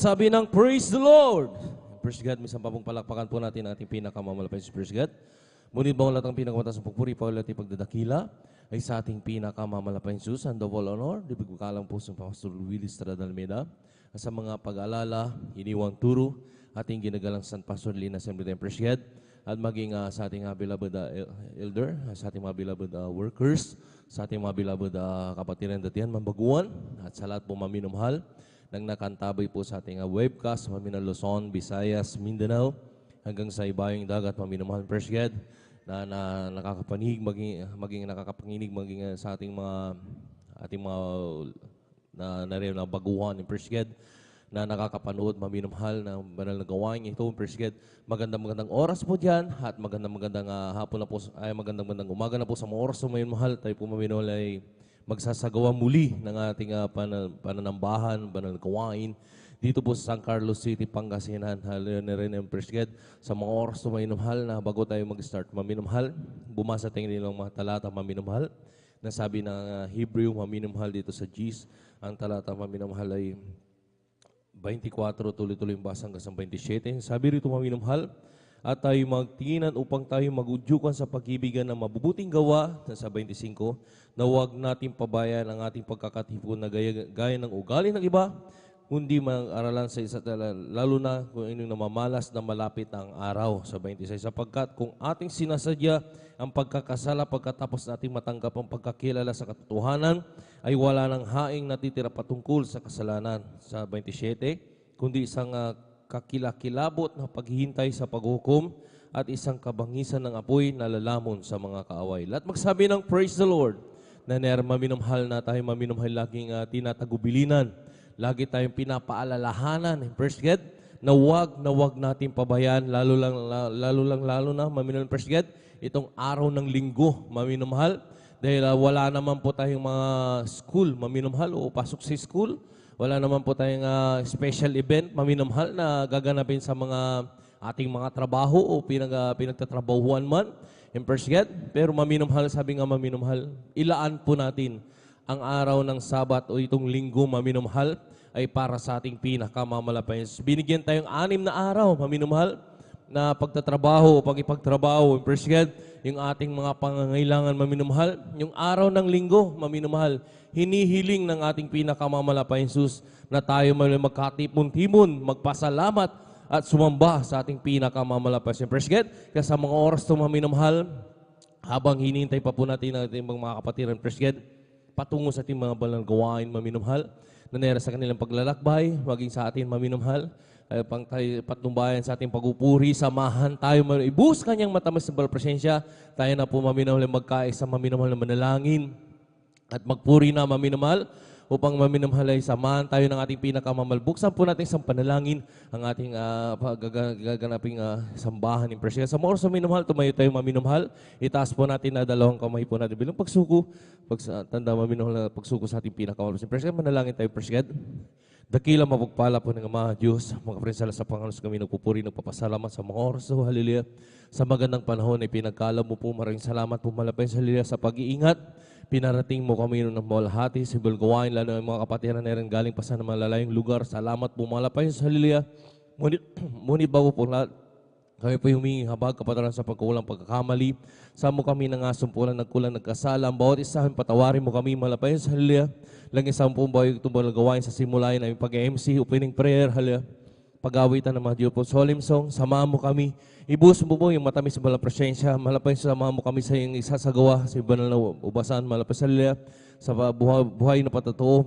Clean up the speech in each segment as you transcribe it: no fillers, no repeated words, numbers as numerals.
magsabi ng Praise the Lord! Praise God, misang papong palakpakan po natin ang ating pinakamamalapay sa Praise God. Ngunit bawang lahat ang pinakamataas ng pagpuri, paulit at pagdadakila ay sa ating pinakamamalapay Jesus, and double honor, di pagkukalang po sa Pastor Willie Estrada Almeida. Sa mga pag-alala, iniwang turo, ating ginagalang San Pastor Lina Assembly of Praise God, at maging sa ating beloved elder, sa ating mga beloved workers, sa ating mga beloved kapatiran datihan, mambaguan, at sa lahat po maminumhal, nang nakantabay po sa ating webcast, Mamina Luzon, Visayas, Mindanao, hanggang sa ibayong dagat, maminumhal, Praise God, na nakakapanig, maging nakakapanginig, maging sa ating mga na baguhan, Praise God, na nakakapanood, maminumhal na banal na gawain ito, Praise God. Magandang oras po dyan, at magandang hapon na po, ay magandang umaga na po sa mga oras na maminumhal, tayo po maminumhal ay magsasagawa muli ng ating pananambahan, banal na gawain dito po sa San Carlos City, Pangasinan. Hallelujah rin, Praise God. Sa mga oras na maminumhal na bago tayo mag-start maminumhal, bumasa tayo nilang mga talata maminumhal, na sabi ng Hebrew maminumhal dito sa Gis. Ang talata maminumhal ay 24, tuloy-tuloy yung basa hanggang sa 27. Sabi rito maminumhal, at tayo magtinginan upang tayo magudyukan sa pag-ibigan ng mabubuting gawa, sa 25, na huwag natin pabayan ang ating pagkakatipon na gaya ng ugali ng iba, kundi mag-aralan sa isa't lalo na kung inyong namamalas na malapit ang araw, sa 26. Sapagkat kung ating sinasadya ang pagkakasala pagkatapos nating matanggap ang pagkakilala sa katotohanan, ay wala nang haing natitira patungkol sa kasalanan, sa 27, kundi isang kakilakilabot na paghihintay sa paghukom at isang kabangisan ng apoy na lalamon sa mga kaaway. Lahat magsabi ng Praise the Lord, na maminumhal na tayo, maminumhal laging tinatagubilinan, lagi tayong pinapaalalahanan, Praise God, na wag natin pabayaan, lalo na maminumhal, Praise God, itong araw ng linggo, maminumhal, dahil wala naman po tayong mga school, maminumhal, o pasok sa school. Wala naman po tayong special event, maminumhal, na gaganapin sa mga ating mga trabaho o pinagtatrabahuan man. Praise God. Pero maminumhal, sabi nga maminumhal, ilaan po natin ang araw ng Sabat o itong linggo, maminumhal, ay para sa ating pinakamamalapay. Binigyan tayong 6 na araw, maminumhal, na pagtatrabaho o pag-ipagtrabaho. Praise God. Yung ating mga pangangailangan, maminumhal. Yung araw ng linggo, maminumhal, hinihiling ng ating pinakamamalapay Jesus na tayo magkatipon-timon, magpasalamat at sumamba sa ating pinakamamalapay. Praise God. Kaya sa mga oras ito, maminumhal, habang hinihintay pa po natin ang ating mga kapatiran, Praise God, patungo sa ating mga banal na gawain, maminumhal, na nera sa kanilang paglalakbay, maging sa atin, maminumhal, patnumbayan sa ating pagupuri, samahan tayo, ibuhos kanyang matamis na presensya, tayo na po maminumhal, magkaisa, maminumhal na manalangin, at magpuri na, maminumhal, upang maminumhal ay samahan tayo ng ating pinakamamal. Buksan po natin sa panalangin ang ating gaganaping sambahan ng presensya. Sa mga oras maminumhal, tumayo tayo, maminumhal, itaas po natin na dalawang kamay po natin bilang pagsuko, tanda maminumhal na pagsuko sa ating pinakamamal. Presensya, manalangin tayo, Praise God. Dakila mapagpala po ng Ama Diyos, mga prinsala sa Panginoon kami nagpupuri, nagpapasalamat sa mga oras, so hallelujah. Sa magandang panahon ay pinagkala mo po, maraming salamat po malapay sa hallelujah sa pag-iingat. Pinarating mo kami ng malahati, sa Bulgawain, lalo ang mga kapatiran na rin galing pa sa malalayong lugar. Salamat po malapay sa hallelujah. Ngunit bago po lahat, kami po humingi habag kapataran sa pagkulang pagkakamali. Sa mo kami nang asumpulan, nagkulang, nagkasala. Ang bawat isa, patawarin mo kami malapay sa hallelujah. Lang isang po ba yung tumbal gawain sa simulayan ay pag-MC, opening prayer, hallelujah. Pag-awitan ng mga Diyos po, solemn song, samahan mo kami. Ibuhos mo po yung matamis sa balang presensya, malapay samahan mo kami sa iyong isasagawa, sa banal na ubasan, malapay sa hallelujah. Sa buhay na patotoo,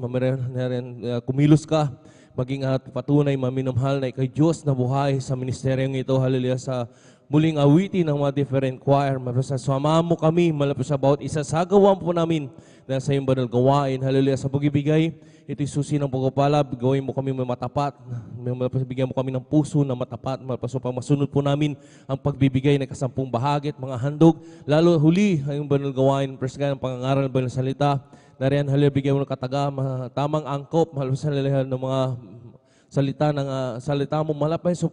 kumilos ka, maging patunay, maminumhal na ikay Diyos na buhay sa ministeryong ito, hallelujah, sa muling awitin ng mga different choir, samahan mo kami, malapit sa bawat isa, sagawan po namin na sa iyong banal gawain, hallelujah, sa pag-ibigay, ito'y susi ng pagpapala, gawin mo kami matapat, bigyan mo kami ng puso na matapat, pang masunod po namin ang pagbibigay ng kasampung bahagi at mga handog, lalo huli ang banal gawain, presgan ang pangangaral ng banal salita, nariyan hallelujah, bigyan mo ng kataga, tamang angkop, hallelujah, ng mga salita mo malapay so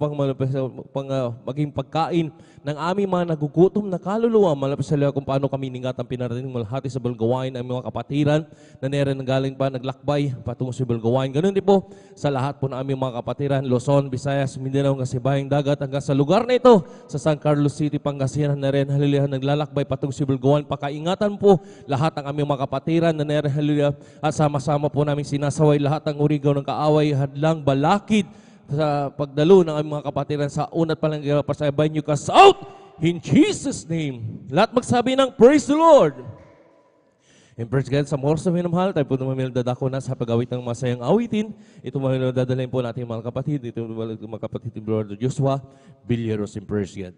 maging pagkain ng aming mga nagugutom na kaluluwa malapit sa liwa kung paano kami ningat ang pinarating malahati sa Bulgawain ang mga kapatiran na nere galing pa naglakbay patungo sa Bulgawain. Ganun din po sa lahat po ng aming mga kapatiran, Luzon, Visayas, Mindanao, hanggang sa Bayang Dagat, hanggang sa lugar na ito, sa San Carlos City, Pangasinan na rin, hallelujah, naglalakbay patungo sa Bulgawain. Pakaingatan po lahat ng aming mga kapatiran na nere, hallelujah, at sama-sama po namin sinasaway lahat ng urigaw ng kaaway, hadlang, balakid sa pagdalo ng aming mga kapatiran sa unat palang pasayabay nyo cast out in Jesus' name. Lahat magsabi ng praise the Lord. And praise God, sa oras na minamahal, tayo po naman dadako na sa pag-awit ng masayang awitin. Ito mga dadalhin po natin mga kapatid. Ito mga kapatid ni Brother Joshua Villeros in praise God.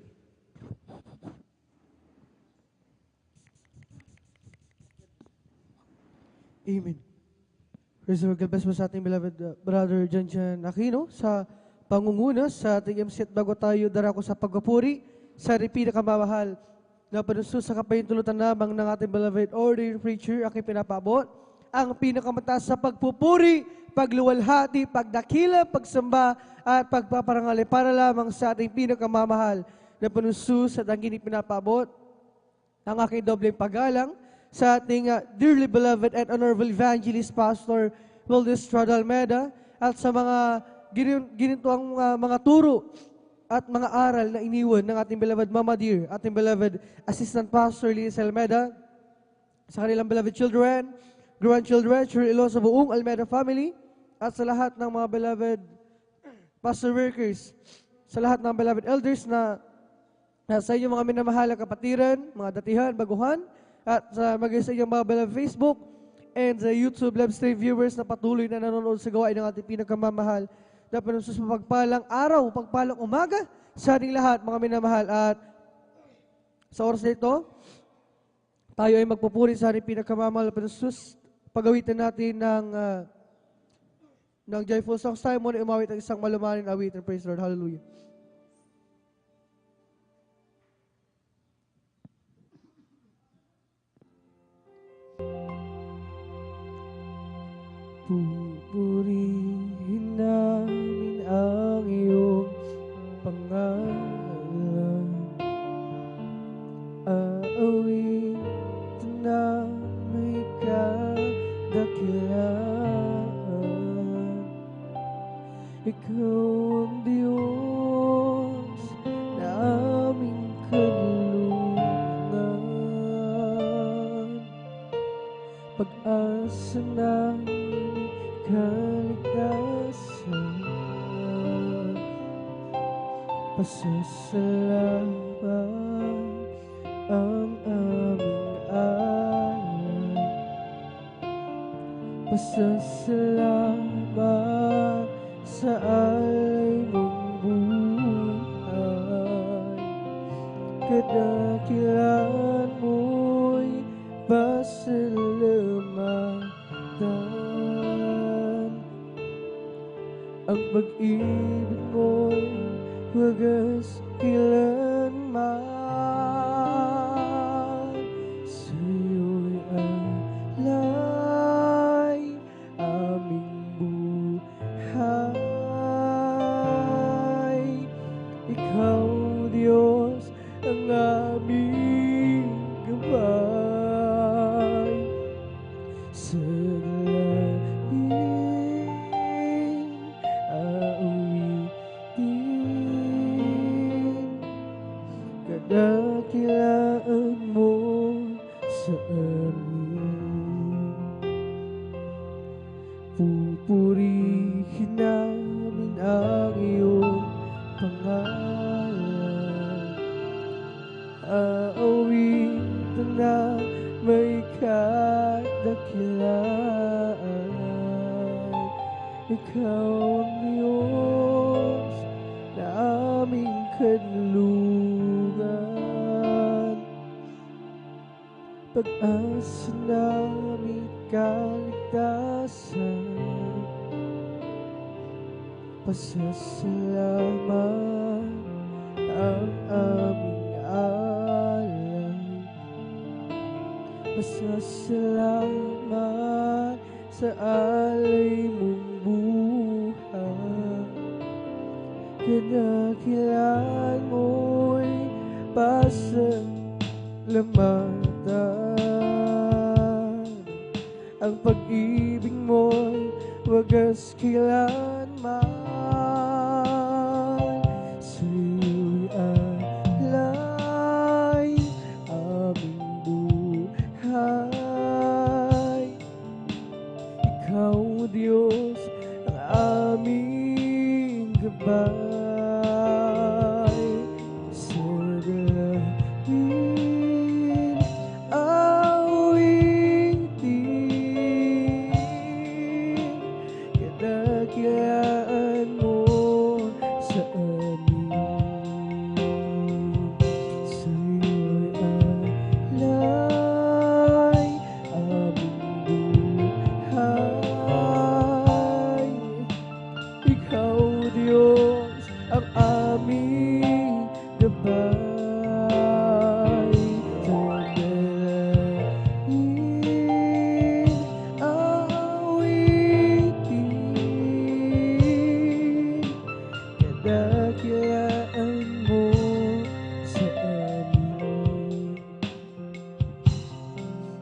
Amen. Praise the Lord. God bless po sa ating beloved Brother John Aquino sa pangunguna sa ating MC at bago tayo darako sa pagpupuri sa pinakamamahal na panuso sa kapahintulutan lamang ng ating beloved ordained preacher aking pinapabot ang pinakamataas sa pagpupuri, pagluwalhati, pagdakila, pagsamba at pagpaparangali para lamang sa ating pinakamamahal na panuso sa dangin pinapabot ang aking dobleng paggalang sa ating dearly beloved and honorable evangelist Pastor Wildis Estrada Almeida at sa mga ginituang mga turo at mga aral na iniwan ng ating beloved Mama Dear, ating beloved Assistant Pastor Liz Almeida, sa kanilang beloved children, grandchildren, children sa buong Almeida family, at sa lahat ng mga beloved pastor workers, sa lahat ng beloved elders na sa inyong mga minamahal na kapatiran, mga datihan, baguhan, at sa sa inyong mga beloved Facebook and the YouTube live stream viewers na patuloy na nanonood sa gawain ng ating pinakamamahal na panunsos pagpalang araw, pagpalang umaga sa ating lahat, mga minamahal. At sa oras na ito, tayo ay magpupuri sa ating pinakamamahal na panunsos. Pagawitan natin ng joyful songs. Tayo muna umawit ang isang malumanin awitin. Praise the Lord. Hallelujah. Pupurihin namin ang iyong pangalan. Aawitin na may kadakilaan. Ikaw ang Diyos na aming kanlungan. Pag-asa namin kaligtasan, pasasalamat ang aming alay, pasasalamat sa alay mong buhay. Kadakilaan mo'y pasalamatan. Ang pag-ibig mo'y wagas kailanman. Sa'yo'y alay aming buhay. Ikaw, Diyos, ang aming gabay. Sa dakilaan mo sa amin. Pupurihin namin ang iyong pangalan. Aawitin na may kadakilaan. Ikaw ang Diyos na aming kanlungan. Pag-asa namin kaligtasan, pasasalamat ang aming alay, pasasalamat sa alay mong buhay. Kadakilan mo'y pasalamatan. Ang pag-ibig mo'y wagas kailanman. Sa'yo'y alay aming buhay. Ikaw, Diyos, ang aming gabay. Sa dalangin awitin, kadakilaan mo sa amin. Sa'yo'y alay aming buhay. Ikaw, Diyos, ang aming gabay. Dalangin awitin, kadakilaan mo sa amin.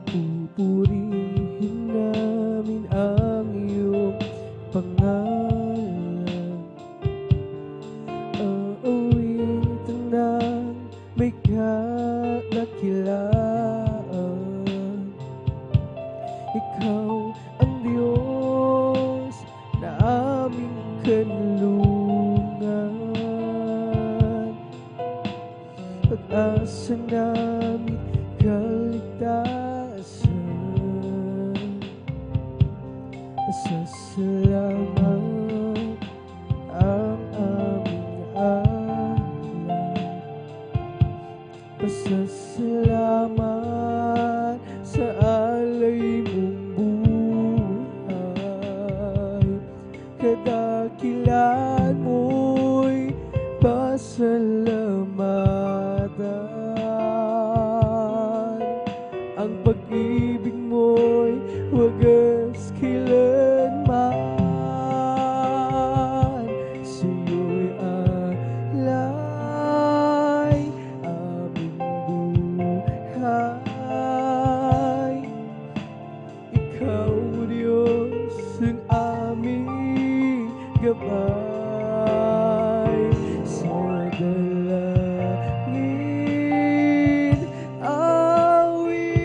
Pupurihin namin ang iyong pangalan. Aawitin ng may kadakilaan. Ikaw ang Diyos na aming kanlungan. Pag-asa namin kaligtasan. Masasalamat ang aming alay. Masasalamat sa alay mong buhay. Kadakilan mo'y pasalamatan. Ang pag-ibig mo'y wagas kailanman. Sa'yo'y alay aming buhay. Ikaw, Diyos, ang aming gabay. Sa dalangin awitin,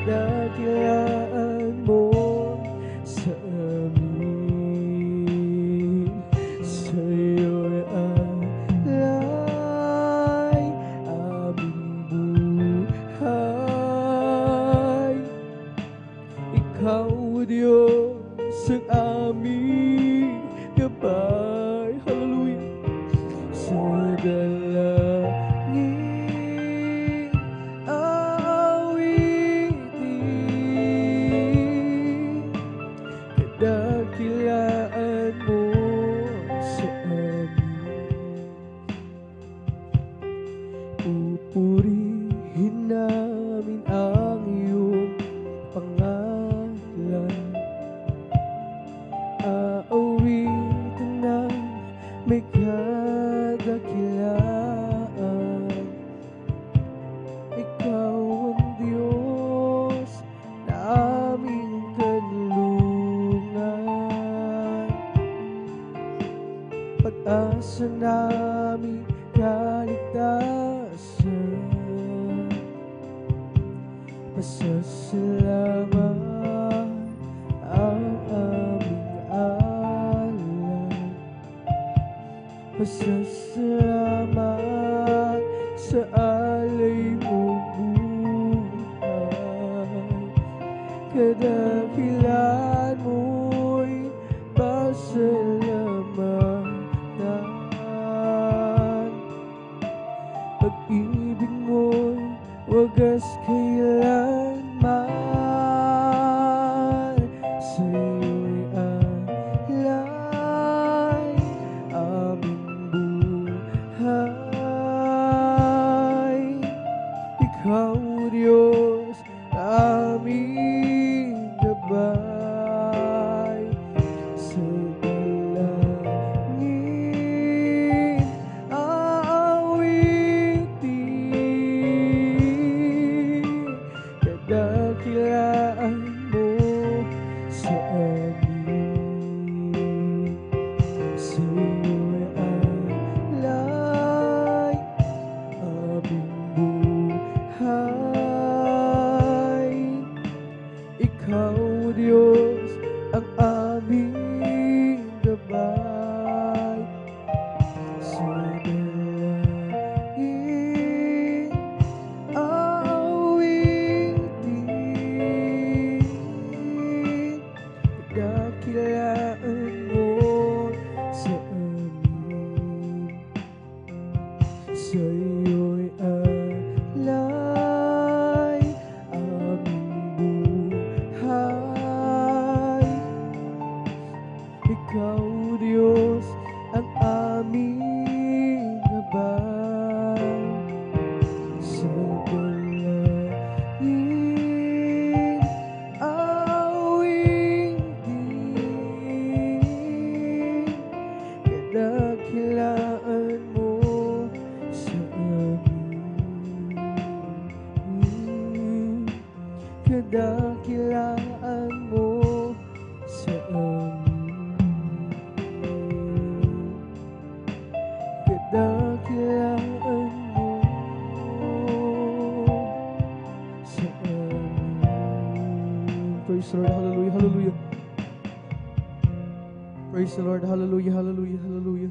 kadakilaan mo sa amin. Sa'yo'y alay aming buhay. Ikaw, Diyos, ang aming gabay. Hallelujah. Sa dalangin awitin, kadakilaan mo sa amin. Pupurihin namin ang iyong pangalan. Aawitin ng may kadakilaan. Ikaw ang Diyos na aming kanlungan. Pag-asa namin kaligtasan. Masasalamat ang aming alay. Masasalamat sa alay mong buhay. Kadakilan mo'y pasalamatan. Pag-ibig mo'y wagas kailanman. Sa'yo'y alay aming buhay. Ikaw, Diyos, aming gabay. kadakilaan mo sa amin. Kadakilaan mo sa amin. Praise the Lord, hallelujah, hallelujah. Praise the Lord, hallelujah, hallelujah, hallelujah.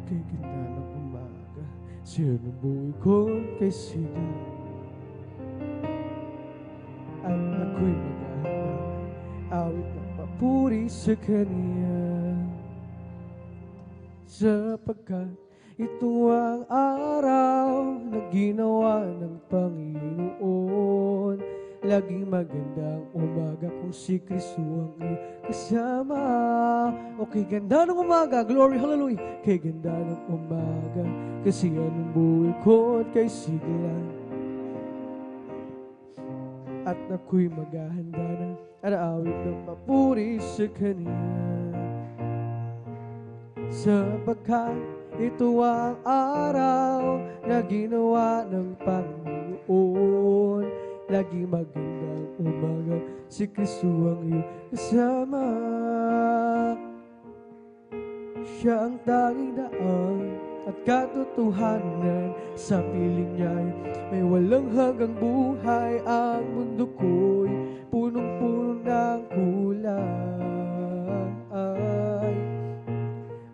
Kay ganda ng umaga, sinubuhay ko kay Sida. At ako'y maghahanda, awit ng papuri sa Kanya. Sapagkat ito ang araw na ginawa ng Panginoon. Laging magandang umaga kung si Kristo ang iyong kasama. Okay, ganda ng umaga, glory, hallelujah. Kay ganda ng umaga, kasi anong buhay ko at kay sigla. At ako'y maghahanda na at awit ng papuri sa Kanya. Sapagkat ito ang araw na ginawa ng Panginoon. Lagi magandang umaga, si Kristo ang iyong kasama. Siya ang tanging daan at katotohanan. Sa piling niya'y may walang hanggang buhay. Ang mundo ko'y punong-puno ng kulay.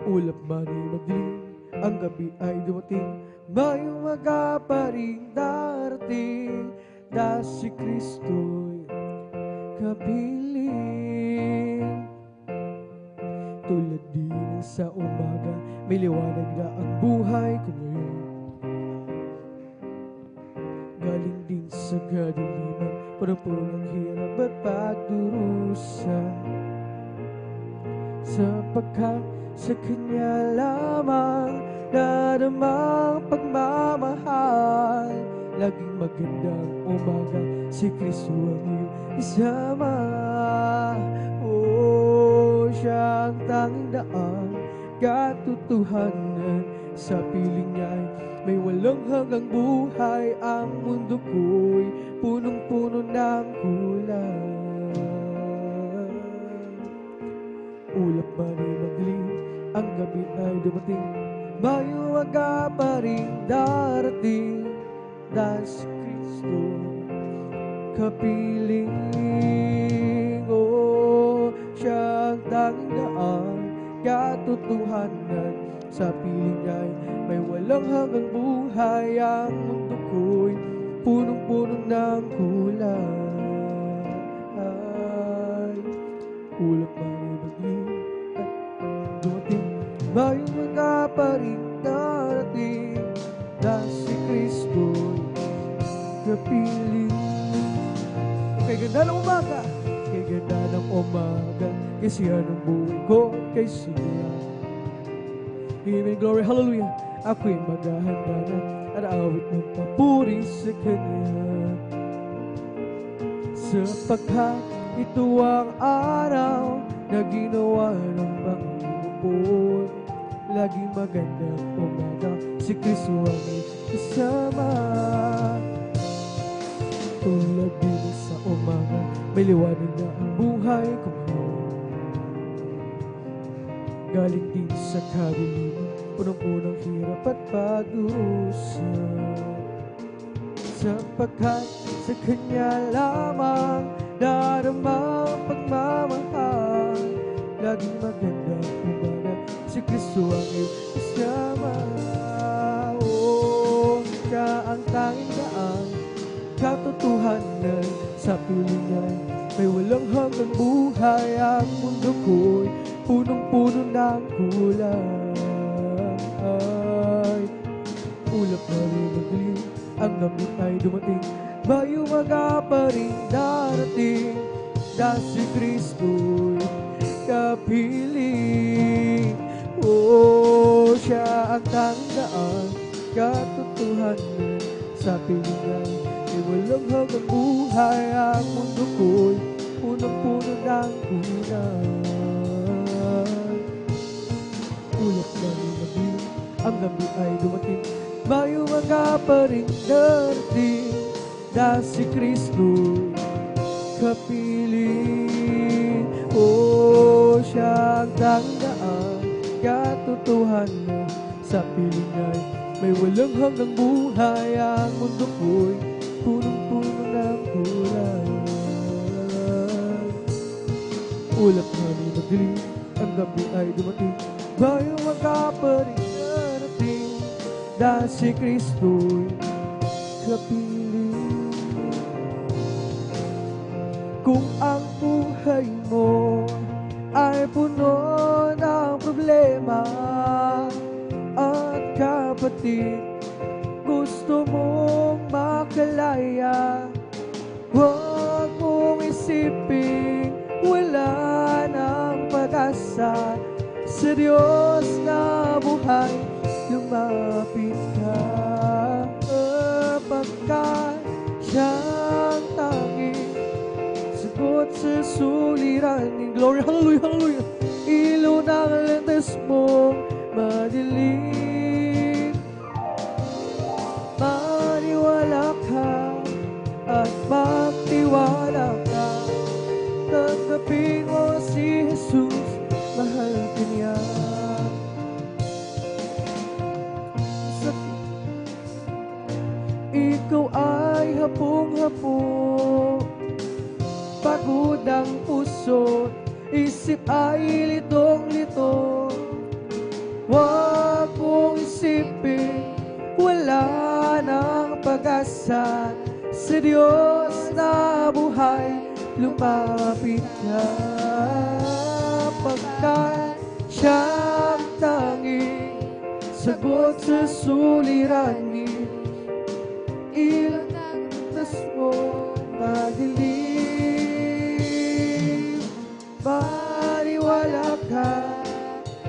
Ulap man ay madilim, ang gabi ay dumating, may umaga pa rin darating. Dahil si Kristo'y kapiling. Tulad din sa umaga, may liwanag na ang buhay ko ngayon. Galing din sa kadiliman, punong-puno ng hirap at pagdurusa. Sapagkat sa Kanya lamang nadamang pagmamahal. Laging magandang umaga, si Kristo ang iyong isama. Oh, siya ang tanging daan, katotohanan. Sa piling niya'y may walang hanggang buhay. Ang mundo ko'y punong-puno ng kulay. Ulap man ay madilim, ang gabi ay dumating, may umaga pa rin darating. Dahil si Kristo kapiling. Oh, siya ang tanging daan, katotohanan. Sa piling niya'y may walang hanggang buhay. Ang mundo ko'y punong-puno ng kulay. Ulap man ay madilim at dumating, may umaga pa rin darating. Dahil si Kristo'y kapiling. Kay ganda ng umaga, kay ganda ng umaga, kasi anong buhay ko kay siya. Amen, glory, hallelujah. Ako'y maghahanda na at awit ng papuri sa Kanya. Sapagkat ito ang araw na ginawa ng Panginoon. Laging magandang umaga, si Kristo ang iyong kasama. Tulad din sa umaga, may liwanag na ang buhay ko ngayon. Galing din sa kadiliman, punong-punong hirap at pagdurusa. Sapagkat sa Kanya lamang daramang pagmamahal. Laging magandang umaga, si Kristo ang iyong kasama. Oh, siya ang tanging daan, katotohanan. Sa piling niya'y may walang hanggang buhay. Ang mundo ko'y punong-puno ng kulay. Ulap na rin madilim, ang gabi ay dumating, may umaga pa rin darating. Dahil si Kristo'y kapiling. Oh, siya ang tanging daan, katotohanan. Sa piling niya'y may walang hanggang buhay. Ang mundo ko'y punong-puno ng kulay. Ulap na rin madilim, ang gabi ay dumating, May umaga pa rin darating dahil si Kristo'y kapiling. O siyang tanggaan, katotohanan sa piling ay may walang hanggang buhay. Ang mundo ko'y punong-puno ng kulay. Ulap na ni madilim, ang gabi ay dumating. May umaga pa rin darating dahil si Kristo'y kapiling. Kung ang buhay mo ay puno ng problema at kapatid, gusto mong makalaya, huwag mong isipin wala ng pag-asa. Sa Diyos na buhay, lumapit ka, pagkat siyang tanging sagot sa suliraning. Glory, hallelujah, hallelujah. Ilaw ng landas mong madilim. Maniwala ka at magtiwala ka. Tanggapin mo si Jesus, mahal ka niya. Ikaw ay hapong-hapong, pagod ang puso, isip ay litong-lito. Huwag mong isipin wala ng pag-asa. Sa Diyos na buhay, lumapit ka, pagkat siyang tanging sagot sa suliranin. Ilang tas mo madilim. Maniwala ka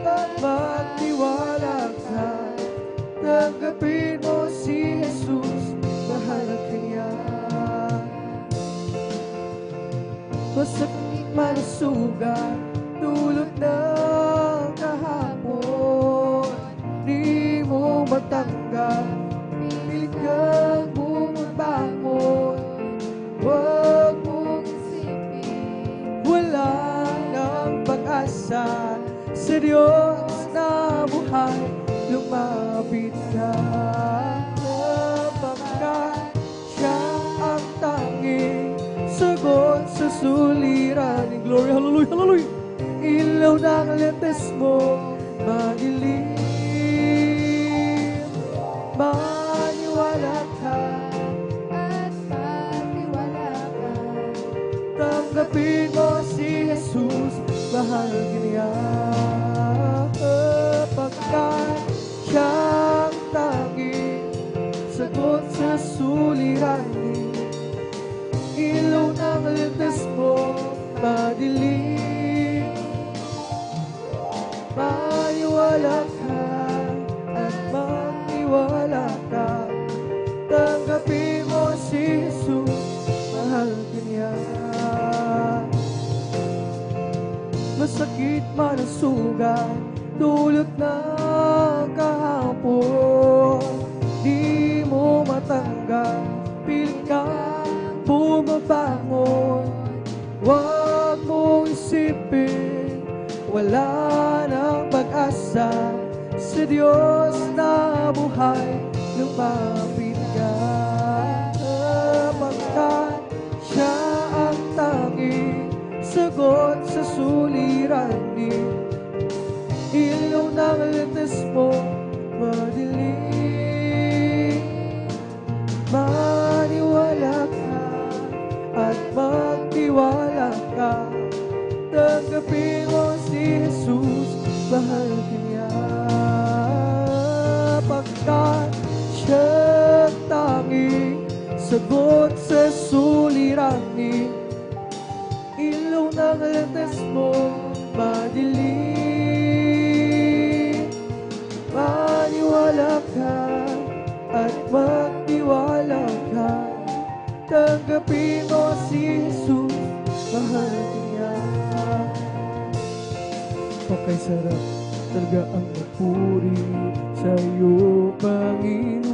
at magtiwala ka. Tanggapin mo si Jesus, mahal ka niya. Masakit man ang sugat, dulot ng kahapon, di mo matanggap, pilit kang bumabangon. Huwag mong isipin wala ng pag-asa. Sa Diyos na buhay, lumapit ka, pagkat siya ang tanging sagot sa suliranin. Glory, hallelujah, hallelujah. Ilaw ng landas mo madilim. Maniwala ka at magtiwala ka. tanggapin mo si Jesus, mahal ka niya. Pagkat siyang tanging sagot sa suliranin. Ilaw ng landas mo madilim. Maniwala ka at magtiwala ka. Tanggapin mo si Jesus, mahal ka niya. Masakit man ang sugat, dulot ng kahapon, di mo matanggap, pilit kang bumabangon. Huwag mong isipin wala ng pag-asa. Sa Diyos na buhay, lumapit ka, pagkat siya ang tanging sagot sa suliranin. Ilaw ng landas mo madilim. Maniwala ka at magtiwala ka. Tanggapin mo si Jesus, mahal ka niya. Pagkat siyang tanging sagot sa suliranin. Ilaw ng landas mo madilim. Maniwala ka at magtiwala ka. Tanggapin mo si Jesus, mahal ka niya. Okay, sarap talaga ang magpuri sa iyo, Panginoon.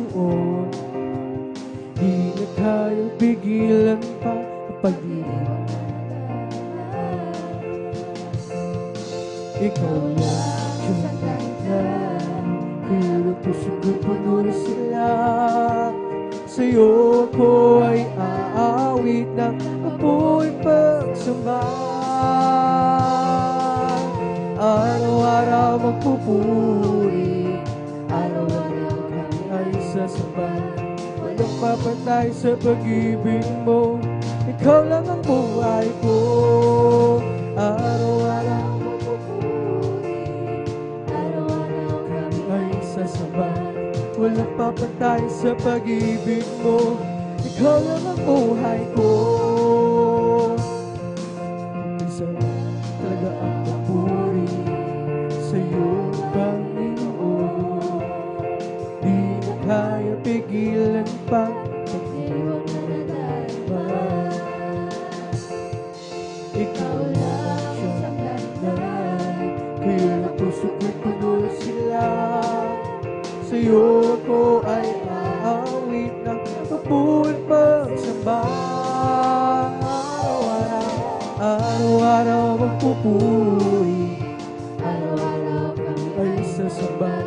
Hirap puso ko'y puno na sila. Sa'yo ko ay aawit ng apoy pagsamba. Araw-araw magpupuri, araw-araw kami ay sasamba. Walang papantay sa pag-ibig mo, ikaw lang ang buhay ko. Araw-araw magpupuri, araw-araw kami ay sasamba. Walang papantay sa pag-ibig mo, ikaw lang ang buhay ko. Isa talaga ang papuri sa'yo, Panginoon. Di na kaya pigilan pa pag-iwag na nadalma. Ikaw lang siyang nandyan, kaya na puso ko'y puno sila. Sa'yo ko ay aawit ng apoy pagsamba. Araw-araw magpupuri, araw-araw kami ay sasamba.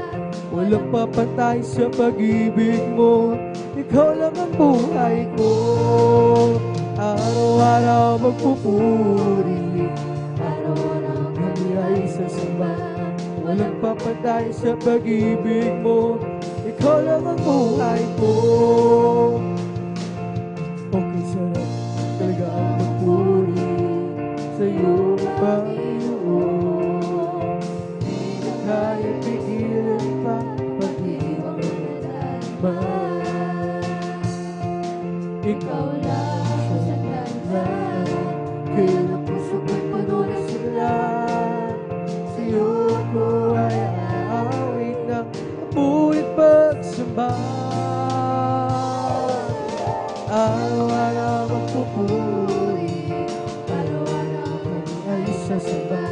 Walang papantay sa pag-ibig mo, ikaw lang ang buhay ko. Araw-araw magpupuri, araw-araw kami ay sasamba. Walang papantay sa pag-ibig mo, ikaw lang ang buhay ko. Okay, sarap talaga ang magpuri sa'yo, Panginoon. Di na kaya pigilan pa pag-ibig mo ba? Ikaw lang siyang nandyan, kaya na puso ko'y puno na sila. Sa'yo ko ay aawit ng apoy pagsamba. Araw-araw magpupuri, araw-araw kami ay sasamba.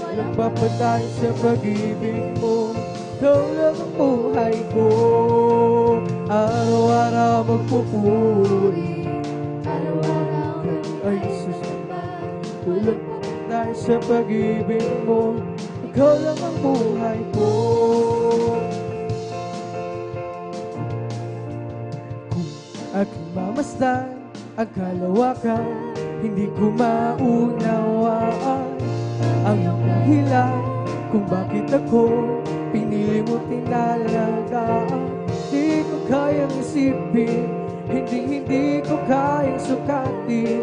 Walang papantay sa pag-ibig mo, ikaw lang ang buhay ko. Araw-araw magpupuri, araw-araw kami ay sasamba. Walang papantay sa pag-ibig mo, ikaw lang ang buhay ko. Aking mamasdan ang kalawakan, hindi ko maunawaan ang iyong dahilan kung bakit ako pinili mo tinalagaan. Di ko kayang isipin, hindi ko kayang sukatin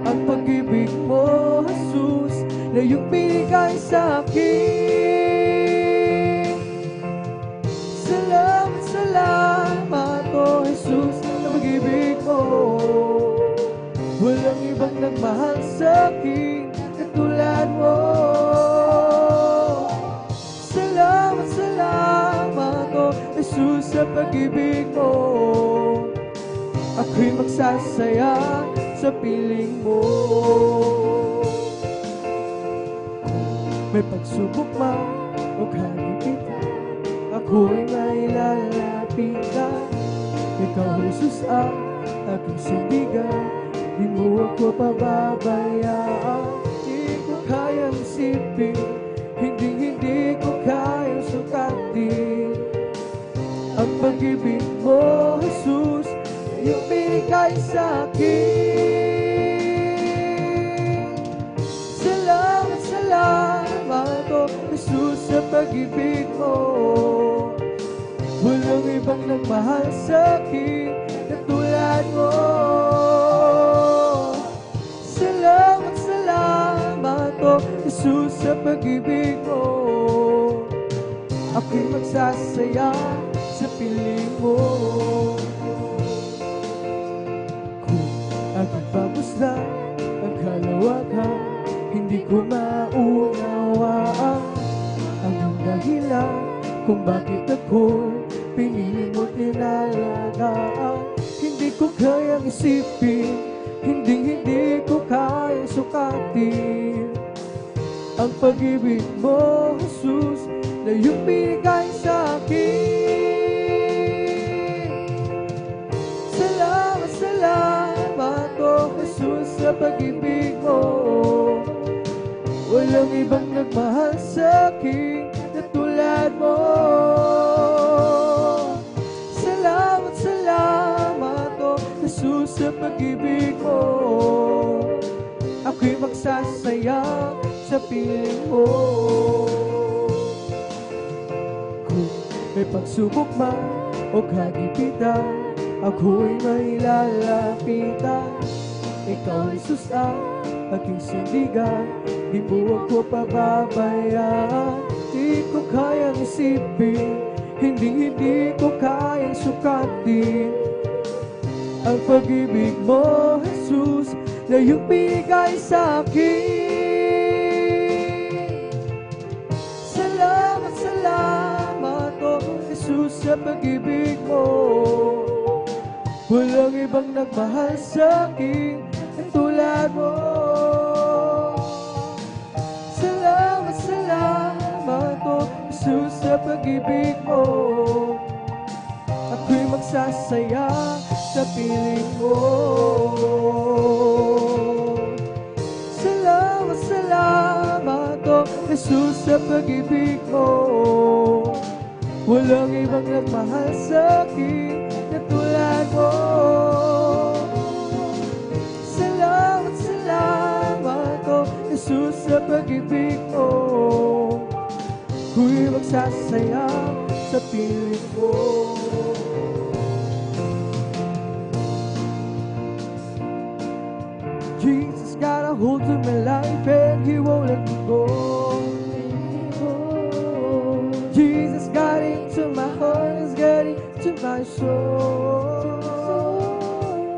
ang pag-ibig mo, Jesus, na iyong binigay sa akin. Salamat, salamat, oh Jesus, na pag-ibig mo. Walang ibang nagmahal sa akin katulad mo. Salamat, salamat, oh Jesus, sa pag-ibig mo. Ako'y magsasaya sa piling mo. May pagsubok man o kagipitan, ako'y may lalapitan. Ikaw, Jesus, ang aking sandigan, di mo ako pababayaan. Di ko kayang isipin, hindi ko kayang sukatin ang pag-ibig mo, Jesus, yung binigay sa akin. Salamat, salamat, oh Jesus, sa pag-ibig mo. Walang ibang nagmahal sa akin katulad mo. Salamat, salamat, oh Jesus, sa pag-ibig mo. Ako'y magsasaya sa piling mo. Kung aking pamusdan ang kalawakan, hindi ko maunawaan ang iyong dahilan kung bakit ako pinili mo tinalagaan. Hindi ko kayang isipin, hindi ko kayang sukatin ang pag-ibig mo, Jesus, na iyong binigay sa akin. Salamat, salamat, oh Jesus, sa pag-ibig mo. Walang ibang nagmahal sa akin katulad mo. magsasaya sa piling mo. Kung may pagsubok man o kagipitan, ako'y may lalapitan. Ikaw, Jesus, ang aking sindigan, di mo ako pababayaan. Di ko kayang isipin, hindi ko kayang sukatin ang pag-ibig mo, Jesus, na iyong bigay sa akin. Salamat, salamat, oh Jesus, sa pag-ibig mo. Walang ibang nagmahal sa akin tulad mo. Salamat, salamat, oh Jesus, sa pag-ibig mo. Ako'y magsasaya sa piling mo. Salamat, salamat, oh Jesus, sa pag-ibig mo. Walang ibang nagmahal sa akin na tulad mo. Salamat, salamat, oh Jesus, sa pag-ibig mo. Ako'y magsasaya sa piling mo. Jesus got a hold of my life and He won't let me go. Jesus got into my heart, He's got into my soul.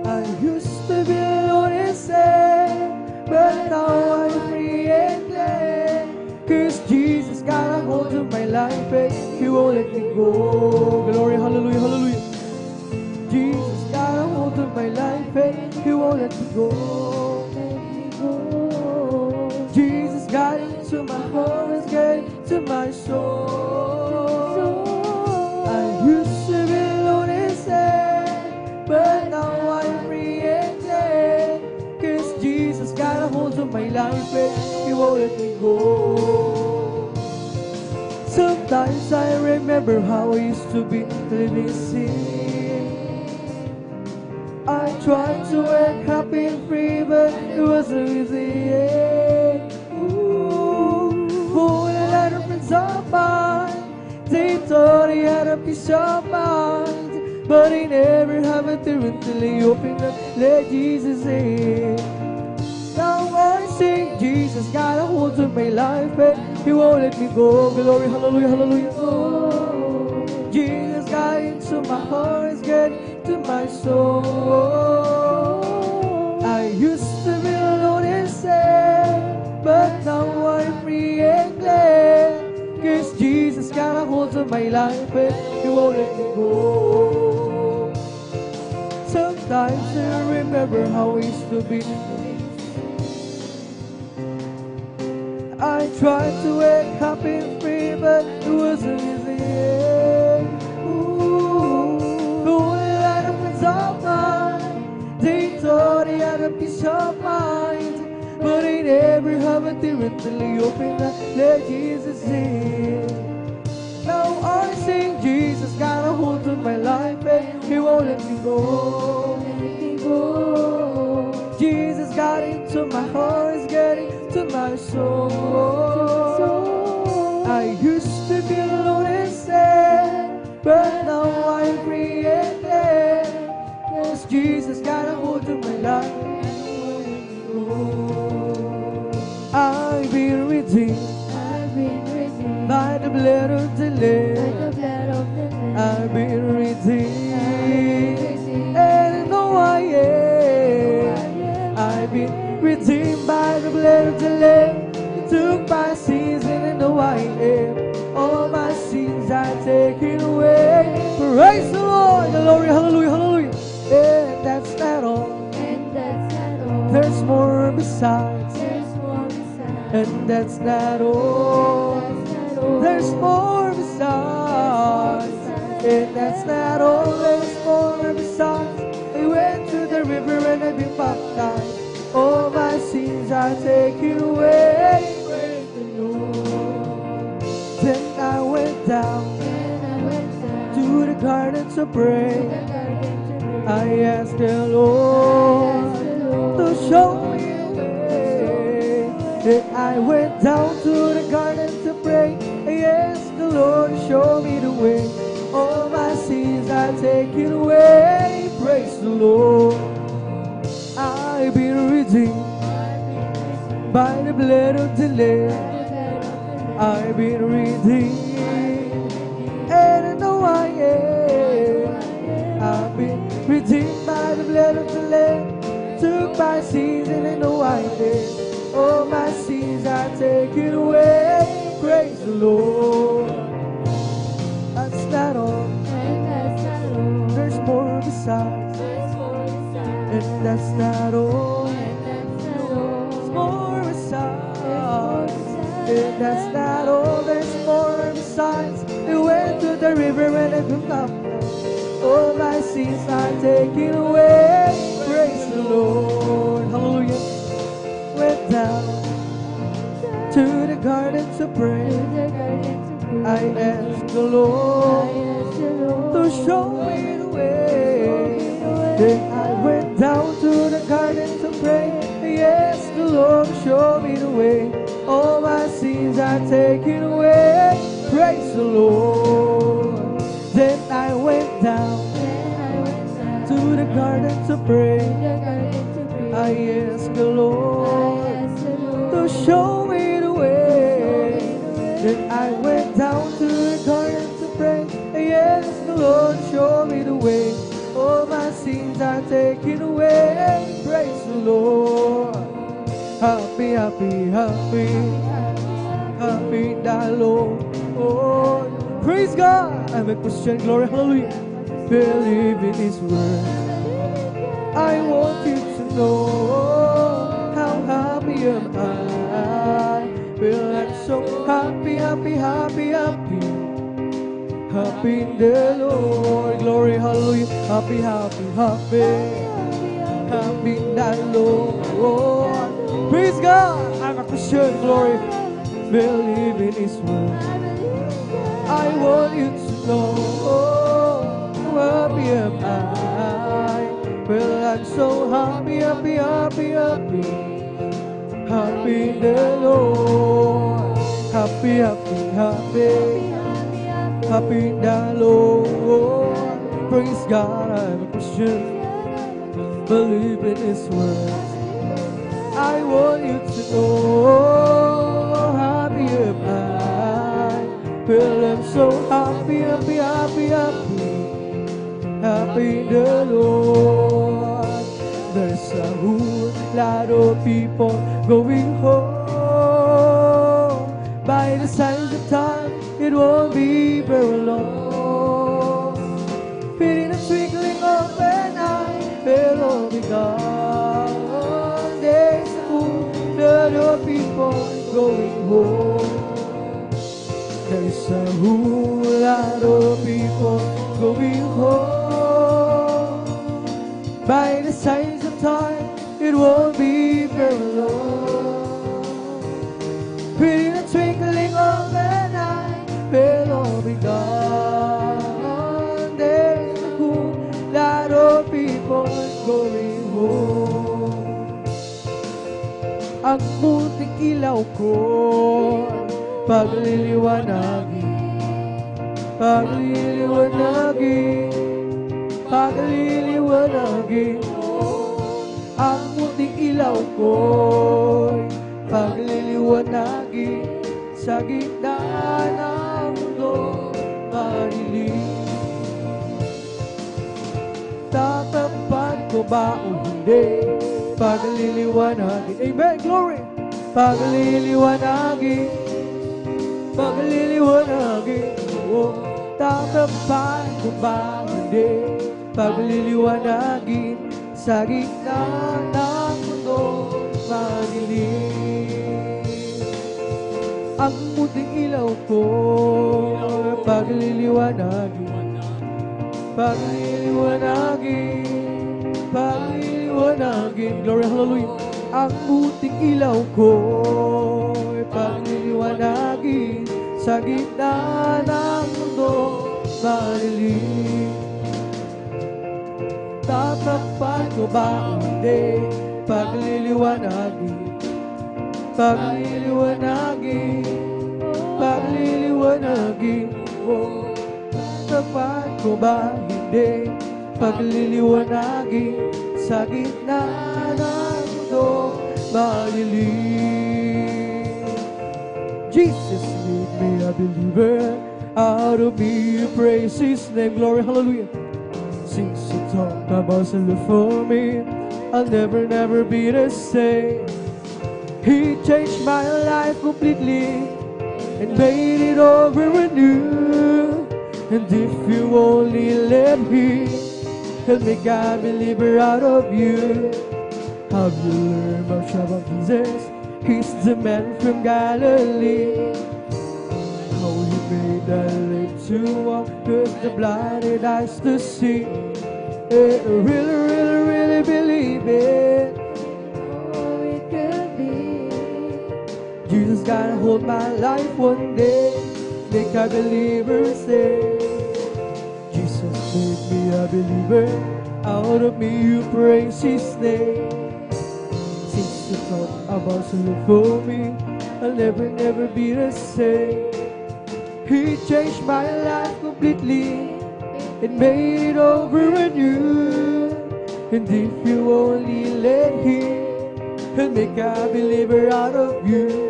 I used to be alone and sad, but now I'm free and glad. 'Cause Jesus got a hold of my life and He won't let me go. Glory, hallelujah, hallelujah. Jesus got a hold of my life and He won't let me go. Jesus got into my heart, He's got into my soul. I used to be alone and sad, but now I'm free and glad. 'Cause Jesus got a hold of my life and He won't let me go. Sometimes I remember how I used to be living sin. I tried to act happy and free, but it wasn't easy. Ooh, a lot of friends of mine, they thought he had a peace of mind, but he never have it through until he opened up, let Jesus in. Now I sing, Jesus got a hold of my life and He won't let me go. Glory, hallelujah, hallelujah. Jesus got into my heart, He's got into my soul. I used to be alone and sad, but now I'm free and glad. 'Cause Jesus got a hold of my life and He won't let me go. Sometimes I remember how I used to be. I tried to act happy and free, but it wasn't easy. Ooh, a lot of friends of mine, they thought he had a peace of mind, but he never have it there until he opened up, let Jesus in. Now I sing, Jesus got a hold of my life and He won't let me go. Jesus got into my heart, He's getting to my soul. I used to be alone and sad, but now I'm free and glad. 'Cause Jesus got a hold of my life. I've been redeemed by the blood of the Lamb. I've been redeemed, and I know I am. I've been redeemed by the blood of the Lamb. He took my sins, and I know I am. All my sins are taken away. Praise the Lord, glory, hallelujah, hallelujah. And that's not all. There's more besides. And that's not all. There's more besides. And that's not all. There's more besides. I went to the river and I've been baptized. All my sins are taken away. Praise the Lord. Then I went down to the garden to pray. I asked the Lord to show me a way. Then I went down to the garden to pray. Yes, the Lord showed me the way. All my sins are taken away. Praise the Lord. I've been redeemed by the blood of the Lamb. I've been redeemed, and I know I am. I've been redeemed by the blood of the Lamb. Took my sins, and I know I did. All my sins are taken away. Praise the Lord. That's not all. There's more besides. And that's not all. There's more besides. And that's not all. There's more besides. We went to the river and I took up. All my sins are taken away. Praise the Lord. Hallelujah. Went down to the garden to pray. I asked the Lord to show me the way. Then I went down to the garden to pray. Yes, the Lord showed me the way. All my sins are taken away. Praise the Lord. Then I went down to the garden to pray. I asked the Lord to show me the way. Then I went down to the garden to pray. Yes, the Lord showed me the way. All my sins are taken away. Praise the Lord. Happy, happy, happy, happy the Lord. Praise God. I'm a Christian. Glory, hallelujah. Believe in His word. I want you to know how happy am I. Well, I'm so happy, happy, happy, happy. Happy in the Lord. Glory, hallelujah. Happy, happy, happy. Happy in the Lord. Praise God. I'm a Christian. Glory. Believe in His word. I want you to know how happy am I. Well, I'm so happy, happy, happy, happy. Happy in the Lord. Happy, happy, happy. Happy in the Lord. Praise God, I'm a Christian. Believe in His word. I want you to know how happy am I. Well, I'm so happy, happy, happy, happy. Happy in the Lord. There's a whole lot of people going home. By the signs of time, it won't be very long. Within a twinkling of an eye, they'll all be gone. There's a whole lot of people going home. There's a whole lot of people going home. By the signs of time, it won't be very long. Within a twinkling of an eye, they'll all be gone. There's a whole lot of people going home. Ang munting ilaw ko pagliliwanagin, pagliliwanagin, pagliliwanagin mo. Ang munting ilaw ko'y pagliliwanagin sa gitna ng mundo madilim. Tatapan ko ba o hindi pagliliwanagin? Amen, glory! Pagliliwanagin, pagliliwanagin mo. Tatapan ko ba hindi pagliliwanagin sa gitna ng mundo madilim. Ang munting ilaw ko pagliliwanagin, pagliliwanagin, pagliliwanagin. Glory, hallelujah. Ang munting ilaw ko pagliliwanagin sa gitna ng mundo madilim. Tatakpan ko ba o hindi pagliliwanagin, pagliliwanagin, pagliliwanagin mo. Tapat ko ba hindi pagliliwanagin sa gitna ng mundo malilim? Jesus made me a believer, out of me you praise His name. Glory, hallelujah. Since you talked about Him for me, I'll never, never be the same. He changed my life completely and made it over anew. And if you only let me, He'll make a believer out of you. Have you learned much about Jesus? He's the man from Galilee. How He made the lame to walk, with the blinded eyes to see. And I really, really, really believe it. Oh, it could be. Jesus gotta hold my life one day, make a believer say. Jesus made me a believer, out of me you praise His name. Since you talk about Him for me, I'll never, never be the same. He changed my life completely and made it over anew. And if you only let Him, He'll make a believer out of you.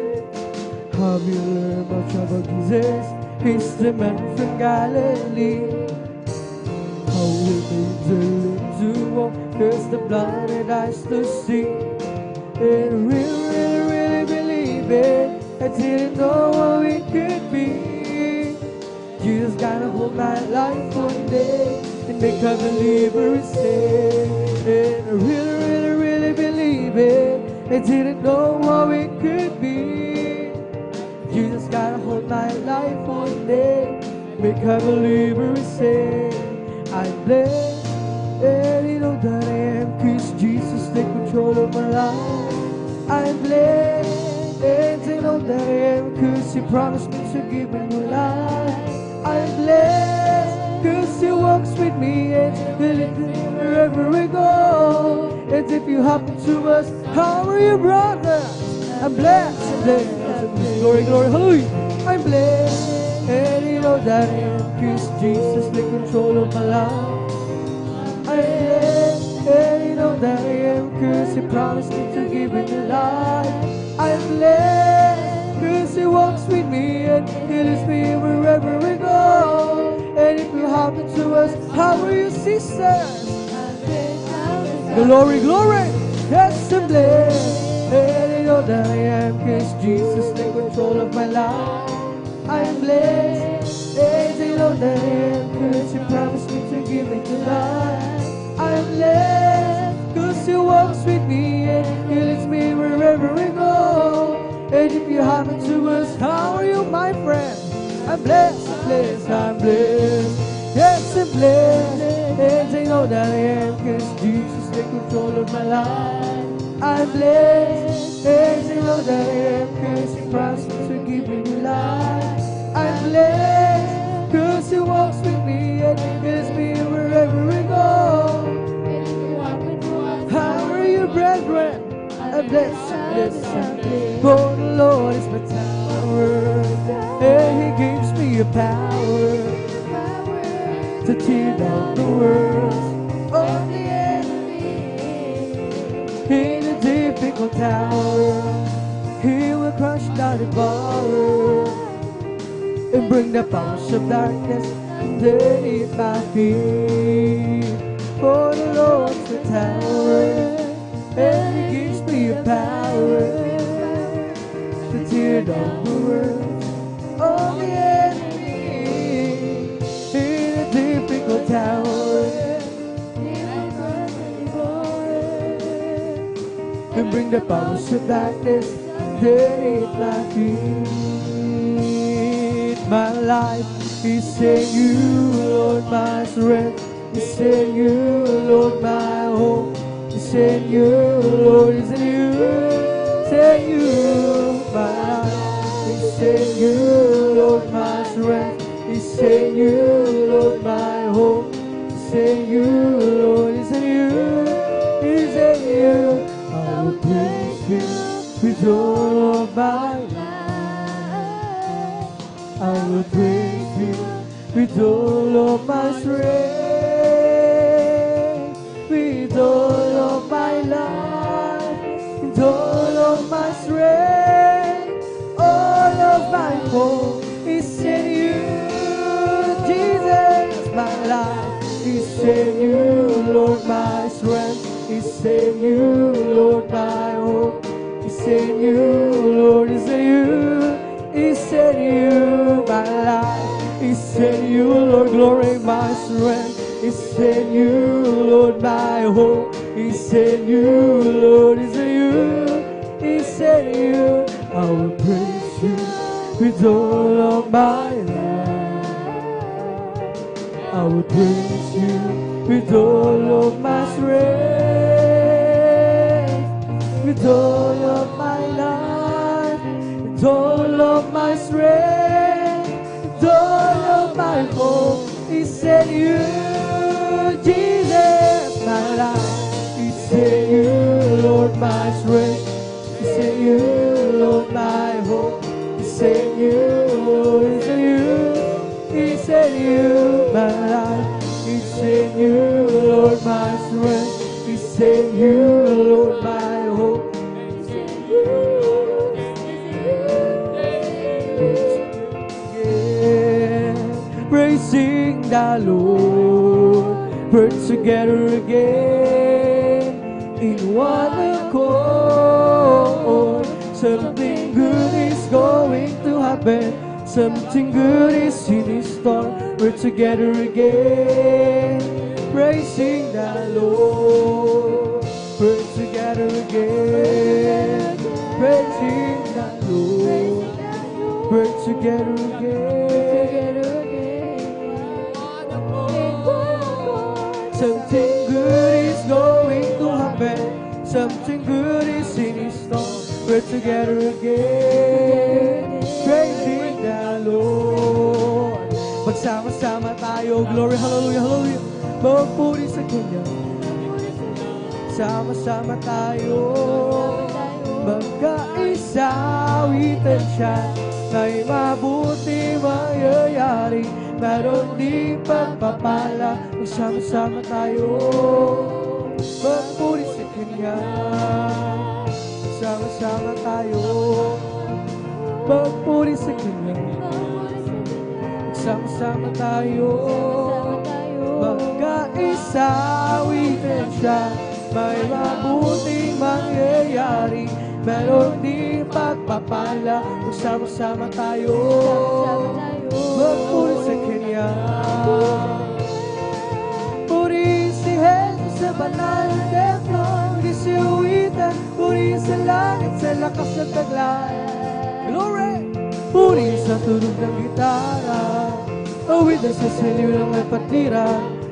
Have you learned much about Jesus? He's the man from Galilee. How He made the lame to walk, cause the blinded eyes to see. And I really, really, really believe it. I didn't know how it could be. Jesus gotta hold my life one day and make a believer stay. And I really, really, really believe it. I didn't know how it could be. Jesus gotta hold my life one day, make a believer say, I'm blessed, and you know that I am, cause Jesus take control of my life. I'm blessed, and you know that I am, cause He promised me to give me new life. I'm blessed, cause He walks with me and He'll lead me wherever we go. And if you happen to us, how are you, brother? I'm blessed, I'm blessed. Glory, glory, hallelujah. I'm blessed, and you know that I am, cause Jesus take control of my life. I'm blessed, and you know that I am, cause He promised me to give me the life. I'm blessed, cause He walks with me and He leads me wherever we go. And if you happen to us, how are you, sisters? Glory, glory, yes, I'm blessed. And you know that I am, cause Jesus take control of my life. I'm blessed, and you know that I am, cause He promised me to give me the life. I'm blessed, cause He walks with me and He leads me wherever we go. And if you happen to us, how are you, my friend? I'm blessed, I'm blessed, I'm blessed. Yes, I'm blessed, and you know that I am, cause Jesus take control of my life. I'm blessed, and you know that I am, cause He promised me to give me new life. I'm blessed, cause He walks with me and He leads me wherever we go. How are you, brethren? I'm blessed, I'm blessed, I'm blessed. For the Lord is my tower, and He gives me a power to tear down the world of the in a difficult hour. He will crush down the bar and bring the powers of darkness underneath my feet. For the Lord's the tower, and He gives me a power to tear down the world of the enemy in a difficult hour. And bring the powers of darkness underneath my feet. My life is in You, Lord, my strength is in You, Lord, my hope is in You, Lord, is in You, it's in You. My life is in You, Lord, my strength is in You, Lord, my hope is in You, Lord, is in You, is in You. I will praise You with all of my life. I will praise you with all of my strength, with all of my life, with all of my strength, all of my hope is in you, Jesus. My life is in you, Lord. My strength is in you, Lord. My hope is in you, Lord. Is in you, is in you. My life is in you, Lord. Glory, my strength is in you, Lord. My hope is in you, Lord. Is in you, is in you. I will praise you with all of my life. I will praise you with all of my strength, with all of my life, with all of my strength, with all of my hope is in you, Jesus. My life is in you, Lord. My strength is in you, Lord. My hope is in you, Lord. Is in you, is in you. My life is in you, Lord. My strength is in you, Lord. My hope is in you. Yeah. Praising the Lord, we're together again in one accord. Something good is going to happen. Something good is in store. We're together again, praising the Lord. We're together again, praising the Lord. We're together again. Something good is going to happen. Something good is in store. We're together again, praising the Lord. Magsama-sama tayo, glory, hallelujah, hallelujah. Magpuri sa Kanya. Sama-sama tayo, magkaisawitan siya. May mabuti mangyayari, meron di pagpapala. Magsama-sama tayo, magpuri sa Kanya. Sama-sama tayo, magpuri sa Kanya. Sama-sama tayo, magkaisawitan siya. May mabuting mangyayari, meron di pagpapala. Sama-sama tayo, magpuri sa Kanya. Puri si Jesus sa banal na templo, isiwitan. Puri sa langit, sa lakas ng taglay. Glory! Puri sa tunog ng gitara, awit na sa siliw ng may patira,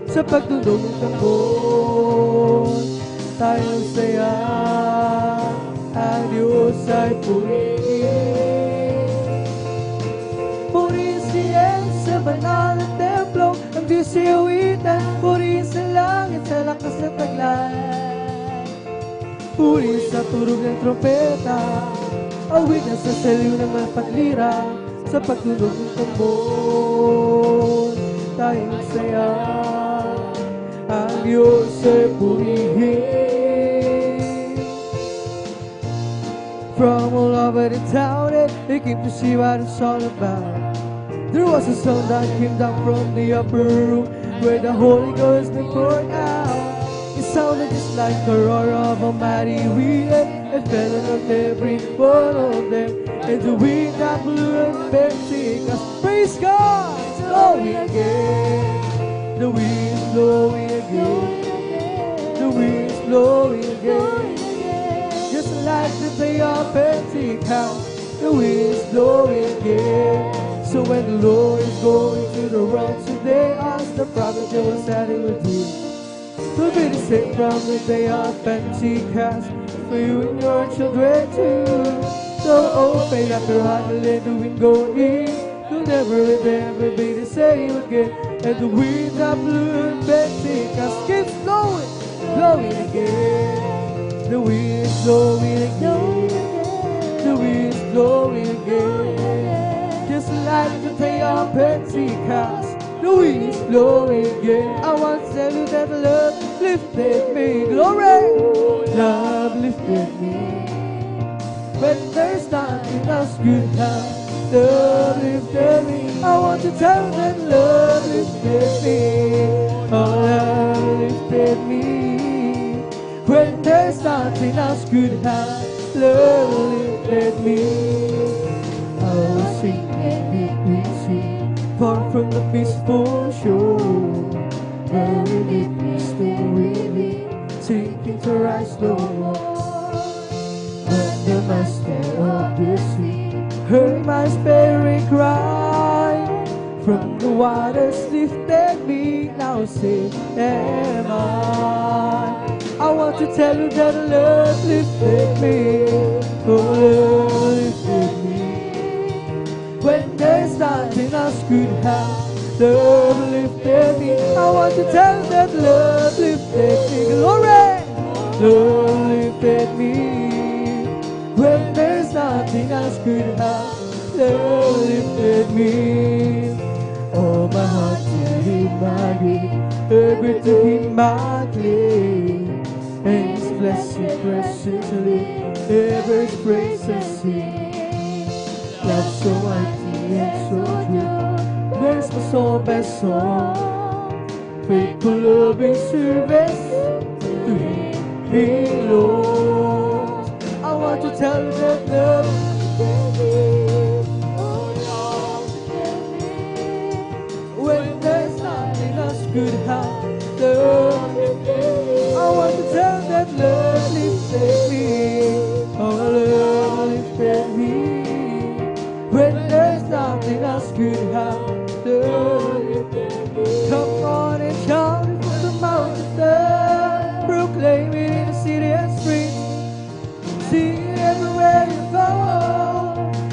sa pagtunog ng tambon. Tayong saya, ang Diyos ay purihin. Puri si Jesus sa banal na templo, ang Diyos ay awitan. Puri sa langit, sa lakas ng taglay. Puri sa tunog ng trompeta, awit na sa saliw ng mga paglira, sa pagtunog ng tambon. Tayong saya, ang Diyos ay purihin. From all over the town, they came to see what it's all about. There was a sound that came down from the upper room, where the Holy Ghost was poured out. It sounded just like the roar of a mighty wind, and fell on every one of them. And the wind that blew and Pentecost, praise God, it's blowing again. The wind is blowing again. The wind is blowing again. Just like the day of Pentecost, the wind is blowing again. So when the Lord is going to the world today, ask the prophet Joel said he would do. Will be the same from the day of Pentecost for you and your children too. So open up your heart and let the wind go in. You'll never ever be the same again. And the wind that blew in Pentecost keeps blowing, blowing again. The wind is blowing again. blowing again. Just like the day of Pentecost, the wind is blowing again. I want to tell you that love lifted me. Glory! Love lifted me. When there's nothing else good time, love lifted me. I want to tell you that love lifted me. Oh, love lifted me. When there's nothing else good time, love lifted me. I was sinking deep in sea, far from the peaceful shore. Very deep still within, sinking to rise no more. But the master of the sea heard my spirit cry. From the waters lifted me, now safe am I. I want to tell you that love lifted me. Oh, love lifted me. When there's nothing else could have, love lifted me. I want to tell you that love lifted me. Glory! Love lifted me. When there's nothing else could have, love lifted me. Oh, my heart to him my grief, every to him my claim. And his blessed presence live, ever his praise and sing. Love so mighty and so true, there's my soul best song. Faithful loving service to him alone. I want to tell you that love when there's nothing else could have, love. I want to tell that love lifted me. Oh, love lifted me. When there's nothing else could have, love lifted me. Come on and shout it from the mountaintop, proclaim it in the city and streets. Sing it everywhere you go.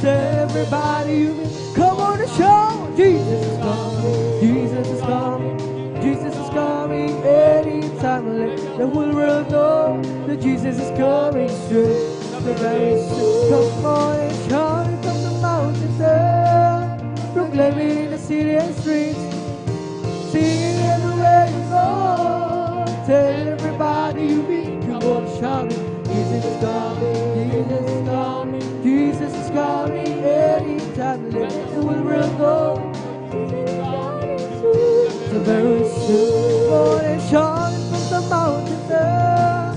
Tell everybody you meet. Come on and shout, Jesus is coming, Jesus is coming, Jesus is coming. Anytime, let the whole world know that Jesus is coming soon. The very soon. Come on and shout it from the mountains up, proclaim it in the city and streets. Sing it everywhere you go. Tell everybody you meet. Come on and shout it. Jesus is coming, Jesus is coming, Jesus is coming. Anytime, let the whole world know. The very soon. Come on and shout it from the mountains up.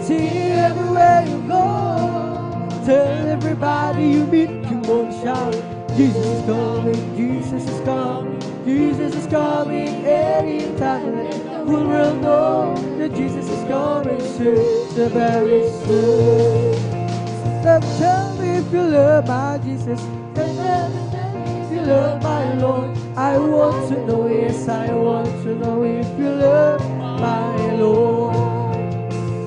Sing it everywhere you go. Tell everybody you meet. Come on and shout it. Jesus is coming, Jesus is coming, Jesus is coming. Anytime, let the whole world know that Jesus is coming soon. The very soon. Tell me if you love my Jesus. If you love my Lord, I want to know, yes, I want to know if you love my Lord.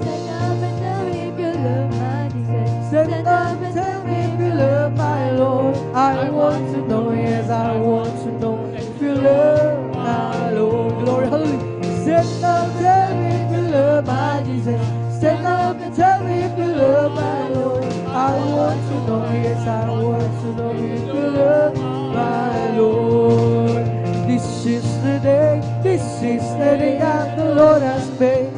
Stand up and tell me if you love my Jesus. Stand up and tell me if you love my Lord. I want to know, yes, I want to know if you love my Lord. Glory, hallelujah. Stand up and tell me if you love my Jesus. Stand up and tell me if you love my Lord. I want to know, yes, I want to know if you love my Lord. This is the day that the Lord has made.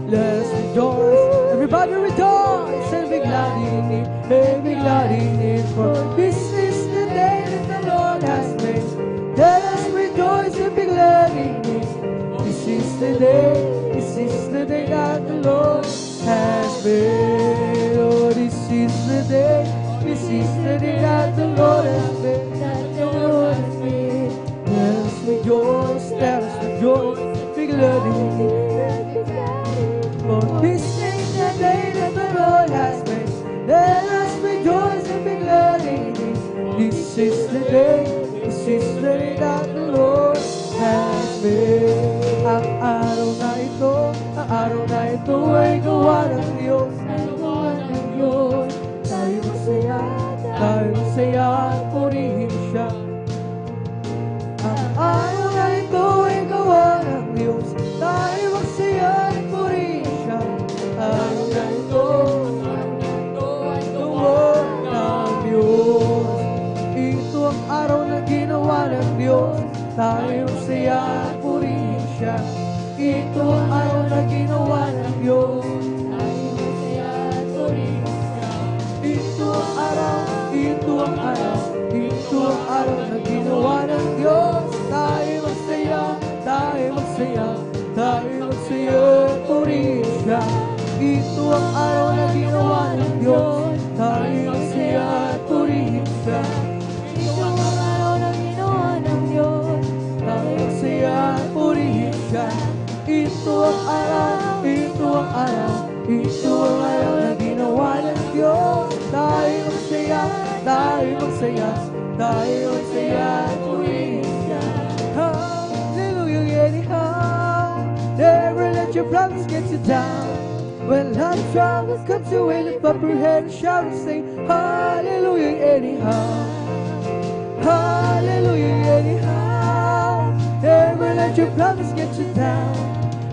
Let's rejoice, everybody rejoice and be glad in it, and be glad in it. For this is the day that the Lord has made. Let us rejoice and be glad in it. This is the day that the Lord has made. Oh, this is the day that the Lord has made. That the Lord has made. Let us rejoice, be glad in it. For this is the day that the Lord has made. Let us rejoice and be glad in it. This is the day that the Lord has made. Ang araw na ito ay gawa ng Diyos. Tayo masaya at purihin siya. Ang araw na ito ay gawa ng Diyos. Tayo masaya at purihin siya. Ang ng Diyos, tayo masaya at purihin siya. Ito ang araw na ginawa ng Diyos. Tayo masaya at purihin siya. Ito ang araw, ito ang araw, ito ang araw na ginawa ng Diyos. Tayo masaya, tayo masaya, tayo masaya at purihin siya. Ito ang araw na ginawa ng Diyos. Tayo masaya at purihin siya. Ito ang araw na ginawa ng Diyos. Tayo masaya at purihin siya. Ito ang araw, ito ang araw, ito ang araw na ginawa ng Diyos. Tayo masaya, tayo masaya, tayo masaya at purihin siya. Hallelujah, anyhow. Never let your problems get you down. When life troubles comes your way, lift up your head and shout and sing hallelujah anyhow. Hallelujah anyhow. Never let your problems get you down.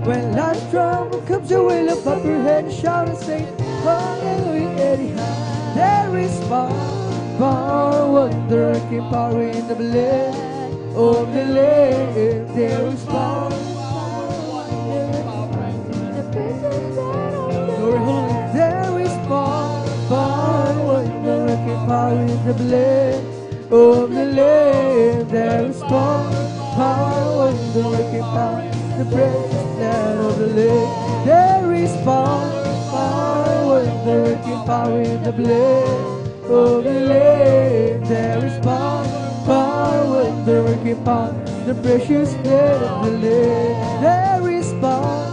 When life's trouble comes your way, lift up your head and shout and sing hallelujah anyhow. There is power, wonder, working power in the blood of the Lamb. There is power. Glory, holy, there is power, wonder, working power in the blood of the Lamb. There is power, wonder, working power in the precious blood of the Lamb. There is power, wonder, working power in the blood of the Lamb. There is power, wonder, working power in the precious blood of the Lamb. There is power.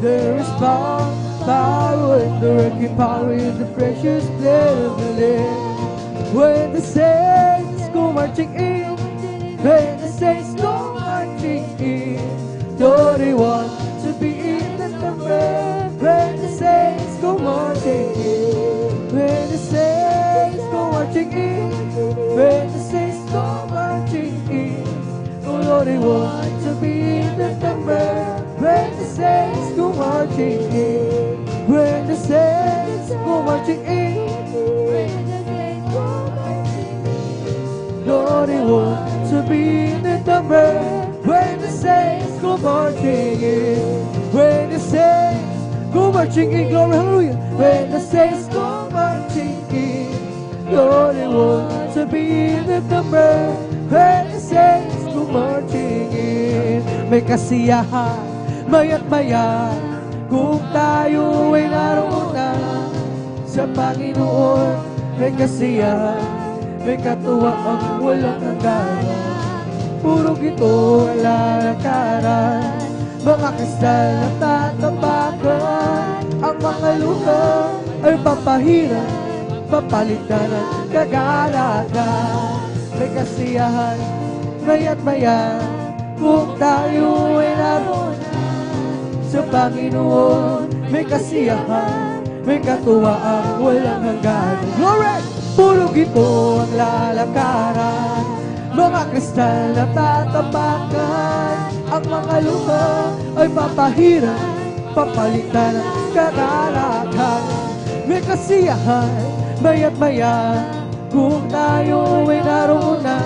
There is power in the working power in the precious blood of the Lamb. When the saints go marching in, when the saints go marching in, don't they want to be in the number? When the saints go marching in, when the saints go marching in, when the saints go marching in, oh Lord, they want to be in the number. When the saints go marching in, when the saints go marching in, Lord, they want to be in the number. When the saints go marching in, when the saints go marching in, glory, hallelujah. When the saints go marching in, Lord, they want to be in the number. When the saints go marching in, may kasiyahan maya't maya kung tayo ay naroon na sa Panginoon. May kasiyahan, may katuwaan, walang hanggan. Puro ito ang lalakaran, mga kristal na tatapakan. Ang mga luha ay papahirap, papalitan ng kagalakan. May kasiyahan, maya't maya kung tayo ay naroon sa Panginoon. May kasiyahan, may katuwaan, walang hanggan. Glory! Puro ito ang lalakaran, mga kristal na tatapakan. Ang mga luha ay papahirap, papalitan ng kagalakan. May kasiyahan, maya't maya kung tayo ay naroon na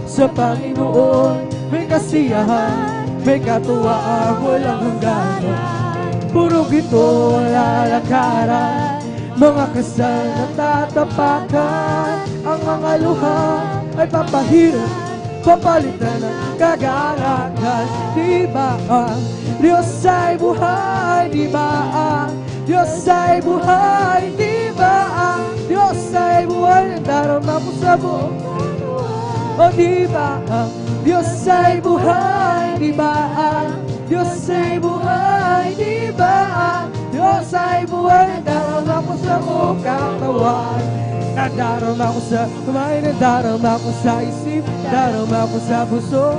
sa Panginoon. May kasiyahan, may katuwaan, walang hanggan. Puro ito ang lalakaran, mga kristal na tatapakan. Ang mga luha ay papahirap, papalitan ng kagalakan. Di ba ang Diyos ay buhay? Di ba ang Diyos ay buhay? Di ba ang Diyos ay buhay? Darama po sa buong o di ba ang Diyos ay buhay? Di ba ang Diyos ay buhay? Di ba ang Diyos ay buhay? Nadarama ko sa buong katawan, nadarama ko sa kamay, nadarama ko sa isip, nadarama ko sa puso.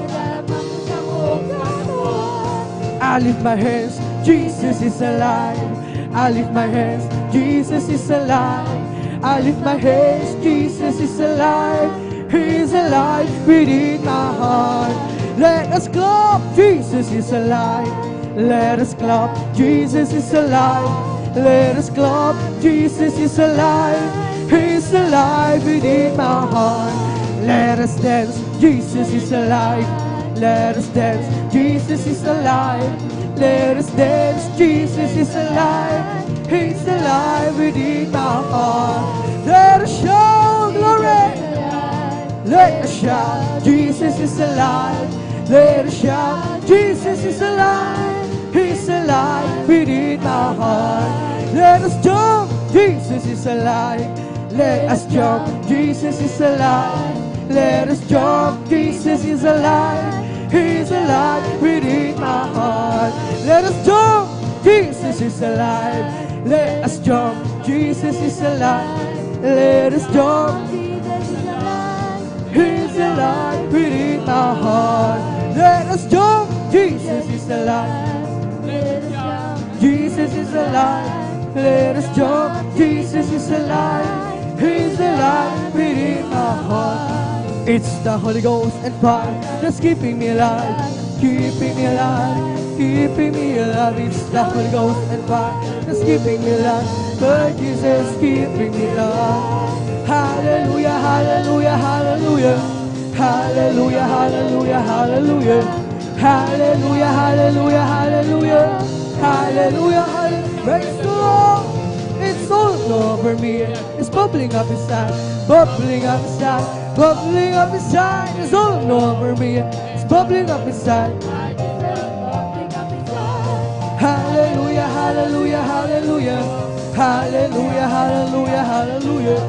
I lift my hands, Jesus is alive. I lift my hands, Jesus is alive. I lift my hands, Jesus is alive. He is alive within my heart. Let us clap, Jesus is alive. Let us clap, Jesus is alive. Let us clap, Jesus is alive. He's alive within my heart. Let us dance, Jesus is alive. Let us dance, Jesus is alive. Let us dance, Jesus is alive. He's alive within my heart. Let us shout glory. Let us shout, Jesus is alive. Let us shout, Jesus is alive. He's alive within my heart. Let us jump, Jesus is alive. Let us jump, Jesus is alive. Let us jump, Jesus is alive. He's alive within my heart. Let us jump, Jesus is alive. Let us jump, Jesus is alive. Let us jump, He's alive within my heart. Let us jump, Jesus is alive. Jesus is alive. Let us jump, Jesus is alive. He's alive within my heart. It's the Holy Ghost and fire that's keeping me alive, keeping me alive, keeping me alive. It's the Holy Ghost and fire that's keeping me alive. But Jesus keeping me alive. Hallelujah, hallelujah, hallelujah. Hallelujah, hallelujah, hallelujah. Hallelujah, hallelujah, hallelujah. Hallelujah, hallelujah. Praise the Lord. It's all over me. It's bubbling up inside, bubbling up inside, bubbling up inside. It's all over me. It's bubbling up inside. Hallelujah, hallelujah, hallelujah. Hallelujah, hallelujah, hallelujah.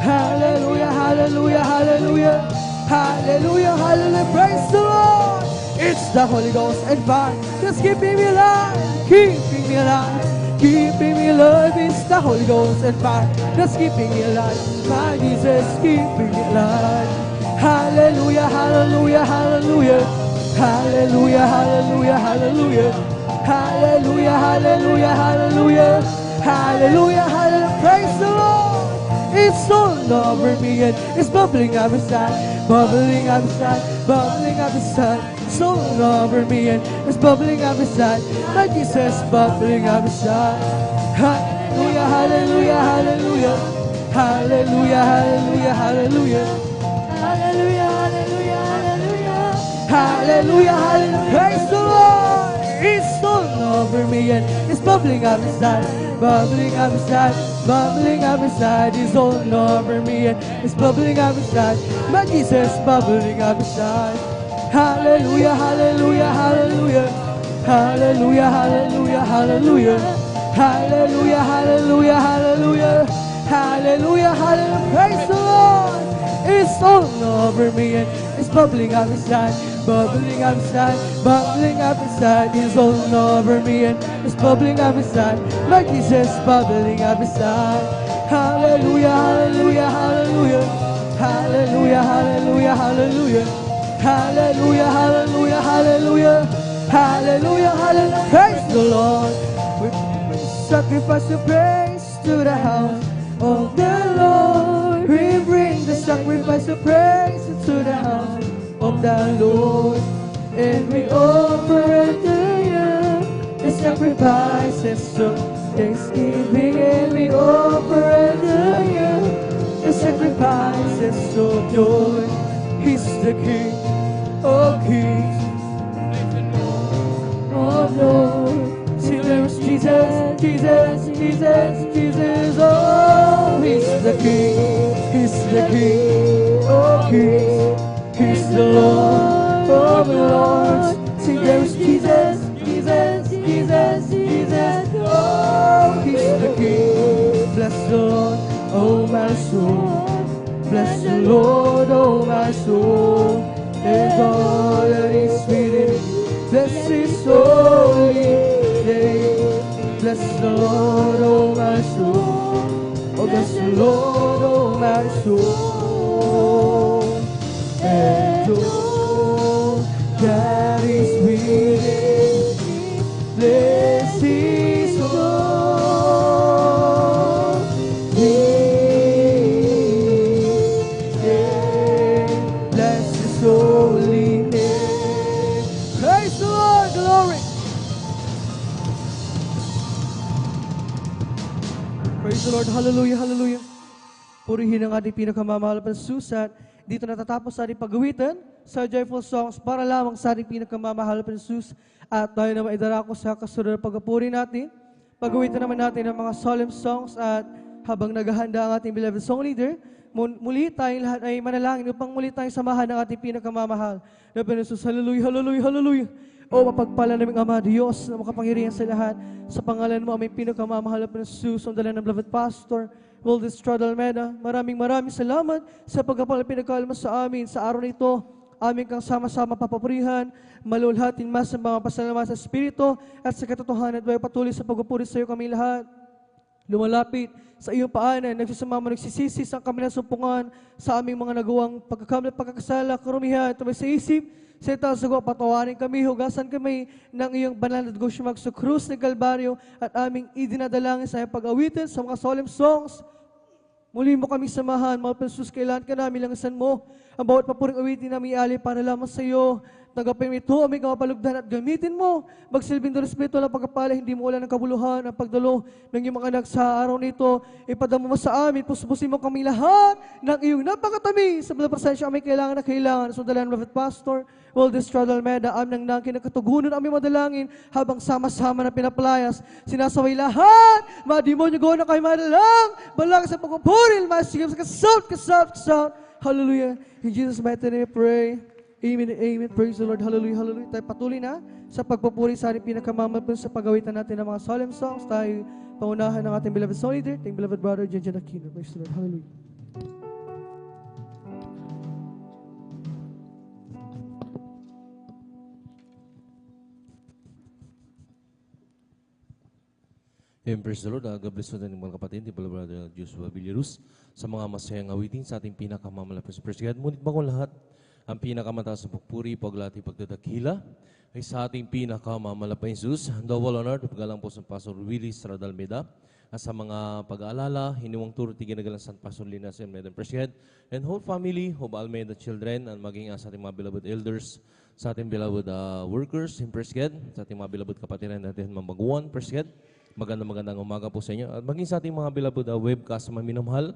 Hallelujah, hallelujah, hallelujah. Hallelujah, hallelujah. Praise the Lord. It's the Holy Ghost and fire that's keeping me alive, keeping me alive, keeping me alive. It's the Holy Ghost and fire that's keeping me alive. My Jesus keeping me alive. Hallelujah, hallelujah, hallelujah. Hallelujah, hallelujah, hallelujah. Hallelujah, hallelujah, hallelujah. Hallelujah, hallelujah. Praise the Lord. It's all over me and it's bubbling up inside, bubbling up inside, bubbling up inside. It's all over me and it's bubbling up inside. My Jesus bubbling up inside. Hallelujah, hallelujah, hallelujah. Hallelujah, hallelujah, hallelujah. Hallelujah, hallelujah, hallelujah. Hallelujah, hallelujah. Praise the Lord. It's all over me and it's bubbling up inside, bubbling up inside, bubbling up inside. It's all over me and it's bubbling up inside. My Jesus bubbling up inside. Hallelujah, hallelujah, hallelujah. Hallelujah, hallelujah, hallelujah. Hallelujah, hallelujah, hallelujah. Hallelujah, hallelujah. Praise the Lord. It's all over me and it's bubbling up inside, bubbling up inside, bubbling up inside. It's all over me and it's bubbling up inside. My Jesus bubbling up inside. Hallelujah, hallelujah, hallelujah. Hallelujah, hallelujah, hallelujah. Hallelujah, hallelujah, hallelujah. Hallelujah, hallelujah. Praise the Lord. We sacrifice of praise to the house of the Lord. We bring the sacrifice of praise to the house of the Lord. And we offer unto you the sacrifices of thanksgiving. And we offer unto you the sacrifices of joy. He's the King of kings, of lords. See, there's Jesus, Jesus, Jesus, Jesus. Oh, He's the King, He's the King of kings. He's the Lord of lords. See, there's Jesus, Jesus, Jesus, Jesus. Oh, He's the King. Bless the Lord, oh my soul. Bless the Lord, oh my soul, and all that is within me. Bless His holy name. Bless the Lord, oh my soul. Oh, bless the Lord, oh my soul, and all that is within me. Bless His holy holy name. Praise the Lord, glory. Praise the Lord, hallelujah, hallelujah. Purihin ang ating pinakamamahal na Jesus at dito natatapos sa ating pag-awitan sa joyful songs para lamang sa ating pinakamamahal na Jesus at tayo na maidarako sa kasunod na pagpupuri natin. Pag-awitan naman natin ang mga solemn songs at habang naghahanda ang ating beloved song leader, muli tayong lahat ay manalangin upang muli tayong samahan ng ating pinakamamahal na Jesus. Hallelujah, hallelujah, hallelujah. O mapagpala naming Ama Diyos na makapangyarihan sa lahat, sa pangalan mo aming pinakamamahal na Jesus, ang dala ng beloved pastor, Wildis Almeida. Maraming salamat sa pagkapala pinagkalma sa amin sa araw na ito. Aming kang sama-sama papapurihan, malulhatin mas ang mga pasalamat sa Espiritu at sa katotohanan at patuloy sa pagpupuri sa iyo kami lahat. Lumalapit sa iyong paanan, nagsasamama, nagsisisi sa kami nasumpungan sa aming mga nagawang pagkakamali, pagkakasala, karumihan, tumay sa isip, sa itaas sa patawarin kami, hugasan kami ng iyong banal na dugo siyang sa krus ng Kalbaryo at aming idinadalangin sa iyong pag-awitin sa mga solemn songs. Muli mo kami samahan, mga Jesus, kailangan ka namin langasan mo. Ang bawat papuring awitin namin iali para lamang sa iyo. Tanggapin mo ito, aming kapalugdan at gamitin mo. Magsilbing doon Espiritu ng pagkapala, hindi mo wala ng kabuluhan, ang pagdalo ng iyong mga anak sa araw nito. Ipadamo mo sa amin, puspusin mo kami lahat ng iyong napakatamis. Sa mga presensya kami kailangan na kailangan. Sundalan Prophet Pastor, Wildis Almeida, aming nang kinakatugunan aming madalangin habang sama-sama na pinapalayas. Sinasaway lahat, mga demonyo go na kayo madalang. Balang sa pagpupuril, masigam sa kasawt. Hallelujah. In Jesus' mighty name we pray. Amen and amen. Praise the Lord. Hallelujah, hallelujah. Tayo patuloy na sa pagpupuri sa ating pinakamamahal sa pagawitan natin ng mga solemn songs. Tayo pangunahan ng ating beloved song leader, ating beloved brother, Jenjen Aquino. Praise the Lord. Hallelujah. Amen, praise the Lord. God bless po ng mga kapatid, beloved brother Joshua Villarus, sa mga masayang awitin sa ating pinakamamalakas. Praise God. Ngunit bago lahat, ang pinakamataas na pagpuri, paglati, pagdadakila ay sa ating pinakamamalapay Jesus. Double honor, pagalang po sa Pastor Willis Radalmeda. At sa mga pag-aalala, hiniwang turo, tiginagal San Pastor Linas and Medan President, and whole family of Almeida children, and maging sa ating mga beloved elders, sa ating beloved workers in President, sa ating mga beloved kapatiran natin mambaguan, President. Magandang umaga po sa inyo. At maging sa ating mga beloved webcast na minamahal,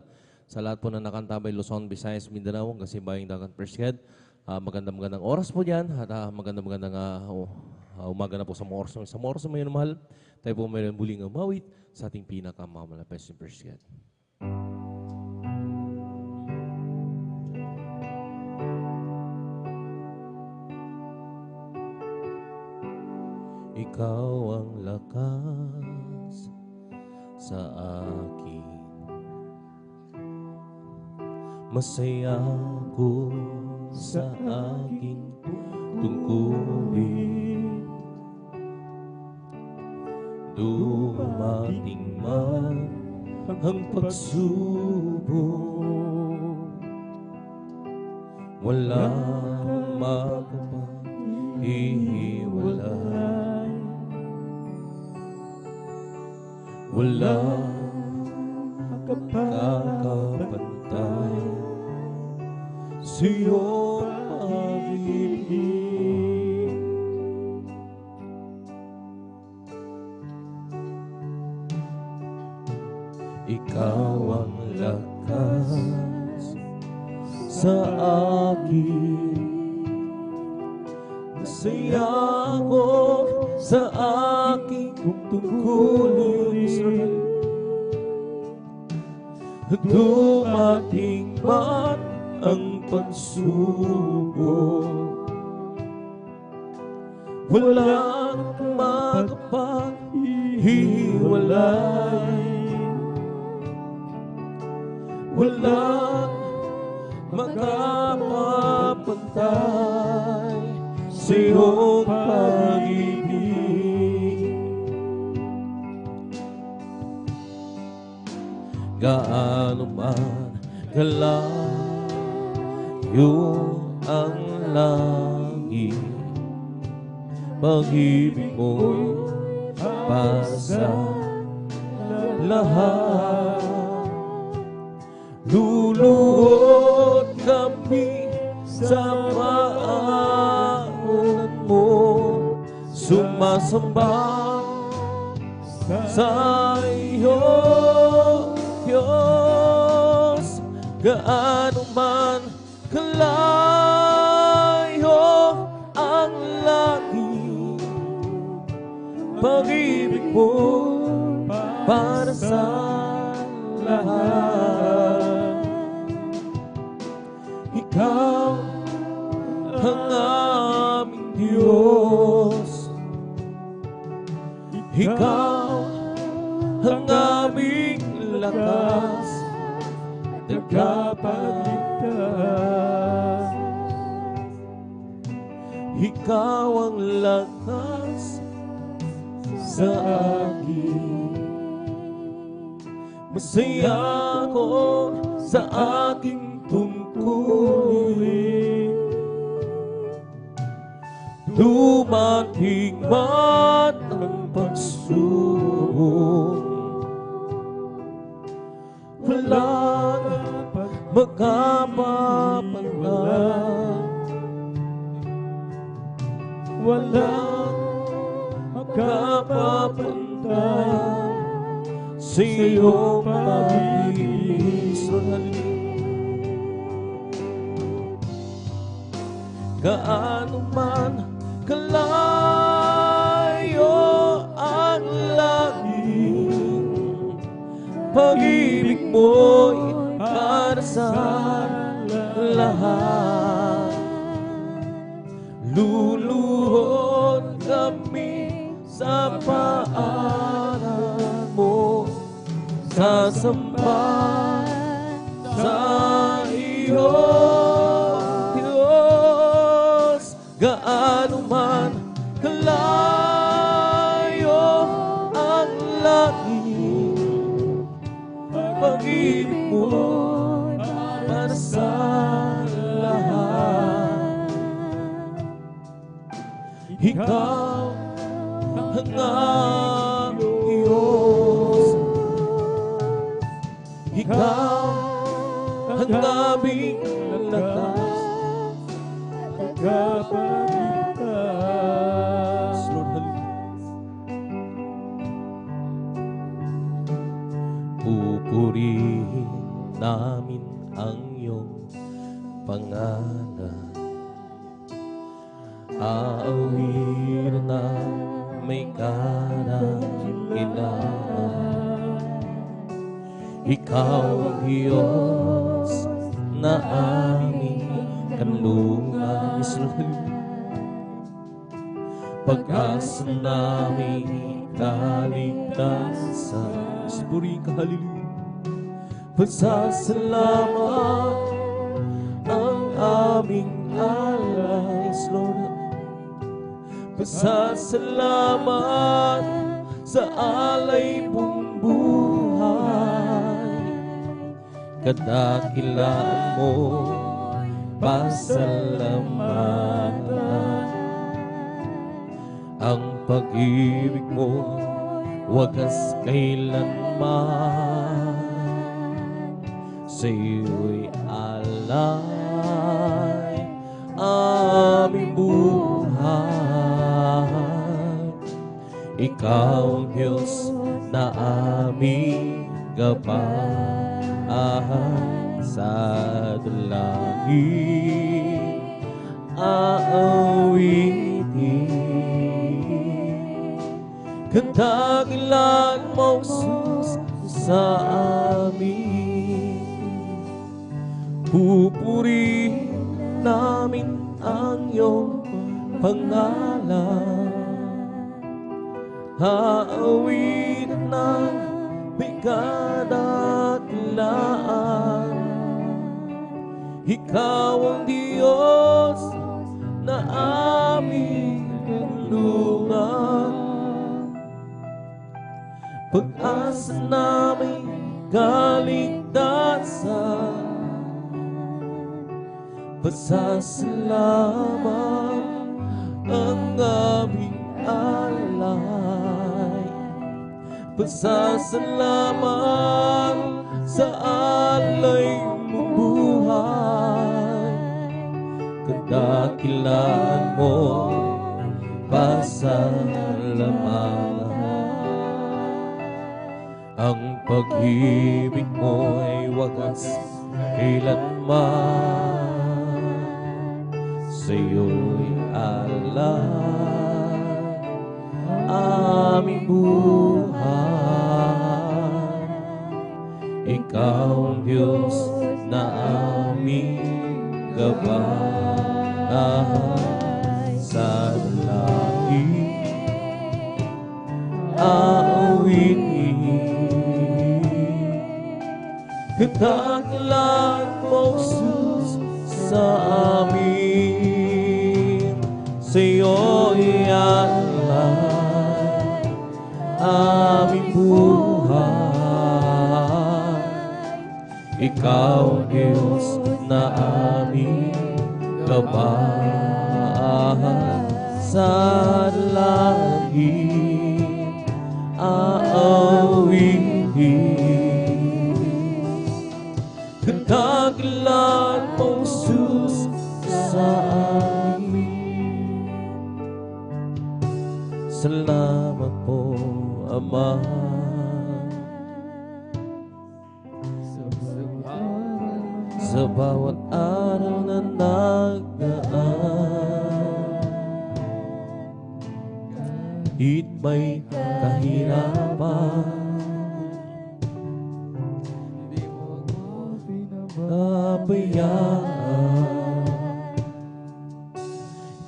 sa lahat po na nakantabay, Luzon, Visayas, Mindanao, kasi bayang dagat President. Magandang oras po dyan at magandang umaga na po sa mga oras na minamahal. Tayo po mayroon muling umawit sa ating pinakamamalapes ni President. Ikaw ang lakas sa akin, masaya ko sa aking tungkulin. Dumating man ang pagsubok, walang makapaghihiwalay. Walang kakapantay sa iyong pag-ibig. Ikaw ang lakas sa akin, masaya ako sa aking tungkulin. Dumating man ang pagsubok, walang makapaghiwalay. Walang makapapantay sa iyong pag-ibig. Gaano man kalayo ang langit, pag-ibig mo'y para sa lahat. Luluhod kami sa paanan mo, sumasamba sa iyo, Diyos. gaano man kalayo ang langit, pag-ibig mo para sa lahat. Ikaw ang aming Diyos, ikaw ang aming lakas, tagapagligtas. Ikaw ang lakas sa akin. Masaya ako sa aking tungkulin, dumating man ang pagsubok, walang magkapapantay, walang magkapapantay sa iyong pag-ibig. Gaano man kalayo ang langit, pag-ibig mo'y para sa lahat. Luluhod kami sa paanan mo, sasamba sa iyo, Diyos. Gaano man kalayo ang langit, pag-ibig mo para sa lahat. Ikaw ang aming Diyos, ikaw ang aming lakas, tagapagligtas. Lord, pupurihin namin ang iyong pangalan, aawit na may kadakilaan. Ikaw ang Diyos na aming kanlungan, pag-asa namin kaligtasan. Purihin ka, hallelujah. Pasasalamat ang aming alay, Lord. Pasasalamat sa alay mong buhay, kadakilaan mo, pasalamatan. Ang pag-ibig mo wagas kailanman, sa iyo'y alay aming buhay. Ikaw ang Diyos na aming gabay, sa dalangin aawitin. Kadakilaan mo, Jesus, sa amin. Pupurihin namin ang iyong pangalan, haawitin ng may kadakilaan. Ikaw ang Diyos na aming kanlungan, pag-asa namin kaligtasan. Pasasalamat ang aming alay, pasasalamat sa alay mong buhay, kadakilaan mo, pasalamatan. Ang pag-ibig mo ay wagas kailanman sa'yo'y alay aming buhay. Ikaw ang Diyos na aming gabay sa langit aawitin. Kataglan mo, Jesus, sa amin, sa'yo'y alay aming buhay. Ikaw, Diyos, na aming gabay sa langit aawitin. Kataglan mo, Jesus, sa amin. Salamat po, Ama, sa bawat araw na nagdaan. Kahit may kahirapan, hindi mo ako pinabayaan.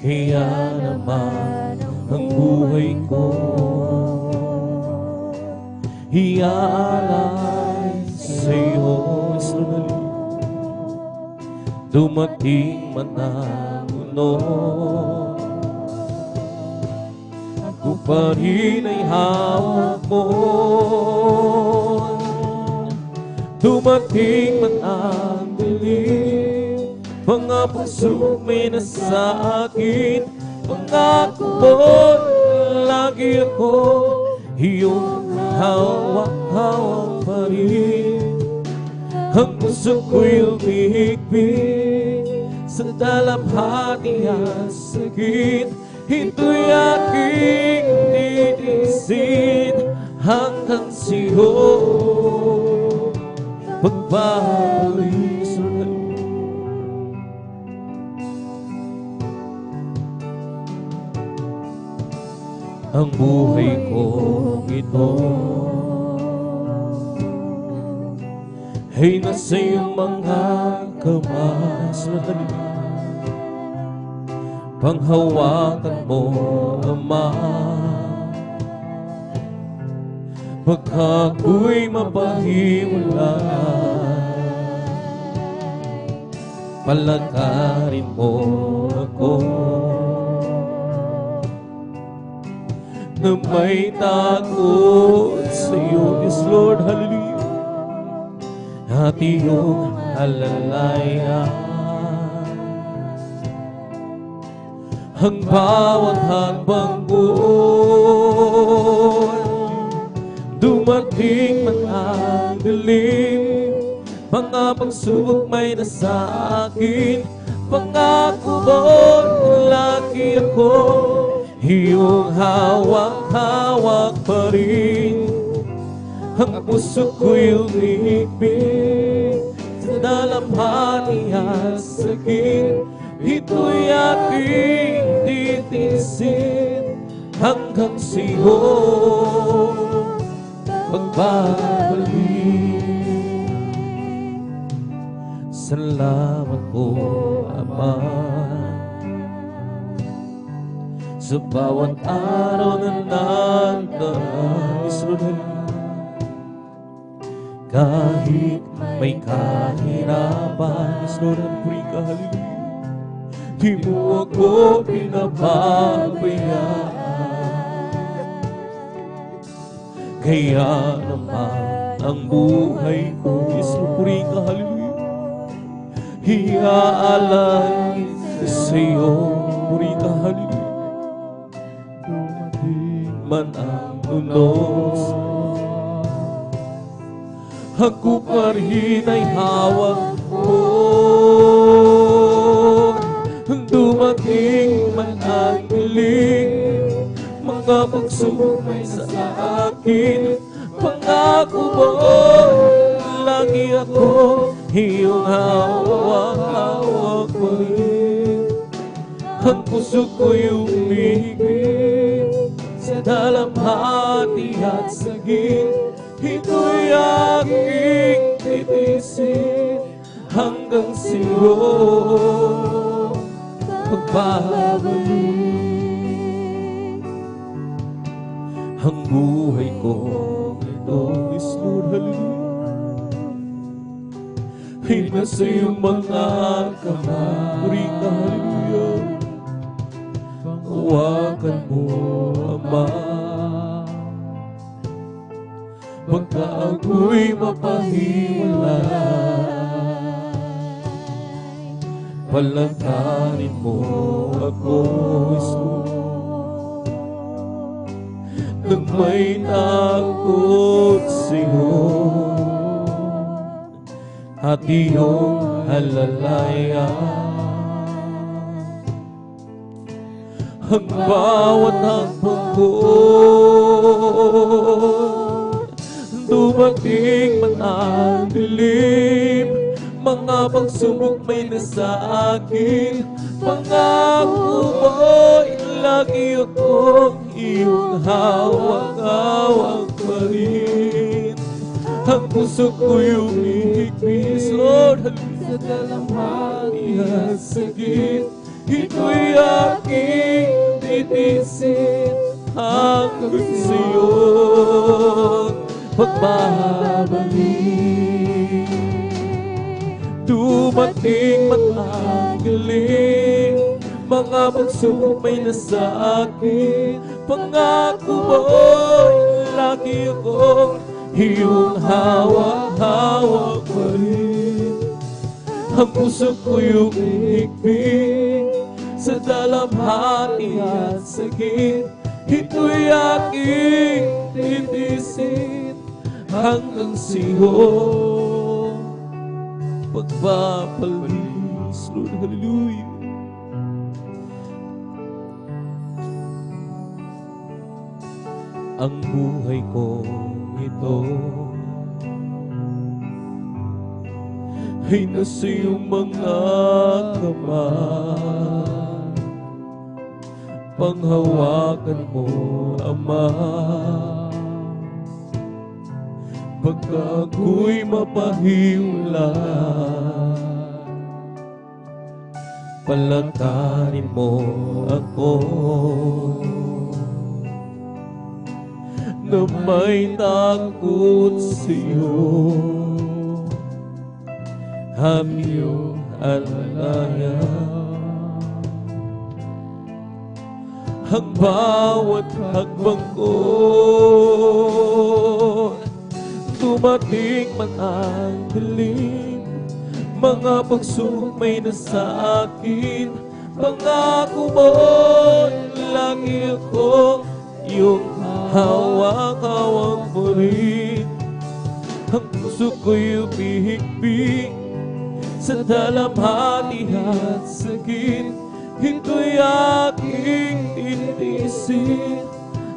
Kaya naman ang buhay ko iaalay sa'yo. Dumating man ang uno, ako pa rin ay hawak mo. Dumating man ang dilim, mga puso may nasa akin. Pangako mo, lagi ako iyong hawak-hawak pa rin. Ang puso ko'y umihigpit sa dalamhati at sakit. Ito'y aking titiisin hanggang siyo pagbabalik sa ang buhay ko ito ay nasa iyong mga kamay. Panghawakan mo, Ama, pagka ako'y mapahiwalay. Palakarin mo ako na may takot sa iyo, yes Lord, hallelujah. At iyong alalayan ang bawat hakbang buwan. Dumating man ang dilim, mga pagsubok may nasa akin. Pangako mo, lagi ako iyong hawak-hawak pa rin. Ang puso ko'y umihigpit sa dalamhati at sakit. Ito'y aking titiisin hanggang siyo pagbabalik. Salamat po, Ama, sa bawat araw na nandaan. Kahit may kahirapan, Lord, puri ka, hallelujah. Di mo ako pinababayaan. Kaya naman ang buhay ko, Lord, puri ka, hallelujah. Iaalay sa iyo, puri ka, hallelujah. Dumating man ang unos, ako pa rin ay hawak mo. Dumating man ang hiling, mga pagsubok may sa akin. Pangako mo, lagi ako iyong hawak-hawak pa rin. Ang puso ko'y umibig sa dalamhati at sagit. Ito'y aking titisin hanggang sa'yo pagbabalik. Ang buhay ko ito is Lord, hallelujah, ay nasa iyong mga kamay. Hallelujah. Hawakan mo, Ama, pagka ako'y mapahiwalay. Palantanin mo ako, Jesus, nang may takot sa'yo at iyong alalayan. Ang bawat hakbang ko, dumating man ang dilim, mga pagsubok may nasa akin. Pangako mo'y lagi akong iyong hawak-hawak pa rin. Ang puso ko'y umihigpis, Lord, sa dalamhati at sagit. Ito'y aking titisin hanggang sa'yo pagbabalik. Dumating man ang galing, mga pagsubok may nasa akin. Pangako mo'y lagi akong iyong hawak-hawak pa rin. Ang puso ko'y umihigpit sa dalamhati at sagit. Ito'y aking titisin hanggang sa'yo pagpapalis. Lord, hallelujah. Ang buhay ko ito ay nasa iyong mga kamay. Panghawakan mo, Ama, pagka ako'y mapahiwalay. Palantanin mo ako na may takot sa'yo at iyong alalayan. Ang bawat hakbang ko, dumating man ang dilim, mga pagsubok may nasa akin. Pangako mo, lagi ako iyong hawak-hawak mo rin. Ang puso ko'y umihigpit sa dalamhati at sagit. Ito'y aking titisin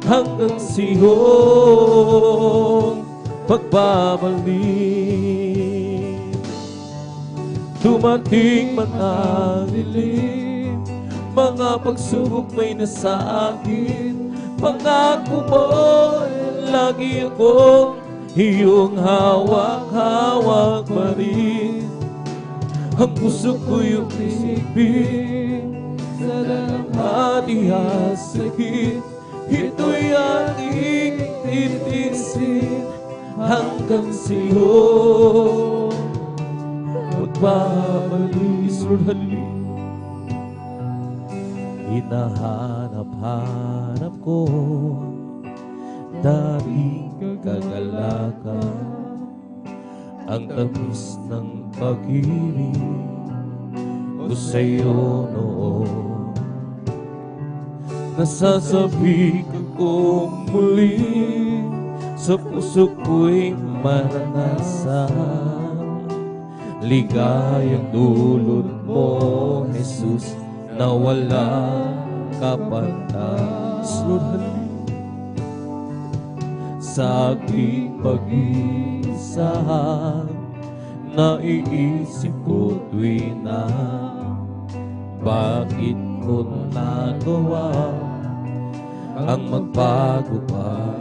hanggang sa'yo pagbabalik. Dumating man ang dilim, mga pagsubok may nasa akin. Pangako mo, lagi akong iyong hawak-hawak pa rin. Ang puso ko'y umibig sa dalamhati at sagit. Ito'y aking titisin hanggang sa'yo pagbabalik. Lord, hallelujah. Hinahanap-hanap ko dating kagalakan, ang tamis ng pag-ibig ko sa'yo noon. Nasasabik akong muli, sa puso ko'y maranasan ligayang dulot mo, Jesus, na walang kapantas. Sa aking pag-iisahan, Naiisip ko tuwing na bakit ko nagawa ang magbago pa.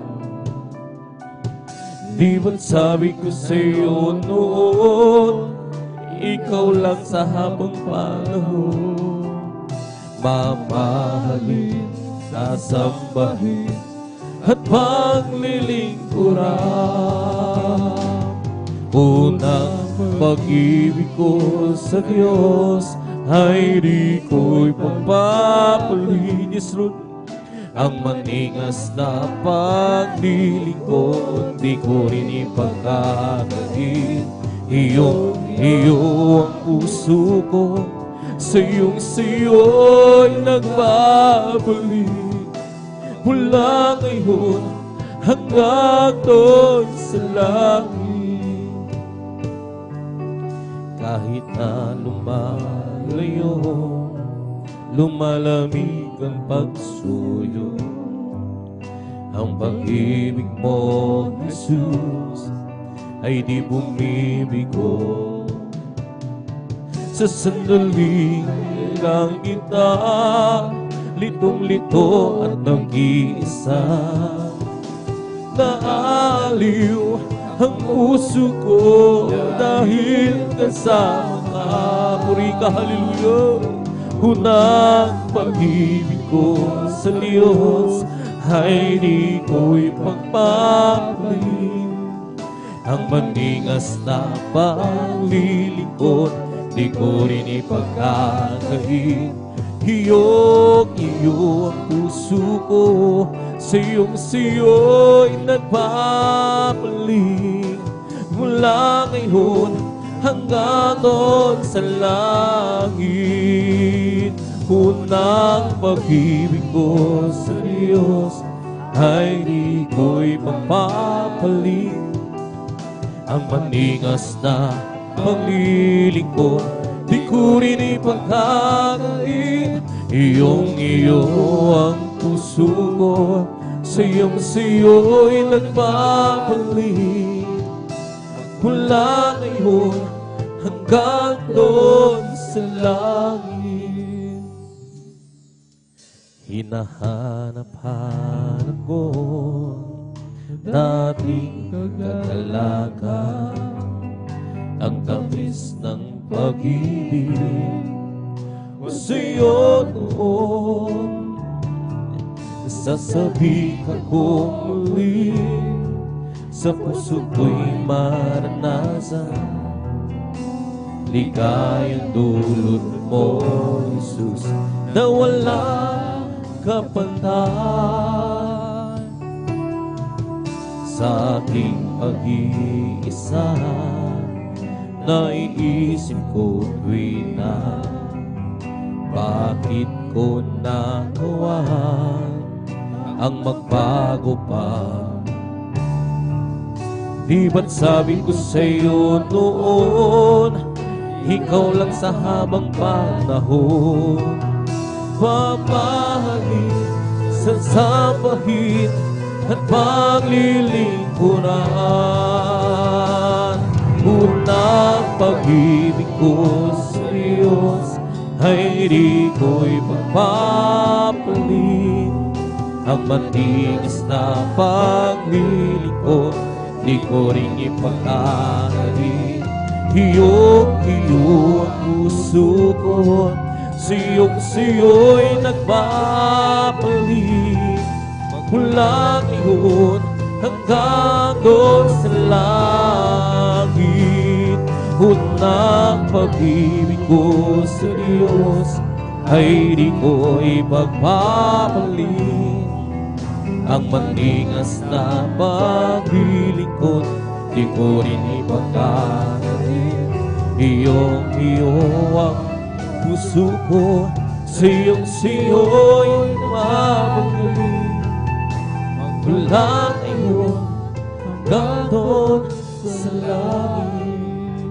Di ba't sabi ko sa'yo noon, ikaw lang sa habang panahon, mamahalin, sasambahin at paglilingkuran. Unang pag-ibig ko sa Diyos ay di ko'y pagpapalit. Yes, Lord. Ang maningas na paglilingkod, di ko rin ipagkakalit. Iyo ang puso ko, sa'yo'y nagbabalik. Mula ngayon hanggang doon sa langit. Kahit na lumalayo, lumalamig ang pagsuyo, ang pag-ibig mo, Jesus, ay di bumibigo. Sa sandaling lang kita, litong-lito at nag-iisa, naaliw ang puso ko dahil kasama ka. Puri ka, hallelujah. Unang pag-ibig ko sa Diyos ay di ko'y pagpapalit. Ang maningas na paglilingkod, di ko rin ipagkakalit. Iyo ang puso ko, sa'yo'y nagpapalit. Mula ngayon hanggang doon sa langit. Unang pag-ibig ko sa Diyos ay di ko'y pagpapalit. Ang maningas na paglilingkod, di ko rin ipagkakalit. Iyo ang puso ko, sa'yo'y nagpapalit. Mula ngayon hanggang doon sa langit. Hinahanap-hanap ko dating kagalaga, ang tamis ng pag-ibig mo sa'yo noon. Sasabihin ko muli, sa puso ko'y maranasan ligayang dulot mo, Jesus, na walang kapantay. Sa aking pag-iisa, naiisip ko tuwing na bakit ko nagawa ang magbago pa. Di ba't sabi ko sa'yo noon, ikaw lang sa habang panahon, mamahalin, sasambahin at paglilingkuran. Unang pag-ibig ko sa Diyos ay di ko'y magpapalit. Ang matigas na paglilingkod, di ko rin ipagkakalit. Iyo ang puso ko, sa'yo'y nagpapalit. Mula ngayon hanggang doon sa langit. Unang pag-ibig ko sa Diyos ay di ko ipagpapalit. Ang maningas na paglilingkod, di ko rin ipagkakalit. Iyo ang puso ko, sa'yo'y mapagaling. Mula ngayon hanggang doon sa langit.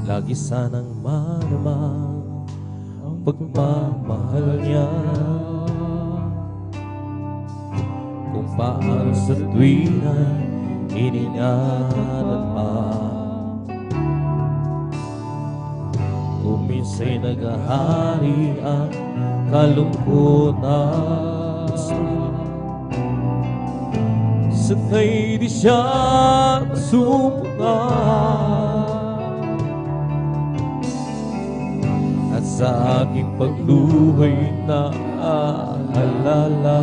Lagi sanang malamang ang pagmamahal niya, kung paano sa tuwina'y iningatan pa. Kung minsa'y naghahari ang kalungkutan, sana'y di siya masumpungan. At sa aking pagluhay na aalala,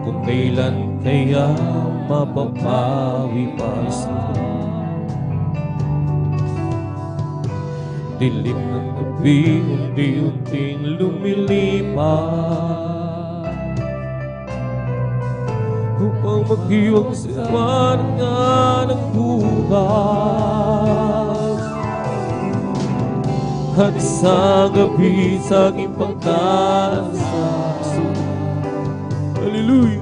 kung kailan kaya mapapawi pa siya. Dilim ng gabi, unti-unting lumilipas, upang maghiwag sa iwanan ng bukas. At isang gabi sa aking pagkasa, hallelujah,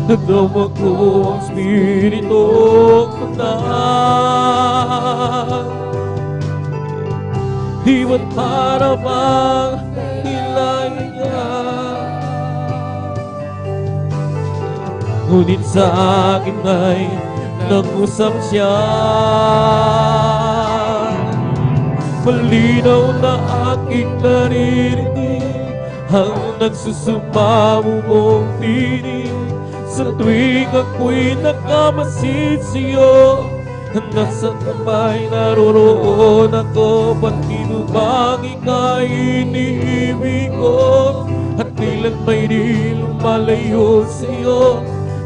nadama ko ang Spiritong Banal. Iwan para bang hilahin niya, ngunit sa akin ay nag-usap siya. Malinaw na aking naririnig ang nagsusumamo mong tinig sa tuwing ako'y nakamasid sa'yo. Nasa kamay naroroon ako, pati bang ika'y iniibig ko? At kailan may di lumalayo sa'yo,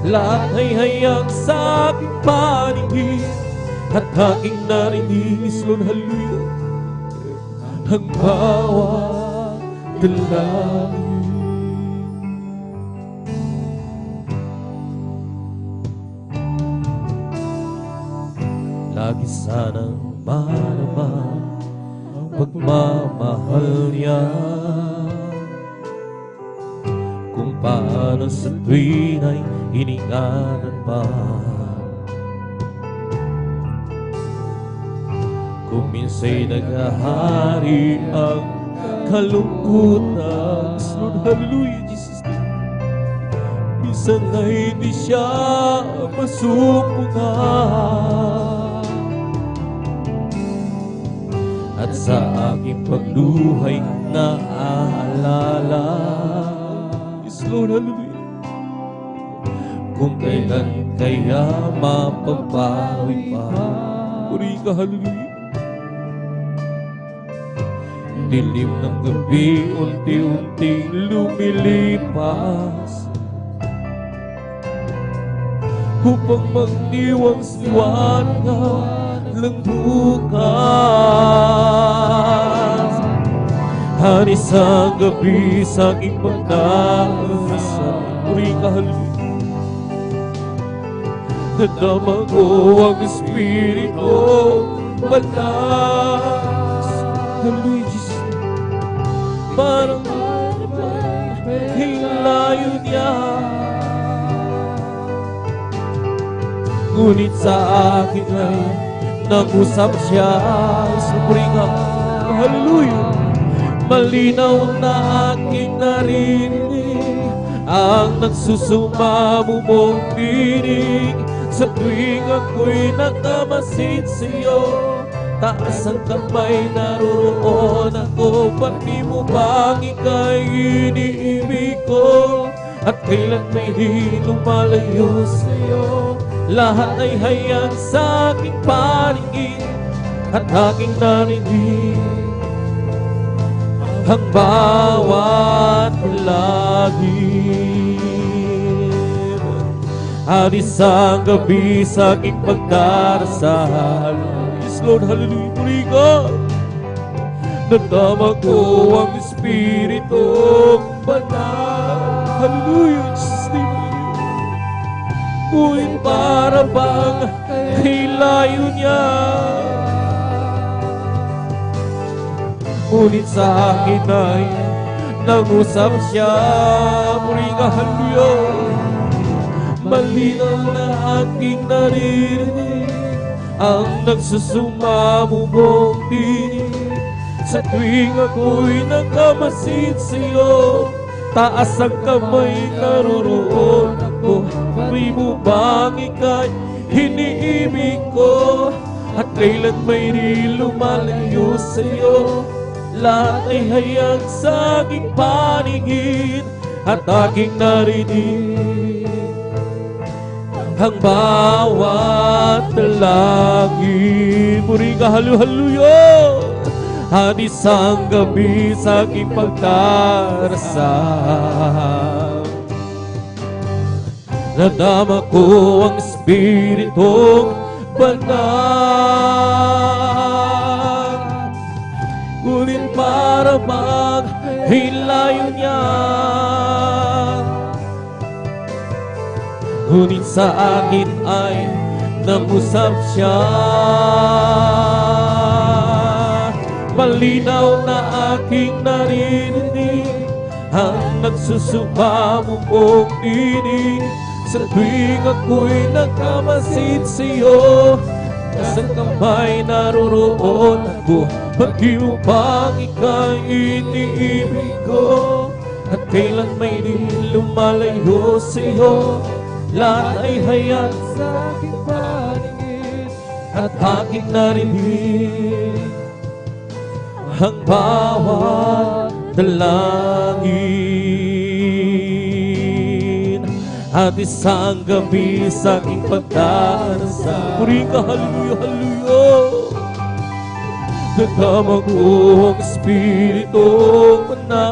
lahat ay hayang sa aking paningin. At aking narinig, Lord, hallelujah, ang bawat dalangin. Lagi sanang malaman ang pagmamahal niya, kung paano sa tuwin ay iningatan pa. Kung minsa'y naghahari ang kalungkutan, Lord, hallelujah, Jesus. Minsan ay di siya masumpungan. At sa aking pagluhay na aalala, yes, Lord, hallelujah, kung kailan kaya mapapawi pa. Puri ka, hallelujah. Dilim ng gabi, unti-unting lumilipas, upang magdiwang siwanag ng bukas. At isang gabi sa aking pagkakasa, puri ka, hallelujah, nadama ko ang Espiritu Banal. Hallelujah, Jesus. Parang hilayo niya, ngunit sa akin ay nag-usap siya. Puri ka, hallelujah. Malinaw na aking naririnig ang nagsusumamo mong tinig sa tuwing ako'y nakamasid sa'yo. Taas ang kamay, naroroon ako, pati mo bang ika'y iniibig ko? At kailan may di lumalayo sa'yo, lahat ay hayang sa aking paningin. At aking narinig ang bawat lagim. At isang gabi sa aking pagdarasal, yes, Lord, hallelujah, puri ka, nadama ko ang Espiritu Banal. Hallelujah, Jesus' name. Ngunit para bang hilayo niya, ngunit sa akin ay nag-usap siya. Puri ka, hallelujah. Malinaw na aking naririnig ang nagsusumamo mong tinig sa tuwing ako'y nakamasid sa'yo. Taas ang kamay, naroroon upang ika'y iniibig ko, at kailan may di lumalayo sa'yo. Lahat ay hayag sa aking paningin, at aking narinig ang bawat dalangin. Muli ka halu-haluyo, at isang gabi sa aking pagdarasal, nadama ko ang Espiritong Banal. Ngunit para maghilayo niya, ngunit sa akin ay nangusap siya. Malinaw na aking naririnig ang nagsusumamong tinig sa tuwing ako'y nagkamasid sa'yo. Nasang kamay naroroon ako, pati upang ika'y iniibig ko, at kailan may di lumalayo sa'yo. Lahat ay hayag sa aking paningin, at aking narinig ang bawat dalangin. At isang gabi sa aking pagdarasal, puri ka, hallelujah, hallelujah, nadama ko ang Espiritong Banal.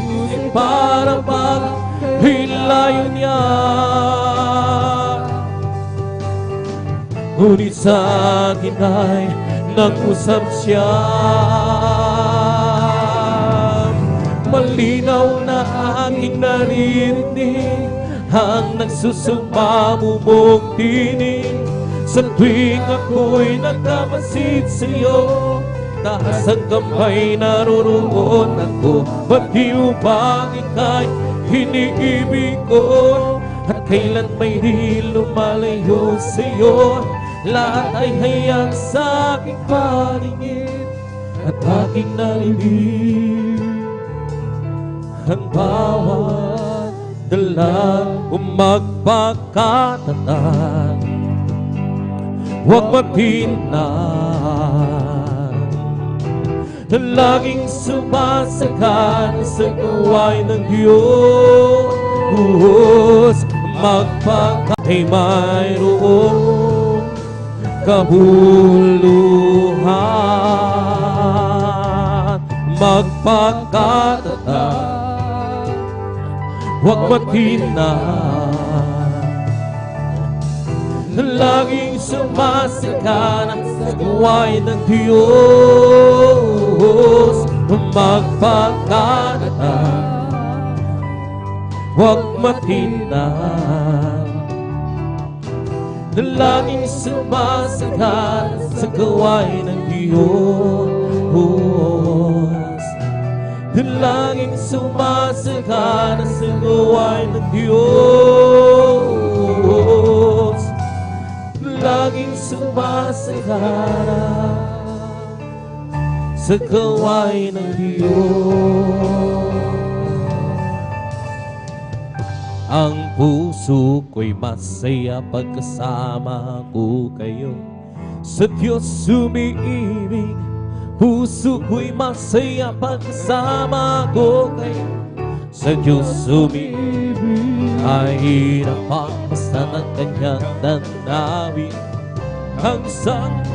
Ngunit para maghilayo niya, ngunit sa akin ay nag-usap siya. Malinaw na aking naririnig ang nagsusumamong tinig sa tuwing ako'y nagkamasid sa'yo. Taas ang kamay naroroon ako, pati upang ika'y iniibig ko, at kailan may di lumalayo sa'yo. Lahat ay hayag sa aking paningin, at aking narinig ang bawat dalang. Kung magpakatatag, huwag matinag, laging sumasagan sa gawain ng Diyos. Magpakay mayroong kabuluhan, magpakatatag, huwag matinag, laging sumasagan sa gawain ng Diyos. Magpakatatag, huwag matinag, laging sumasagan sa gawain ng Diyos. Laging sumasagan sa gawain ng Diyos. Laging sumasagan sa gawain ng Diyos. Ang puso ko'y masaya pagkasama ko kayo. Sa Diyos umiibig, puso ko'y masaya pagkasama ko kayo. Sa Diyos umiibig, ay napakbasta ng kanyang nanawin. Ang isang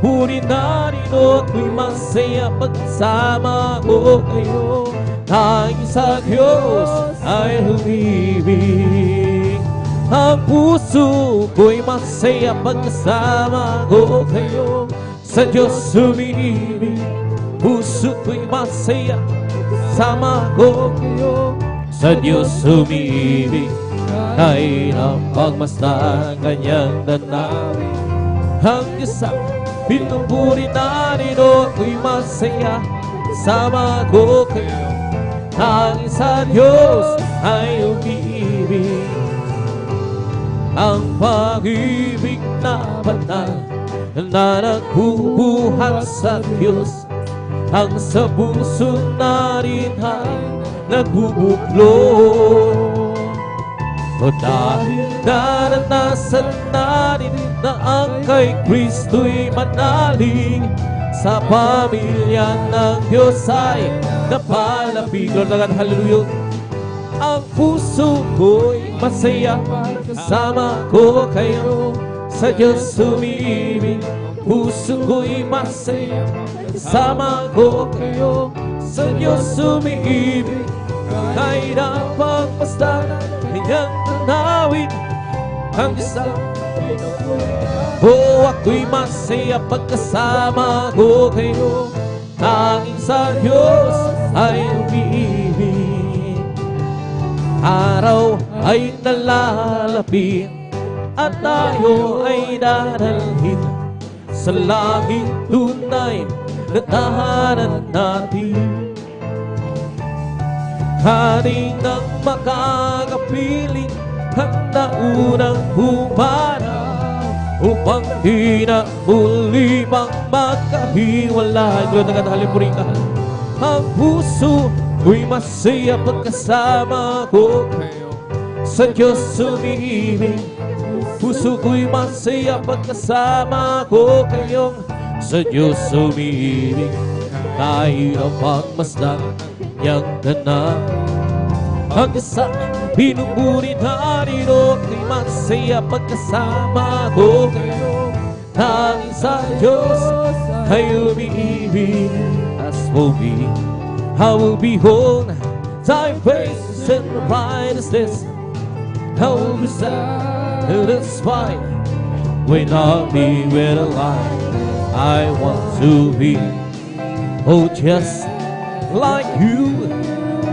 puri narino ko'y masaya pagkasama ko kayo. Ang sa Diyos ay umibig. Ang puso ko'y masaya pagkasama ko kayo. Sa Diyos umibig, puso ko'y masaya pagkasama ko kayo. Sa Diyos umibig, ay napagmasdan kanyang nanawin. Ang isang pinupuri narino ko'y masaya sama ko kayo. Ang sa Diyos ay umiibig. Ang pag-ibig na banal na nagbubuhat sa Diyos, ang sa puso narin ay nagbubuklod. O dahil naranasan natin na ang kay Kristo'y manalig, sa pamilya ng Diyos ay napalapig. Lord, hallelujah. Ang puso ko'y masaya, kasama ko kayo, sa Diyos umiibig. Puso ko'y masaya, kasama ko kayo, sa Diyos umiibig. Kahit ang pagmasdan, kanyang tanawin, ang isang ako'y masaya pagkasama ko kayo. Tanging sa Diyos ay umiibig. Araw ay nalalapit at tayo ay dadalhin sa langit tunay na tahanan natin. Haring nang makakapiling ang naunang humanaw upang di na muli pang magkahiwalay. Lord, nagkatahalin ka. Ang puso ko'y masaya pagkasama ko sa Diyos umiibig. Puso ko'y masaya pagkasama ko kayong sa Diyos umiibig. Kahit ang pagmasdan niyang ganap, ang isang pinupuri natin ko'y masaya pagkasama ko kayo. Tanging sa Diyos ay umiibig. As for me, I will behold thy face and righteousness. I will be satisfied when I'll be with a light. I want to be, oh, just like you,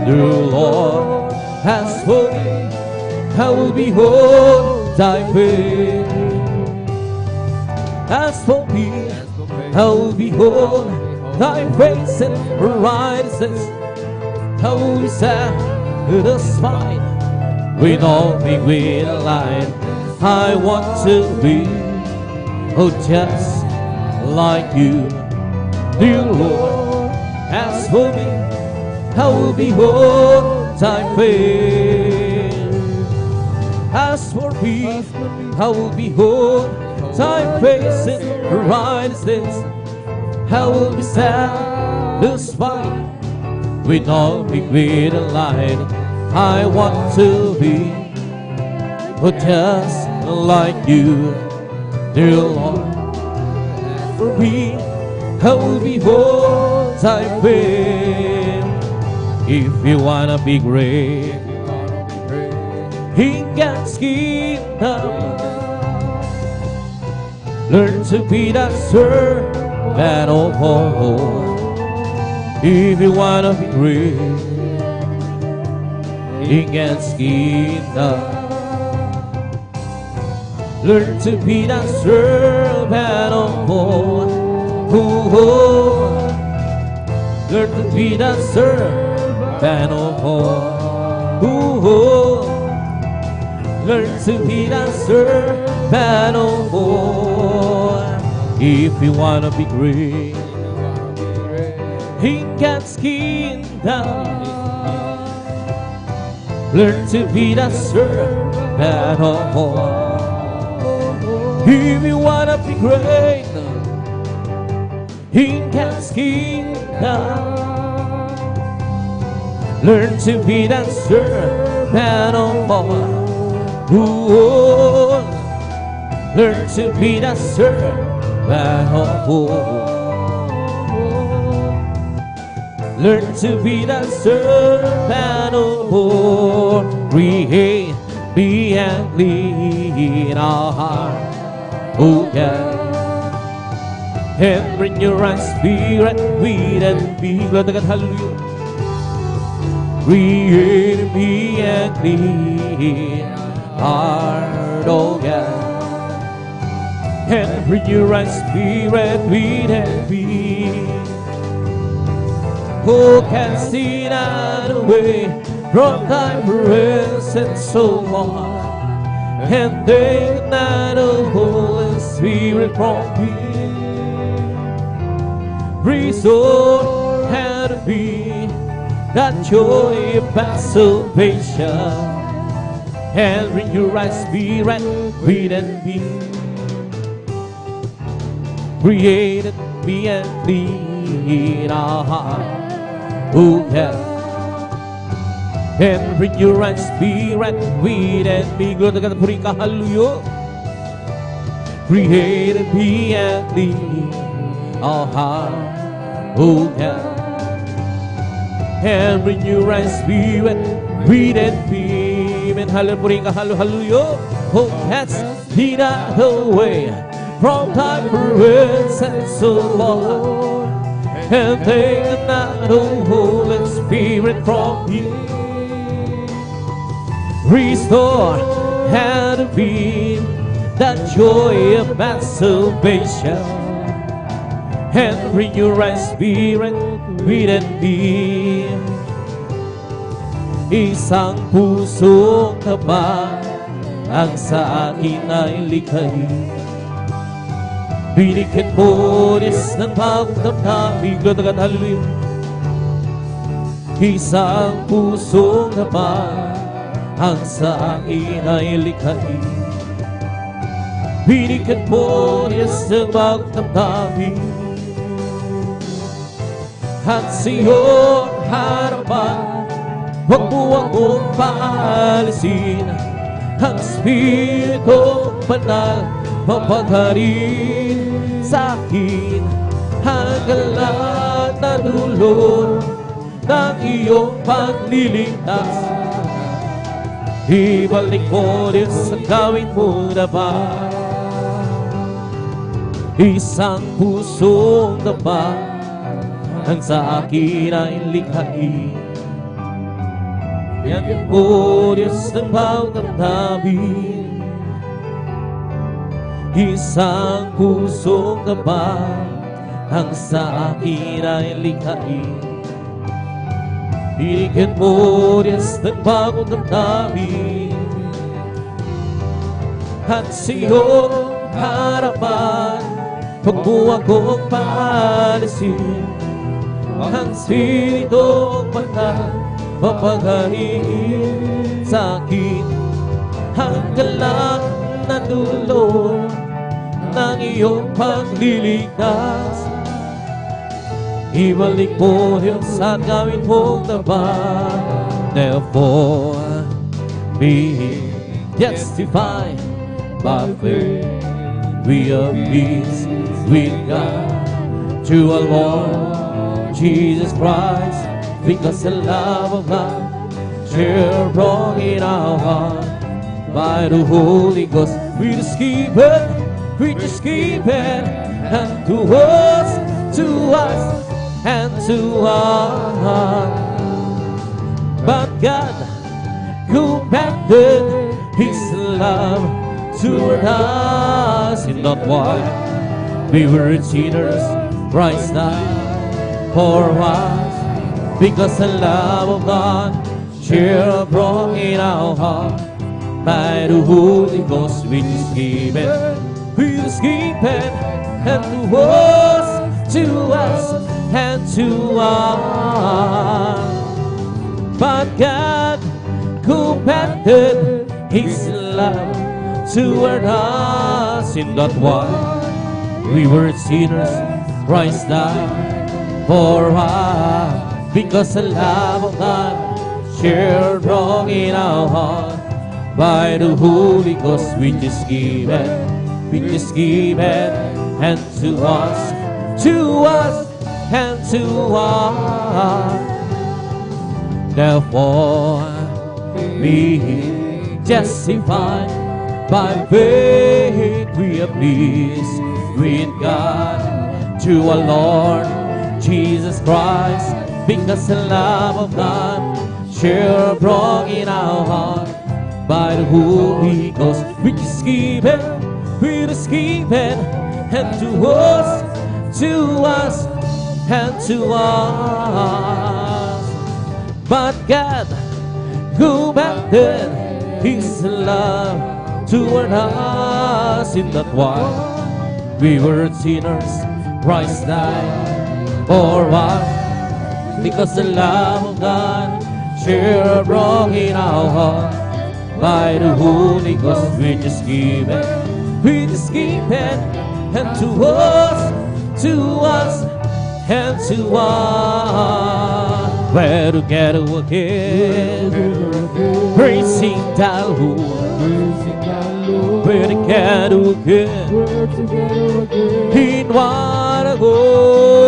dear Lord. As for me, I will behold thy face. As for me, I will behold thy face and righteousness. I will be satisfied with all things with a light. I want to be, oh, just like you, dear Lord. As for me, I will behold thy face. As for me, I will behold thy face in righteousness. I will be satisfied with all things with a light. I want to be, oh, just like you, dear Lord. For me, I will behold thy face. If you wanna be great in God's kingdom, learn to be that servant of all. If you wanna be great in God's kingdom, learn to be that servant of all. Learn to be that servant of all. Learn to be that servant of all. If you wanna be great in God's kingdom, learn to be that servant of all. If you wanna be great in God's kingdom, learn to be that servant of all. Learn to be that servant of all. Learn to be that servant of all. Create, be and lead our heart, oh God. And bring your right spirit, lead and be. Lord, hallelujah. Create, be and lead heart, oh God. And bring your right spirit, lead and be. Who can see that away from thy presence so long, and take not the Holy Spirit from me? Resort had to be that joy of my salvation, and renew right spirit within me. Created me and clean our heart, oh yeah, and renew right spirit within me. Glory to God, puri ka, hallelujah. Created me and clean our heart, oh yeah, and renew right spirit within me. And hallelujah, hallelujah. Oh, that's been the way from time present so long, and take not the Holy Spirit from me. Restore had been that joy of my salvation, and renew right spirit within me. Isang pusong taba ang sa akin ay likhain. Binigyan mo nis ng bagong damdamin. Glory to God, hallelujah. Isang pusong taba ang sa akin ay likhain. Binigyan mo nis ng bagong damdamin. At sa iyong harapan, huwag mo akong paalisin. Ang Espiritu Banal mapagharin sa akin hanggang lahat na dulo ng iyong pagliligtas. Ibalik mo din sa gawin mo na ba? Isang pusong daba ang sa akin ay likhain. Yan po Diyos ng bawat damdamin. Isang pusong daba ang sa akin ay likhain. Binigyan mo Diyos ng bawat damdamin. At sa iyong harapan, huwag mo akong paalisin. Ang Espiritu Banal mapagharin sa akin hanggang lahat na dulo ng iyong pagliligtas. Ibalik mo Diyos at gawin mong tapat. Therefore, being justified by faith, we are peace with God through our Lord Jesus Christ, because the love of God shared abroad in our heart by the Holy Ghost. We just keep it, and to us, and to our heart. But God commanded His love toward us in not one. We were sinners, Christ died for us, because the love of God shared abroad in our heart by the Holy Ghost. We just keep it, and to us, and to us. But God commanded His love toward us in that one. We were sinners, Christ died for us, because the love of God shared wrong in our heart by the Holy Ghost. We just give it, and to us, and to us. Therefore, be justified by faith, we are pleased with God through our Lord Jesus Christ, because the love of God shared abroad in our heart by the Holy Ghost. We just keep it, and to us, and to us. But God commanded His love toward us in that one. We were sinners, Christ died for us, because the love of God share abroad in our heart. By the Holy Ghost we just give it, and to us, and to us. We're together again, praising the Lord. We're together again, in one accord.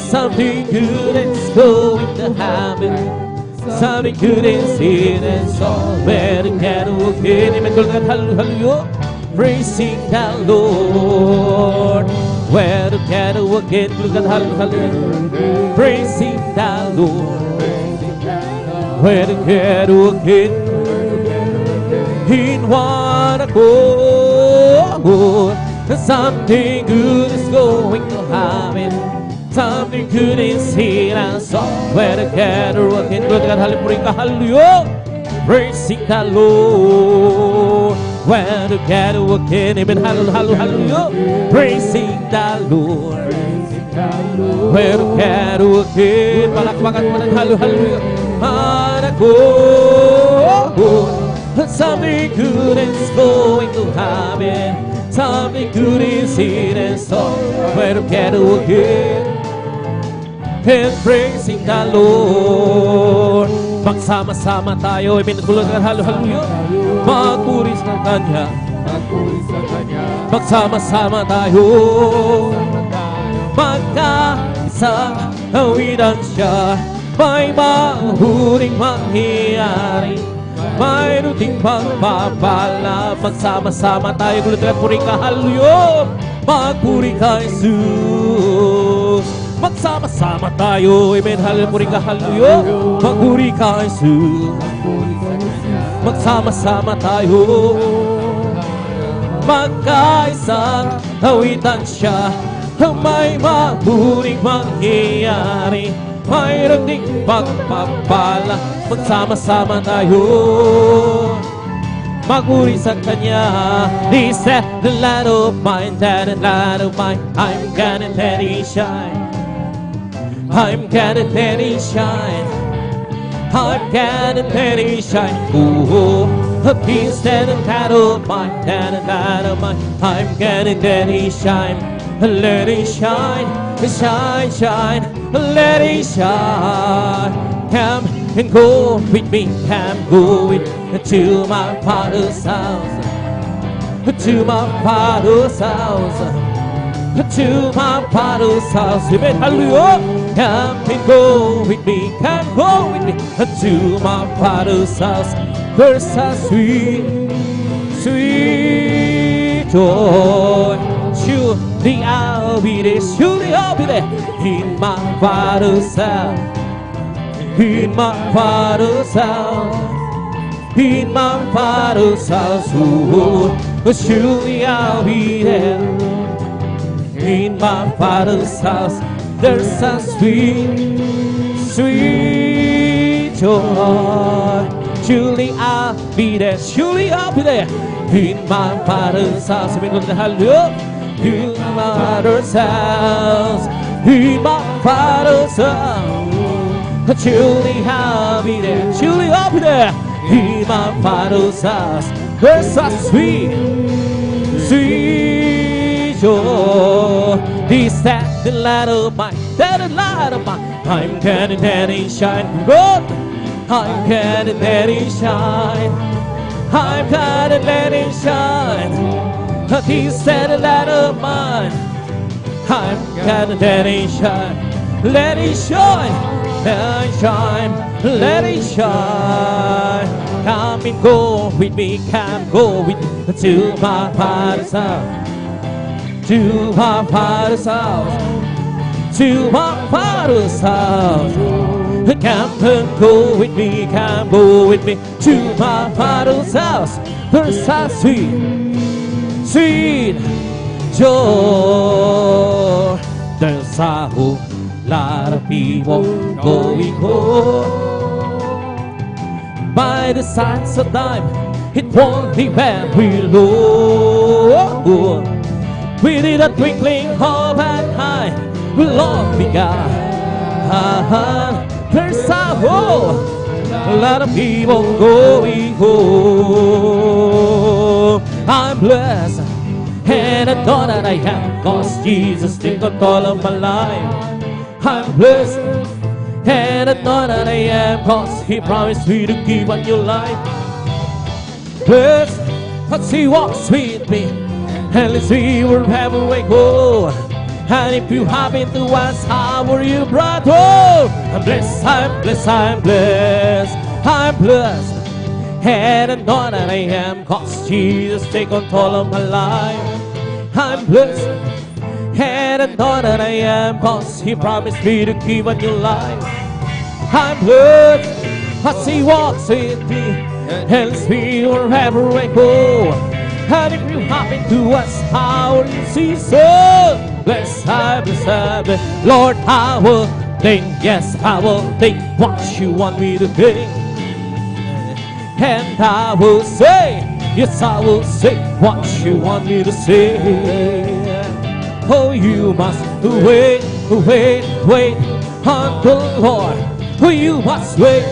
Something good is going to happen. Something good is in us all. We're together again. Amen. Hallelujah. Praising the Lord. We're together again. Hallelujah. Praising the Lord. We're together again. In one accord. Something good is going to happen. Something good is in us all. We're together again. Hallelujah. Praising the Lord. We're together again. Amen. Hallelujah. Praising the Lord. We're together again. Palakpakan mo ng hallelujah. Something good is going to happen. Something good is in us all. We're together again. And praising the Lord. Magsama-sama tayo. Amen. Hallelujah. Magpuri sa Kanya. Magsama-sama tayo. Magkaisa awitan siya. May mahuling mangyayari. Mayroon ding pagpapala. Magsama-sama tayo. Puri ka. Hallelujah. Magpuri ka Jesus. Magsama-sama tayo. Amen. Hallelujah. Hallelujah. Magpuri ka Jesus. Magsama-sama tayo. Magkaisang awitan siya. May maburing mangyayari. Mayroon ding pagpapala. Magsama-sama tayo. Magpuri sa Kanya. He said, the light of mine, that light of mine, I'm gonna let it shine. I'm gonna let it shine. I'm gonna let it shine. Oh, a piece that a light of mine, that a light of mine, I'm gonna let it shine. Let it shine, shine, shine, let it shine. Come and go with me, come go with to my Father's house, to my Father's house, to my Father's house. Amen. Hallelujah. Come and go with me, come go with me to my Father's house. There's a sweet, sweet joy. Surely I'll be there, surely I'll be there in my Father's house, in my Father's house, in my Father's house. Oh, surely I'll be there in my Father's house. There's a sweet, sweet joy. Surely I'll be there, surely I'll be there in my Father's house. Hallelujah. In my Father's house, in my Father's house. Surely I'll be there, surely I'll be there in my Father's house. There's a sweet, sweet joy. Is that the light of mine, that the light of mine? I'm gonna let it shine, God. I'm gonna let it shine. I'm gonna let it shine. He said, light of mine, I'm gonna let it shine, let it shine, let it shine, let it shine. Come and go with me, come go with me to my Father's house, to my Father's house, to my Father's house. Come and go with me, come go with me to my Father's house. There's a sweet, sweet joy. There's a whole lot of people going home. By the signs of time, it won't be very low. Within a twinkling of an eye, will all be God. There's a whole lot of people going home. I'm blessed, and I know that I am, 'cause Jesus took control of my life. I'm blessed, and I know that I am, 'cause He promised me to keep on your life. Blessed, 'cause He walks with me, and let's see wherever we go. And if you happen to ask, how are you, brother? I'm blessed, I'm blessed, I'm blessed, I'm blessed. And I know that I am, 'cause Jesus take control of my life. I'm blessed, and I know that I am, 'cause He promised me to keep on your life. I'm blessed, 'cause He walks with me, and leads me wherever I go. And if you happen to ask, how are you, Jesus? Bless, I bless, I bless. Lord, I will think, yes, I will think what you want me to think. And I will say, yes, I will say what you want me to say. Oh, you must wait, wait, wait on the Lord. Oh, you must wait,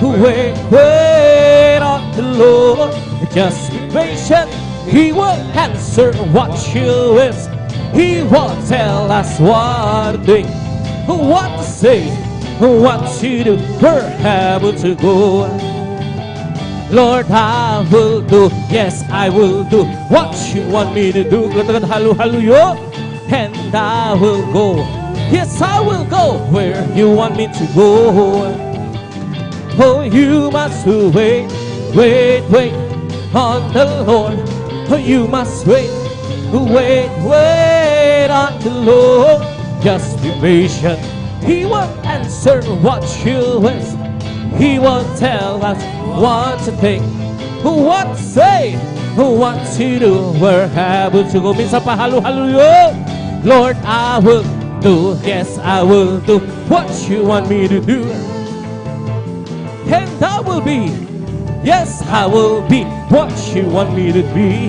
wait, wait on the Lord. Just be patient, He will answer what you wish. He will tell us what to think, what to say, what to do, where to go. Lord, I will do, yes, I will do what you want me to do. Hallelujah. And I will go, yes, I will go where you want me to go. Oh, you must wait, wait, wait on the Lord. Oh, you must wait, wait, wait on the Lord. Just be patient, He will answer what you wish. He will tell us what to think, what to say, what to do, where to go. Minsan pa, hallelujah. Lord, I will do, yes, I will do what you want me to do. And I will be, yes, I will be what you want me to be.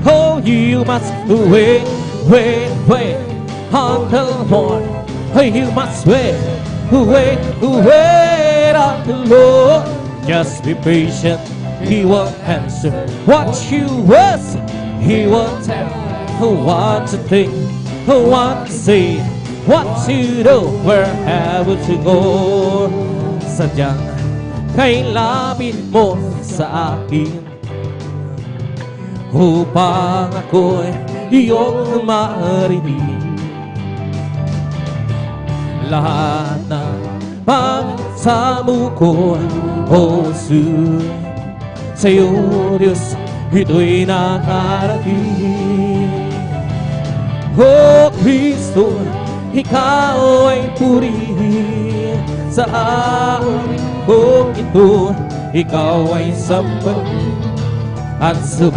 Oh, you must wait, wait, wait on the Lord. Oh, you must wait, wait, wait on the Lord. Just be patient, He will answer what you wish. He will tell what to think, what to say, what to do, where to go. Sadyang kay lapit mo sa akin, upang ako'y iyong marinig. Lahat ng pagsamo ko, O Jesus, sa'yo, Diyos, ito'y nakarating. O Kristo, Ikaw ay purihin sa aking kung ito, Ikaw ay sambahin. At sa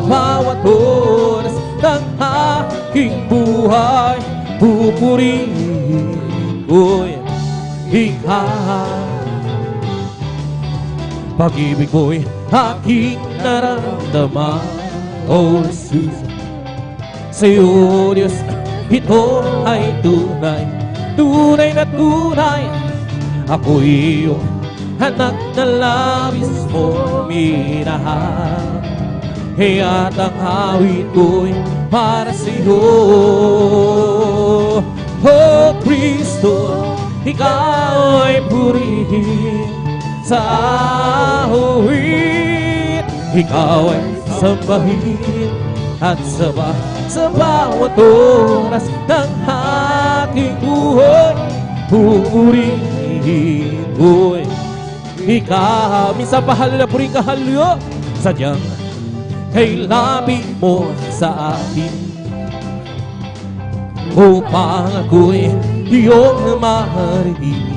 bawat oras ng aking buhay, pupurihin ko'y Ikaw. Pag-ibig mo'y aking nararamdaman, O Jesus. Sa'yo, Diyos, ito ay tunay, tunay na tunay. Ako'y iyong anak na labis mo minahal. Kaya't ang awit ko'y para sa'yo. O Kristo, Ikaw ay purihin sa awit. Ikaw ay sambahin at sa bawat oras ng aking buhay, pupurihin ko'y Ikaw. Minsan pa halala, purihin ka, hallelujah. Sadyang kay lapit mo sa akin, upang ako'y iyong marinig.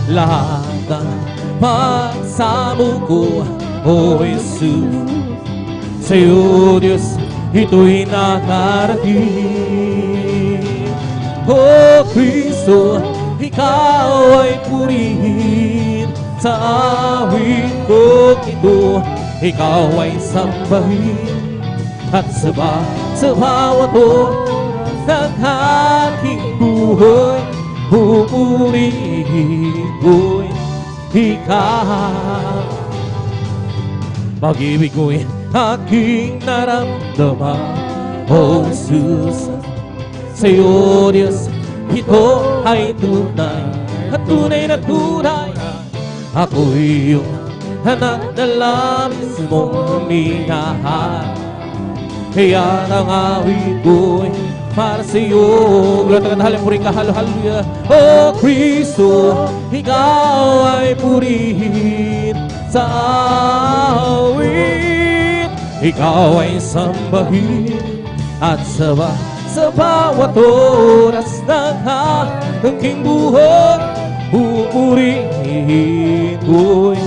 Lahat ng pagsamo ko, O Jesus, sa'yo, Diyos, ito'y nakarating. O Kristo, Ikaw ay purihin sa awit ko ito. Ikaw ay sambahin at sa bawat oras ng aking buhay, pupurihin ko'y ikaw. Pag-ibig ko'y aking naramdaman, O Jesus, sa'yo Diyos, ito ay tunay at tunay na tunay. Ako'y iyong anak na labis mong minahal, kaya ang awit ko'y para sa'yo. Gloriya at halipuri ka, hallelujah. O Kristo, ikaw ay purihin sa awit, ikaw ay sambahin at sa bawat oras ng aking buhay, pupurihin ko'y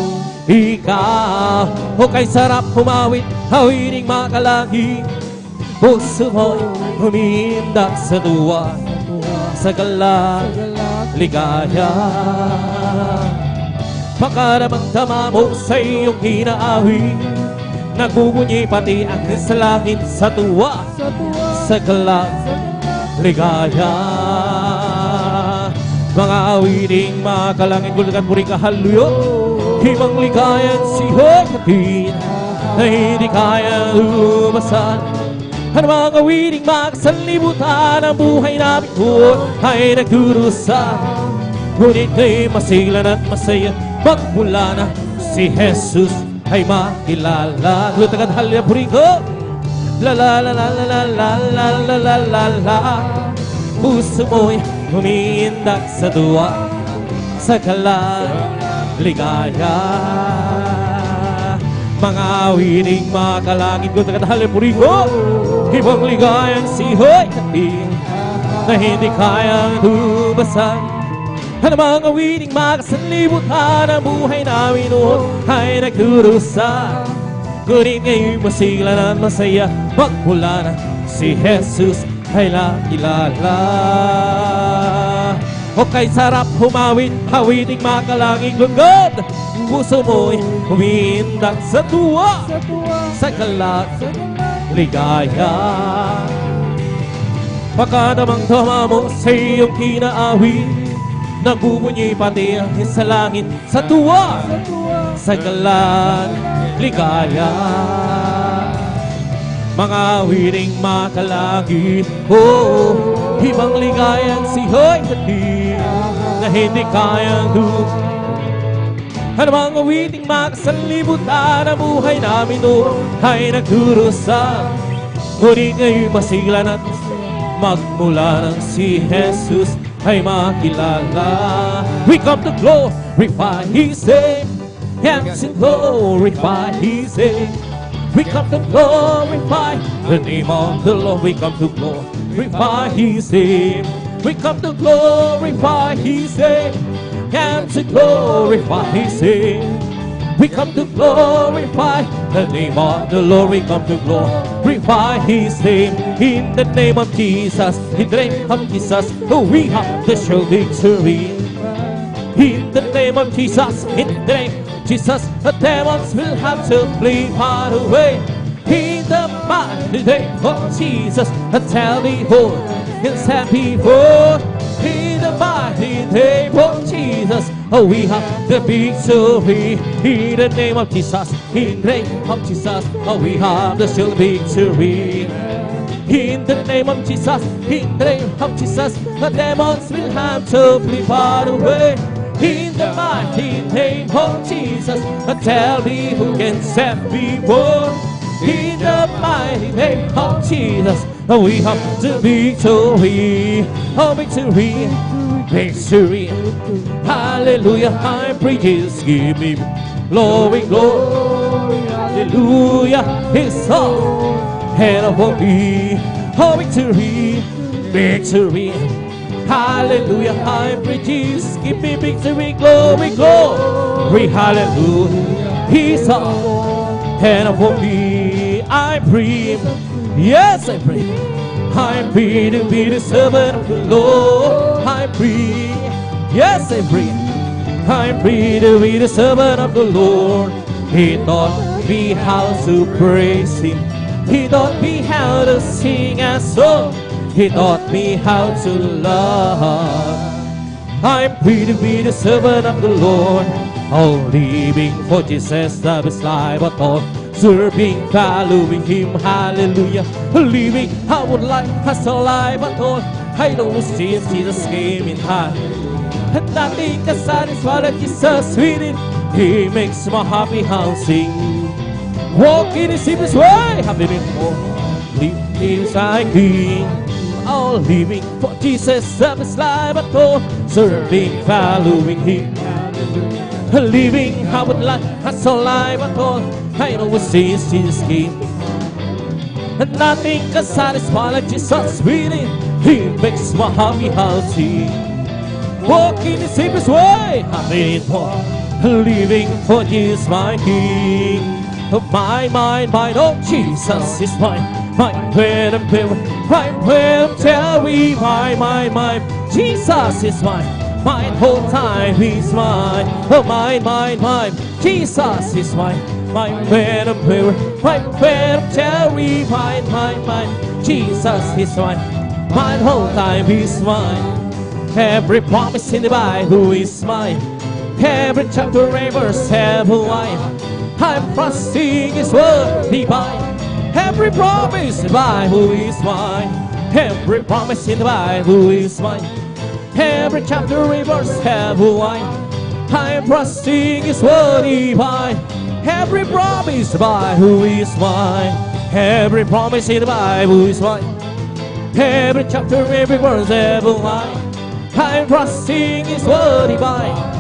ikaw. O kay sarap humawit, hawiring makalangit, puso mo'y humindak sa tuwa, sa galak, ligaya. Makaramang-tama mo sa iyong hinaawit, nagbubunyi pati ang sa langit sa tuwa, sa galak, ligaya. Mga awiting makalangit, gulagan mo rin kahaluyo, ibang ligayan sihoy katin na hindi kaya umasan. Ang mga awiting magsanlibutan, ang buhay namin po ay nagdurusa, ngunit ay masilan at masaya magmula na si Jesus ay makilala. Lutagad halya puri ko, la la la la la la la la la la la. Puso mo'y humindak sa tuwa, sa galak, ligaya. Mga awiting makalangit, lutagad halya puri ko, ibang ligayang sihoy kating na hindi kayang tubasan. Ang mga awiting makasanlibutan, ang buhay namin noon ay nagdurusa, ngunit ngayon masilan at masaya magmula na si Jesus ay nakilala. O kay sarap humawit, awiting makalangit lungkod, puso mo'y humindak sa tuwa, sa galak, ligaya. Pagkadamang-dama mo sa iyong kinaawit, nagbubunyi pati ang sa langit sa tuwa, sa galak, ligaya. Mga awiting makalangit, oh, ibang ligayang sihoy katin na hindi kayang ang mga awiting makasanlibutan, ang buhay namin noon ay nagdurusa, ngunit ngayon masilan at magmula ng si Jesus ay makilala. We come to glorify His name, and to glorify His name. We come to glorify the name of the Lord. We come to glorify His name. We come to glorify His name, and to glorify His name. We come to glorify the name of the Lord. We come to glorify His name. In the name of Jesus, in the name of Jesus, we have the sure victory. In the name of Jesus, in the name of Jesus, the demons will have to flee far away. In the mighty name of Jesus, tell me who can stand before. In the mighty name of Jesus, we have the victory. In the name of Jesus, in the name of Jesus, we have the sure victory. In the name of Jesus, in the name of Jesus, the demons will have to flee far away. In the mighty name of Jesus, tell me who can stand before. In the mighty name of Jesus, we have the victory. Oh, victory, victory. Hallelujah, I praise, give me glory, glory. Hallelujah, it's all head of me. Oh, victory, victory. Hallelujah, I praise, give me victory, glory, glory. Hallelujah, He's all head of me. I pray, yes, I pray. I pray to be the servant of the Lord. I pray, yes, I pray. I pray to be the servant of the Lord. He taught me how to praise Him. He taught me how to sing a song He taught me how to love. I'm free to be the servant of the Lord. Oh, living for Jesus, the best life at all. Serving, following Him, hallelujah. Living, I would like as a life at all. I know since Jesus came in time, and nothing can satisfy like Jesus within. He makes my happy heart sing. Walk in His simplest way, having it more. Living like King. Oh, living for Jesus, the best life at all. Serving, following Him. Living, I would like as a life at all. I know since Jesus came, and nothing can satisfy like Jesus within. He makes my happy heart sing. Walk in the safest way, having it more. Living for Jesus, my King. Mine, oh Jesus is mine. Mine, when I'm there, mine, when I'm tell me, mine. Jesus is mine. Mine, whole time He's mine. Oh, mine. Jesus is mine. Mine, when I'm there, mine, when I'm tell me, mine. Jesus is mine. Mine, whole time He's mine. Every promise in the Bible is mine. Every chapter, every verse, every line. I'm trusting His word divine. Every promise in the Bible is mine. Every promise in the Bible is mine. Every chapter, every verse, every line. I'm trusting His word divine. Every promise in the Bible is mine. Every promise in the Bible is mine. Every chapter, every verse, every line. I'm trusting His word divine.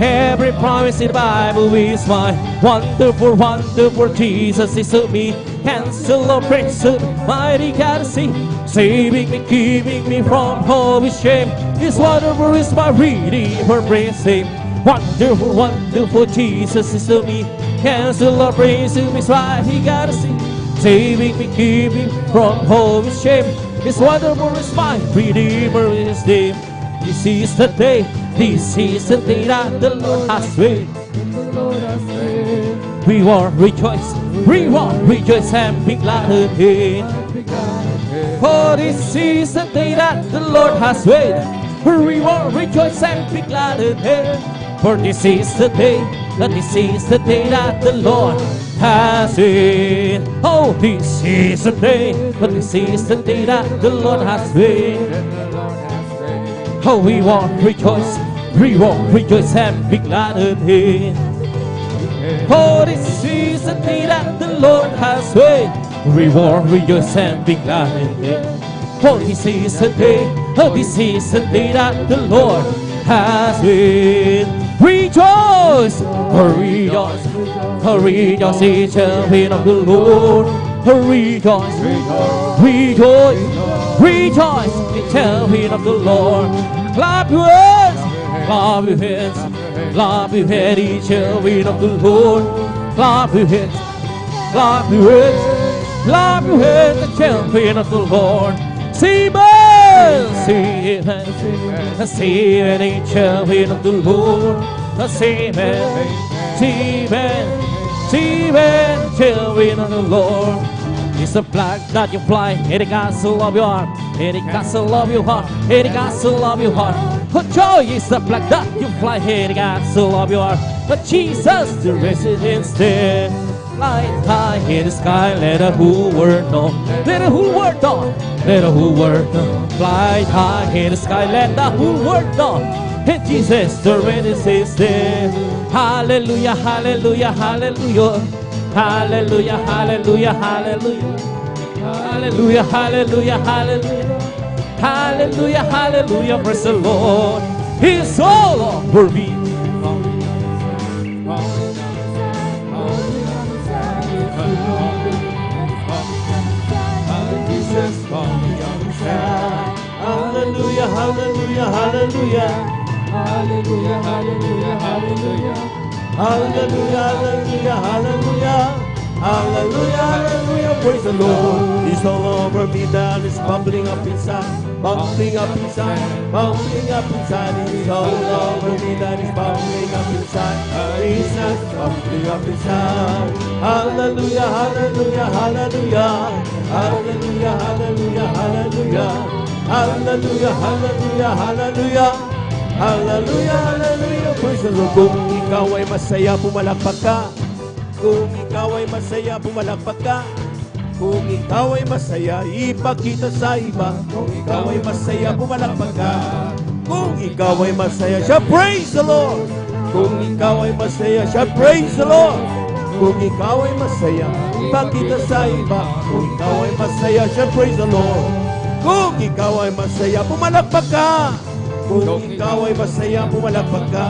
Every promise in the Bible is mine. Wonderful, wonderful Jesus is to me. Cancel or praise to mighty God to see. Saving me, keeping me from all His shame. His wonderful is my Redeemer, praise Him. Wonderful, wonderful Jesus is to me. Cancel or praise to His mighty God to see. Saving me, keeping me from all His shame. His wonderful is my Redeemer, His name. This is the day that the Lord has made. We will rejoice and be glad in it. For this is the day that the Lord has made. We will rejoice and be glad in it. For this is the day that the Lord has made. Oh, this is the day that the Lord has made. Oh, we will rejoice and be glad in it. For this is the day that the Lord has made. We will rejoice and be glad in it. For this is the day that the Lord has made. Rejoice, rejoice, rejoice, in the name of the Lord. Rejoice, rejoice, rejoice, in the name of the Lord. Clap your hands, clap your hands, clap your hands, in the name of the Lord. Clap your hands, clap your hands, clap your hands, in the name of the Lord. See man, see man, see man, in the name of the Lord. See man, see man, see man, in the name of the Lord. It's a flag that you fly, any castle of your heart, any castle of your heart, any castle of your heart. For joy is the flag that you fly, any castle of your heart. But Jesus, the residence there, fly high in the sky, let the whole world know, let the whole world know, let the whole world know. Fly high in the sky, let the whole world know. And Jesus, the residence there. Hallelujah, hallelujah, hallelujah. Hallelujah, hallelujah, hallelujah. Hallelujah, hallelujah, hallelujah. Hallelujah, hallelujah, praise the Lord. He's all over me. Hallelujah, hallelujah, hallelujah. Hallelujah, hallelujah, hallelujah. Hallelujah, hallelujah, hallelujah. Hallelujah, hallelujah, praise the Lord. It's all over me that is bubbling up inside, bubbling up inside, bubbling up inside. It's all over me that is bubbling up inside. Jesus, bubbling up inside. Hallelujah, hallelujah, hallelujah, hallelujah, hallelujah, hallelujah, hallelujah, hallelujah, hallelujah. Hallelujah, hallelujah, praise the Lord. Kung ikaw ay masaya, pumalakpak ka. Kung ikaw ay masaya, pumalakpak ka. Kung ikaw ay masaya, ipakita sa iba. Kung ikaw ay masaya, pumalakpak ka. Kung ikaw ay masaya, siya praise the Lord. Kung ikaw ay masaya, siya praise the Lord. Kung ikaw ay masaya, ipakita sa iba. Kung ikaw ay masaya, siya praise the Lord. Kung ikaw ay masaya, pumalakpak ka. Kung ikaw ay masaya, pumalakpak ka.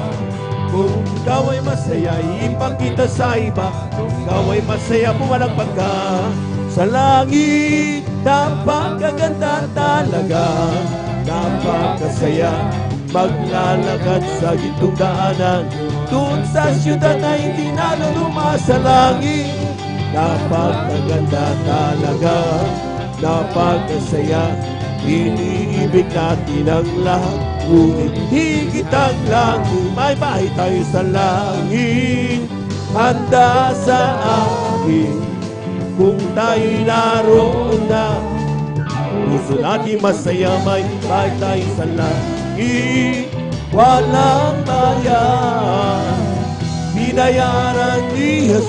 Kung ikaw ay masaya, ipakita sa iba. Kung ikaw ay masaya, pumalakpak ka. Sa langit, napakaganda talaga. Napakasaya, maglalakad sa gitong daanan. Doon sa siyudad na hindi naluluma sa langit. Napakaganda talaga. Napakasaya, iniibig natin ang lahat. Ngunit higit ang langit, may bahay tayo sa langit. Handa sa akin, kung tayo'y naroon na. Gusto natin masaya, may bahay tayo sa langit. Walang bayan, binayaran ni Jesus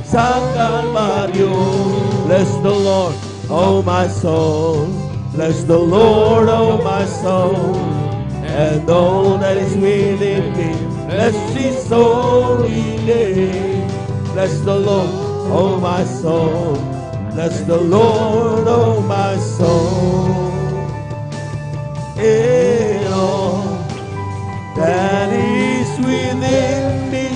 sa Kalbaryo. Bless the Lord, oh my soul. Bless the Lord, oh my soul, and all that is within me. Bless His holy name. Bless the Lord, oh my soul. Bless the Lord, oh my soul. And all that is within me.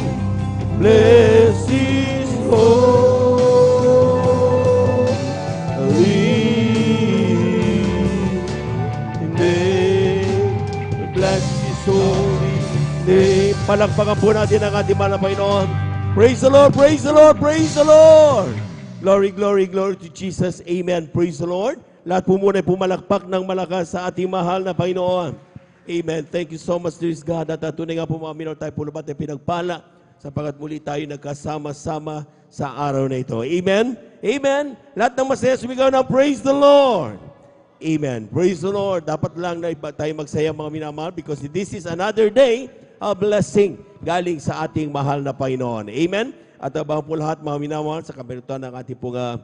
Bless His holy. Palakpakan po natin ang ating mahal na Panginoon. Praise the Lord, praise the Lord, praise the Lord. Glory, glory, glory to Jesus. Amen. Praise the Lord. Lahat po muna ay pumalakpak ng malakas sa ating mahal na Panginoon. Amen. Thank you so much, dear God. At tunay nga po mga minor tayo po naman ay pinagpala sapagat muli tayo nagkasama-sama sa araw na ito. Amen. Amen. Lahat ng masaya sumigaw na praise the Lord. Amen. Praise the Lord. Dapat lang na tayo magsaya mga minamahal because this is another day a blessing galing sa ating mahal na Panginoon. Amen? At abang po lahat mga minamahal sa kabirutan ng ating pong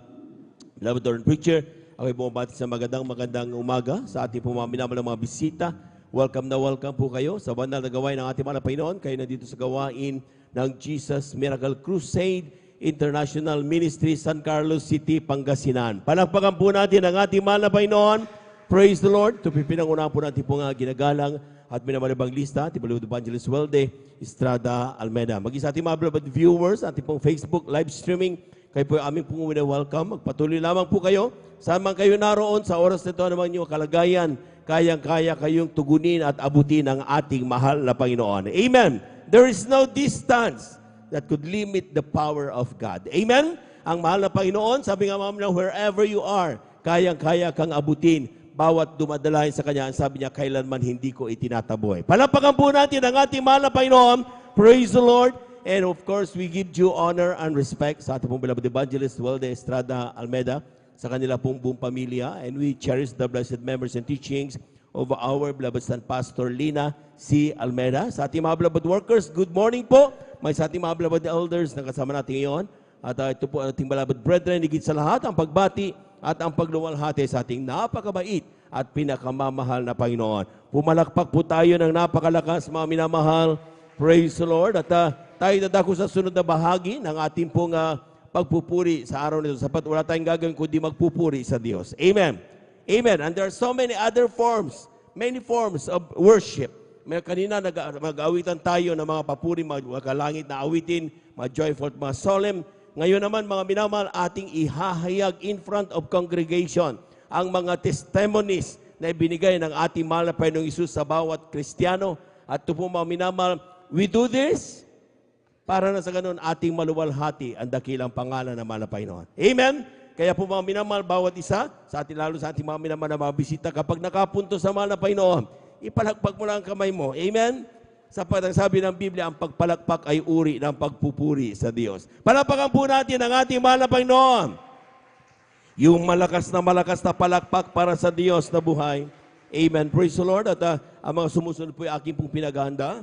beloved Lord and preacher. Ako'y bumabati sa magandang umaga sa ating pong mga minamahal na mga bisita. Welcome na welcome po kayo sa banal na gawain ng ating mahal na Panginoon. Kayo na dito sa gawain ng Jesus Miracle Crusade International Ministry, San Carlos City, Pangasinan. Palakpakan po natin ang ating mahal na Panginoon. Praise the Lord. Ito pinangunahan po natin po ginagalang at minamalibang lista, ating Beloved Evangelist Welde Estrada Almeida. Mag-isa ating mga beloved viewers, ating pong Facebook live streaming, kayo po aming pong welcome. Magpatuloy lamang po kayo. Saan man kayo naroon, sa oras na ito naman yung kalagayan, kayang-kaya kayong tugunin at abutin ang ating mahal na Panginoon. Amen. There is no distance that could limit the power of God. Amen. Ang mahal na Panginoon, sabi nga ma'am, wherever you are, kayang-kaya kang abutin bawat dumadalahin sa Kanya. Sabi niya, kailanman hindi ko itinataboy. Palapakan po natin ang ating mahal na Panginoon. Praise the Lord. And of course, we give due honor and respect sa ating pong beloved evangelist, Welde Estrada Almeida, sa kanila pong buong pamilya. And we cherish the blessed members and teachings of our beloved son, Pastor Lina C. Almeida. Sa ating mga beloved workers, good morning po. May sa ating mga beloved elders na kasama natin ngayon. At ito po ating beloved brethren, higit sa lahat, ang pagbati at ang pagluwalhati sa ating napakabait at pinakamamahal na Panginoon. Pumalakpak po tayo ng napakalakas, mga minamahal. Praise the Lord. At tayo dadako sa sunod na bahagi ng ating pong pagpupuri sa araw nito. Sapat wala tayong gagawin kundi magpupuri sa Diyos. Amen. Amen. And there are so many other forms, many forms of worship. May kanina mag-awitan tayo ng mga papuri, mga kalangit na awitin, mga joyful, mga solemn. Ngayon naman mga minamahal, ating ihahayag in front of congregation ang mga testimonies na ibinigay ng ating mahal na Panginoong Hesus sa bawat Kristiyano. At ito po mga minamahal, we do this Para na sa ganun, ating maluwalhati ang dakilang pangalan ng mahal na Panginoon. Amen? Kaya po mga minamahal, bawat isa, sa atin lalo sa ating mga minamahal na mga bisita, kapag nakapunto sa mahal na Panginoon, ipalagpag mo lang ang kamay mo. Amen? Sapagkat ang sabi ng Biblia, ang pagpalakpak ay uri ng pagpupuri sa Diyos. Palakpakan po natin ang ating mahal na Panginoon. Yung malakas na palakpak para sa Diyos na buhay. Amen. Praise the Lord. At ang mga sumusunod po ay aking pong pinaganda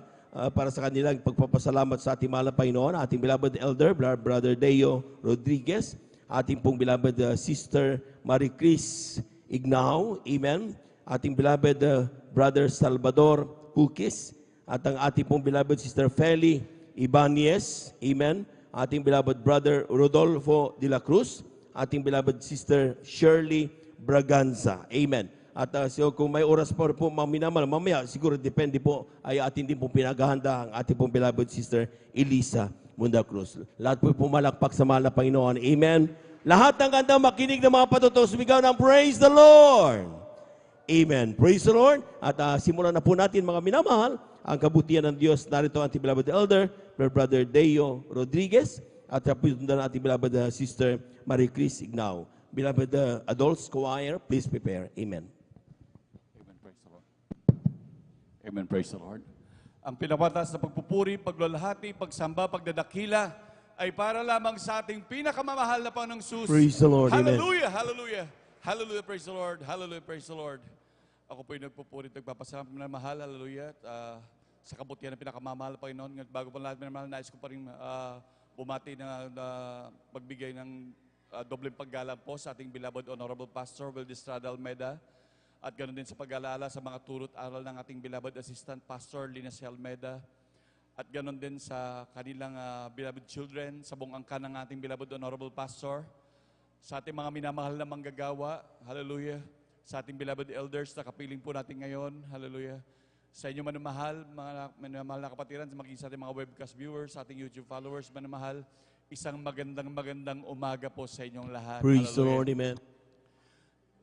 para sa kanilang pagpapasalamat sa ating mahal na Panginoon, ating beloved elder, Brother Deo Rodriguez, ating pong beloved Sister Marie Chris Ignao. Amen. Ating beloved Brother Salvador Pukis, at ang ating pong beloved Sister Feli Ibanez. Amen. Ating beloved Brother Rodolfo de la Cruz, ating beloved Sister Shirley Braganza. Amen. At so kung may oras pa po, mamaya, siguro depende po, ay atin din po pinaghahanda ang ating pong beloved Sister Elisa Munda Cruz. Lahat po pumalakpak sa mahal na Panginoon. Amen. Lahat ng ganda makinig ng mga patutos, sumigaw ng Praise the Lord. Amen. Praise the Lord. At simulan na po natin mga minamahal, ang kabutihan ng Diyos. Narito ang ating beloved elder, Brother Deo Rodriguez, at punta na ating beloved Sister Marie Chris Ignao. Beloved adults, choir, please prepare. Amen. Amen. Praise the Lord. Amen. Praise the Lord. Ang pinapatas na pagpupuri, paglalahati, pagsamba, pagdadakila ay para lamang sa ating pinakamamahal na Panginoong Jesus. Praise the Lord. Amen. Hallelujah. Hallelujah. Hallelujah. Praise the Lord. Hallelujah. Praise the Lord. Ako po yung nagpupuri at nagpapasalamat na mahal. Hallelujah. Sa kabutihan ng pinakamamahal na Panginoon. Ngunit bago pa lahat na mahal, nais ko pa rin bumati na magbigay ng dobleng paggalang po sa ating beloved Honorable Pastor Will Estrada Almeida, at ganoon din sa pag-alala sa mga turut aral ng ating beloved Assistant Pastor Linus Almeida, at ganoon din sa kanilang beloved children, sa buong angkan ng ating beloved Honorable Pastor, sa ating mga minamahal na manggagawa, hallelujah, sa ating beloved elders na kapiling po natin ngayon, hallelujah, sa inyo manamahal, mga manamahal na kapatiran, maging sa ating mga webcast viewers, sa ating YouTube followers, manamahal, isang magandang umaga po sa inyong lahat. Praise the Hallelujah. Lord. Amen.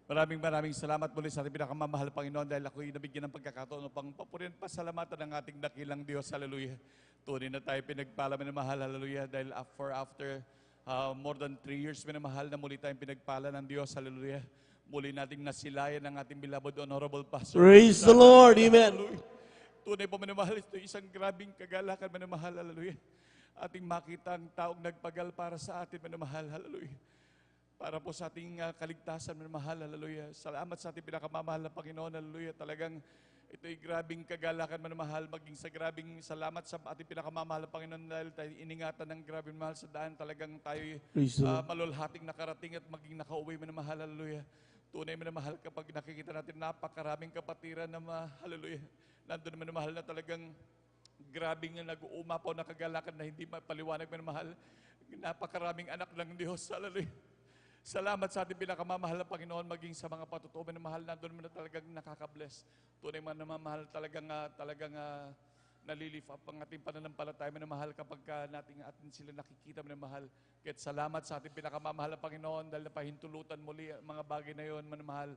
Maraming salamat muli sa ating pinakamamahal Panginoon dahil ako'y nabigyan ng pagkakataon upang papurihan pasalamatan ng ating dakilang Diyos. Hallelujah. Tunay na tayo pinagpala, minamahal. Hallelujah. Dahil after more than 3 years, minamahal, na muli tayong pinagpala ng Diyos. Hallelujah. Muli nating nasilayan ng ating beloved Honorable Pastor. Praise the Lord. Amen. Hallelujah. Tunay po, minamahal, ito isang grabing kagalakan, minamahal. Hallelujah. Ating makita ang taong nagpagal para sa atin, minamahal. Hallelujah. Para po sa ating kaligtasan, minamahal. Hallelujah. Salamat sa ating pinakamamahal na Panginoon. Hallelujah. Talagang ito'y grabing kagalakan, minamahal. Maging sa grabing salamat sa ating pinakamamahal na Panginoon dahil tayo iningatan ng grabing mahal sa daan. Talagang tayo'y Praise the Lord. malulhating nakarating at maging nakauwi, minamahal. Hallelujah. Tunay, minamahal, kapag nakikita natin napakaraming kapatiran na hallelujah. Nandun, minamahal, na talagang grabing nag-uumapaw na kagalakan na hindi mapaliwanag, minamahal. Napakaraming anak ng Diyos. Hallelujah. Salamat sa ating pinakamamahal na Panginoon, maging sa mga patutuo, minamahal, nandun mo na talagang nakaka-bless. Tunay man namamahal, talagang nalilift up ang ating pananampalataya, minamahal, kapag atin sila nakikita, minamahal. Kahit salamat sa ating pinakamamahal na Panginoon dahil napahintulutan muli ang mga bagay na yon, minamahal.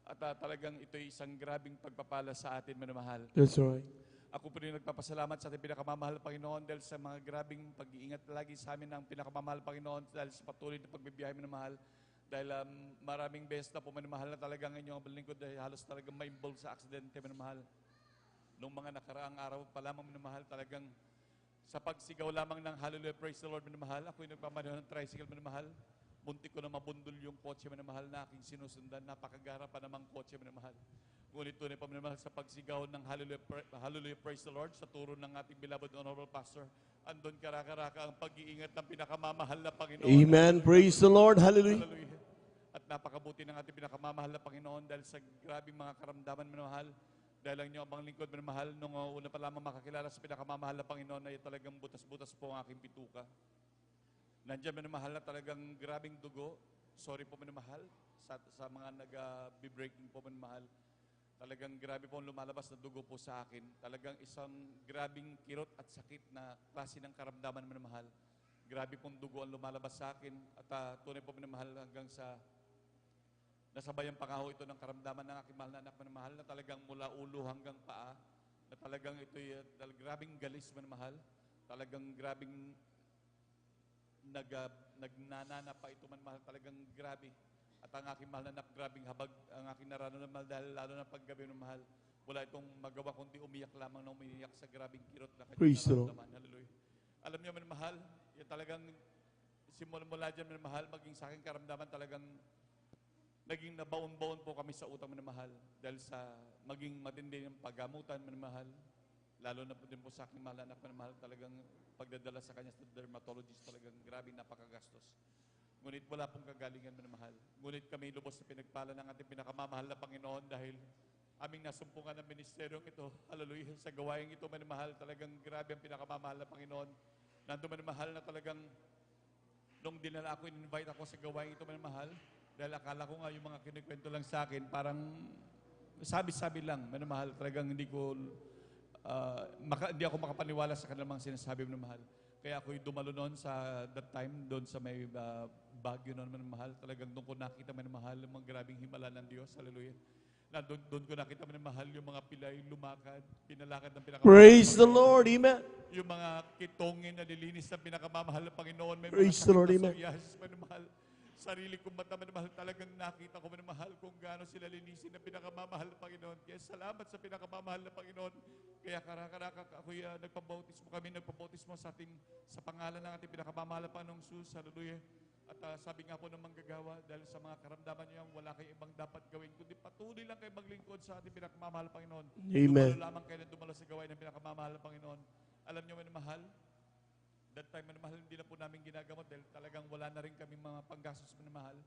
At talagang ito'y isang grabing pagpapala sa atin, minamahal. That's right. Ako po rin nagpapasalamat sa ating pinakamamahal na Panginoon dahil sa mga grabing pag-iingat lagi sa amin ng pinakamamahal na Panginoon dahil sa patuloy na pagbibiyahe, minamahal. Dahil maraming beses na po, minamahal, na talagang inyong lingkod dahil halos talagang ma-involve sa aksidente, minamahal. Nung mga nakaraang araw pa lamang, minamahal, talagang sa pagsigaw lamang ng Hallelujah, Praise the Lord, minamahal, ako'y nagpamaneho ng tricycle, minamahal. Muntik ko na mabundol yung kotse, minamahal, na aking sinusundan. Napakagara pa namang kotse, minamahal. Ngunit tunay pa, minamahal, sa pagsigaw ng Hallelujah, Praise the Lord, sa turo ng ating beloved Honorable Pastor, andun karaka-raka ang pag-iingat ng pinakamamahal na Panginoon. Amen. Praise the Lord. Hallelujah. Hallelujah. At napakabuti ng ating pinakamamahal na Panginoon dahil sa grabing mga karamdaman, minamahal. Dahil ang inyong abang lingkod, minamahal, nung una pa lamang makakilala sa pinakamamahal na Panginoon ay talagang butas-butas po ang aking bituka. Nandiyan, minamahal, na talagang grabing dugo. Sorry po, minamahal, sa mga nag-be-breaking po, minamahal. Talagang grabe po ang lumalabas na dugo po sa akin. Talagang isang grabing kirot at sakit na klase ng karamdaman, minamahal. Grabe pong dugo ang lumalabas sa akin. At tunay po, minamahal, hanggang sa nasabayan pa nga ho ito ng karamdaman ng aking mahal na anak, minamahal, na talagang mula ulo hanggang paa, na talagang ito'y grabing galis, minamahal. Talagang grabing nagnanana pa ito man mahal, talagang grabe. At ang aking mahal na anak, grabing habag ang aking nararamdaman mahal, dahil lalo na paggabi ng mahal, wala itong magawa kundi umiyak lamang na umiyak sa grabing kirot na kanyang Praise the Lord. nararamdaman. Hallelujah. Alam niyo man mahal, yung talagang simula dyan man mahal, maging sa aking karamdaman talagang naging nabaon-baon po kami sa utang man mahal dahil sa maging matindi ng paggamutan man mahal. Lalo na po din po sa aking mahal na anak man mahal, talagang pagdadala sa kanya sa dermatologist, talagang grabe napakagastos. Ngunit wala pong kagalingan man mahal. Ngunit kami lubos na pinagpala ng ating pinakamamahal na Panginoon dahil aming nasumpungan ng ministeryong ito. Hallelujah. Sa gawain ito man mahal, talagang grabe ang pinakamamahal na Panginoon. Nandun man mahal na talagang nung dinala ako, in-invite ako sa gawain ito man mahal, dahil akala ko nga yung mga kinikwento lang sa akin, parang sabi-sabi lang, man mahal, talagang hindi ako makapaniwala sa kanilang mga sinasabi man mahal. Kaya ako'y dumalo noon sa that time, doon sa may Baguio noon man mahal. Talagang doon ko nakita man mahal yung mga grabing himala ng Diyos. Hallelujah. Na doon ko nakita man mahal yung mga pilay lumakad, pinalakad ng pinakamamahal. Praise the Lord. Amen. Yung mga kitongin na nilinis ng pinakamamahal na Panginoon. May Praise mga the Lord. sakit Amen. na psoriasis man mahal. Sarili kong mata man mahal, talagang nakita ko man mahal kung gaano sila linisin ng pinakamamahal na Panginoon. Kaya salamat sa pinakamamahal na Panginoon. Kaya karaka-raka ako'y nagpabautismo sa pangalan ng ating pinakamamahal na Panginoong Jesus. Hallelujah. At sabi nga po ng manggagawa, dahil sa mga karamdaman niyo, wala kayong ibang dapat gawin, kundi patuloy lang kayo maglingkod sa ating pinakamamahal na Panginoon. Amen. Dumalo lamang kayo na dumalo sa gawain ng pinakamamahal na Panginoon. Alam niyo man mahal, that time man mahal, hindi na po namin ginagamot dahil talagang wala na rin kami mga panggastos man mahal.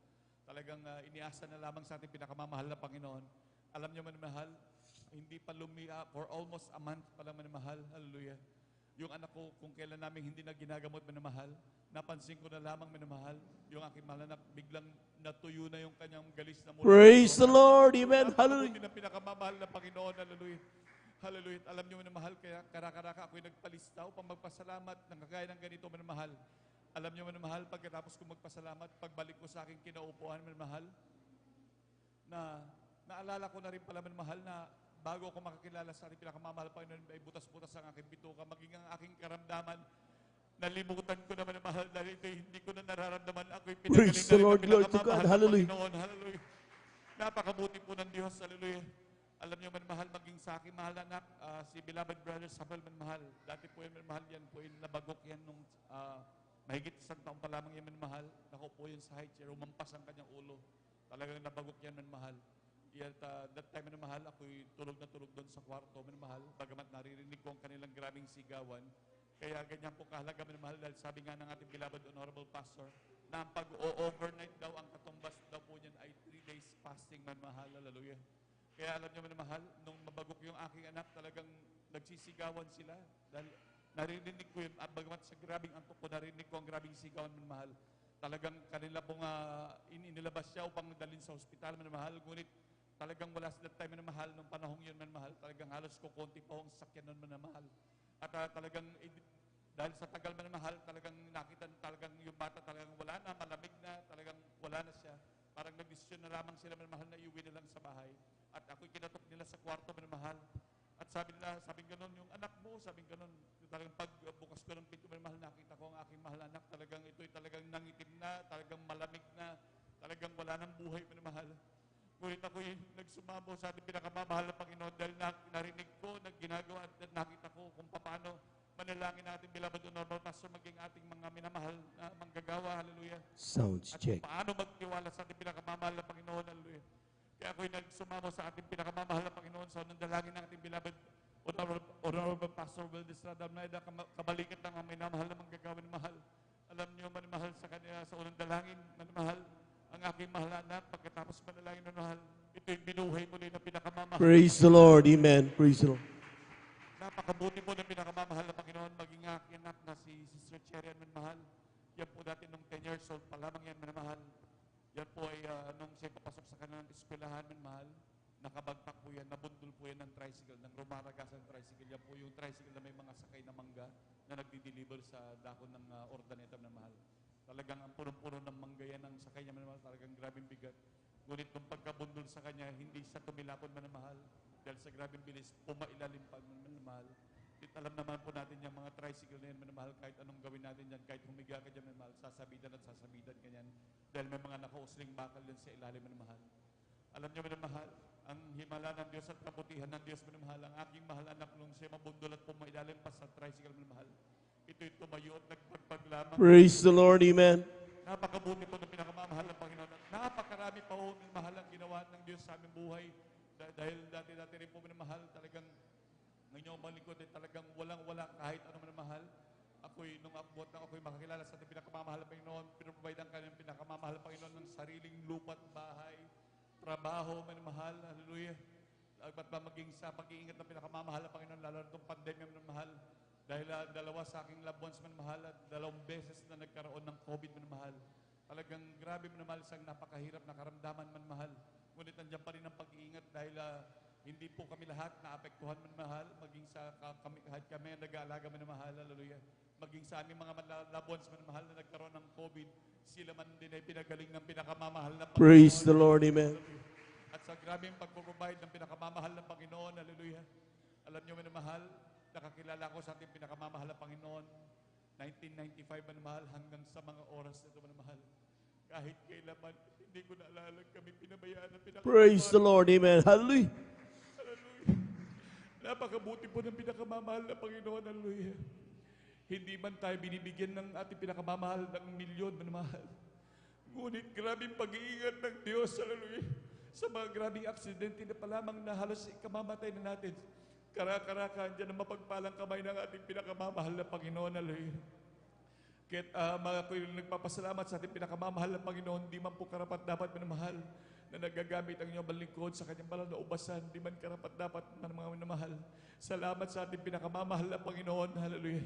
Talagang iniasa na lamang sa ating pinakamamahal na Panginoon. Alam niyo man mahal, hindi pa for almost a month pa lang man mahal. Hallelujah. Yung anak ko, kung kailan namin hindi na ginagamot man mahal, napansin ko na lamang man mahal, yung aking mahal na biglang natuyo na yung kanyang galis na mula. Praise the Lord. Amen. Hallelujah. Napakabuti ng pinakamamahal na Panginoon. Hallelujah. Hallelujah. Alam niyo man mahal, kaya karaka-raka ako'y nagpalistaw pang magpasalamat ng kagaya ng ganito man mahal. Alam niyo man mahal, pagkatapos ko magpasalamat, pagbalik ko sa aking kinaupuan man mahal, na naalala ko na rin pala man mahal na bago ako makakilala sa ating pinakamamahal Panginoon, ay butas-butas ang aking bituka, maging ang aking karamdaman, nalimutan ko naman mahal dahil ito hindi ko na nararamdaman. Ako'y Praise the Lord. Glory to God. Hallelujah. Panginoon. Hallelujah. Napakabuti po ng Diyos. Hallelujah. Alam niyo man mahal, maging sa aking mahal na anak, si beloved brother Samuel man mahal. Dati po yan man mahal, yan po yung nabagok yan nung mahigit isang taon pa lamang yan man mahal. Nakaupo yan sa high chair, umampas ang kanyang ulo. Talagang nabagok yan man mahal. At that time man mahal, ako'y tulog na tulog doon sa kwarto man mahal. Bagamat naririnig ko ang kanilang grabing sigawan. Kaya ganyan po kahalaga man mahal dahil sabi nga ng ating beloved honorable pastor na ang pag-overnight daw, ang katumbas daw po niyan ay 3 days fasting man mahal. Hallelujah. Kaya alam niyo man mahal, nung mabagok yung aking anak, talagang nagsisigawan sila. Dahil narinig ko yun, bagamat sa grabing antok ko, narinig ko ang grabing sigawan man mahal. Talagang kanila pong inilabas siya upang dalhin sa ospital man mahal. Ngunit talagang wala sa that time man mahal, nung panahong yun man mahal, talagang halos kukunti pa ang sakyan nun man mahal. At talagang, dahil sa tagal man mahal, talagang nakita talagang yung bata talagang wala na, malamig na, talagang wala na siya. Parang nag-desisyon na lamang sila man mahal na iuwi na lang sa bahay. At ako'y kinatok nila sa kwarto man mahal. At sabing gano'n, yung anak mo, sabing gano'n, talagang pagbukas ko ng pinto man mahal, nakita ko ang aking mahal anak, talagang ito'y talagang nangitim na, talagang malamig na, talagang wala ng buhay man mahal. Ngunit ako'y nagsumamo sa ating pinakamamahal na Panginoon dahil narinig ko, ginagawa at nakita ko kung paano manalangin natin beloved honorable pastor, maging ating mga minamahal na manggagawa. Hallelujah. Sounds At check. kung paano magtiwala sa ating pinakamamahal na Panginoon. Hallelujah. Kaya ako'y nagsumamo sa ating pinakamamahal na Panginoon sa unang dalangin ng ating beloved honorable pastor Will Estrada Naida, kabalikat ng mga minamahal na manggagawa ng mahal. Alam niyo man mahal sa kanya sa unang dalangin, man mahal ang aking mahal na anak, pagkatapos manalangin ng mahal, ito'y binuhay muli na pinakamamahal. Praise the Lord. Amen. Praise the Lord. Napakabuti po ng pinakamamahal na Panginoon, maging aking anak na si Sister Cherian man mahal. Yan po dati nung 10 years old pa lamang yan man mahal. Yan po ay nung siya papasok sa kanilang eskwelahan man mahal, nakabagpak po yan, nabundol po yan ng tricycle, ng rumaragasan tricycle. Yan po yung tricycle na may mga sakay na mangga na nagdi-deliver sa dakon ng Ordaneta na mahal. Talagang ang punong-puno ng mangga yan ang sakay niya man mahal, talagang grabing bigat. Ngunit nung pagkabundol sa kanya, hindi siya tumilapon man mahal. Dahil sa grabing bilis, pumailalim pa man mahal. Alam naman po natin yung mga tricycle tricycle na yan, minamahal, kahit anong gawin natin dyan, kahit humiga ka dyan, minamahal, sasabitan at sasabitan ka yan. Dahil may mga nakausling bakal dyan sa ilalim, minamahal. Alam niyo, minamahal, ang himala ng Diyos at kabutihan ng Diyos, minamahal, ang aking mahal anak nung siya mabundol at pumailalim pa sa tricycle, minamahal. Ito'y tumayo at nagpagpag lamang. Praise the Lord. Amen. Napakabuti po ng pinakamamahal ng Panginoon. Napakarami pa po ng mahal ang ginawa ng Diyos sa aming buhay. Dahil dati-dati rin po minamahal, talagang ngayon ang lingkod ay talagang walang-wala kahit ano minamahal. Nung abuot na ako'y makakilala sa ating pinakamamahal ng Panginoon, pinaprovide ang kanyang pinakamamahal ng Panginoon ng sariling lupa't bahay, trabaho, minamahal, hallelujah. At maging sa pag-iingat ng pinakamamahal ng Panginoon, lalo na itong pandemya minamahal. Dahil dalawa sa aking loved ones minamahal at 2 beses na nagkaroon ng COVID minamahal. Talagang grabe minamahal, isang napakahirap na karamdaman minamahal. Ngunit nandiyan pa rin ang pag-iingat dahil hindi po kami lahat naapektuhan minamahal, maging sa kahit kami ang nag-aalaga minamahal, hallelujah. Maging sa aming mga loved ones minamahal na nagkaroon ng COVID, sila man din ay pinagaling ng pinakamamahal na Panginoon. Praise the Lord. Amen. At sa grabing pagpaprovide ng pinakamamahal ng Panginoon, hallelujah. Alam niyo minamahal, nakakilala ko sa ating pinakamamahal na Panginoon, 1995 minamahal hanggang sa mga oras na ito minamahal. Kahit kailan hindi ko naalala kami pinabayaan ng pinakamamahal. Praise the Lord. Amen. Hallelujah. Hallelujah. Napakabuti po ng pinakamamahal na Panginoon, hallelujah. Hindi man tayo binibigyan ng ating pinakamamahal ng milyon minamahal. Ngunit grabing pag-iingat ng Diyos, hallelujah. Sa mga grabing aksidente na palamang na halos ikamamatay na natin. Kara-karakan dyan ang mapagpalang kamay ng ating pinakamamahal na Panginoon, hallelujah. Kaya't ako'y nagpapasalamat sa ating pinakamamahal na Panginoon, di man po karapat dapat minamahal na nagagamit ang inyong balingkod sa kanyang banal na ubasan, di man karapat dapat ng mga minamahal. Salamat sa ating pinakamamahal na Panginoon, hallelujah.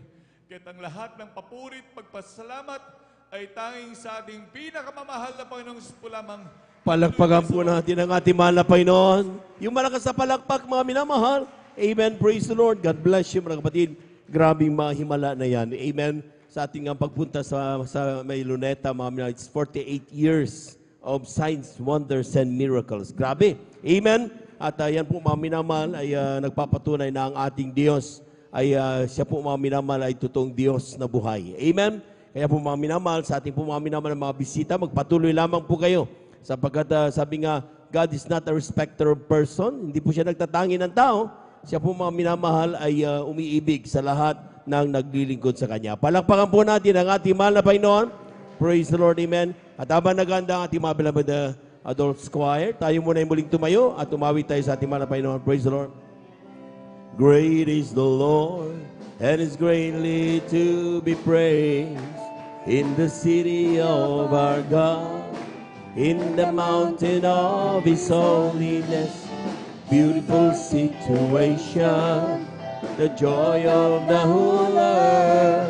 Kaya't ang lahat ng papurit, pagpasalamat ay tanging sa ating pinakamamahal na Panginoon po lamang. Palakpakan po natin ang ating mahal na Panginoon. Yung malakas na palakpak, mga minamahal. Amen. Praise the Lord. God bless you, mga kapatid. Grabing mahimala na yan. Amen. Sa ating pagpunta sa may Luneta, mga minamahal, it's 48 years of signs, wonders, and miracles. Grabe. Amen. At yan po, mga minamahal, ay nagpapatunay na ang ating Diyos ay siya po, mga minamahal, ay totoong Diyos na buhay. Amen. Kaya po, mga minamahal, sa ating po, mga minamahal, mga bisita, magpatuloy lamang po kayo. Sapagkat sabi nga, God is not a respecter of person. Hindi po siya nagtatangi ng tao. Siya po, mga minamahal, ay umiibig sa lahat ng naglilingkod sa Kanya. Palakpakan po natin ang ating mahal na Panginoon. Praise the Lord, amen. At habang naganda ang ating mga beloved adults choir, tayo muna ay muling tumayo at tumawid tayo sa ating mahal na Panginoon. Praise the Lord. Great is the Lord, and is greatly to be praised in the city of our God, in the mountain of His holiness. Beautiful situation, the joy of the whole earth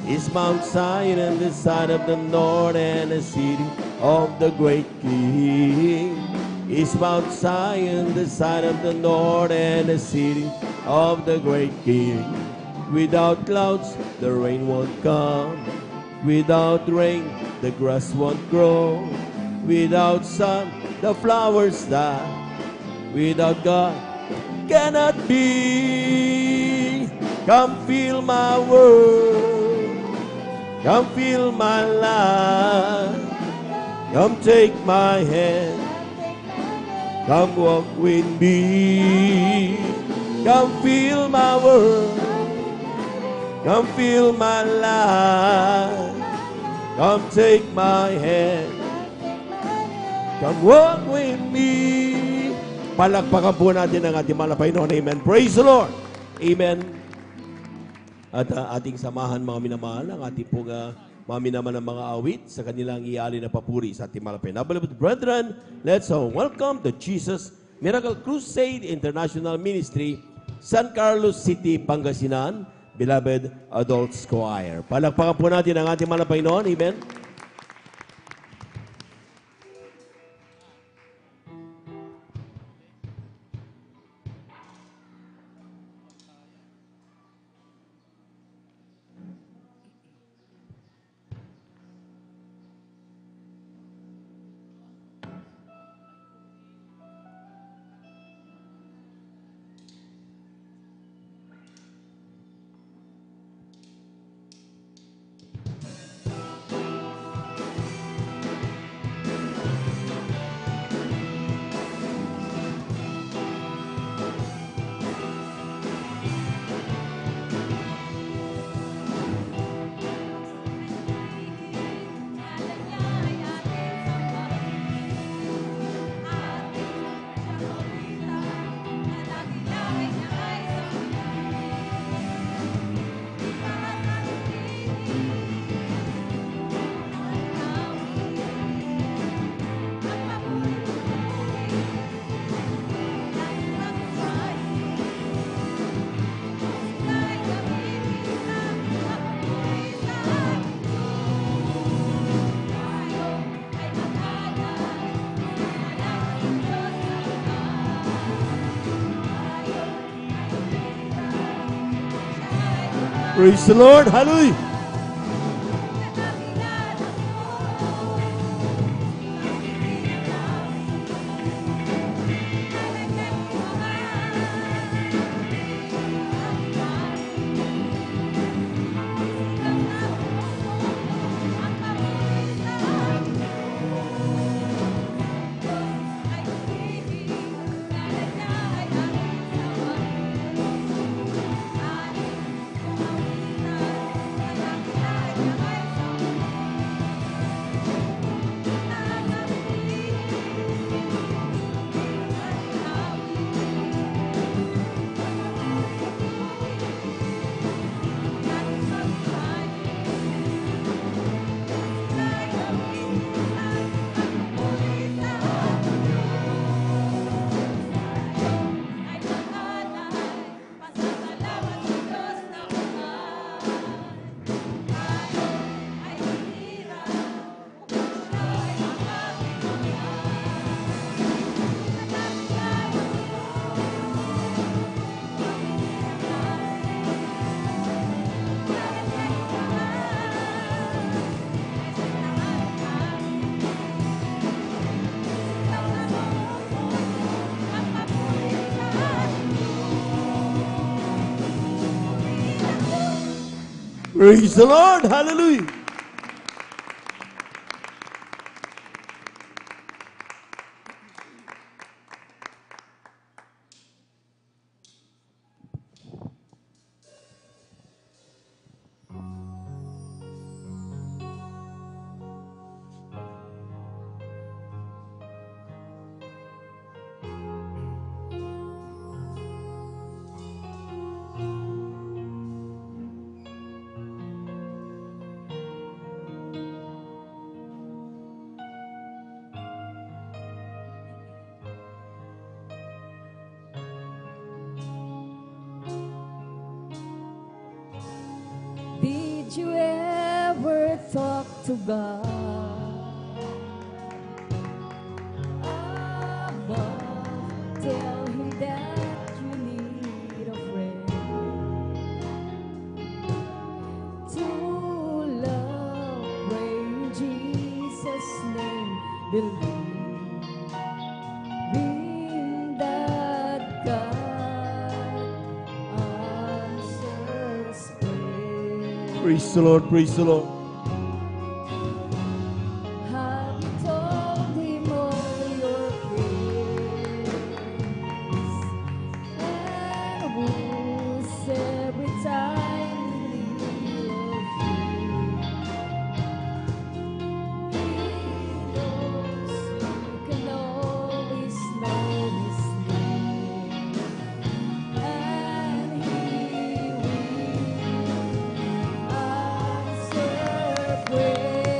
is Mount Zion and the side of the Lord, and the city of the great King is Mount Zion, the side of the Lord, and the city of the great King. Without clouds, the rain won't come. Without rain, the grass won't grow. Without sun, the flowers die. Without God, cannot be. Come feel my world. Come feel my life. Come take my hand. Come walk with me. Come feel my world. Come feel my life. Come take my hand. Come walk with me. Palakpakan po natin ang ating mahal na Panginoon. Amen. Praise the Lord. Amen. At ating samahan, mga minamahal, ang ating pong mga minamahal ng mga awit sa kanilang iali na papuri sa ating mahal na Panginoon. Beloved brethren, let's welcome the Jesus Miracle Crusade International Ministry, San Carlos City, Pangasinan, Beloved Adults Choir. Palakpakan po natin ang ating mahal na Panginoon. Amen. Praise the Lord. Hallelujah. Praise the Lord. Hallelujah. Did you ever talk to God about, tell him that you need a friend to love, pray in Jesus' name, believing that God answers prayer. Praise the Lord. Praise the Lord. Have you told him all your fears and wounds every time he loves you? He knows you can always know his name, and he will answer prayer.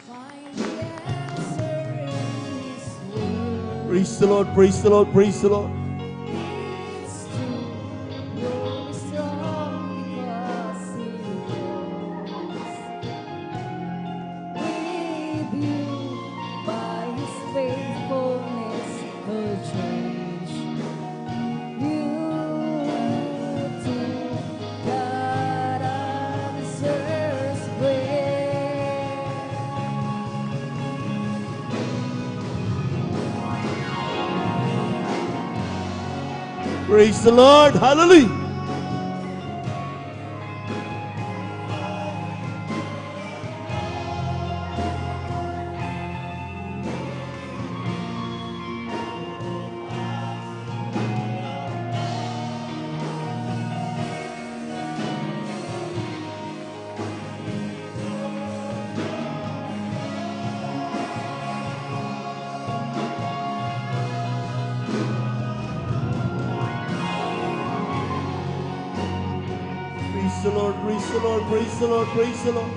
Find the answer in his word. Praise the Lord. Praise the Lord. Praise the Lord. It's true, you'll be strong because he was with you by his faithfulness, he'll change you too. God answers prayer. Praise the Lord. Hallelujah. Praise the Lord, praise the Lord, praise the Lord, praise the Lord.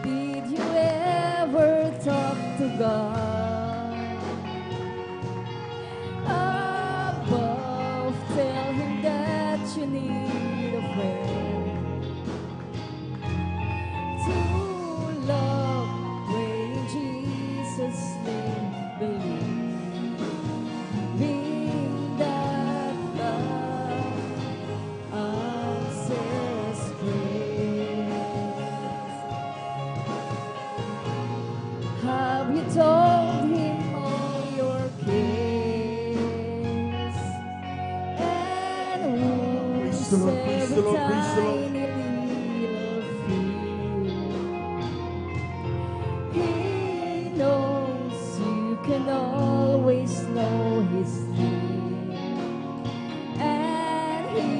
Did you ever talk to God above? Tell him that you need a friend to love, pray in Jesus' name, believing that love answers prayers. Have you told him all your cares? And Praise the Lord, praise the Lord, praise the Lord. tiny little fear. He knows you can always know his name, and he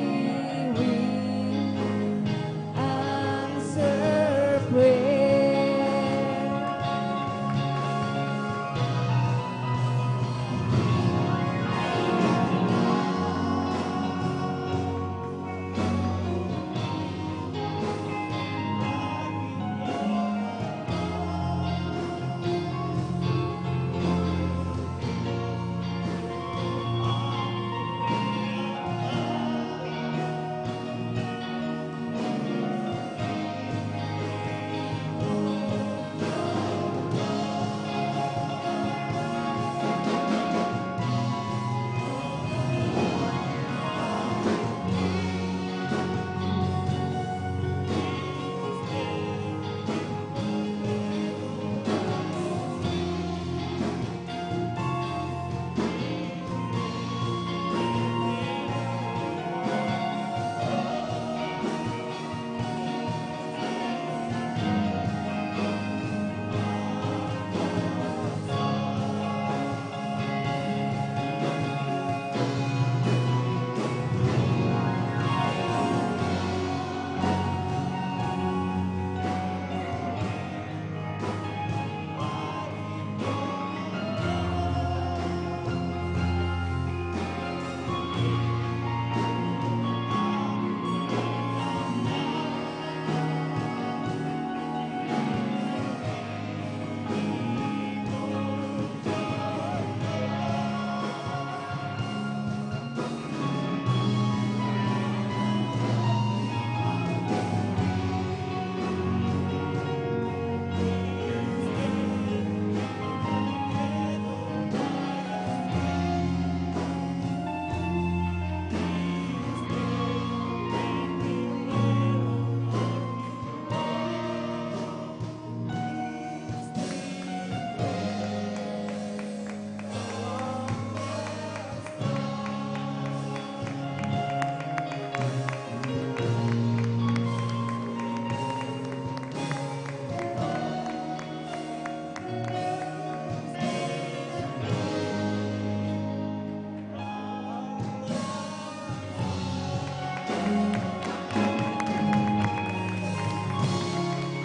will answer prayer.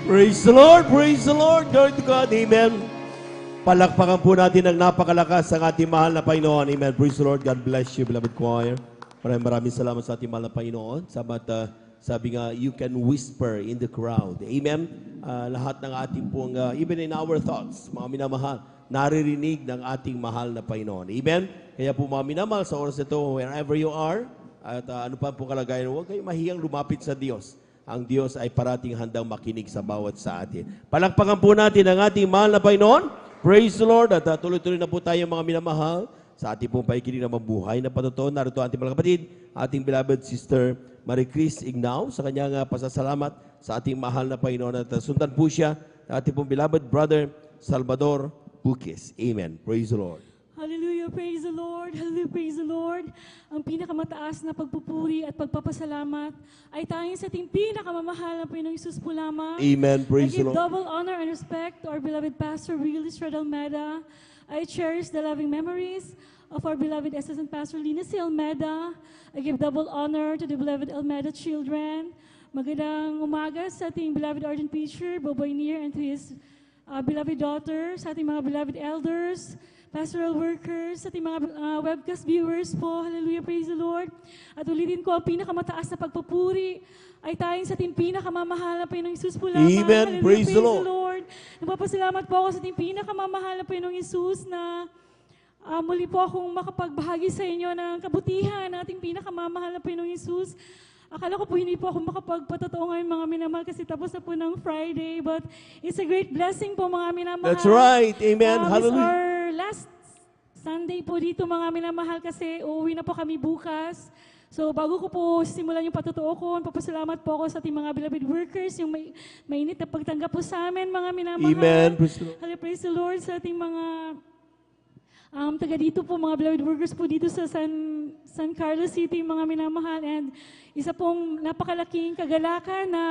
Praise the Lord, praise the Lord, glory to God, amen. Palakpakan po natin ang napakalakas ang ating mahal na Panginoon, amen. Praise the Lord, God bless you, beloved choir. Maraming salamat sa ating mahal na Panginoon. Sabi nga, you can whisper in the crowd, amen. Lahat ng ating pong, even in our thoughts, mga minamahal, naririnig ng ating mahal na Panginoon, amen. Kaya po mga minamahal sa oras ito, wherever you are, at ano pa po kalagayan, huwag kayong mahiyang lumapit sa Diyos. ang Diyos ay parating handang makinig sa bawat sa atin. Palakpakan po natin ang ating mahal na Panginoon. Praise the Lord. At tuloy-tuloy na po tayo mga minamahal sa ating pong paikinig na mabuhay na patotoo. Narito ang ating mga kapatid, ating beloved sister Marie Chris Ignao sa kanyang pasasalamat sa ating mahal na Panginoon. At sundan po siya ng ating pong beloved brother Salvador Buquez. Amen. Praise the Lord. Hallelujah, praise the Lord, hallelujah, praise the Lord. Ang pinakamataas na pagpupuri at pagpapasalamat ay tanging sa ating pinakamamahal na Panginoong Isus po lamang. Amen, praise I the give Lord. double honor and respect to our beloved Pastor Willis Almeda. I cherish the loving memories of our beloved Assistant Pastor Linus Almeda. I give double honor to the beloved Almeda children. Magandang umaga sa ating beloved ardent preacher, Boboy Nier, and to his beloved daughter, sa ating mga beloved elders, pastoral workers, sa ating mga webcast viewers po. Hallelujah, praise the Lord. At ulitin ko, ang pinakamataas na pagpupuri ay tayong sa ating pinakamamahal na Panginoong Isus po lamang. Amen, Hallelujah, praise the Lord. Nagpapasalamat po ako sa ating pinakamamahal na Panginoong Isus na muli po akong makapagbahagi sa inyo ng kabutihan ng ating pinakamamahal na Panginoong Isus. Akala ko po hindi po ako makapagpatotoo ngayon mga minamahal kasi tapos na po ng Friday, but it's a great blessing po mga minamahal. That's right. Amen. It's Hallelujah. our last Sunday po dito mga minamahal kasi uuwi na po kami bukas. So bago ko po simulan yung patotoo ko, papasalamat po ako sa ating mga beloved workers, yung mainit na pagtanggap po sa amin mga minamahal. Amen. Praise the Lord. Hallelujah, praise the Lord sa ating mga taga dito po, mga beloved workers po dito sa San Carlos City, mga minamahal. And isa pong napakalaking kagalakan na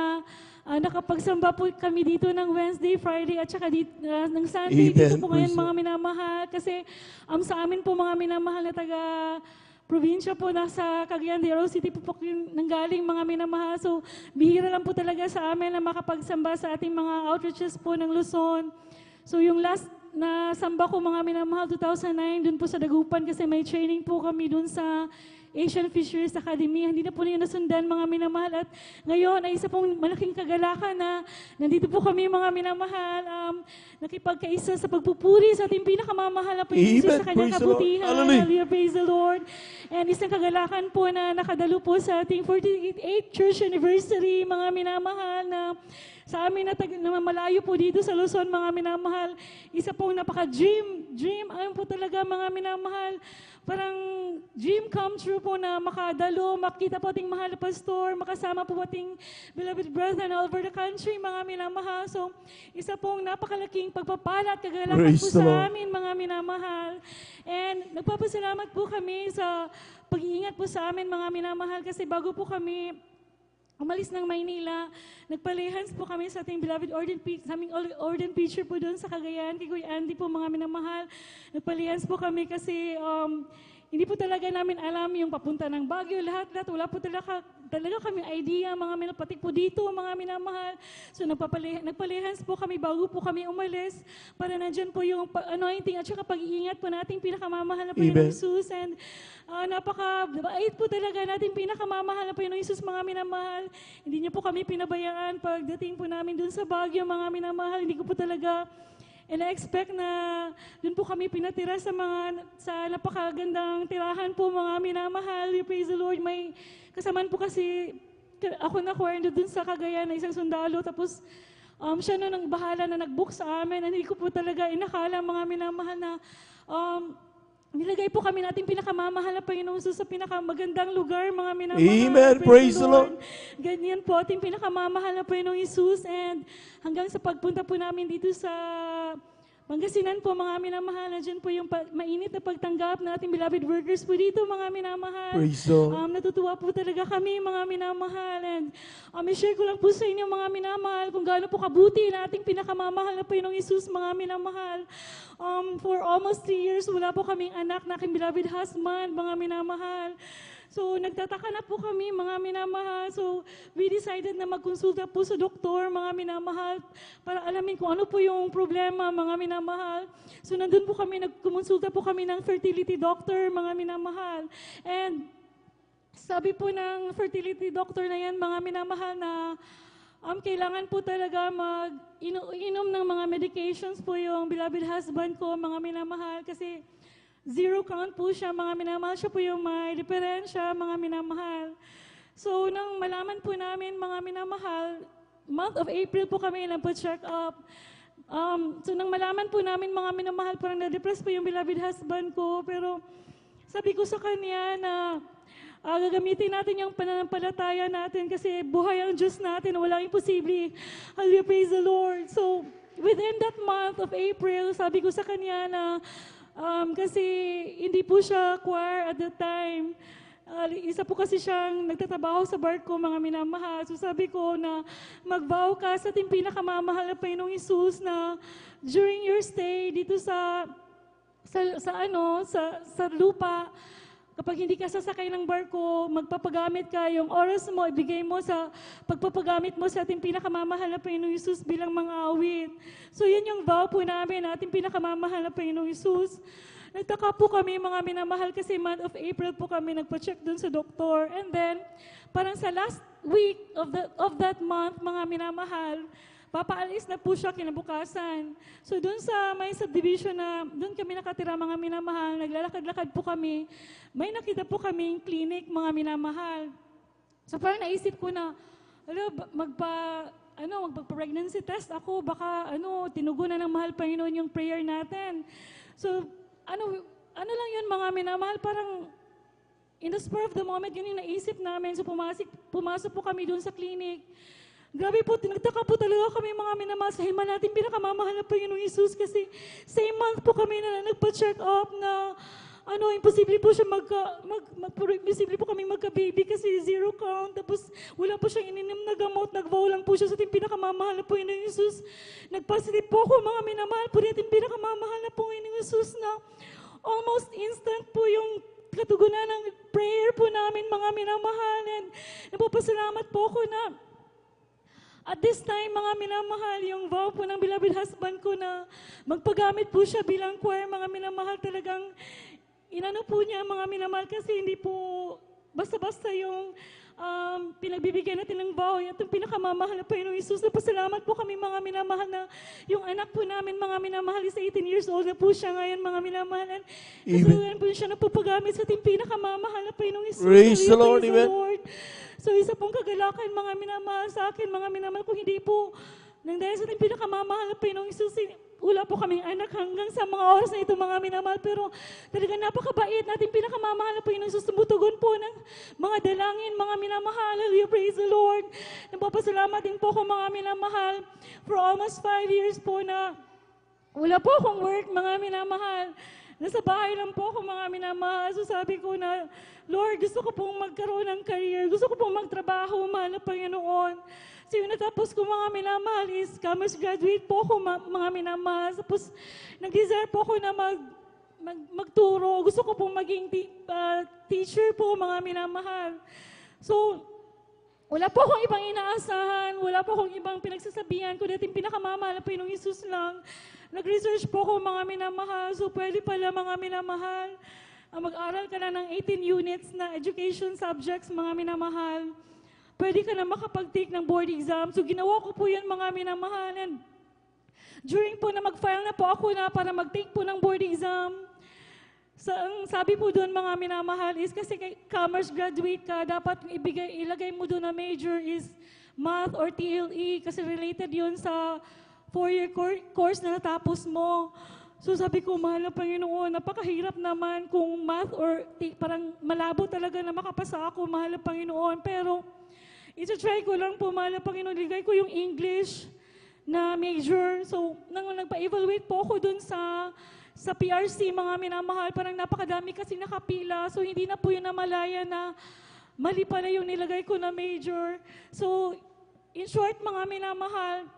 nakapagsamba po kami dito ng Wednesday, Friday, at saka dito, ng Sunday. Amen. Dito po ngayon Praise mga minamahal. Kasi sa amin po mga minamahal na taga probinsya po, nasa Cagayan de Oro City po nanggaling mga minamahal. So bihira lang po talaga sa amin na makapagsamba sa ating mga outreaches po ng Luzon. So yung last na samba ko mga minamahal 2009 dun po sa Dagupan kasi may training po kami dun sa Asian Fisheries Academy. Hindi na po niyo nasundan mga minamahal at ngayon ay isa pong malaking kagalakan na nandito po kami mga minamahal nakipagkaisa sa pagpupuri sa ating pinakamamahal na Panginoon Amen. sa kanyang Praise the Lord. kabutihan. Hallelujah. Hallelujah, praise the Lord. And isang kagalakan po na nakadalo po sa ating 48th church anniversary mga minamahal na sa amin na malayo po dito sa Luzon, mga minamahal, isa pong napaka-dream, ayun po talaga mga minamahal, parang dream come true po na makadalo, makita po ating mahal na pastor, makasama po ating beloved brethren all over the country, mga minamahal. So, isa pong napakalaking pagpapala at kagalakan Praise po the sa Lord. amin, mga minamahal. And nagpapasalamat po kami sa pag-iingat po sa amin, mga minamahal, kasi bago po kami umalis ng Maynila, nagpalehans po kami sa ating beloved ordained preacher po doon sa Cagayan, kay Kuya Andy po mga minamahal. Nagpalehans po kami kasi hindi po talaga namin alam yung papunta ng Baguio, lahat. Wala po talaga kami idea, mga minapatik po dito, mga minamahal. So nagpalehans po kami bago po kami umalis para nandyan po yung anointing at saka pag-iingat po nating pinakamamahal na Panginoong Amen. Jesus. And napaka-bait po talaga natin pinakamamahal na Panginoong Isus, mga minamahal. Hindi niyo po kami pinabayaan pagdating po namin dun sa Baguio, mga minamahal. Hindi ko po talaga na-expect na dun po kami pinatira sa napakagandang tirahan po, mga minamahal. Praise the Lord. May kasamaan po kasi ako na choir dun sa Cagayan na isang sundalo. Tapos siya na nang bahala na nag-book sa amin. Hindi ko po talaga inakala, mga minamahal, na nilagay po kami natin pinakamamahal na Panginoong Jesus sa pinakamagandang lugar, mga minamahal. Amen. Praise the Lord. Ganyan po ating pinakamamahal na Panginoong Jesus. And hanggang sa pagpunta po namin dito sa Pangasinan po, mga minamahal, na dyan po yung mainit na pagtanggap na ating beloved workers po dito, mga minamahal. Praise the Lord. Natutuwa po talaga kami, mga minamahal. And i-share ko lang po sa inyo, mga minamahal, kung gaano po kabuti na ating pinakamamahal na Panginoong Jesus, mga minamahal. For almost 3 years, wala po kaming anak na aking beloved husband, mga minamahal. So, nagtataka na po kami, mga minamahal. So, we decided na magkonsulta po sa doktor, mga minamahal, para alamin kung ano po yung problema, mga minamahal. So, nandun po kami, nagkumonsulta po kami ng fertility doctor, mga minamahal. And sabi po ng fertility doctor na yan, mga minamahal, na kailangan po talaga mag-inom ng mga medications po yung beloved husband ko, mga minamahal, kasi 0 count po siya, mga minamahal. Siya po yung may diferensya, mga minamahal. So, nang malaman po namin, mga minamahal, month of April po kami nagpa-check up. So, nang malaman po namin, mga minamahal, parang na-depress po yung beloved husband ko. Pero, sabi ko sa kanya na gagamitin natin yung pananampalataya natin kasi buhay ang Diyos natin, walang imposible. Hallelujah, praise the Lord. So, within that month of April, sabi ko sa kanya na kasi hindi po siya choir at that time. Isa po kasi siyang nagtatrabaho sa barko, mga minamahal. So sabi ko na mag-vow ka sa ating pinakamamahal na Panginoong Hesus na during your stay dito sa lupa, kapag hindi ka sasakay ng barko, magpapagamit ka, yung oras mo, ibigay mo sa pagpapagamit mo sa ating pinakamamahal na Panginoong Hesus bilang mga awit. So yun yung vow po namin, ating pinakamamahal na Panginoong Hesus. Nagtaka po kami, mga minamahal, kasi month of April po kami nagpa-check dun sa doktor. And then, parang sa last week of that month, mga minamahal, papaalis na po siya kinabukasan. So dun sa may subdivision na, dun kami nakatira, mga minamahal, naglalakad-lakad po kami. May nakita po kaming clinic, mga minamahal. So parang naisip ko na, magpa-pregnancy test ako, baka tinugunan ng mahal Panginoon yung prayer natin. So, ano lang yun, mga minamahal, parang in the spur of the moment, yun yung naisip namin. So pumasok po kami dun sa clinic. Grabe po, tinagtaka po talaga kami, mga minamahal, sa hima natin pinakamamahal na Panginoong Hesus kasi same month po kami na nagpa-check up na imposible po siya imposible po kami magka-baby kasi zero count. Tapos wala po siyang ininom na gamot. Nag-vow lang po siya sa ating pinakamamahal na Panginoong Hesus. Nag-positive po ako, mga minamahal po rin ating pinakamamahal na Panginoong Hesus na almost instant po yung katugunan ng prayer po namin, mga minamahal. And napapasalamat po ako na at this time, mga minamahal, yung vow po ng beloved husband ko na magpagamit po siya bilang choir, mga minamahal, talagang inano po niya, mga minamahal, kasi hindi po basta-basta yung pinagbibigyan natin ng vow. At yung pinakamamahal na Panginoong Hesus, napasalamat po kami, mga minamahal, na yung anak po namin, mga minamahal, is 18 years old na po siya ngayon, mga minamahal. Natuluyan po siya na pupagamit sa ating pinakamamahal na Panginoong Hesus. Praise the Lord, Praise the amen. Lord. So isa pong kagalakan, mga minamahal, sa akin, mga minamahal, kung hindi po, nang dahil sa ating pinakamamahal na Panginoong Hesus, wala po kaming anak hanggang sa mga oras na ito, mga minamahal. Pero talagang napakabait natin pinakamamahal na Panginoong Hesus. Tumutugon po ng mga dalangin, mga minamahal. Hallelujah, praise the Lord. Napapasalamat din po ako, mga minamahal, for almost 5 years po na wala po akong work, mga minamahal. Nasa bahay lang po ako, mga minamahal. So sabi ko na, Lord, gusto ko pong magkaroon ng career. Gusto ko pong magtrabaho, mahal na Panginoon. So yung natapos ko, mga minamahal, is commerce graduate po ako, mga minamahal. Tapos nag-desire po ako na magturo. Gusto ko pong maging teacher po, mga minamahal. So, wala po akong ibang inaasahan, wala po akong ibang pinagsasabihan, kundi ating pinakamamahal na Panginoong Hesus lang. Nag-research po ako, mga minamahal. So pwede pala, mga minamahal, mag-aral ka na ng 18 units na education subjects, mga minamahal. Pwede ka na makapag-take ng board exam. So ginawa ko po yun, mga minamahal. And during po na mag-file na po ako na para mag-take po ng board exam, ang sabi po doon, mga minamahal, is kasi commerce graduate ka, dapat ilagay mo doon na major is math or TLE kasi related yun sa 4-year course na natapos mo. So sabi ko, mahal na Panginoon, napakahirap naman kung math or parang malabo talaga na makapasa ako, mahal na Panginoon. Pero ito-try ko lang po, mahal na Panginoon, ligay ko yung English na major. So nang nagpa-evaluate po ako dun sa PRC, mga minamahal, parang napakadami kasi nakapila. So hindi na po yun namalaya na mali pala yung nilagay ko na major. So in short, mga minamahal,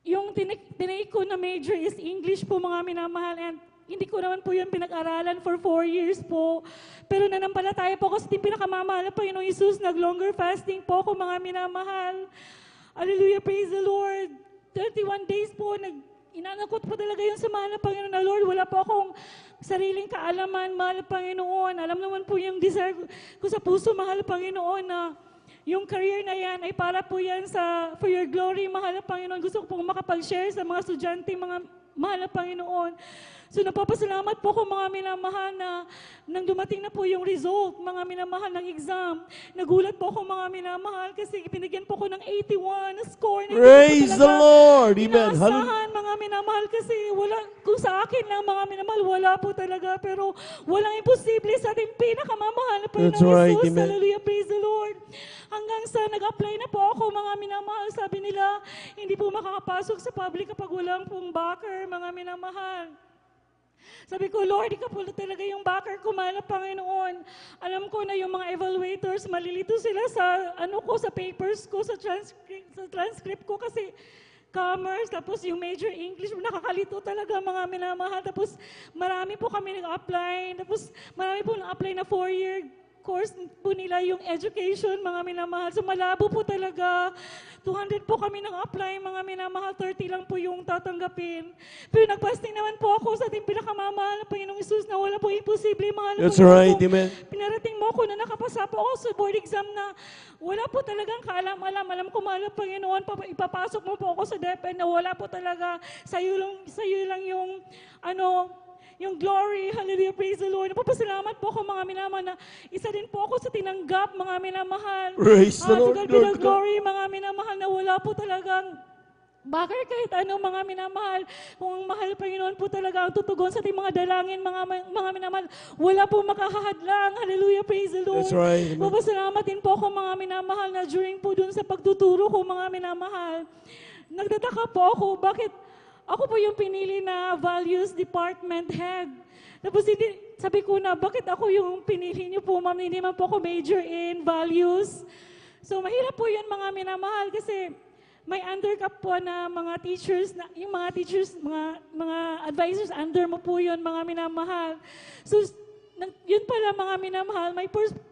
yung tinake ko na major is English po, mga minamahal, and hindi ko naman po yun pinag-aralan for 4 years po. Pero nanampalataya po ako sa pinakamamahal na Panginoong Hesus. Nag-longer fasting po ako, mga minamahal. Hallelujah, praise the Lord. 31 days po, inanakot po talaga yung sa mahal na Panginoon na Lord. Wala po akong sariling kaalaman, mahal na Panginoon. Alam naman po yung desire ko sa puso, mahal na Panginoon, na yung career na yan ay para po yan for your glory, mahal na Panginoon. Gusto ko pong makapag-share sa mga estudyante, mga mahal na Panginoon. So napapasalamat po ako mga minamahal na nang dumating na po yung result, mga minamahal ng exam. Nagulat po ako mga minamahal kasi pinigyan po ko ng 81 na score. Na Praise the Lord. Amen. Hallelujah. inaasahan mga minamahal kasi wala, kung sa akin lang mga minamahal, wala po talaga. Pero walang imposible sa ating pinakamamahal na Panginoon That's right. Jesus. Amen. Hallelujah, praise the Lord. Hanggang sa nag-apply na po ako mga minamahal, sabi nila, hindi po makakapasok sa public kapag walang pong backer, mga minamahal. Sabi ko, Lord, ikaw po talaga yung backer ko, mahal na Panginoon. Alam ko na yung mga evaluators, malilito sila sa, sa papers ko, sa transcript ko kasi commerce, tapos yung major English, nakakalito talaga mga minamahal. Tapos marami po kami nag-apply, tapos marami po nag-apply na 4-year course po nila yung education, mga minamahal. So malabo po talaga. 200 po kami nang apply, mga minamahal. 30 lang po yung tatanggapin. Pero nagpasting naman po ako sa ating pinakamamahal na Panginoong Isus na wala po imposible, mahal na That's Panginoon. right. Amen. Pinarating mo ako na nakapasa po ako sa board exam na wala po talagang kaalam-alam. Alam ko, mahal na Panginoon, ipapasok mo po ako sa DepEd na wala po talaga. Sa'yo lang yung yung glory, hallelujah, praise the Lord. Napapasalamat po ako mga minamahal na isa din po ako sa tinanggap mga minamahal. Praise the Lord, To God be Lord the God. glory mga minamahal na wala po talagang bakit kahit ano mga minamahal, kung ang mahal Panginoon po talaga ang tutugon sa ating mga dalangin, mga minamahal, wala po makahahadlang. Hallelujah, praise the Lord. That's right. Amen. Papasalamat din po ako mga minamahal na during po dun sa pagtuturo ko mga minamahal. Nagtataka po ako, bakit ako po yung pinili na values department head. Tapos sabi ko na, bakit ako yung pinili niyo po, ma'am? Hindi man po ako major in values. So mahirap po yun mga minamahal kasi may undercap po na mga teachers, mga advisors, under mo po yun mga minamahal. So yun pala mga minamahal,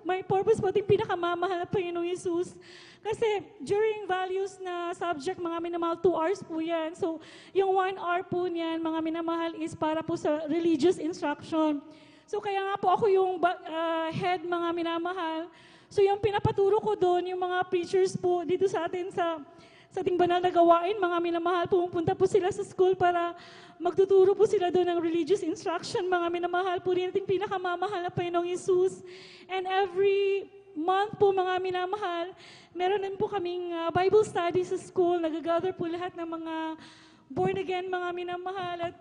may purpose po yung pinakamamahal na Panginoong Isus. Kasi during values na subject, mga minamahal, 2 hours po yan. So yung 1 hour po niyan, mga minamahal, is para po sa religious instruction. So kaya nga po ako yung head mga minamahal. So yung pinapaturo ko doon, yung mga preachers po dito sa atin sa ating banal na gawain, mga minamahal, pumupunta po sila sa school para magtuturo po sila doon ng religious instruction, mga minamahal po rin ating pinakamamahal na Panginoong Isus. And every month po, mga minamahal, meron din po kaming Bible study sa school, nagagather po lahat ng mga born again, mga minamahal. At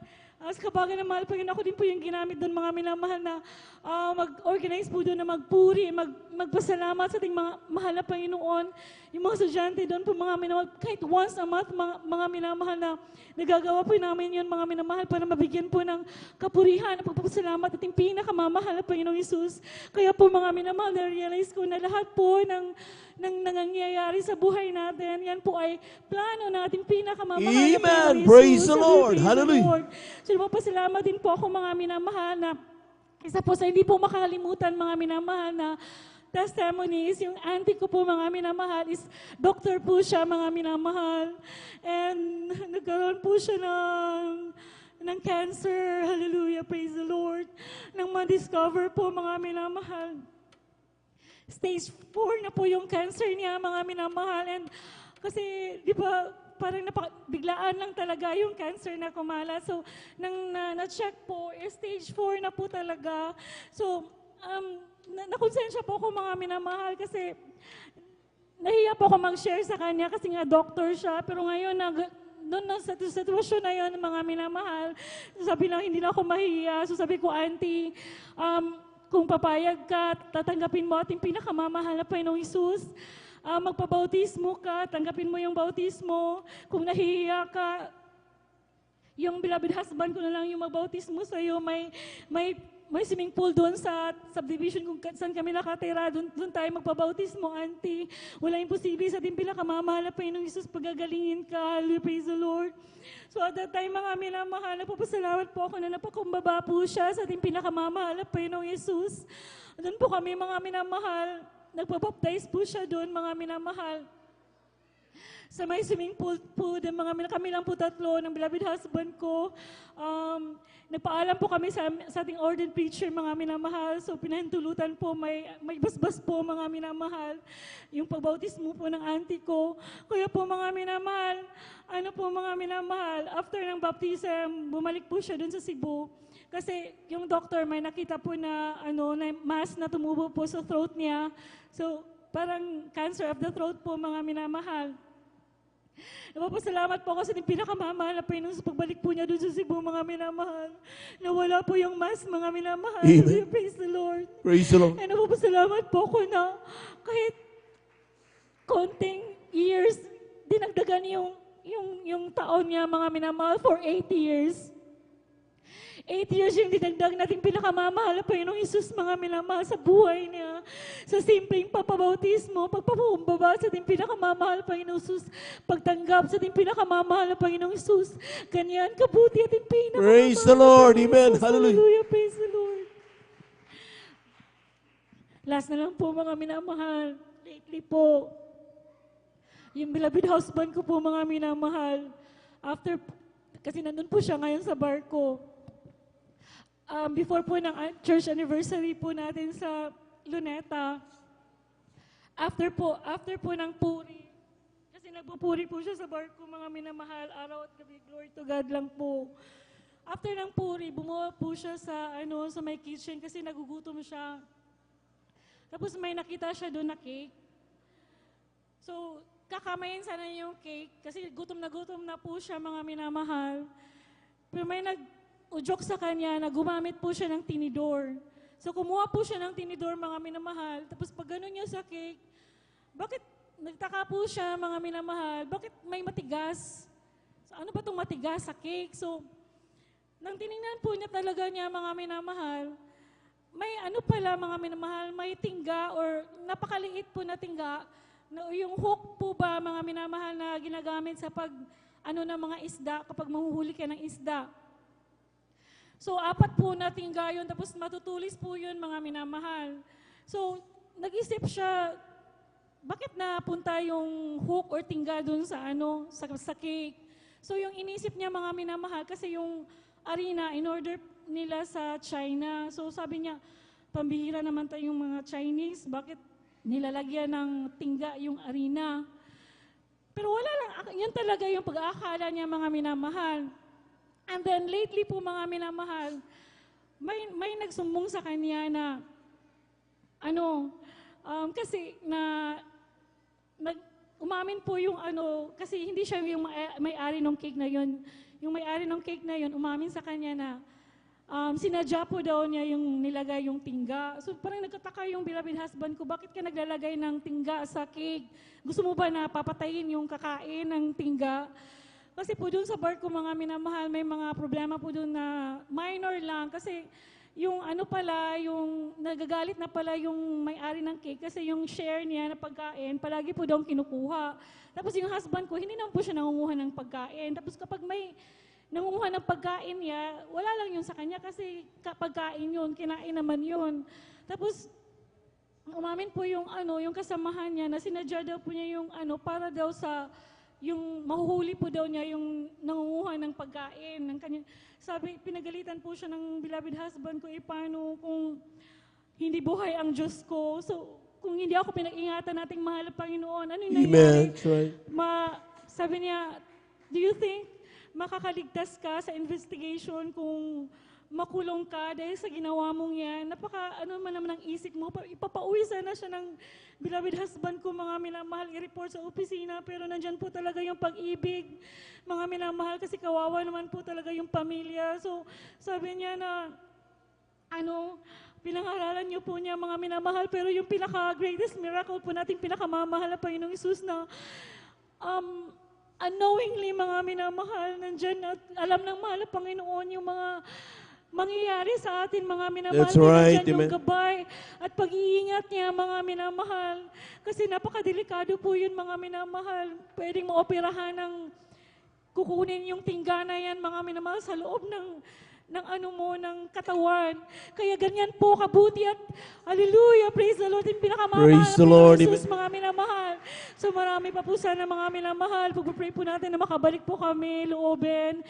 as kabagan ng mahal Panginoon, ako din po yung ginamit doon, mga minamahal, na mag-organize po doon na magpuri, magpasalamat sa ating mga mahal na Panginoon. Yung mga estudyante doon po, mga minamahal, kahit once a month, mga minamahal, na nagagawa po namin yun, mga minamahal, para mabigyan po ng kapurihan at pagpapasalamat ating pinakamamahal na Panginoong Isus. Kaya po mga minamahal, na-realize ko na lahat po ng nangyayari sa buhay natin, yan po ay plano ng ating pinakamamahal na Amen. Panginoong Isus. Praise the Lord. Praise the Hallelujah. Lord. So, napapasalamat din po ako mga minamahal na isa po sa hindi po makalimutan mga minamahal na testimonies. Yung auntie ko po mga minamahal is doctor po siya mga minamahal. And nagkaroon po siya ng cancer. Hallelujah, praise the Lord. Nang ma-discover po mga minamahal. Stage 4 na po yung cancer niya mga minamahal. And kasi di ba parang biglaan lang talaga yung cancer na kumala. So, nang na-check po, stage 4 na po talaga. So, nakonsensya po ako mga minamahal kasi nahiya po ako mag-share sa kanya kasi nga doctor siya. Pero ngayon, doon sa sitwasyon na yun, mga minamahal, sabi lang, hindi na ako mahiya. So, sabi ko, auntie, kung papayag ka, tatanggapin mo ating pinakamamahal na Panginoong Isus. Magpabautismo ka, tanggapin mo yung bautismo. Kung nahihiya ka, yung beloved husband ko na lang yung magbautismo sa'yo. May swimming pool doon sa subdivision kung saan kami nakatira. Doon tayo magpabautismo, auntie. Wala imposible sa ating pinakamamahal na Panginoong Isus, pagagalingin ka. Hallelujah, praise the Lord. So at that time, mga minamahal, nagpapasalamat po ako na napakumbaba po siya sa ating pinakamamahal na Panginoong Isus. Doon po kami, mga minamahal, nagpabaptize po siya doon, mga minamahal. Sa may swimming pool po, kami lang po tatlo ng beloved husband ko. Nagpaalam po kami sa ating ordained preacher, mga minamahal. So pinahintulutan po, may basbas po, mga minamahal. Yung pagbautismo po ng auntie ko. Kaya po, mga minamahal, mga minamahal, after ng baptism, bumalik po siya dun sa Cebu. Kasi yung doctor may nakita po na, na mass na tumubo po sa throat niya. So parang cancer of the throat po, mga minamahal. Napapasalamat po ako sa pinakamamahal na Panginoon sa pagbalik po niya doon sa Cebu, mga minamahal. Nawala po yung mask, mga minamahal. Amen. Praise the Lord. Praise the Lord. And napapasalamat po ako na kahit konting years, dinagdagan yung taon niya, mga minamahal, for 8 years. 8 years yung dinagdag natin pinakamamahal na Panginoong Isus, mga minamahal, sa buhay niya. Sa simpleng papabautismo, pagpapakumbaba sa ating pinakamamahal, Panginoong Isus, pagtanggap sa ating pinakamamahal na Panginoong Isus. Ganyan, kabuti ating pinakamamahal. Praise the Lord. Panginoong Amen. Isus. Hallelujah. Hallelujah. Praise the Lord. Last na lang po, mga minamahal. Lately po, yung beloved husband ko po, mga minamahal, kasi nandun po siya ngayon sa barko. Before po ng church anniversary po natin sa Luneta, after po ng puri, kasi nagpupuri po siya sa barko, mga minamahal, araw at gabi, glory to God lang po. After ng puri, bumuha po siya sa may kitchen kasi nagugutom siya. Tapos may nakita siya doon na cake. So, kakamayin sana yung cake kasi gutom na po siya, mga minamahal. Pero may nag-ujok sa kanya na gumamit po siya ng tinidor. So, kumuha po siya ng tinidor, mga minamahal. Tapos pag gano'n niya sa cake, bakit nagtaka po siya, mga minamahal, bakit may matigas? So, ano ba itong matigas sa cake? So, nang tinignan po niya talaga niya, mga minamahal, may pala, mga minamahal, may tingga or napakaliit po na tingga, na yung hook po ba, mga minamahal, na ginagamit sa ng mga isda, kapag mahuhuli ka ng isda. So, 4 po na tingga yun, tapos matutulis po yun, mga minamahal. So, nag-isip siya, bakit napunta yung hook or tingga dun sa sa cake? So, yung inisip niya, mga minamahal, kasi yung arena, in-order nila sa China. So, sabi niya, pambihira naman tayong mga Chinese, bakit nilalagyan ng tingga yung arena? Pero wala lang, yun talaga yung pag-aakala niya, mga minamahal. And then lately po, mga minamahal, may nagsumbong sa kanya na, kasi umamin po yung kasi hindi siya yung may-ari ng cake na yun. Yung may-ari ng cake na yun, umamin sa kanya na, sinadya po daw niya yung nilagay yung tingga. So parang nagkataka yung beloved husband ko, bakit ka naglalagay ng tingga sa cake? Gusto mo ba na papatayin yung kakain ng tingga? Kasi po doon sa barko, mga minamahal, may mga problema po doon na minor lang. Kasi yung yung nagagalit na pala yung may-ari ng cake kasi yung share niya na pagkain, palagi po daw kinukuha. Tapos yung husband ko, hindi naman po siya nangunguha ng pagkain. Tapos kapag may nangunguha ng pagkain niya, wala lang yun sa kanya kasi pagkain yun, kinain naman yun. Tapos, umamin po yung yung kasamahan niya na sinadya daw po niya yung para daw sa, yung mahuhuli po daw niya yung nangunguha ng pagkain ng kanya. Sabi, pinagalitan po siya ng beloved husband ko, paano kung hindi buhay ang Diyos ko? So, kung hindi ako pinag-ingatan nating mahal na Panginoon, ano yung nangyari? Amen. That's right. Sabi niya, do you think makakaligtas ka sa investigation kung makulong ka dahil sa ginawa mong yan? Man naman ang isip mo, ipapauwi sana siya ng beloved husband ko, mga minamahal, i-report sa opisina, pero nandyan po talaga yung pag-ibig, mga minamahal, kasi kawawa naman po talaga yung pamilya. So, sabi niya na, pinangaralan niyo po niya, mga minamahal, pero yung pinaka-greatest miracle po natin, pinakamamahal na Panginoong Isus na, unknowingly, mga minamahal, nandyan at alam ng mahal na Panginoon yung mga mangyayari sa atin, mga minamahal. That's right, nandyan yung amen. gabay at pag-iingat niya, mga minamahal. Kasi napakadelikado po yun, mga minamahal. Pwedeng maoperahan ng kukunin yung tingga na yan, mga minamahal, sa loob ng ng katawan. Kaya ganyan po kabuti at hallelujah, praise the Lord, yung pinakamamahal Praise the na Lord, Panginoon Jesus, amen. mga minamahal. So marami pa po sana mga minamahal. Pag-pray po natin na makabalik po kami, loobin,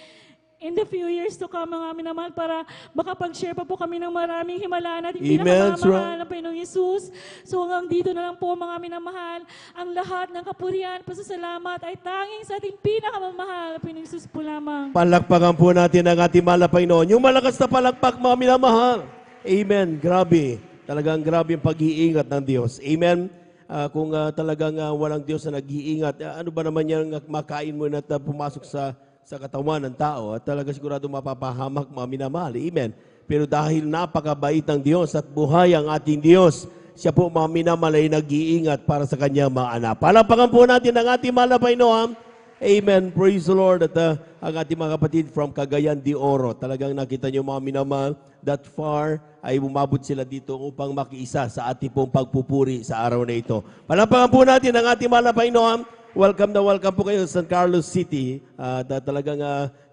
in the few years to come, mga minamahal, para makapag-share pa po kami ng maraming himala natin Amen, pinakamamahal ng Panginoong Yesus. So hanggang dito na lang po, mga minamahal, ang lahat ng kapurihan, pasasalamat ay tanging sa ating pinakamamahal, Panginoong Yesus po lamang. Palakpakan po natin ang ating mahal na Panginoon. Yung malakas na palakpak, mga minamahal. Amen. Grabe. Talagang grabe yung pag-iingat ng Diyos. Amen. Kung talagang walang Diyos na nag-iingat, ano ba naman yung makain mo na pumasok sa katawan ng tao at talaga sigurado mapapahamak, mga minamahal. Amen. Pero dahil napakabait ng Diyos at buhay ang ating Diyos, siya po, mga minamahal, ay nag-iingat para sa kanyang mga anak. Palakpakan po natin ang ating mahal na Panginoon. Amen. Praise the Lord. At ang ating mga kapatid from Cagayan de Oro, talagang nakita niyo, mga minamahal, that far ay bumabot sila dito upang makiisa sa ating pong pagpupuri sa araw na ito. Palakpakan po natin ang ating mahal na Panginoon. Welcome na welcome po kayo sa San Carlos City. Talagang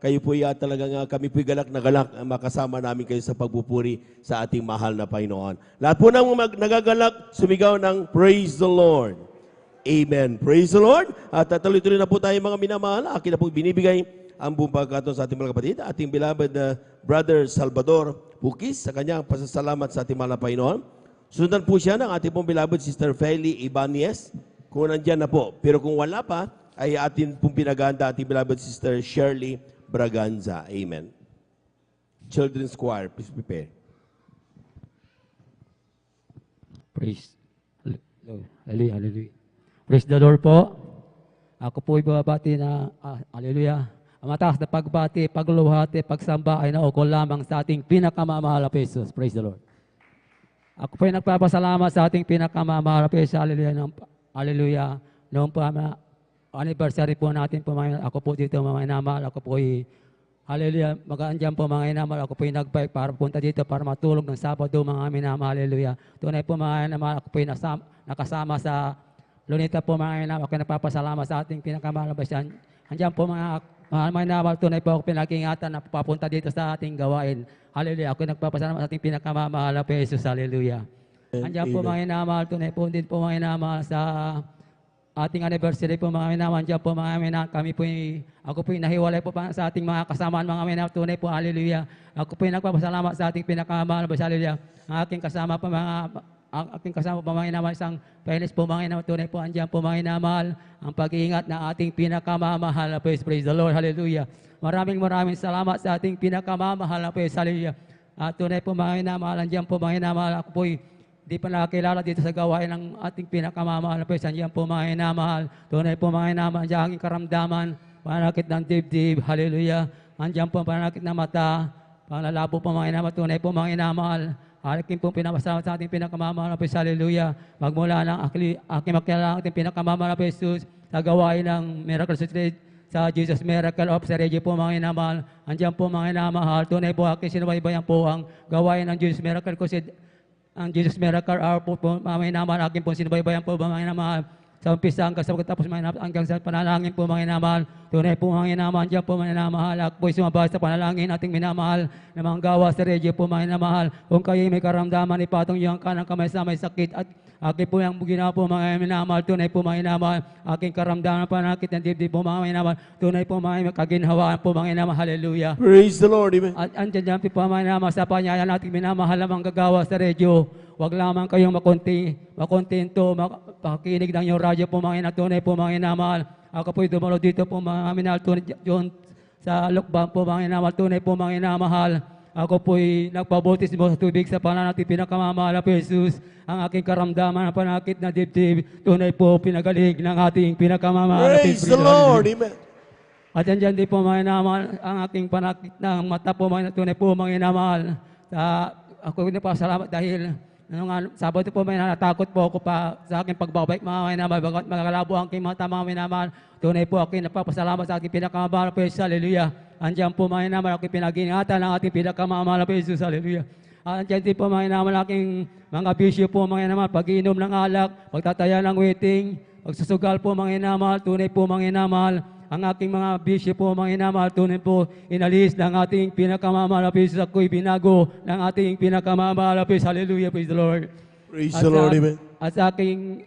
kayo po talagang kami po galak na galak makasama namin kayo sa pagpupuri sa ating mahal na Panginoon. Lahat po ng nagagalak, sumigaw ng Praise the Lord. Amen. Praise the Lord. At tuloy-tuloy na po tayo, mga minamahal. Akin na po binibigay ang buong pagkataon sa ating mga kapatid. Ating beloved Brother Salvador Pukis sa kanyang pasasalamat sa ating mahal na Panginoon. Sundan po siya ng ating pong beloved Sister Feli Ibanez. Kung nandyan na po. Pero kung wala pa, ay atin pong pinaganda ating beloved Sister Shirley Braganza. Amen. Children's Choir, please prepare. Praise. Hallelujah, hallelujah. Praise the Lord po. Ako po ibabati na, hallelujah. Ang mataas na pagbati, pagluluhati, pagsamba ay naukol lamang sa ating pinakamamahal na Jesus. Praise the Lord. Ako po ay nagpapasalamat sa ating pinakamamahal na Jesus. Hallelujah. Hallelujah. Noong po anniversary po natin po, ako po dito, mga inamal. Ako po ay, hallelujah, mag-aandyan po, mga inamal. Ako po ay nag-bike para punta dito para matulog ng Sabado, mga inamal. Hallelujah. Tunay po, mga inamal. Ako po ay nakasama sa Lunita po, mga inamal. Ako ay nagpapasalamat sa ating pinakamalabasan. Andiyan po, mga inamal. Tunay po ako pinag-ingatan na papunta dito sa ating gawain. Hallelujah. Ako ay nagpapasalamat sa ating pinakamamahal na Jesus. Hallelujah. Andiyan po, mga inamal, tunay po din po, mga inamal, sa ating anniversary po, mga inamal. Andiyan po, mga inamal, kami po, ako po nahiwalay po sa ating mga kasamaan, mga inamal, tunay po, hallelujah. Ako po nagpapasalamat sa ating pinakamahal, hallelujah. Ang aking kasama po, mga inamal, isang penis po, mga inamal, tunay po, andiyan po, mga inamal, ang pag-iingat ng ating pinakamamahal, praise the Lord, hallelujah. Maraming salamat sa ating pinakamamahal, hallelujah. At tunay po, mga inamal, andiyan po, mga inamal, ako po di pa nakakilala dito sa gawain ng ating pinakamamahal na Panginoon. Andiyan po, mga inamahal. Tunay po, mga inamahal. Andiyan aking karamdaman. Pananakit ng dibdib. Hallelujah. Andiyan po, pananakit ng mata. Panlalabo po, mga inamahal. Tunay po, mga inamahal. Aking po pinapasalamat sa ating pinakamamahal na Panginoon. Hallelujah. Magmula ng aking makilala ang ating pinakamamahal na Panginoon sa gawain ng Miracle Street sa Jesus Miracle of Seregi po, mga inamahal. Andiyan po, mga inamahal. Tunay po, aking sinubaybayan po ang gawain ng Jesus Miracle ang Jesus Miracle Hour po, mga inamal, akin po sinubaybayan po, mga inamal, sa umpisa hanggang sa pagkatapos, mga inamal, hanggang sa panalangin po, mga inamal, tunay po, mga inamal, dyan po, mga inamahal, ako po sumabay sa panalangin, ating minamahal, na mga gawa sa regyo po, mga inamahal, kung kayo may karamdaman, ipatong yung kanang kamay sa may sakit, at akin po yung ginawa po, mga inamahal, tunay po, mga inamahal, aking karamdaman, panakit ng dibdib po, mga inamahal, tunay po, mga kaginhawaan po, mga inamahal, hallelujah. Praise the Lord. Amen. At andyan po, mga inamahal, sa panyaya natin, minamahal na mga gagawa sa regyo, wag lamang kayong makontento, makikinig ng yung radyo po, mga inatunay po, mga inamahal. Ako po'y dumalo dito po, mga minahal, doon sa Lukban po, mga inamahal, tunay po, mga inamahal. Ako po'y nagpabotismo sa tubig sa pangalan natin pinakamamahal na Jesus. Ang aking karamdaman na panakit na dibdib, tunay po, pinagaling ng ating pinakamamahal na Praise the Lord. Amen. At andyan din po, mga inamahal, ang aking panakit ng mata po, mga tunay po, mga inamahal. Ako nagpasalamat dahil noong Sabado po, may natakot po ako pa sa aking pagbabike, mga minamahal, bagat magagalabo ang aking mata, mga minamahal. Tunay po, aking nagpapasalamat sa aking pinakamamahal na Jesus, hallelujah. Andiyan po, mga minamahal, aking pinag-ingatan ng ating pinakamamahal na Jesus, hallelujah. Andiyan din po, mga minamahal, aking mga bisyo po, mga minamahal, pag-inom ng alak, pagtataya ng waiting, pagsusugal po, mga minamahal, tunay po, mga minamahal. Ang aking mga bisyo po, mga inamahal, tunay po, inalis ng ating pinakamamahal na Jesus. Ako'y binago ng ating pinakamamahal na Jesus. Hallelujah, praise the Lord. Praise the Lord. Amen. At sa aking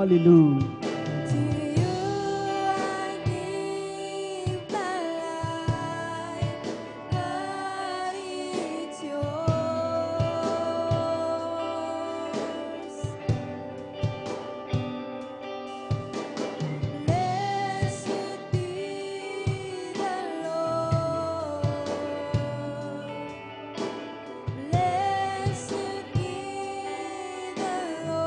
Hallelujah. To you I give my life, God, it's yours. Blessed be the Lord. Blessed be the Lord.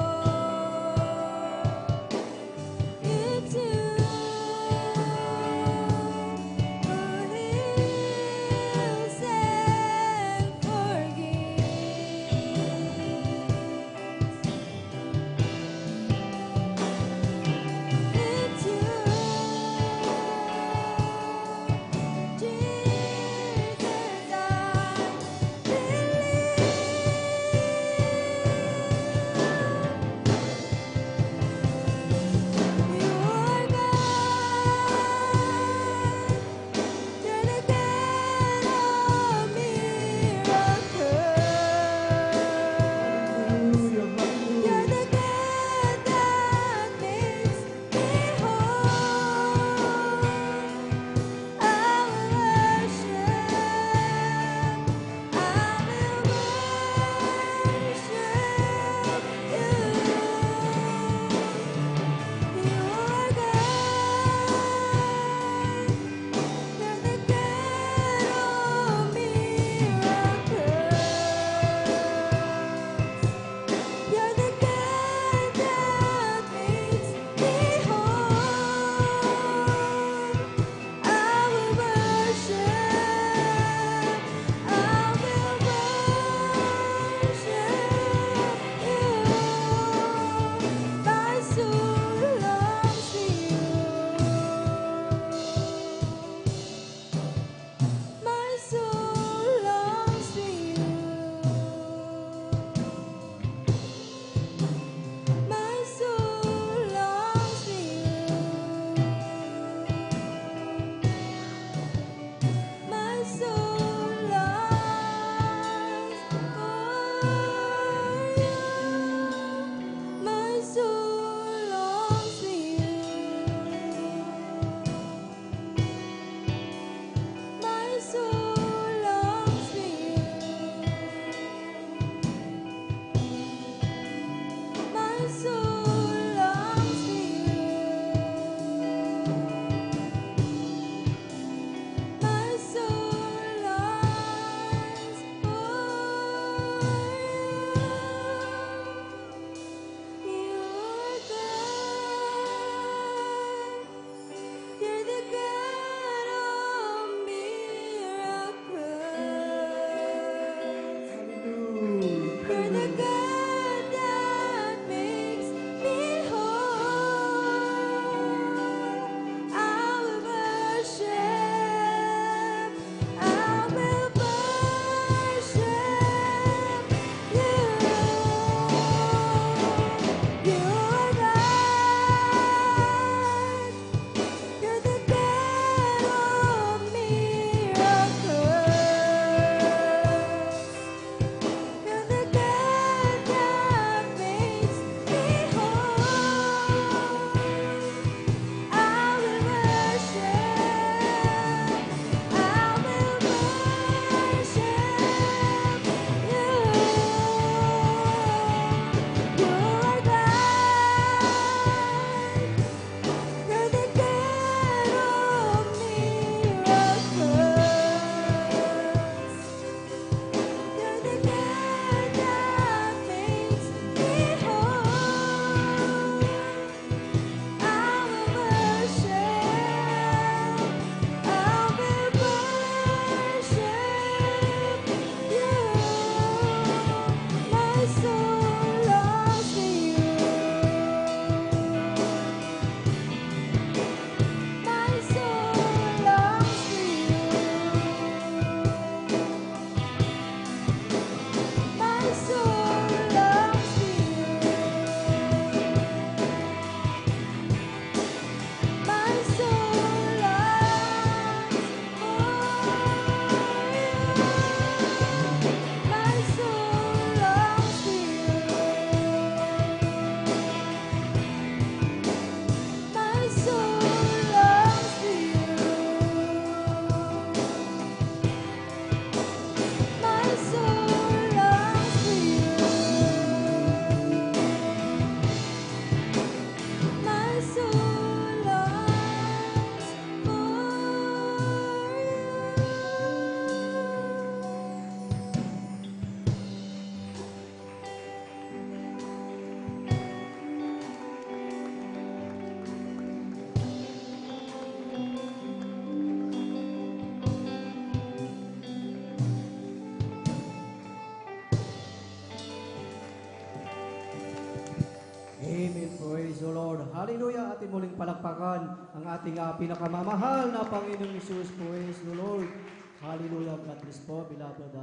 palakpakan ang ating pinakamamahal na Panginoong Isus. Praise the Lord. Hallelujah. God bless po, beloved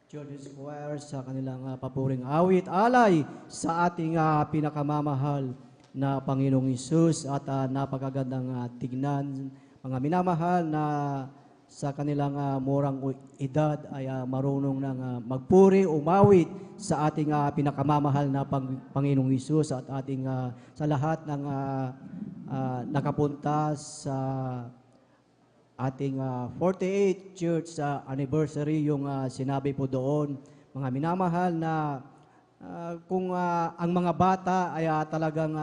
Children's Choir sa kanilang papuring awit, alay sa ating pinakamamahal na Panginoong Isus at napakagandang tignan, mga minamahal na sa kanilang murang edad ay marunong nang magpuri, umawit sa ating pinakamamahal na Panginoong Isus at ating sa lahat ng nakapunta sa ating 48th church anniversary, yung sinabi po doon, mga minamahal na kung ang mga bata ay talagang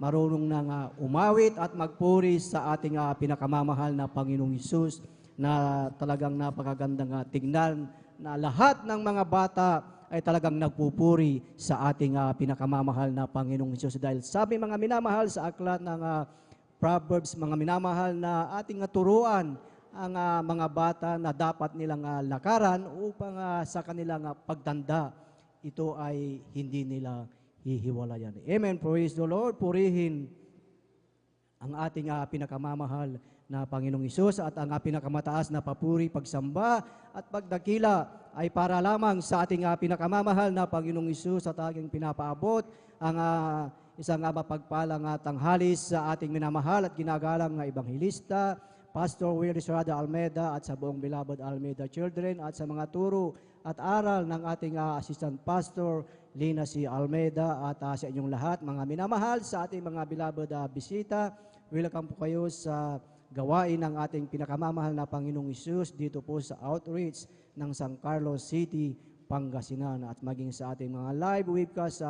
marunong nang umawit at magpuri sa ating pinakamamahal na Panginoong Isus, na talagang napakagandang tignan na lahat ng mga bata ay talagang nagpupuri sa ating pinakamamahal na Panginoong Isus. Dahil sabi mga minamahal sa aklat ng Proverbs, mga minamahal, na ating turuan ang mga bata na dapat nilang lakaran upang sa kanilang pagtanda, ito ay hindi nila hihiwalayan. Amen. Praise the Lord. Purihin ang ating pinakamamahal na Panginoong Isus, at ang pinakamataas na papuri, pagsamba at pagdakila ay para lamang sa ating pinakamamahal na Panginoong Isus, at aking pinapaabot ang isang mapagpalang tanghalis sa ating minamahal at ginagalang na Ebanghelista, Pastor Willie Serrada Almeida, at sa buong beloved Almeida Children, at sa mga turo at aral ng ating Assistant Pastor Lina C. Almeida, at sa inyong lahat, mga minamahal, sa ating mga beloved bisita. Welcome po kayo sa gawain ng ating pinakamamahal na Panginoong Isus dito po sa outreach ng San Carlos City, Pangasinan, at maging sa ating mga live webcast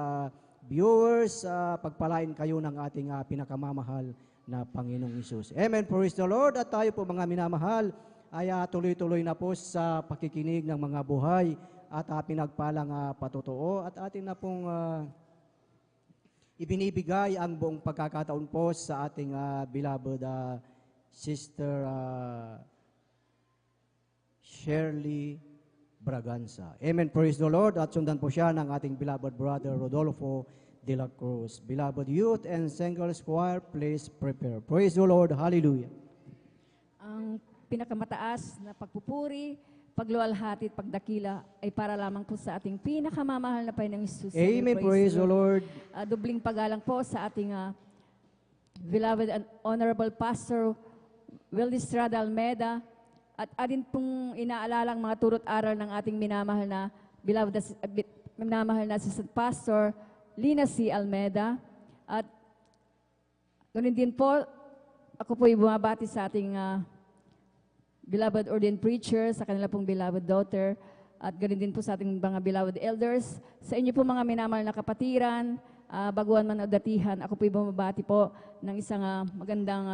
viewers, pagpalain kayo ng ating pinakamamahal na Panginoong Isus. Amen. Praise the Lord. At tayo po mga minamahal ay tuloy-tuloy na po sa pakikinig ng mga buhay at pinagpalang patotoo, at atin na pong ibinibigay ang buong pagkakataon po sa ating beloved Sister Shirley Braganza. Amen. Praise the Lord. At sundan po siya ng ating beloved brother Rodolfo de la Cruz. Beloved youth and singles choir, please prepare. Praise the Lord. Hallelujah. Ang pinakamataas na pagpupuri, pagluwalhati at pagdakila ay para lamang po sa ating pinakamamahal na Panginoong Isus. Amen. Praise the Lord. Dubling pagalang po sa ating beloved and honorable Pastor Willie Estrada Almeida, at adin pong inaalalang mga turot aral ng ating minamahal na beloved minamahal na Assistant Pastor Lina C. Almeida. At ganun din po, ako po bumabati sa ating beloved ordained preacher, sa kanila pong beloved daughter, at ganun din po sa ating mga beloved elders. Sa inyo po mga minamahal na kapatiran, baguhan man o datihan, ako po bumabati po ng isang magandang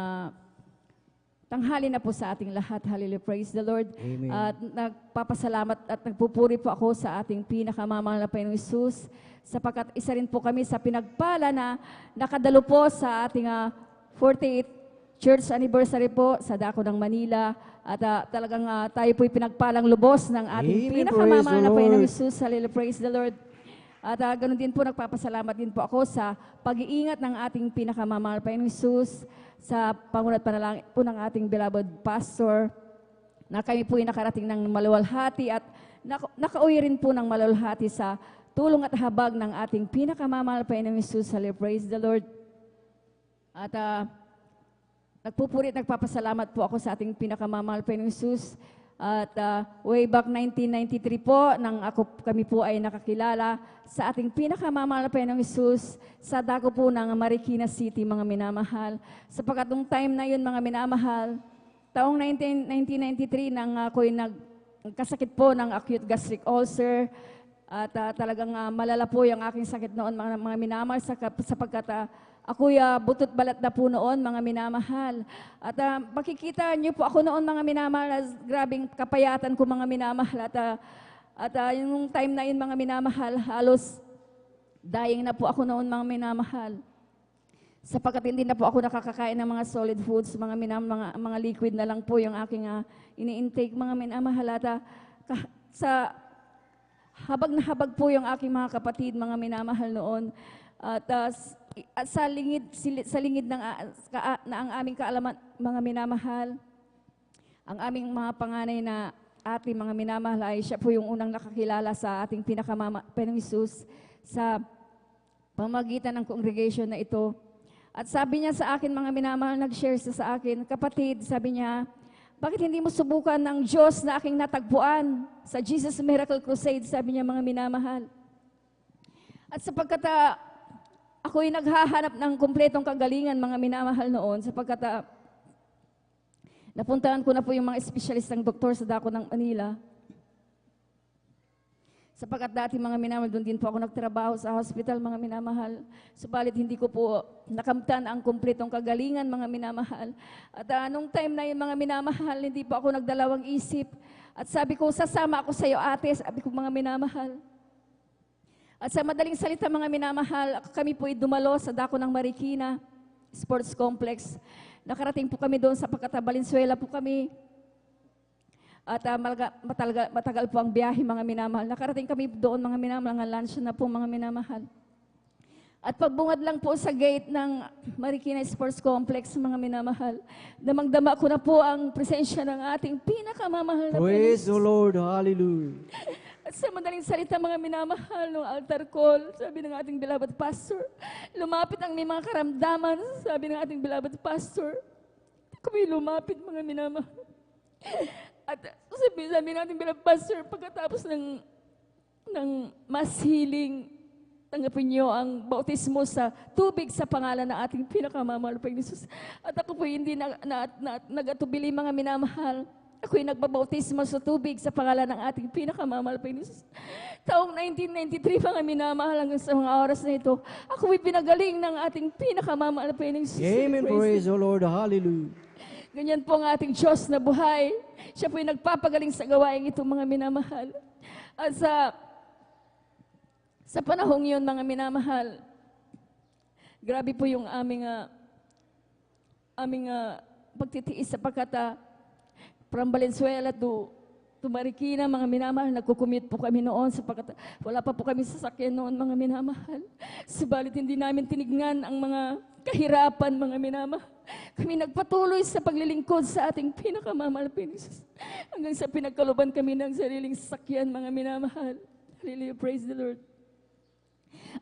tanghali na po sa ating lahat. Hallelujah. Praise the Lord. Amen. At nagpapasalamat at nagpupuri po ako sa ating pinakamamahal na Panginoong Isus, sapagkat isa rin po kami sa pinagpala na nakadalo po sa ating 48th church anniversary po sa Dako ng Manila. At talagang tayo po'y pinagpalang lubos ng ating Amen. pinakamamahal na Praise the Panginoong Lord. Isus. Hallelujah. Praise the Lord. At ganoon din po, nagpapasalamat din po ako sa pag-iingat ng ating pinakamamahal Panginoong Isus, sa pangunat panalangin po ng ating beloved pastor, na kami po ay nakarating ng maluwalhati at nakauwi rin po ng maluwalhati sa tulong at habag ng ating pinakamamahal Panginoong Isus. Hallelujah. Praise the Lord. At nagpupuri at nagpapasalamat po ako sa ating pinakamamahal Panginoong Isus. At way back 1993 po, nang kami po ay nakakilala sa ating pinakamamahal na Panginoong Isus sa dako po ng Marikina City, mga minamahal. Sapagkat nung time na yun, mga minamahal, taong 1993, nang ako'y nagkasakit po ng acute gastric ulcer, at talagang malala po yung aking sakit noon, mga minamahal, sapagkat ako'y butot balat na po noon, mga minamahal. At makikita niyo po ako noon, mga minamahal, grabing kapayatan ko, mga minamahal. At yung time na yun, mga minamahal, halos dying na po ako noon, mga minamahal. Sapagkat hindi na po ako nakakakain ng mga solid foods, mga liquid na lang po yung aking ini-intake, mga minamahal. At sa habag na habag po yung aking mga kapatid, mga minamahal noon. At at sa lingid ng na ang aming kaalaman, mga minamahal, ang aming mga panganay na ating mga minamahal ay siya po yung unang nakakilala sa ating Panginoong Hesus sa pamagitan ng congregation na ito. At sabi niya sa akin, mga minamahal, nag-share siya sa akin, kapatid, sabi niya, bakit hindi mo subukan ng Diyos na aking natagpuan sa Jesus Miracle Crusade, sabi niya, mga minamahal. At sapagkat ako'y naghahanap ng kumpletong kagalingan, mga minamahal noon, sapagkat napuntahan ko na po yung mga espesyalistang doktor sa dako ng Manila. Sapagkat dati, mga minamahal, doon din po ako nagtrabaho sa hospital, mga minamahal. Subalit hindi ko po nakamtan ang kumpletong kagalingan, mga minamahal. At nung time na yun, mga minamahal, hindi po ako nagdalawang isip. At sabi ko, sasama ako sa iyo, ate, sabi ko, mga minamahal. At sa madaling salita, mga minamahal, kami po dumalo sa dako ng Marikina Sports Complex. Nakarating po kami doon sa Valenzuela po kami. At matagal po ang biyahe, mga minamahal. Nakarating kami doon, mga minamahal, ng lunch na po, mga minamahal. At pagbungad lang po sa gate ng Marikina Sports Complex, mga minamahal, damang-dama ko na po ang presensya ng ating pinakamamahal na Praise the Lord. Hallelujah. At sa madaling salita, mga minamahal, nung altar call, sabi ng ating beloved pastor, lumapit ang may mga karamdaman, sabi ng ating beloved pastor. Kami lumapit, mga minamahal. At sabi ng ating beloved pastor, pagkatapos ng mass healing, tanggapin niyo ang bautismo sa tubig sa pangalan ng ating pinakamamahal na Jesus. At ako po hindi nagatubili, mga minamahal. Ako'y nagbabautismo sa tubig sa pangalan ng ating pinakamamahal na Jesus. Taong 1993, mga minamahal, hanggang sa mga oras na ito, ako'y pinagaling ng ating pinakamamahal na Jesus. Amen. Praise the Lord. Hallelujah. Ganyan po ang ating Diyos na buhay. Siya po'y nagpapagaling sa gawain ito, mga minamahal. At sa panahong yun, mga minamahal, grabe po yung aming pagtitiis sapagkat from Valenzuela to Marikina, mga minamahal, nagkukumute po kami noon sapagkat wala pa po kami sasakyan noon, mga minamahal. Subalit hindi namin tinignan ang mga kahirapan, mga minamahal. Kami nagpatuloy sa paglilingkod sa ating pinakamamahal na Jesus. Hanggang sa pinagkaluban kami ng sariling sasakyan, mga minamahal. Hallelujah, praise the Lord.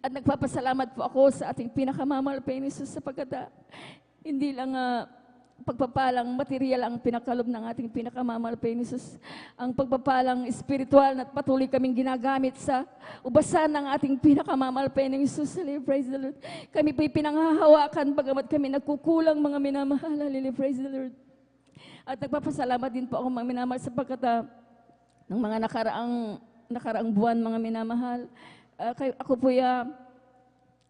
At nagpapasalamat po ako sa ating pinakamamahal na Jesus sapagkat hindi lang pagpapalang material ang pinakalob ng ating pinakamamahal na Jesus. Ang pagpapalang espiritual na patuloy kaming ginagamit sa ubasan ng ating pinakamamahal na Jesus. Hallelujah, praise the Lord. Kami po'y pinanghahawakan bagamat kami nagkukulang, mga minamahal. Hallelujah, praise the Lord. At nagpapasalamat din po ako, mga minamahal, sapagkat ng mga nakaraang buwan, mga minamahal, ako po'y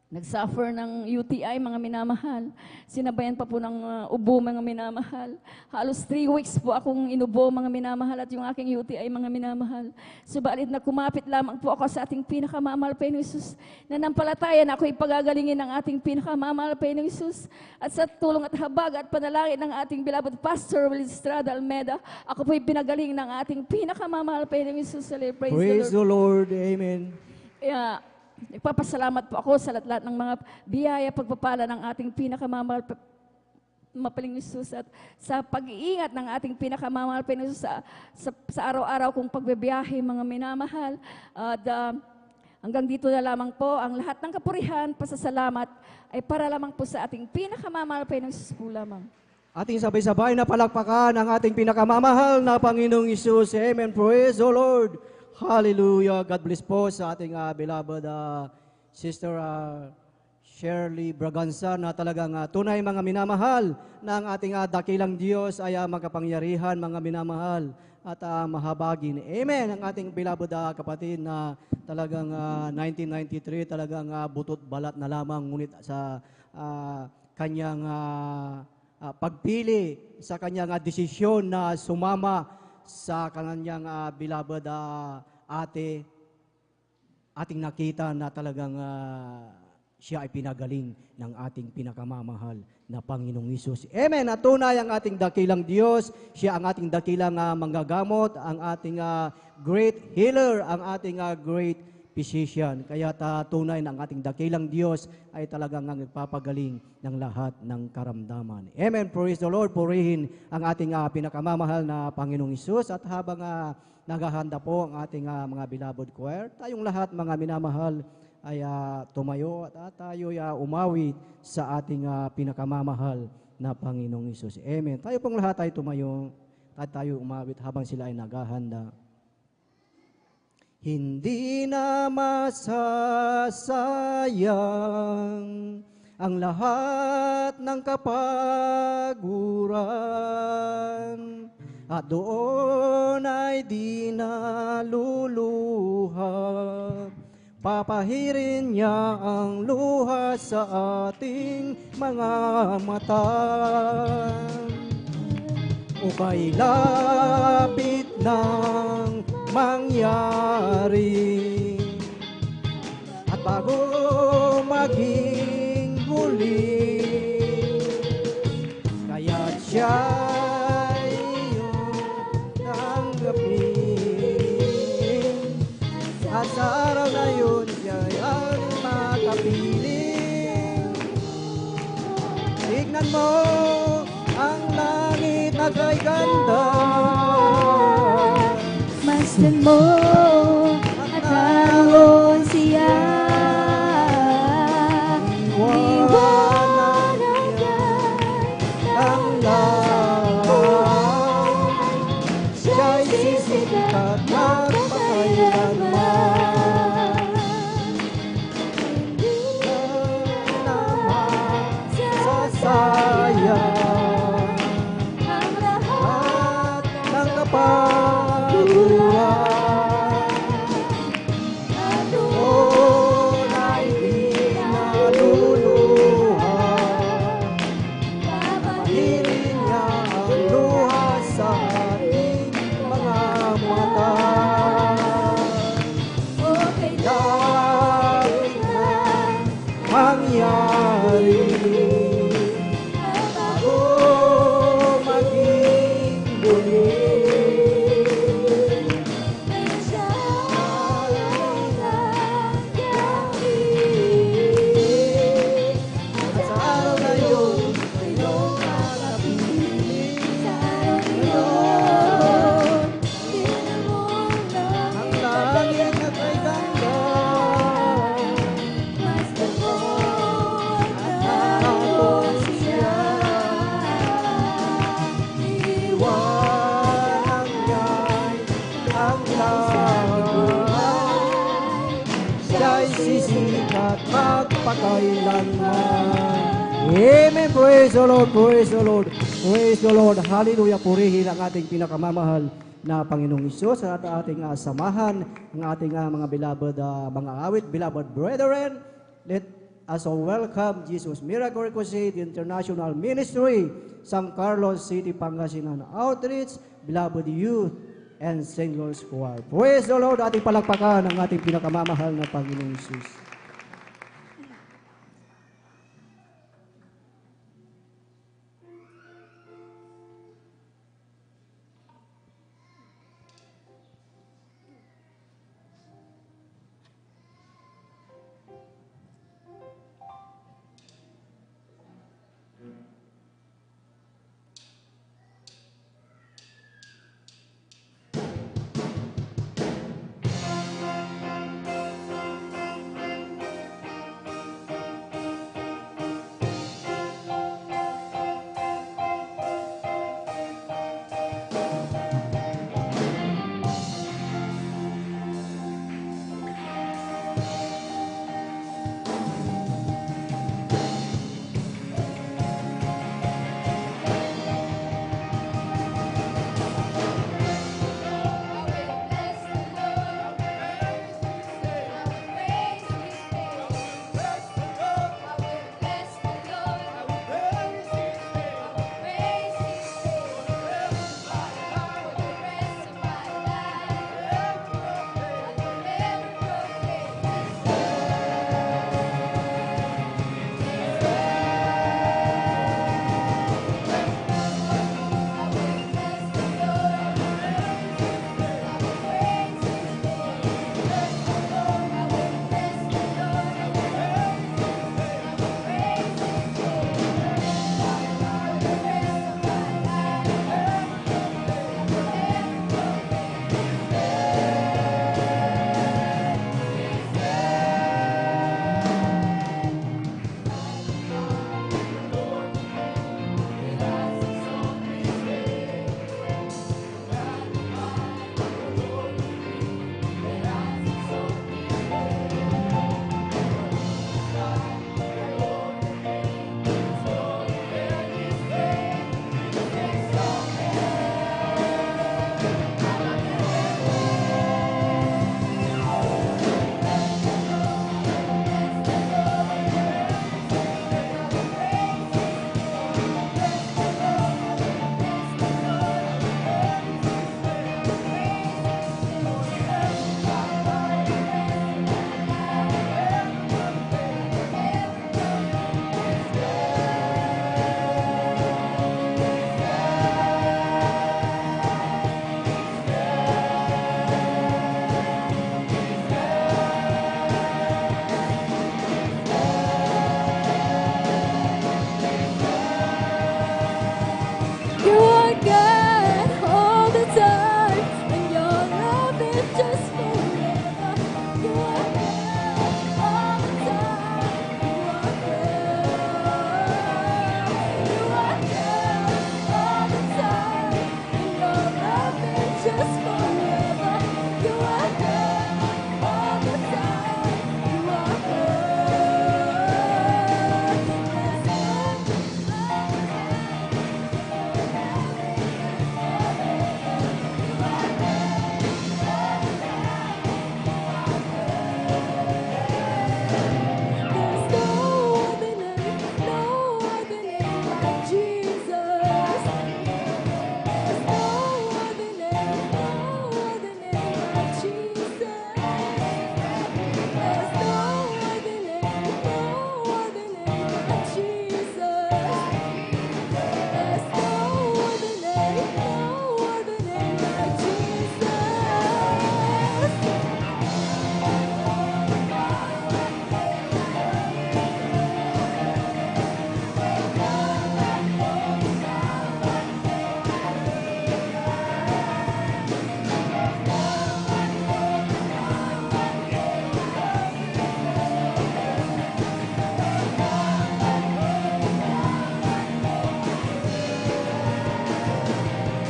nagsuffer ng UTI, mga minamahal. Sinabayan pa po ng ubo, mga minamahal. Halos 3 weeks po akong inubo, mga minamahal, at yung aking UTI, mga minamahal. Subalit na kumapit lamang po ako sa ating pinakamamahal na Jesus. Nanampalataya na ako'y pagagalingin ng ating pinakamamahal na Jesus. At sa tulong at habag at panalangin ng ating beloved Pastor Will Estrada Almeda, ako po'y pinagaling ng ating pinakamamahal na Jesus. Praise the Lord. Amen. Yeah. Nagpapasalamat po ako sa lahat ng mga biyaya, pagpapala ng ating pinakamamahal mapaling Jesus at sa pag-iingat ng ating pinakamamahal na Jesus sa araw-araw kong pagbibiyahe, mga minamahal. At hanggang dito na lamang po, ang lahat ng kapurihan, pasasalamat ay para lamang po sa ating pinakamamahal na Jesus po lamang. Ating sabay-sabay na palakpakan ang ating pinakamamahal na Panginoong Isus. Amen. Praise the Lord. Hallelujah. God bless po sa ating beloved Sister Shirley Braganza na talagang tunay, mga minamahal, na ang ating dakilang Diyos ay magkapangyarihan, mga minamahal, at mahabagin. Amen. Ang ating beloved kapatid na talagang 1993, talagang butot balat na lamang, ngunit sa kanyang pagpili, sa kanyang desisyon na sumama sa kanyang beloved ate, ating nakita na talagang siya ay pinagaling ng ating pinakamamahal na Panginoong Hesus. Amen. At tunay ang ating dakilang Diyos, siya ang ating dakilang manggagamot, ang ating great healer, ang ating great physician. Kaya tunay na ang ating dakilang Diyos ay talagang ang nagpapagaling ng lahat ng karamdaman. Amen. Praise the Lord. Purihin ang ating pinakamamahal na Panginoong Hesus. At habang naghahanda po ang ating mga beloved choir, tayong lahat mga minamahal ay tumayo at tayo umawit sa ating pinakamamahal na Panginoong Hesus. Amen. Tayo pong lahat ay tumayo at tayo umawit habang sila ay naghahanda. Hindi na masasayang ang lahat ng kapaguran at doon ay di naluluha. Papahirin niya ang luha sa ating mga mata. O kay lapit ng mangyari at bago maging huli, kaya't siya'y iyong tanggapin at sa araw na yun siya'y ang makapiling. Tignan mo ang langit na kay ganda, Masdan mo at taon siya. Liwanag ang lahat, siya'y sisikat magpakailanman. Hindi naman sasayang ang lahat at ng kapaguran. Doon ay di naluluha. Papahirin niya ang luha sa ating mga mata. okay Lapit na mangyari bago maging huli. na siya At sa araw na yun, iyong kakapiling. Ang langit na kay ganda, at siya. Iwanag niya'y ang lahat, siya'y sisikat magpakailanman. Amen. Praise the Lord. Praise the Lord. Praise the Lord. Hallelujah. Purihin ang ating pinakamamahal na Panginoong Hesus at ating samahan ang ating mga beloved mga awit, beloved brethren. Let us all welcome Jesus Miracle Crusade International Ministry, San Carlos City, Pangasinan Outreach, beloved youth and singles choir. Praise the Lord. Ating palakpakan ang ating pinakamamahal na Panginoong Hesus.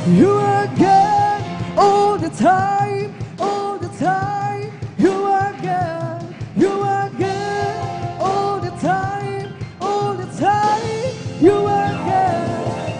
You are God all the time, all the time. You are God, you are God all the time, all the time. You are God.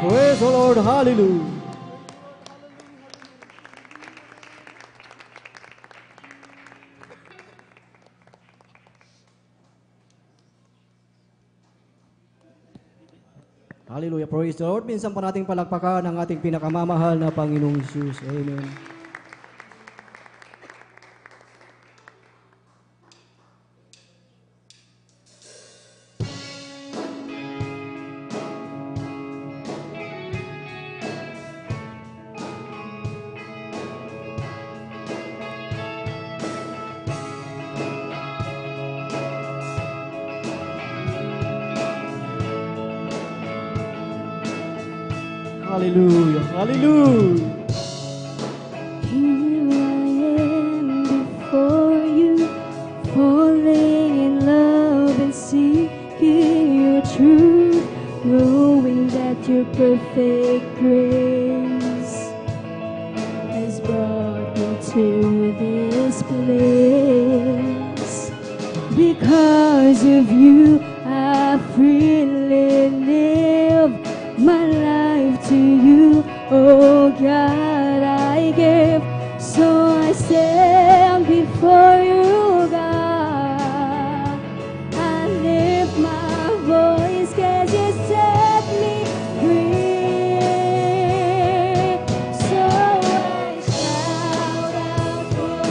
Praise the Lord, hallelujah. Hallelujah, praise the Lord. Minsan pa nating palakpakan ang ating pinakamamahal na Panginoong Jesus. Amen. Hallelujah, hallelujah. Here I am before you, falling in love and seeking your truth, knowing that your perfect grace has brought me to this place. Because of you, I freely live my life to you, oh God, I give. So I stand before you, God. I lift my voice 'cause you set me free. So I shout out for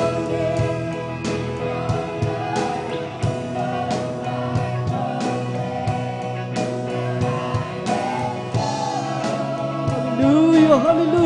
Hallelujah, hallelujah.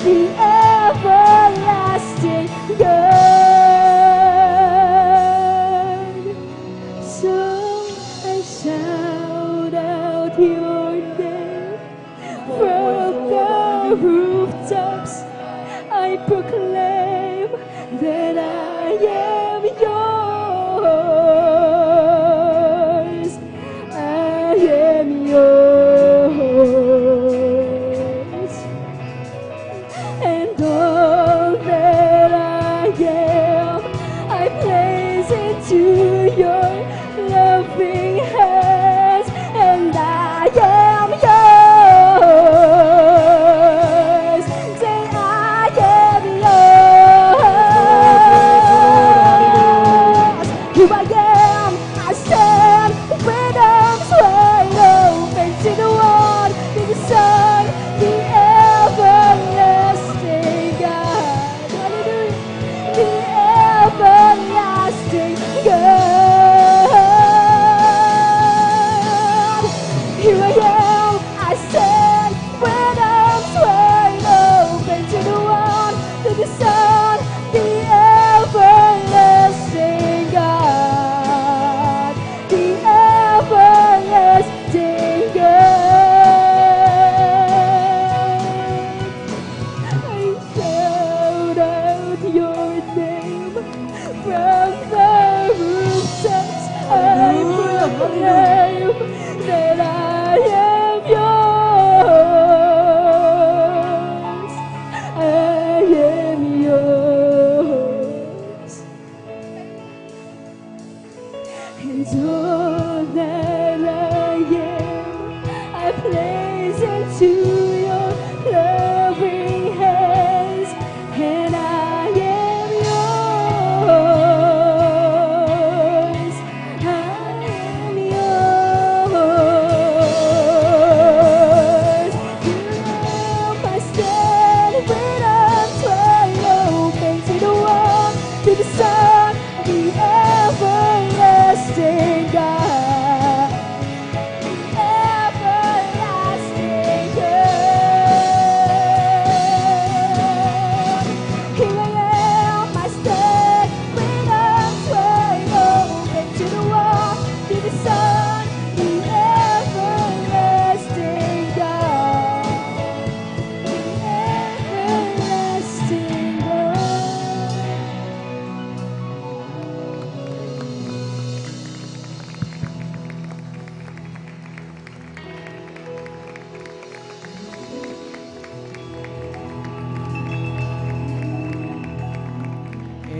the everlasting God. So I shout out your name from the rooftops. I proclaim that I am yours. I am yours. And all that I am, I place into your loving hands. And I am yours. Say, I am yours. Here I am, I stand, freedom's wide open to the one, to the Son, the everlasting God. Hallelujah. The everlasting God. Here I am, I stand, freedom's wide open to the one, to the Son, the everlasting God. The everlasting God. I shout out your name from the rooftops. I proclaim that I am yours. I am yours. And all that I am, I place into your loving hands, and I am yours. I am yours. Here I stand with arms wide open to the one, to the Son, the everlasting God. Everlasting God. Here I am, I stand with arms wide open to the one, to the Son, the everlasting God. The everlasting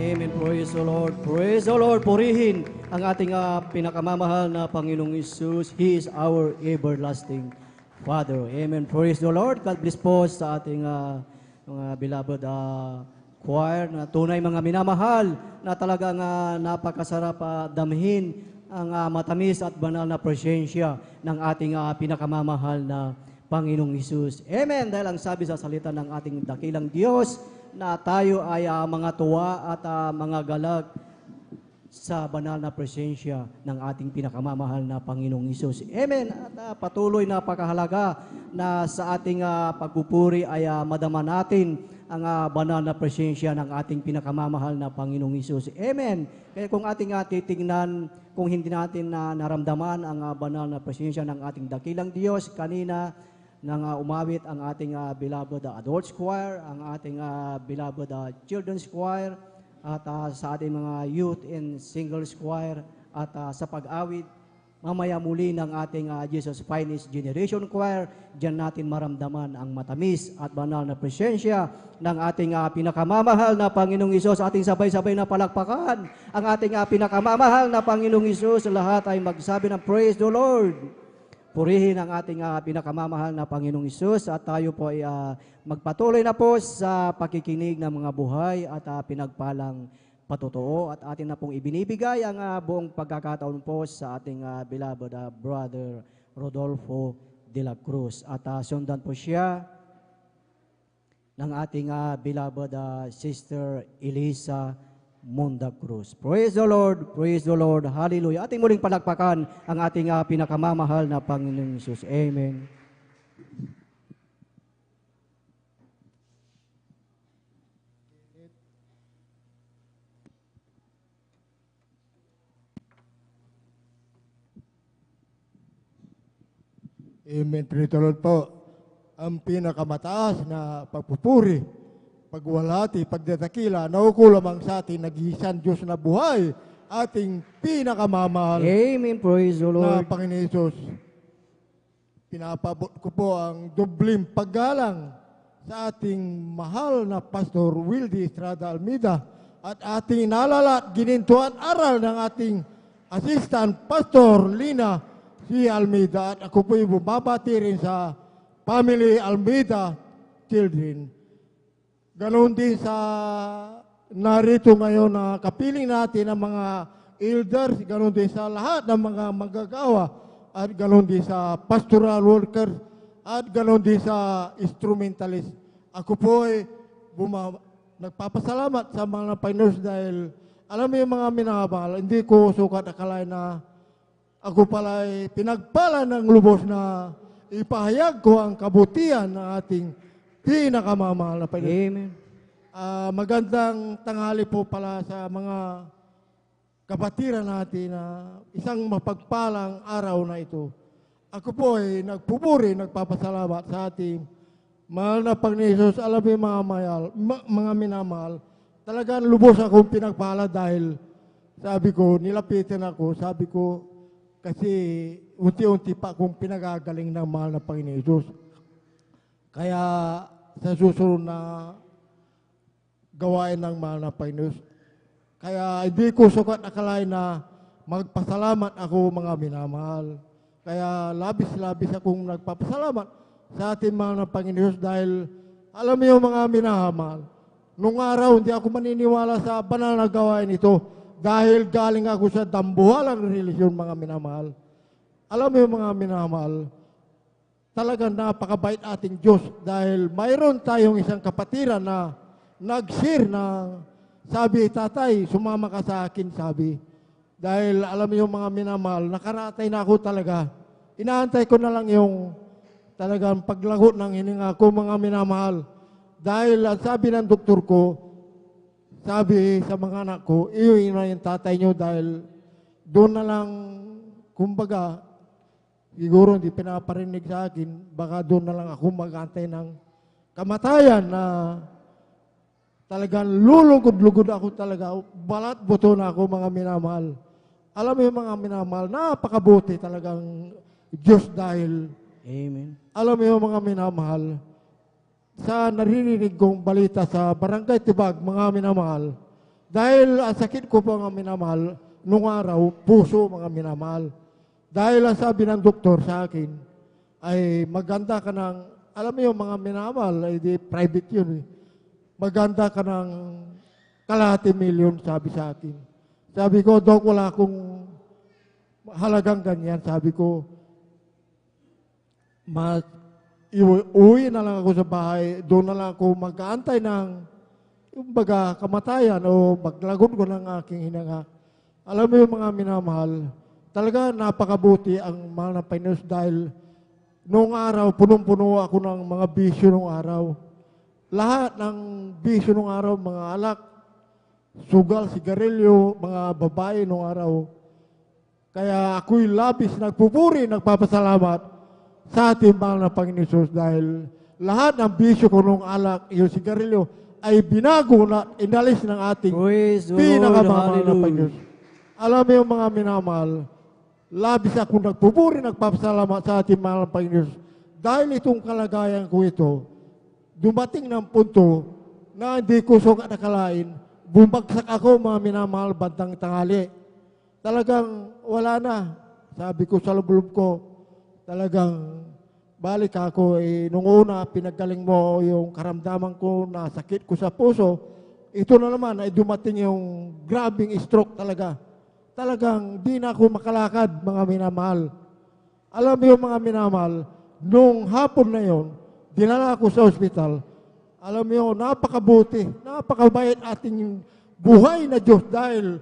Amen. Praise the Lord. Praise the Lord. Purihin ang ating pinakamamahal na Panginoong Isus. He is our everlasting Father. Amen. Praise the Lord. God bless po sa ating mga beloved choir na tunay mga minamahal na talagang napakasarap damhin ang matamis at banal na presensya ng ating pinakamamahal na Panginoong Isus. Amen. Dahil ang sabi sa salita ng ating dakilang Diyos na tayo ay mga tuwa at mga galag sa banal na presensya ng ating pinakamamahal na Panginoong Isus. Amen. At patuloy na pakahalaga na sa ating pagpupuri ay madama natin ang banal na presensya ng ating pinakamamahal na Panginoong Isus. Amen. Kaya kung ating titingnan, kung hindi natin naramdaman ang banal na presensya ng ating dakilang Diyos, kanina nang umawit ang ating beloved adults choir, ang ating beloved children's choir, at sa ating mga youth and singles choir, at sa pag-awit, mamaya muli ng ating Jesus Finest Generation Choir, diyan natin maramdaman ang matamis at banal na presensya ng ating pinakamamahal na Panginoong Isus. Ating sabay-sabay na palakpakan ang ating pinakamamahal na Panginoong Isus. Lahat ay magsabi ng praise the Lord. Purihin ang ating pinakamamahal na Panginoong Isus at tayo po ay magpatuloy na po sa pakikinig ng mga buhay at pinagpalang patotoo at atin na pong ibinibigay ang buong pagkakataon po sa ating beloved brother Rodolfo de la Cruz. At sundan po siya ng ating beloved sister Elisa Monda Cruz. Praise the Lord, hallelujah. Ating muling palakpakan ang ating pinakamamahal na Panginoong Isus. Amen. Amen. Praise the Lord po. Ang pinakamataas na pagpupuri, pagwalhati, pagdadakila, nauko lamang sa atin, nag-iisang Diyos na buhay, ating pinakamamahal Amen. Praise the na Lord. Panginoon Hesus. Pinapabot ko po ang dubling paggalang sa ating mahal na Pastor Wildy Estrada Almeida at ating nalala at ginintuan aral ng ating Assistant Pastor Lina C. Almeida at ako po'y bumabati rin sa Family Almeida Children. Ganon din sa narito ngayon na kapiling natin ng mga elders, ganon din sa lahat ng mga manggagawa at ganon din sa pastoral workers at ganon din sa instrumentalist. Ako po ay nagpapasalamat sa mga Panginoon dahil alam mo yung mga minamahal, hindi ko sukat akalain na ako pala ay pinagpala ng lubos na ipahayag ko ang kabutihan ng ating pinakamamahal na Panginoon. Amen. Magandang tanghali po pala sa mga kapatiran natin na isang mapagpalang araw na ito. Ako po ay nagpupuri, nagpapasalamat sa ating mahal na Panginoon. Alam mo yung mga minamahal, talagang lubos akong pinagpala dahil sabi ko, nilapitan ako, sabi ko, kasi unti-unti pa akong pinagagaling ng mahal na Panginoon Jesus. Kaya sa susunod na gawain ng mahal na Panginoon, kaya hindi ko sukat akalain na magpasalamat ako mga minamahal. Kaya labis-labis akong nagpapasalamat sa ating mahal na Panginoon dahil alam mo yung mga minamahal, nung araw hindi ako maniniwala sa banal na gawain ito dahil galing ako sa dambuhalang relisyon mga minamahal. Alam mo yung mga minamahal, talagang napakabait ating Diyos dahil mayroon tayong isang kapatiran na nag-share na sabi, tatay, sumama ka sa akin, sabi. Dahil alam mo yung mga minamahal, nakaratay na ako talaga. Inaantay ko na lang yung talagang paglagot ng hininga ko mga minamahal. Dahil sabi ng doktor ko, sabi sa mga anak ko, iyon na yung tatay nyo dahil doon na lang, kumbaga, siguro hindi pinaparinig sa akin, baka doon na lang ako mag-antay ng kamatayan na talagang lulugod-lugod ako talaga, balat buto na ako mga minamahal. Alam mo yung mga minamahal, napakabuti talagang Diyos dahil, Amen. alam mo yung mga minamahal, sa naririnig kong balita sa Barangay Tibag, mga minamahal, dahil ang sakit ko po mga minamahal, nung araw, puso mga minamahal. Dahil ang sabi ng doktor sa akin, ay maganda ka ng, alam mo yung mga minamahal, ay di private yun eh. Maganda ka ng kalahati milyon, sabi sa akin. Sabi ko, Dok, wala akong halagang ganyan. Sabi ko, uwi na lang ako sa bahay, doon na lang ako mag-aantay ng yung baga kamatayan o maglagon ko ng aking hinanga. Alam mo yung mga minamahal, talaga napakabuti ang mahal na Panginoon dahil noong araw, punong-puno ako ng mga bisyo noong araw. Lahat ng bisyo noong araw, mga alak, sugal, sigarilyo, mga babae noong araw. Kaya ako'y labis nagpupuri, nagpapasalamat sa ating mahal na Panginoon Jesus dahil lahat ng bisyo ko nung alak, yung sigarilyo, ay binago na inalis ng ating pinakamamahal na Panginoon. Alam mo yung mga minamahal, labis akong nagpupuri, nagpapasalamat sa ating mahal na Panginoon dahil itong kalagayan ko ito, dumating ng punto na hindi ko sukat nakalain, bumagsak ako mga minamahal bandang tanghali. Talagang wala na. Sabi ko sa loob ko, talagang balik ako, nung una, pinagaling mo yung karamdaman ko na sakit ko sa puso. Ito na naman, ay dumating yung grabing stroke talaga. Talagang di na ako makalakad, mga minamahal. Alam mo yung mga minamahal, nung hapon na yon, dinala ako sa ospital. Alam mo yun, napakabuti, napakabait ating buhay na Diyos dahil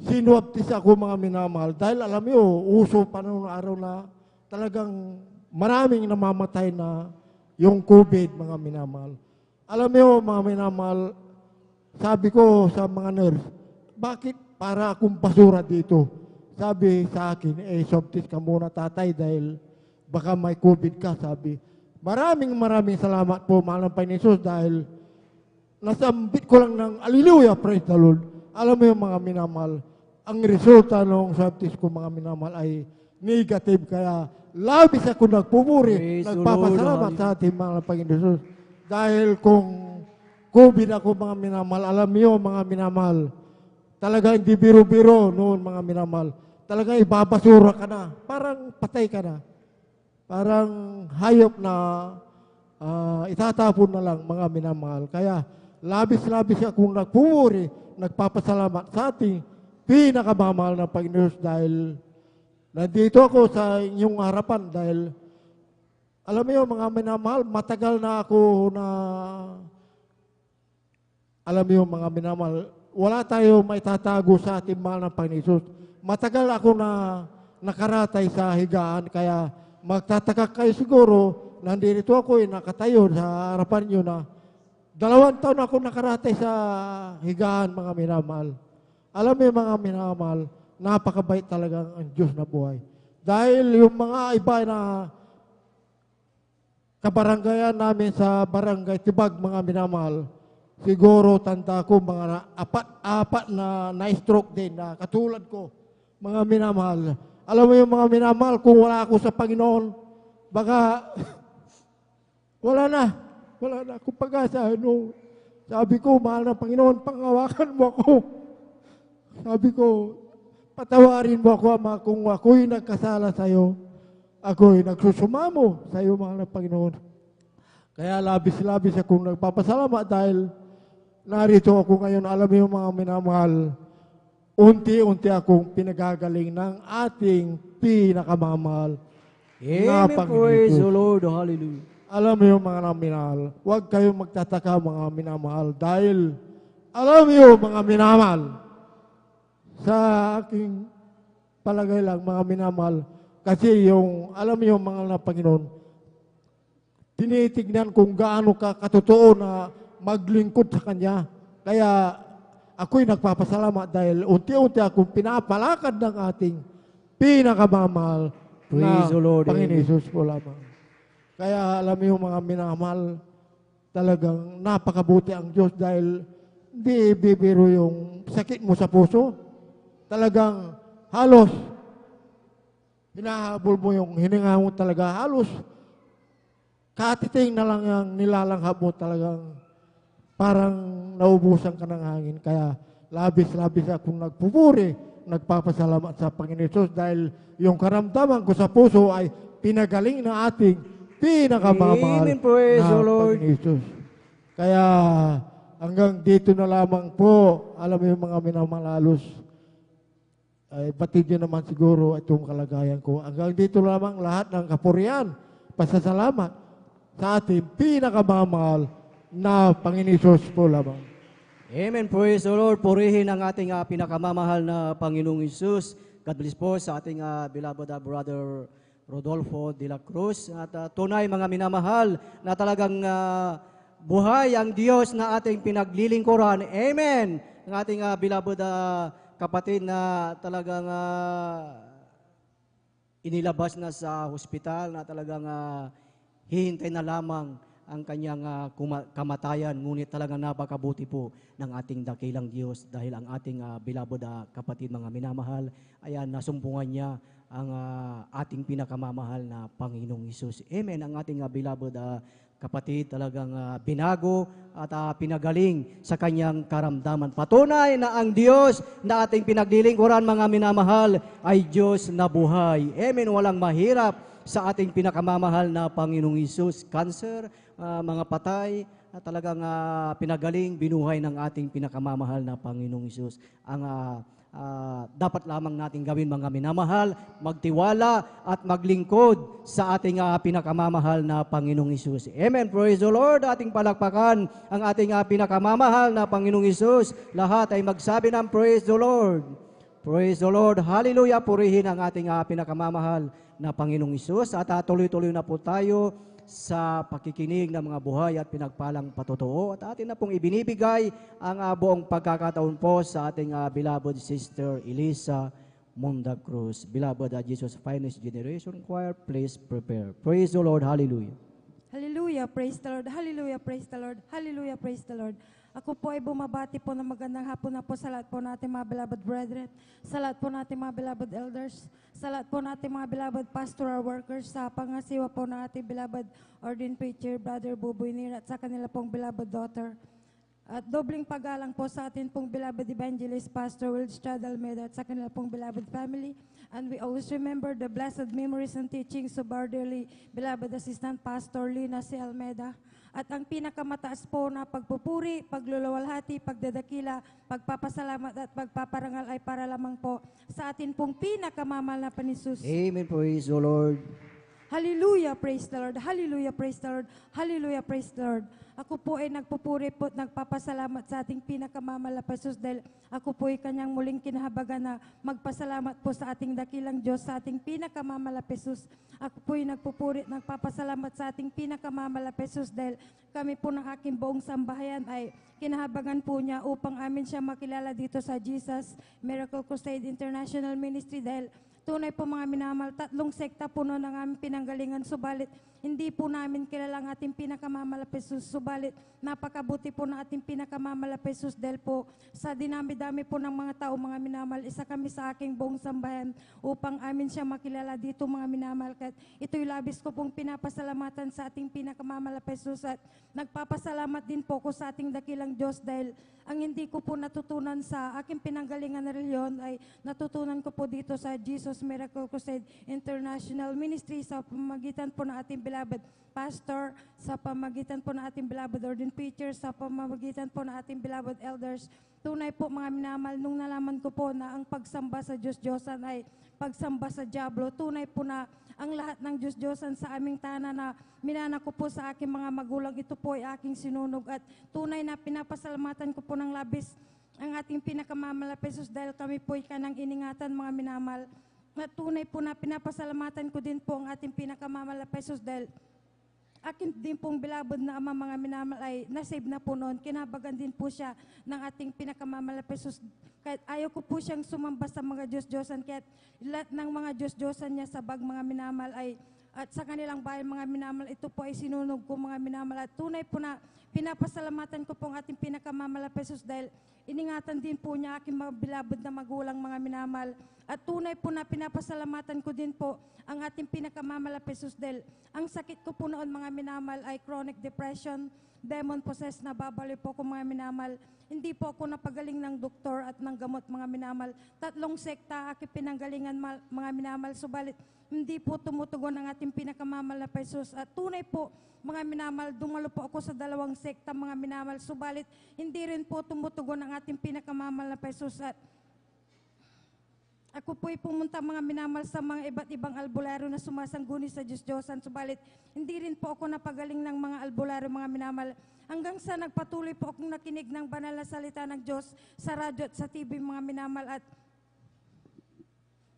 sinuwaptis ako mga minamahal. Dahil alam mo yun, uso pa noong araw na talagang maraming namamatay na yung COVID, mga minamahal. Alam mo yun, mga minamahal, sabi ko sa mga nurse, bakit para akong basura dito? sabi sa akin, swab test ka muna tatay dahil baka may COVID ka, sabi. Maraming salamat po, mahal ng Panginoon Jesus, dahil nasambit ko lang ng hallelujah, praise the Lord. Alam mo yung mga minamahal, ang resulta ng swab test ko, mga minamahal, ay negative. Kaya labis ako nagpupuri, Praise the nagpapasalamat Lord. sa ating mga Panginoon Jesus. Dahil kung COVID ako, mga minamahal, alam niyo mga minamahal, talaga hindi biro-biro noon, mga minamahal. Talaga ibabasura ka na, parang patay ka na. Parang hayop na itatapon na lang, mga minamahal. Kaya labis-labis akong nagpupuri, nagpapasalamat sa ating pinakamamahal na Panginoon dahil nandito ako sa inyong harapan dahil alam mo yung mga minamahal, matagal na ako na alam mo yung mga minamahal, wala tayo may tatago sa ating mahal na Panginoon. Matagal ako na nakaratay sa higaan kaya magtataka kayo siguro, nandito ako nakatayo sa harapan nyo na 2 taon ako nakaratay sa higaan, mga minamahal. Alam mo yung mga minamahal, napakabait talaga ang Diyos na buhay. Dahil yung mga iba na kabaranggayan namin sa barangay Tibag, mga minamahal, siguro tanda ko mga apat na na-stroke din na katulad ko, mga minamahal. Alam mo yung mga minamahal, kung wala ako sa Panginoon, baka wala na akong pag-asa. No? Sabi ko, mahal na Panginoon, pangawakan mo ako. Sabi ko, patawarin mo ako, Ama, kung ako'y nagkasala sa iyo, ako'y nagsusumamo sa iyo, mahal na Panginoon. Kaya labis-labis akong nagpapasalamat dahil narito ako ngayon. Alam mo yung mga minamahal, unti-unti akong pinagagaling ng ating pinakamamahal na Amen. Praise the Panginoon. Lord. Hallelujah. Alam mo yung mga minamahal, huwag kayong magtataka, mga minamahal, dahil alam mo yung mga minamahal, sa aking palagay lang, mga minamahal, kasi yung, alam mo yung mga na Panginoon, tinitignan kung gaano ka katotoo na maglingkod sa Kanya. Kaya ako'y nagpapasalamat dahil unti-unti akong pinapalakad ng ating pinakamamahal Praise na the Lord. Panginoon Jesus po lamang. Kaya alam mo yung mga minamahal, talagang napakabuti ang Diyos dahil hindi bibiro yung sakit mo sa puso. Talagang halos hinahabol mo yung hininga mo talaga. Halos katiting na lang yung nilalanghap mo talagang parang naubusan ka ng hangin. Kaya labis-labis akong nagpupuri, nagpapasalamat sa Panginoon Jesus dahil yung karamdaman ko sa puso ay pinagaling na ating pinakamamahal Amen. Praise na the Lord. Panginoon Jesus. Kaya hanggang dito na lamang po, alam mo yung mga minamalalos, ay batid nyo naman siguro itong kalagayan ko. Hanggang dito lamang lahat ng kapurian, pasasalamat sa ating pinakamamahal na Panginoon Jesus po lamang. Amen. Praise the Lord. Purihin ang ating pinakamamahal na Panginoong Isus. God bless po sa ating beloved brother Rodolfo de la Cruz. At tunay mga minamahal na talagang buhay ang Diyos na ating pinaglilingkuran. Amen. Ang ating beloved kapatid na talagang inilabas na sa hospital na talagang hihintay na lamang ang kanyang kamatayan. Ngunit talagang napakabuti po ng ating dakilang Diyos dahil ang ating beloved kapatid, mga minamahal, ayan, nasumpungan niya ang ating pinakamamahal na Panginoong Hesus. Amen. Ang ating beloved kapatid talagang binago at pinagaling sa kanyang karamdaman. Patunay na ang Diyos na ating pinaglilingkuran, mga minamahal, ay Diyos na buhay. Amen. Walang mahirap sa ating pinakamamahal na Panginoong Hesus. Cancer, mga patay, talagang pinagaling, binuhay ng ating pinakamamahal na Panginoong Hesus. Ang dapat lamang natin gawin, mga minamahal, magtiwala at maglingkod sa ating pinakamamahal na Panginoong Hesus. Amen. Praise the Lord. Ating palakpakan ang ating pinakamamahal na Panginoong Hesus. Lahat ay magsabi ng praise the Lord. Praise the Lord. Hallelujah. Purihin ang ating pinakamamahal na Panginoong Hesus. At tuloy-tuloy na po tayo sa pakikinig ng mga buhay at pinagpalang patotoo. At atin na pong ibinibigay ang buong pagkakataon po sa ating beloved Sister Elisa Munda Cruz. Beloved Jesus, finest generation choir, please prepare. Praise the Lord, hallelujah. Hallelujah, praise the Lord, hallelujah, praise the Lord, hallelujah, praise the Lord. Ako po ay bumabati po ng magandang hapon na po sa lahat po natin mga beloved brethren, sa lahat po natin mga beloved elders, sa lahat po natin mga beloved pastoral workers, sa pangasiwa po ng ating beloved ordained preacher, Brother Buboy Nir, at sa kanila pong beloved daughter. At dobling paggalang po sa atin pong beloved evangelist, Pastor Will Strad Almeida, at sa kanila pong beloved family. And we always remember the blessed memories and teachings of our dearly beloved assistant, Pastor Lina C. Almeida. At ang pinakamataas po na pagpupuri, pagluluwalhati, pagdadakila, pagpapasalamat at pagpaparangal ay para lamang po sa atin pong pinakamamahal na Panisus. Amen, praise the Lord. Hallelujah, praise the Lord. Hallelujah, praise the Lord. Hallelujah, praise the Lord. Ako po ay nagpupuri po at nagpapasalamat sa ating pinakamamalapasos dahil ako po ay kanyang muling kinahabagan na magpasalamat po sa ating dakilang Diyos, sa ating pinakamamalapasos. Ako po ay nagpupuri at nagpapasalamat sa ating pinakamamalapasos dahil kami po ng aking buong sambahayan ay kinahabagan po niya upang amin siya makilala dito sa Jesus Miracle Crusade International Ministry dahil tunay po mga minamahal, 3 sekta po noon ang aming pinanggalingan, subalit hindi po namin kilala ang ating pinakamamalapesus, subalit napakabuti po ng ating pinakamamalapesus dahil po sa dinami-dami po ng mga tao mga minamahal, isa kami sa aking buong sambahan upang amin siya makilala dito mga minamahal. At ito'y labis ko pong pinapasalamatan sa ating pinakamamalapesus at nagpapasalamat din po ko sa ating dakilang Diyos dahil ang hindi ko po natutunan sa aking pinanggalingan na reliyon ay natutunan ko po dito sa Jesus Miracle Crusade International Ministry sa pamamagitan po ng ating beloved pastor, sa pamamagitan po ng ating beloved ordained preacher, sa pamamagitan po ng ating beloved elders. Tunay po mga minamahal, nung nalaman ko po na ang pagsamba sa Diyos-Diyosan ay pagsamba sa Diablo, tunay po na ang lahat ng Diyos-Diyosan sa aming tahanan na minana ko po sa aking mga magulang, ito po ay aking sinunog at tunay na pinapasalamatan ko po ng labis ang ating pinakamamalapesos dahil kami po ay kanang iningatan mga minamahal. At tunay po na pinapasalamatan ko din po ang ating pinakamamalapesos dahil akin din pong beloved na ama mga minamahal ay nasave na po noon. Kinabagan din po siya ng ating pinakamamalapesos. Kahit ayaw ko po siyang sumamba sa mga Diyos-Diyosan, kahit lahat ng mga Diyos-Diyosan niya sa bag mga minamahal ay at sa kanilang bayan mga minamahal, ito po ay sinunog ko mga minamahal. At tunay po na pinapasalamatan ko po ang ating pinakamamalapesos dahil iningatan din po niya aking mga beloved na magulang mga minamahal. At tunay po na pinapasalamatan ko din po ang ating pinakamamalapesos dahil ang sakit ko po noon mga minamahal ay chronic depression, demon possessed na babaloy po ko mga minamahal. Hindi po ako napagaling ng doktor at ng gamot mga minamahal. 3 sekta aking pinanggalingan mga minamahal, subalit hindi po tumutugon ang ating pinakamamalapesos. At tunay po mga minamahal, dumalo po ako sa 2 sekta mga minamahal, subalit hindi rin po tumutugon ang ating pinakamamalapesos. At ako po ay pumunta mga minamahal sa mga iba't ibang albularyo na sumasangguni sa Diyos-Diyosan, subalit hindi rin po ako napagaling ng mga albularyo mga minamahal. Hanggang sa nagpatuloy po akong nakinig ng banal na salita ng Diyos sa radyo at sa TV mga minamahal. At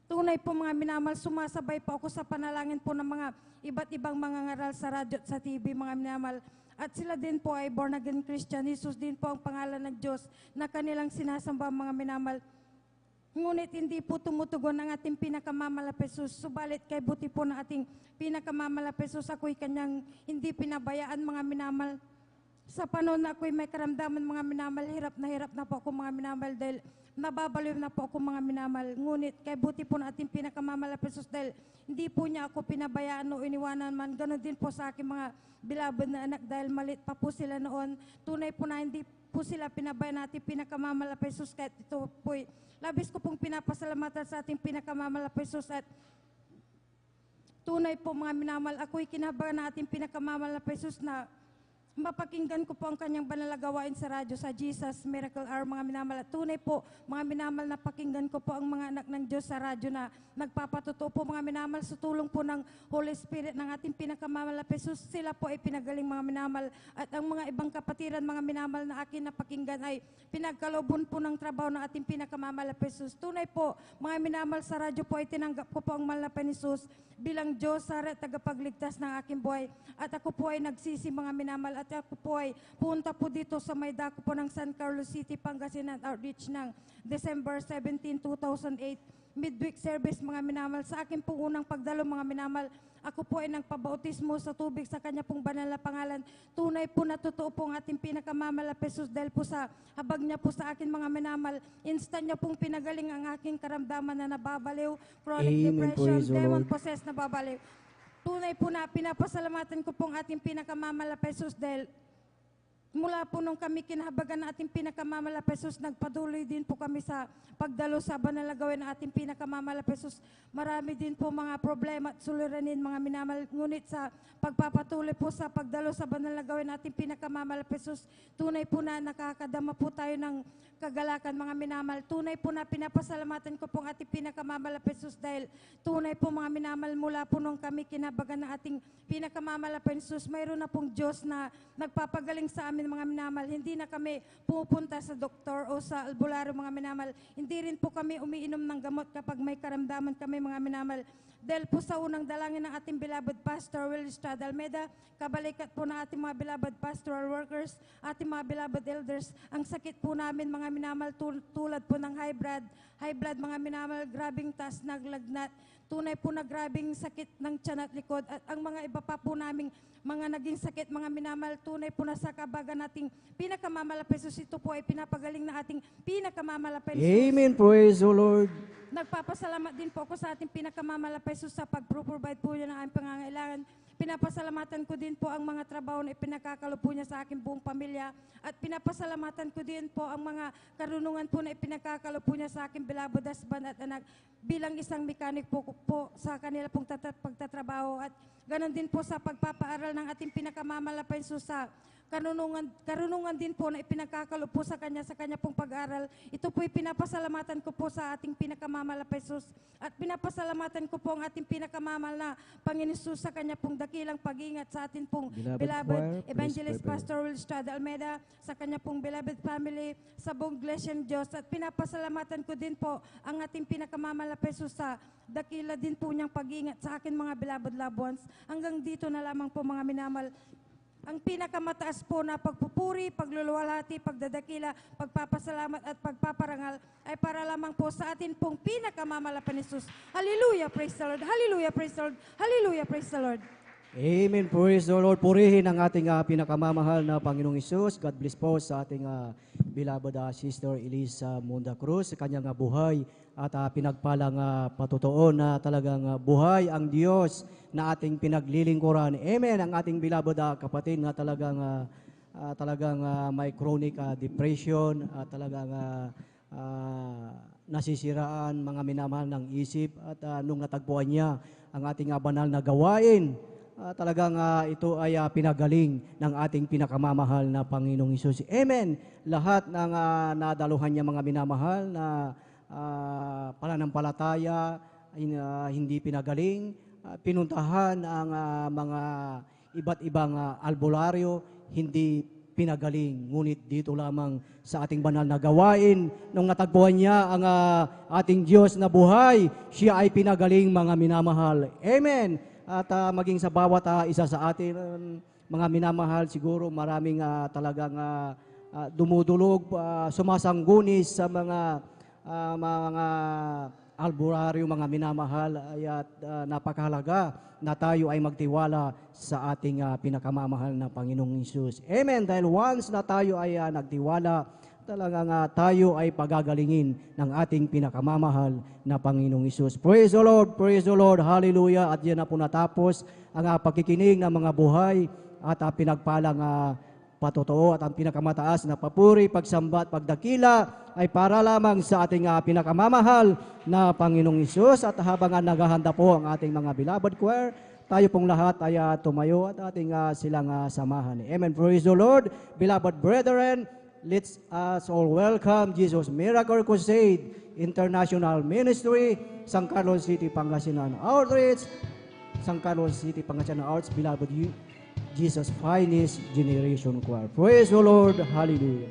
tunay po mga minamahal, sumasabay po ako sa panalangin po ng mga iba't ibang mga ngaral sa radyo at sa TV mga minamahal. At sila din po ay born again Christian. Jesus din po ang pangalan ng Diyos na kanilang sinasamba mga minamahal. Ngunit hindi po tumutugon ang ating pinakamamalapesos. Subalit kay buti po ng ating pinakamamalapesos, ako'y kanyang hindi pinabayaan mga minamahal. Sa panahon na ako'y may karamdaman mga minamahal, hirap na po ako mga minamahal dahil nababaliw na po ako mga minamahal. Ngunit kay buti po ng ating pinakamamalapesos dahil hindi po niya ako pinabayaan o iniwanan man. Ganon din po sa aking mga beloved na anak dahil malit pa po sila noon. Tunay po na hindi po sila pinabayaan natin pinakamamalapesos, kahit ito po'y labis ko pong pinapasalamatan sa ating pinakamamalapesos. At tunay po mga minamahal, ako'y kinabahan na ating pinakamamalapesos na mapakinggan ko po ang kanyang banal na gawain sa radyo, sa Jesus Miracle Hour mga minamahal. At tunay po mga minamahal, napakinggan ko po ang mga anak ng Diyos sa radyo na nagpapatotoo po mga minamahal sa tulong po ng Holy Spirit ng ating pinakamamalapesos. Sila po ay pinagaling mga minamahal. At ang mga ibang kapatiran mga minamahal na akin napakinggan ay pinagkalobon po ng trabaho ng ating pinakamamalapesos. Tunay po mga minamahal, sa radyo po ay tinanggap ko po ang mahal na Panisus bilang Diyos, Sara at tagapagligtas ng aking buhay. At ako po ay nagsisi mga minamahal at at ako po ay punta po dito sa may dako po ng San Carlos City, Pangasinan Outreach ng December 17, 2008. Midweek service, mga minamahal. Sa akin pong unang pagdalo, mga minamahal, ako po ay nagpabautismo sa tubig sa kanya pong banal na pangalan. Tunay po na totoo po ang ating pinakamamala Jesus dahil po sa habag niya po sa akin, mga minamahal, instant niya pong pinagaling ang aking karamdaman na nababaliw, chronic Amen. depression, Praise the demon Lord. possessed na babaliw. Tunay po na pinapasalamatan ko pong ating pinakamamala Jesus dahil mula po nung kami kinahabagan ng ating pinakamamala Jesus, nagpatuloy din po kami sa pagdalo sa banal na gawin ng ating pinakamamala Jesus. Marami din po mga problema at suliranin, mga minamahal. Ngunit sa pagpapatuloy po sa pagdalo sa banal na gawin ng ating pinakamamala Jesus, tunay po na nakakadama po tayo ng kagalakan, mga minamahal. Tunay po na pinapasalamatan ko pong ating pinakamamala Jesus dahil tunay po, mga minamahal, mula po nung kami kinahabagan ng ating pinakamamala Jesus, mayroon na pong Diyos na nagpapagaling sa amin, mga minamahal. Hindi na kami pupunta sa doktor o sa albularyo, mga minamahal. Hindi rin po kami umiinom ng gamot kapag may karamdaman kami, mga minamahal. Dahil po sa unang dalangin ng ating beloved Pastor Will Estrada Almeida, kabalikat po ng ating mga beloved pastoral workers, ating mga beloved elders, ang sakit po namin, mga minamahal, tulad po ng high blood, mga minamahal, grabing taas, naglagnat, tunay po na grabing sakit ng tiyan at likod, at ang mga iba pa po naming mga naging sakit, mga minamahal, tunay po na sa kabagan nating pinakamamala Jesus, ito po ay pinapagaling na ating pinakamamala Jesus. Amen. Praise the Lord. Nagpapasalamat din po ako sa ating pinakamamala Jesus sa pag-provide po niya ng aming pangangailangan. Pinapasalamatan ko din po ang mga trabaho na ipinakakalo po niya sa aking buong pamilya. At pinapasalamatan ko din po ang mga karunungan po na ipinakakalo po niya sa aking beloved husband at anak bilang isang mekanik po sa kanila pong pagtatrabaho. At ganon din po sa pagpapaaral ng ating pinakamamala Jesus sa karunungan din po na ipinakakalo po sa kanya pong pag-aral. Ito po pinapasalamatan ko po sa ating pinakamamala Jesus at pinapasalamatan ko po ang ating pinakamamahal na Panginoon Jesus sa kanya pong dakilang pag-ingat sa atin pong beloved Evangelist Pastor Will Estrada Almeida, sa kanya pong beloved family, sa buong Iglesia ng Diyos, at pinapasalamatan ko din po ang ating pinakamamala Jesus sa dakila din po niyang pag-ingat sa akin, mga beloved loved ones. Hanggang dito na lamang po, mga minamahal. Ang pinakamataas po na pagpupuri, pagluluwalhati, pagdadakila, pagpapasalamat at pagpaparangal ay para lamang po sa atin pong pinakamamala pa ni Jesus. Hallelujah, praise the Lord. Hallelujah, praise the Lord. Hallelujah, praise the Lord. Amen. Praise the Lord. Purihin ang ating pinakamamahal na Panginoong Isus. God bless po sa ating beloved Sister Elisa Munda Cruz sa kanyang buhay at pinagpalang patutuon na talagang buhay ang Diyos na ating pinaglilingkuran. Amen. Ang ating beloved kapatid na talagang may chronic depression at talagang nasisiraan, mga minamahal ng isip, at nung natagpuan niya ang ating banal na gawain, talagang ito ay pinagaling ng ating pinakamamahal na Panginoong Isus. Amen. Lahat ng nadaluhan niya, mga minamahal, na pananampalataya, hindi pinagaling, pinuntahan ang mga iba't ibang albularyo, hindi pinagaling. Ngunit dito lamang sa ating banal na gawain, nung natagpuan niya ang ating Diyos na buhay, siya ay pinagaling, mga minamahal. Amen. At maging sa bawat isa sa atin, mga minamahal, siguro maraming talagang dumudulog, sumasanggunis sa mga albularyo, mga minamahal, at napakahalaga na tayo ay magtiwala sa ating pinakamamahal na Panginoong Isus. Amen. Dahil once na tayo ay nagtiwala, talagang tayo ay pagagalingin ng ating pinakamamahal na Panginoong Isus. Praise the Lord, praise the Lord, hallelujah. At yan na po natapos ang pakikinig ng mga buhay at pinagpalang patotoo at ang pinakamataas na papuri, pagsamba at pagdakila ay para lamang sa ating pinakamamahal na Panginoong Isus. At habang naghahanda po ang ating mga beloved choir, tayo pong lahat ay tumayo at ating silang samahan. Amen. Praise the Lord. Beloved brethren, let's us all welcome Jesus Miracle Crusade International Ministry, San Carlos City, Pangasinan Outreach, San Carlos City, Pangasinan Outreach, beloved Jesus Finest Generation Choir. Praise the Lord. Hallelujah.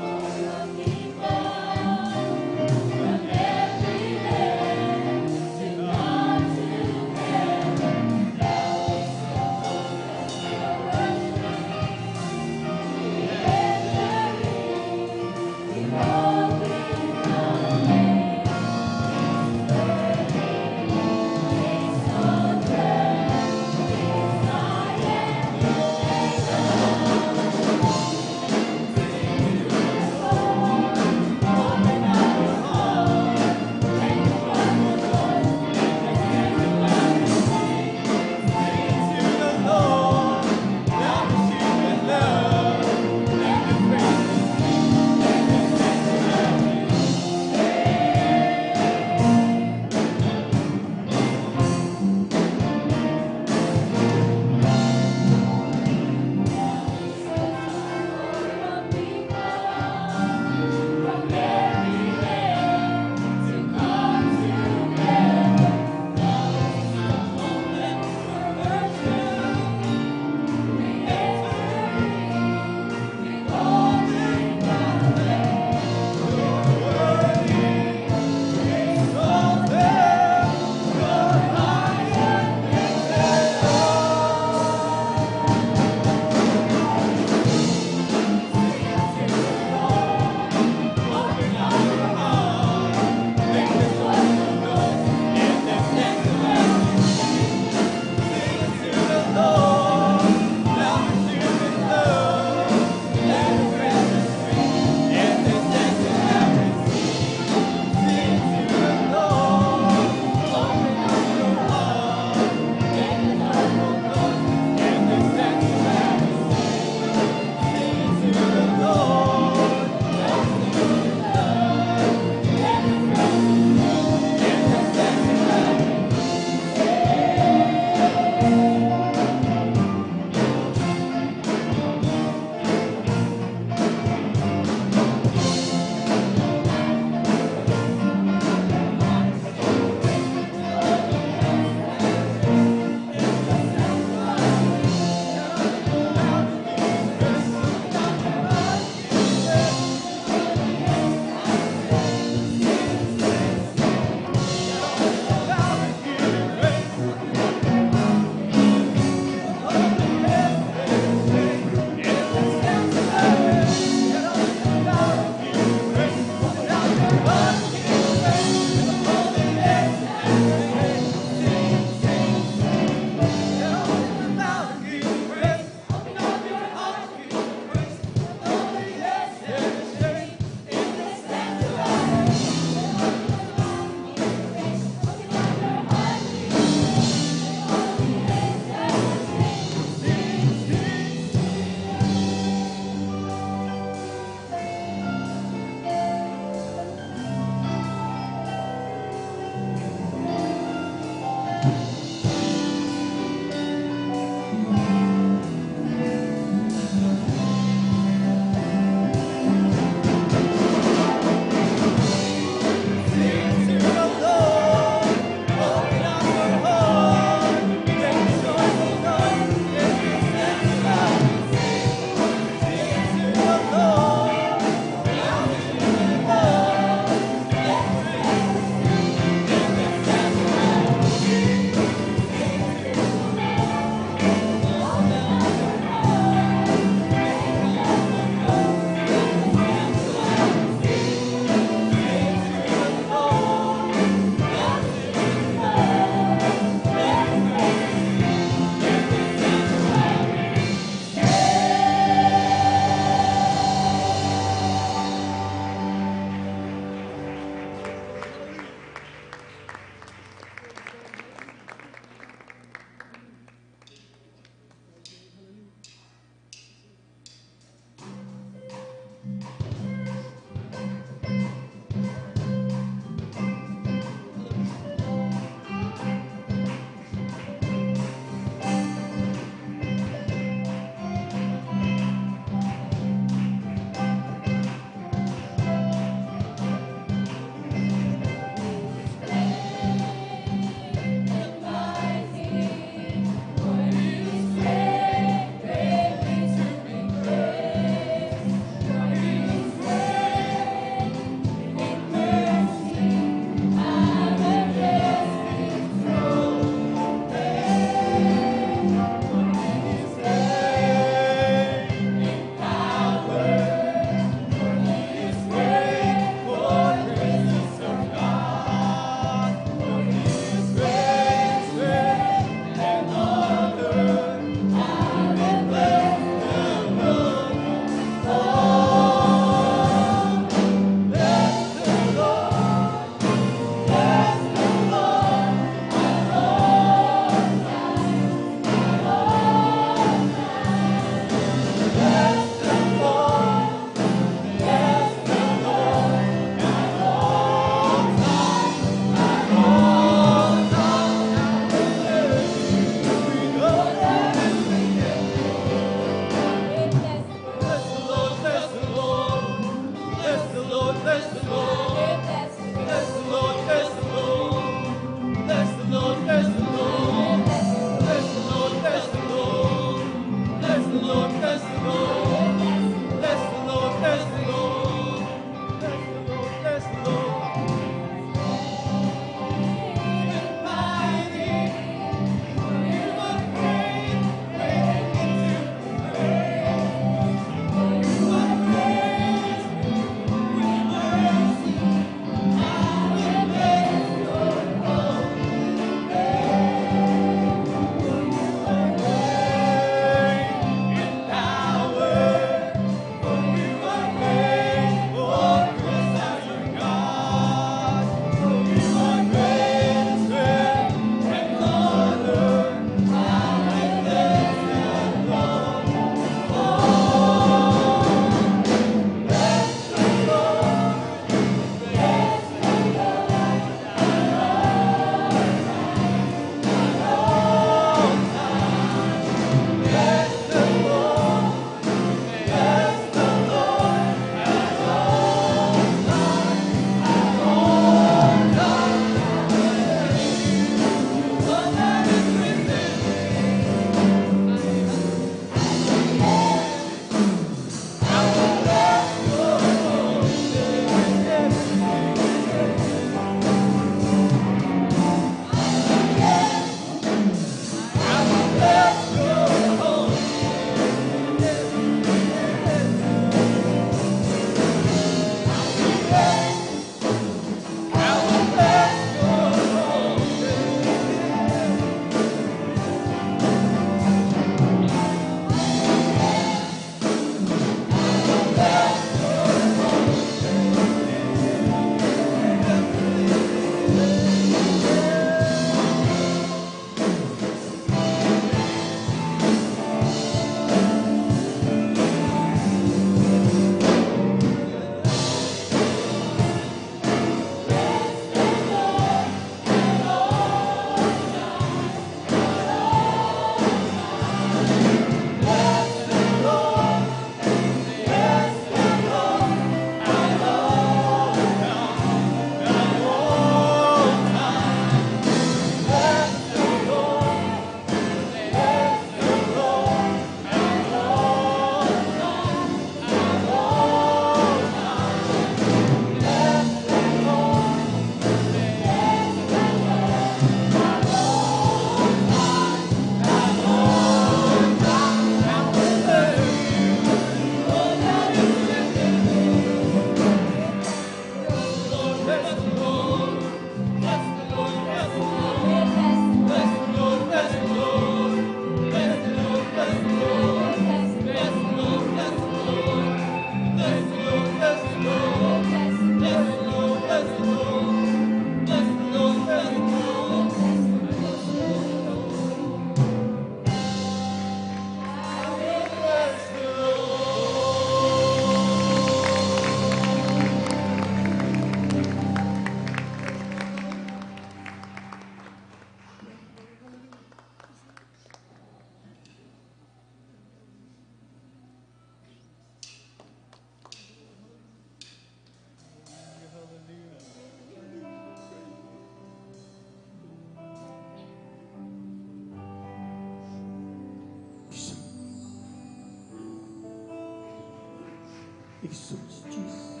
Jesus, Jesus.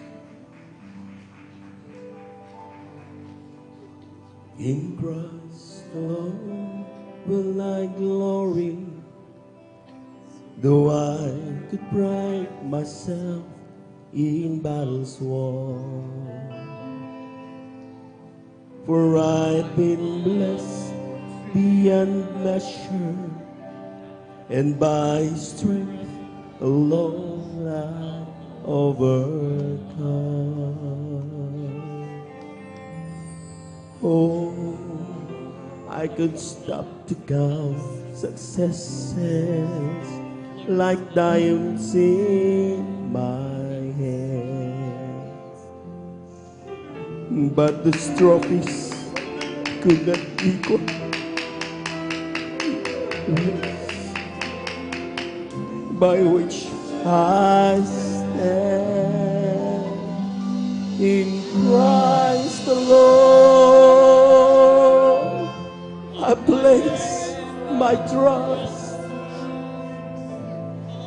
In Christ alone will I glory, though I could pride myself in battle's won. For I've been blessed beyond measure, and by strength alone I overcome. Oh, I could stop to count successes like diamonds in my hands, but the trophies could not equal by which I stand. in Christ alone. I place my trust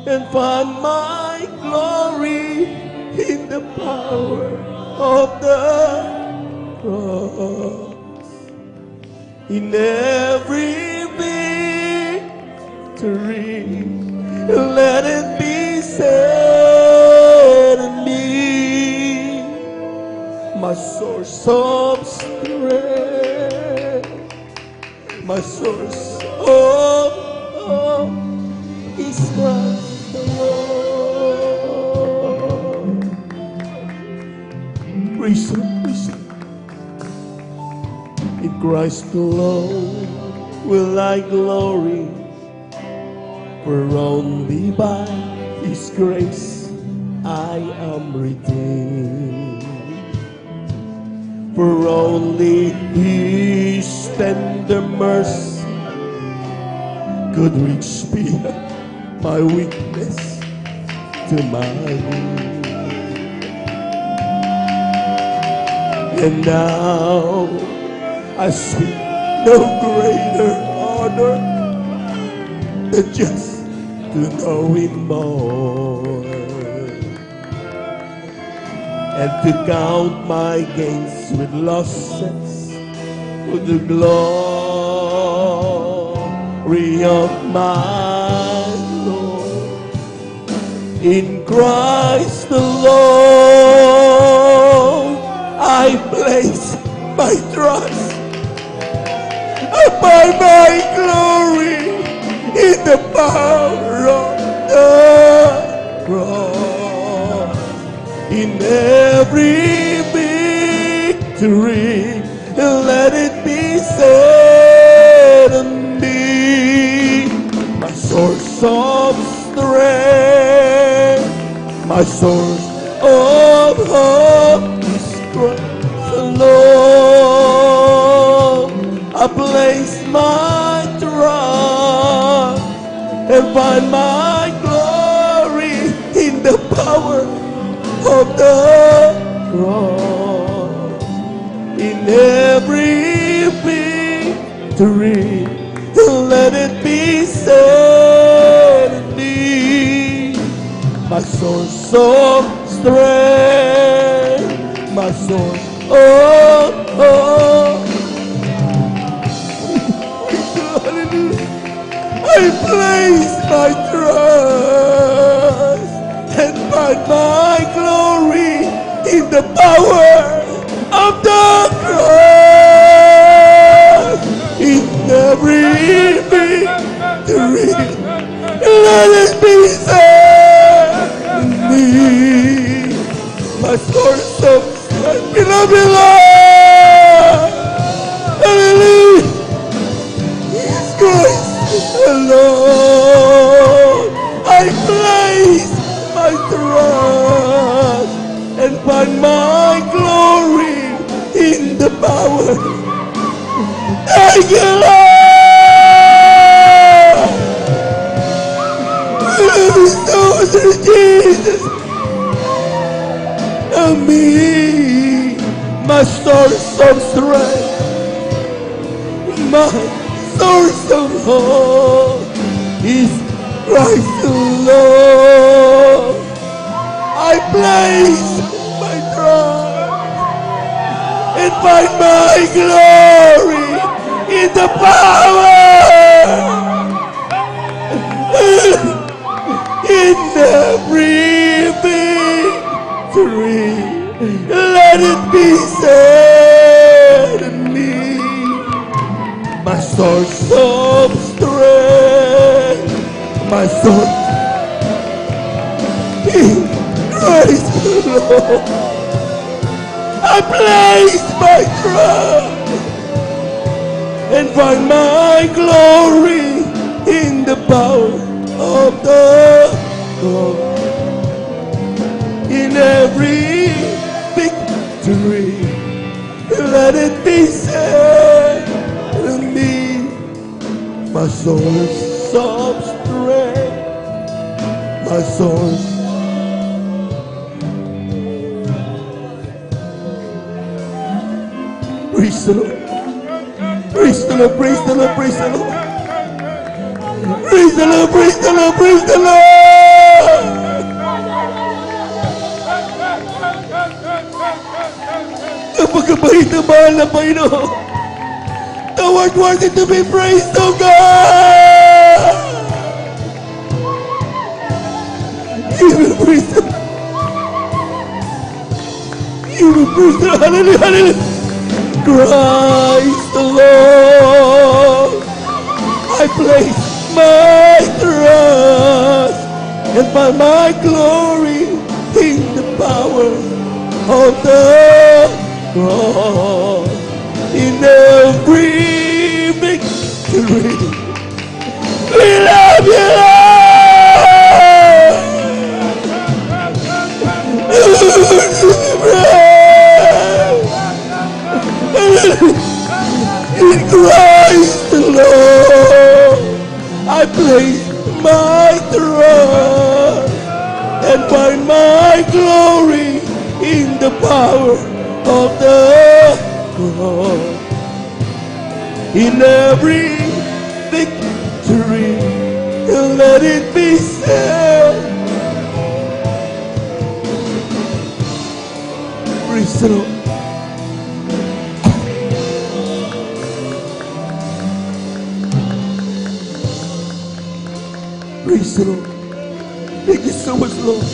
and find my glory in the power of the cross. In every victory, let it be said in me, my source of strength, my source of is Christ alone. Praise Him, praise Him. In Christ alone will I glory, for only by His grace I am redeemed. For only His tender mercy could reach beyond my weakness to my need. And now I seek no greater honor than just to know Him more, and to count my gains with losses for the glory of my Lord. In Christ alone I place my trust, by my glory in the power of the cross. In every victory, let it be said in me, my source of strength, my source of hope is Christ alone. I place my trust and find my glory in the power of the cross. In every victory, let it be said in me, my source of strength, my source of I place my trust and find my glory in the power of the cross. In every victory, let it be said in me, my source of strength. Beloved Lord, hallelujah, is Christ alone. I place my trust and find my glory in the power. Thank you, Lord. So Jesus, and me, my source of strength, my source of hope is Christ alone. I place my trust and find my glory in the power in every victory. Let it be said in me, my source of strength, my source in Christ alone. I place my trust and find my glory in the power of the cross. In every victory, let it be said to me, my source of strength, my source Praise the Lord. Praise the Lord, praise the Lord, praise the Lord. Praise the Lord, praise the Lord, praise the Lord. Napakabait na mahal na Panginoon. Thou art worthy to be praised, O God. You will praise the Lord. You will praise the Lord. Hallelujah, hallelujah. Christ the Lord. I place my trust and find my glory in the power of the cross. In every victory, we love you, Lord. In Christ the Lord, I place my trust and find my glory in the power of the cross. In every victory, let it be said. Praise the Lord. Praise the Lord. Thank you so much, Lord.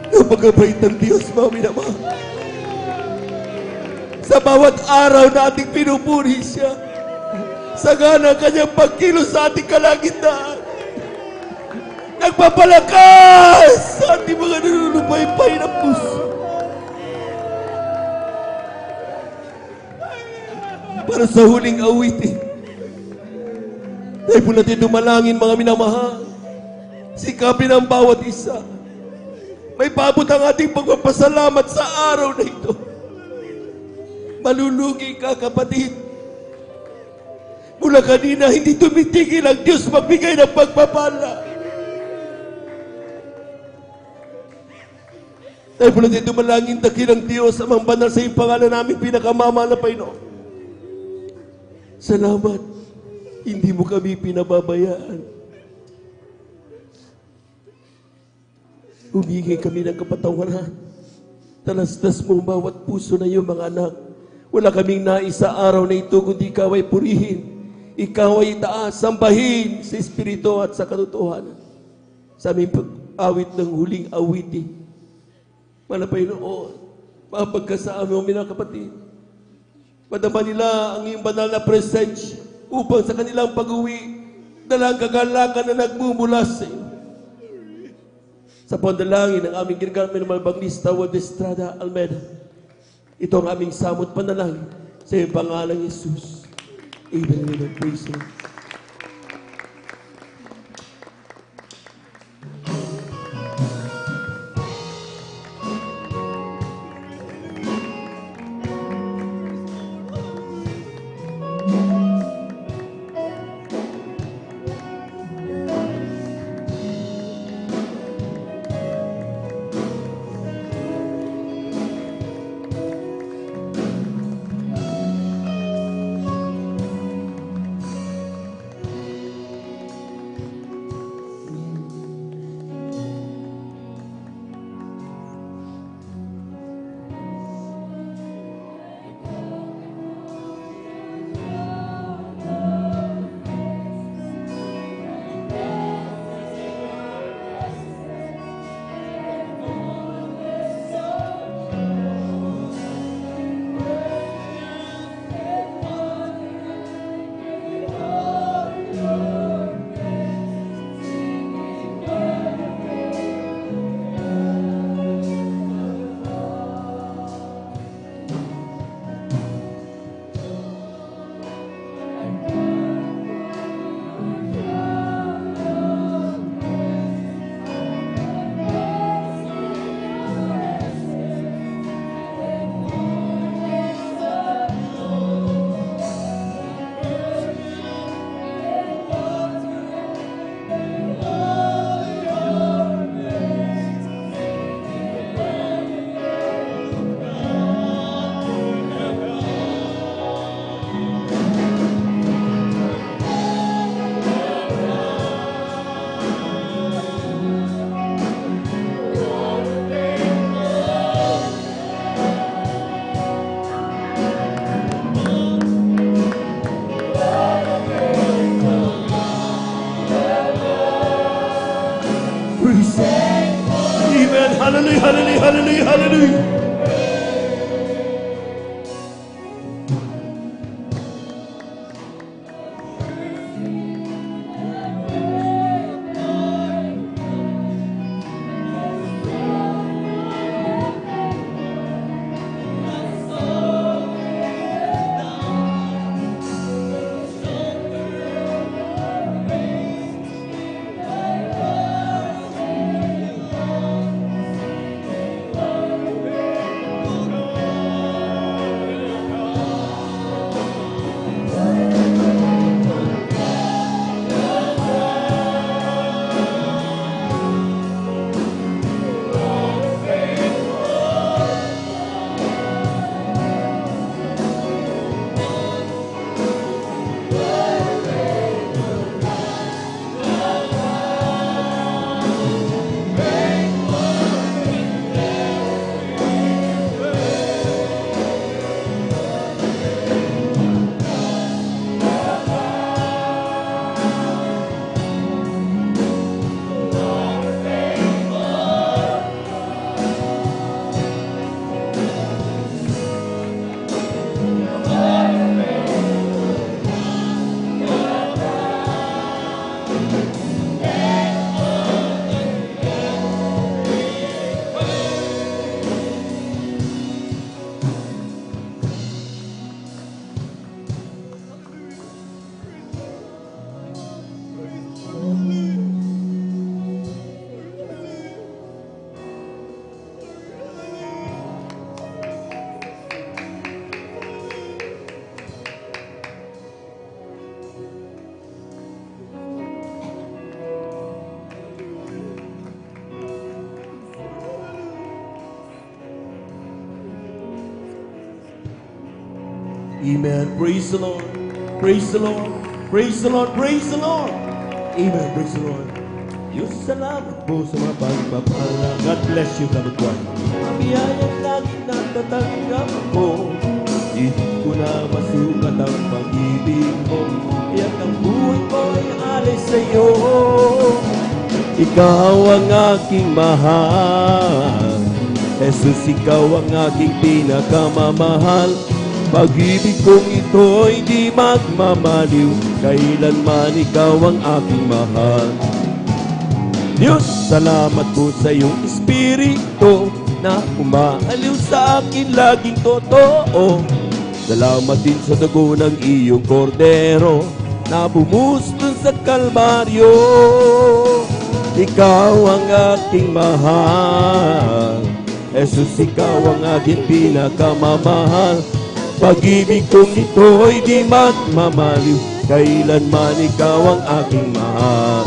Napakabait ng Diyos, mga minamahal. Sa bawat araw na ating pinupuri siya, sagana ang kanyang pagkilos sa ating kalagitnaan. Nagpapalakas sa ating mga nanunupaypay na puso. Para sa huling awitin, tayo po natin dumalangin, mga minamahal. Sikapin ang bawat isa. May paabot ang ating pagpapasalamat sa araw na ito. Malulugi ka, kapatid. Mula kanina, hindi tumitigil ang Diyos magbigay ng pagpapala. Tayo po natin dumalangin, dakilang Diyos, amang banal sa iyong pangalan namin, pinakamamahal na Panginoon. Salamat, hindi mo kami pinababayaan. Humingi kami ng kapatawaran. Talastas mo bawat puso na iyong mga anak. Wala kaming nais sa araw na ito, kundi ikaw ay purihin. Ikaw ay itaas, sambahin sa Espiritu at sa katotohanan. Sa aming awit ng huling awitin. Manapay noon, mapagkasama mo, mga kapatid. Madama nila ang iyong banal na presensya upang sa kanilang pag-uwi, dalang kagalakan na nagmumula sa iyo. Sa pandalangin ng aming ginagamit ng Malbanglista Wad Estrada Almeida, ito ang aming samot panalangin sa iyong pangalang Jesus. Amen and amen. Praise the Lord. hallelujah, hallelujah, hallelujah, hallelujah. Amen. Praise the Lord. Praise the Lord. Praise the Lord. Praise the Lord. Amen. Praise the Lord. Diyos, salamat po sa mga pagpapala. God bless you, beloved one. Ang biyayang lagi natatanggap ko, di ko na masukat ang pag-ibig mo. Kaya't ang buhay ko ay alay sa iyo. Ikaw ang aking mahal. Jesus, ikaw ang aking pinakamamahal. Pag-ibig kong ito'y di magmamaliw, kailanman ikaw ang aking mahal. Diyos, salamat po sa iyong Espiritu na umaaliw sa akin laging totoo. Salamat din sa dugo ng iyong kordero na bumuhos dun sa Kalbaryo. Ikaw ang aking mahal. Jesus, ikaw ang aking pinakamamahal. Pag-ibig kong ito'y di magmamaliw, kailanman ikaw ang aking mahal.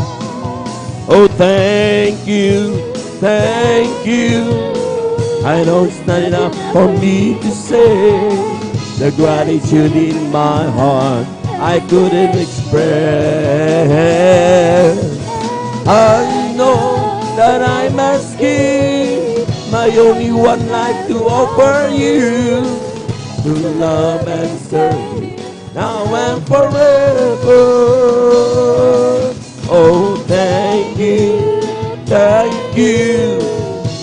Oh, thank you, thank you. I know it's not enough for me to say the gratitude in my heart I couldn't express. I know that I'm asking my only one life to offer you, to love and serve you now and forever. Oh, thank you, thank you.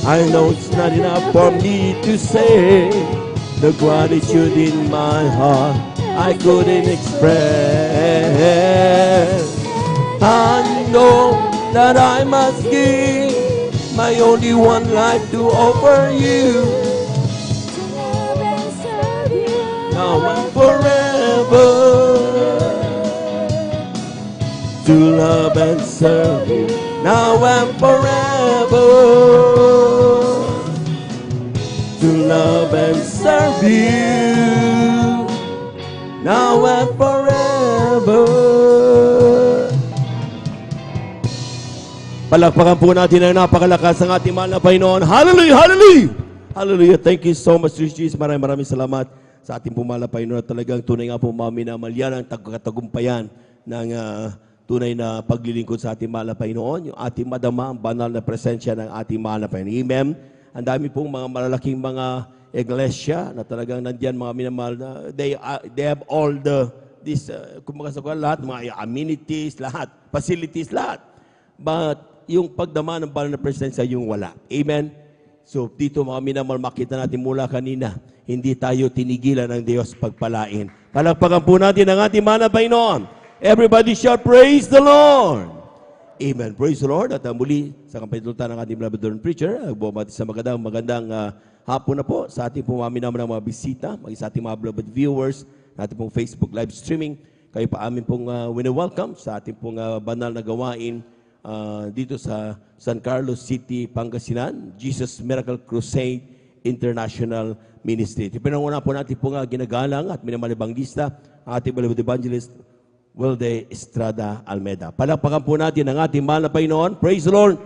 I know it's not enough for me to say the gratitude in my heart I couldn't express. I know that I must give my only one life to offer you, now and forever, to love and serve you, now and forever, to love and serve you, now and forever. Palakpakan po natin ang napakalakas ng ating mahal na Panginoon. Hallelujah! Hallelujah! Hallelujah! Thank you so much, Jesus. Maraming salamat sa ating pumala Panginoon at talagang tunay nga po maminamalyan ang katagumpayan ng tunay na paglilingkod sa ating mahal na Panginoon, yung ating madama, ang banal na presensya ng ating mahal na Panginoon. Amen. Ang dami pong mga malalaking mga iglesia na talagang nandiyan mga minamahal na they have all lahat, mga amenities, lahat, facilities, lahat. But yung pagdama ng banal na presensya yung wala. Amen. So dito mga minamahal, makita natin mula kanina, hindi tayo tinigilan ng Diyos pagpalain. Palakpakan po natin ang ating mahal na Panginoon. Everybody shout, praise the Lord! Amen. Praise the Lord. At muli sa kampitulutan ng ating beloved Lord and Preacher, bumati sa magandang hapon na po sa ating mga minamahal na mga bisita, sa ating mga beloved viewers, natin pong Facebook live streaming. Kayo pa amin pong wini-welcome sa ating pong banal na gawain dito sa San Carlos City, Pangasinan, Jesus Miracle Crusade International Ministry. Pinanguna po natin po ginagalang at minamahal ebanglista, ating beloved evangelist, Wilde Estrada Almeda. Palakpakan po natin ang ating mahal na Panginoon. Praise the Lord!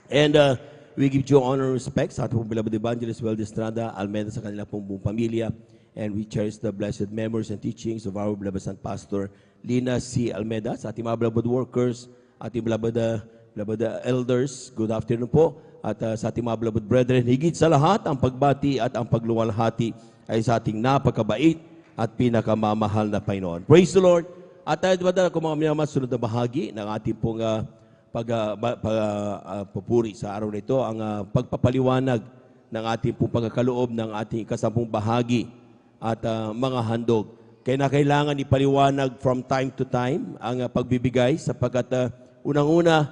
And we give you honor and respect sa ating beloved evangelist, Wilde Estrada Almeda, sa kanila pong buong pamilya. And we cherish the blessed memories and teachings of our beloved San Pastor, Lina C. Almeda, sa ating mga beloved workers, ating beloved elders, good afternoon po. At sa ating mga beloved brethren, higit sa lahat, ang pagbati at ang pagluwalhati ay sa ating napakabait at pinakamamahal na Panginoon. Praise the Lord! At tayo badala kung mga minamahal, sunod na bahagi ng ating pong papuri sa araw na ito, ang pagpapaliwanag ng ating pong pagkakaloob ng ating ikasampung bahagi at mga handog. Kaya na kailangan ipaliwanag from time to time ang pagbibigay sapagkat unang-una,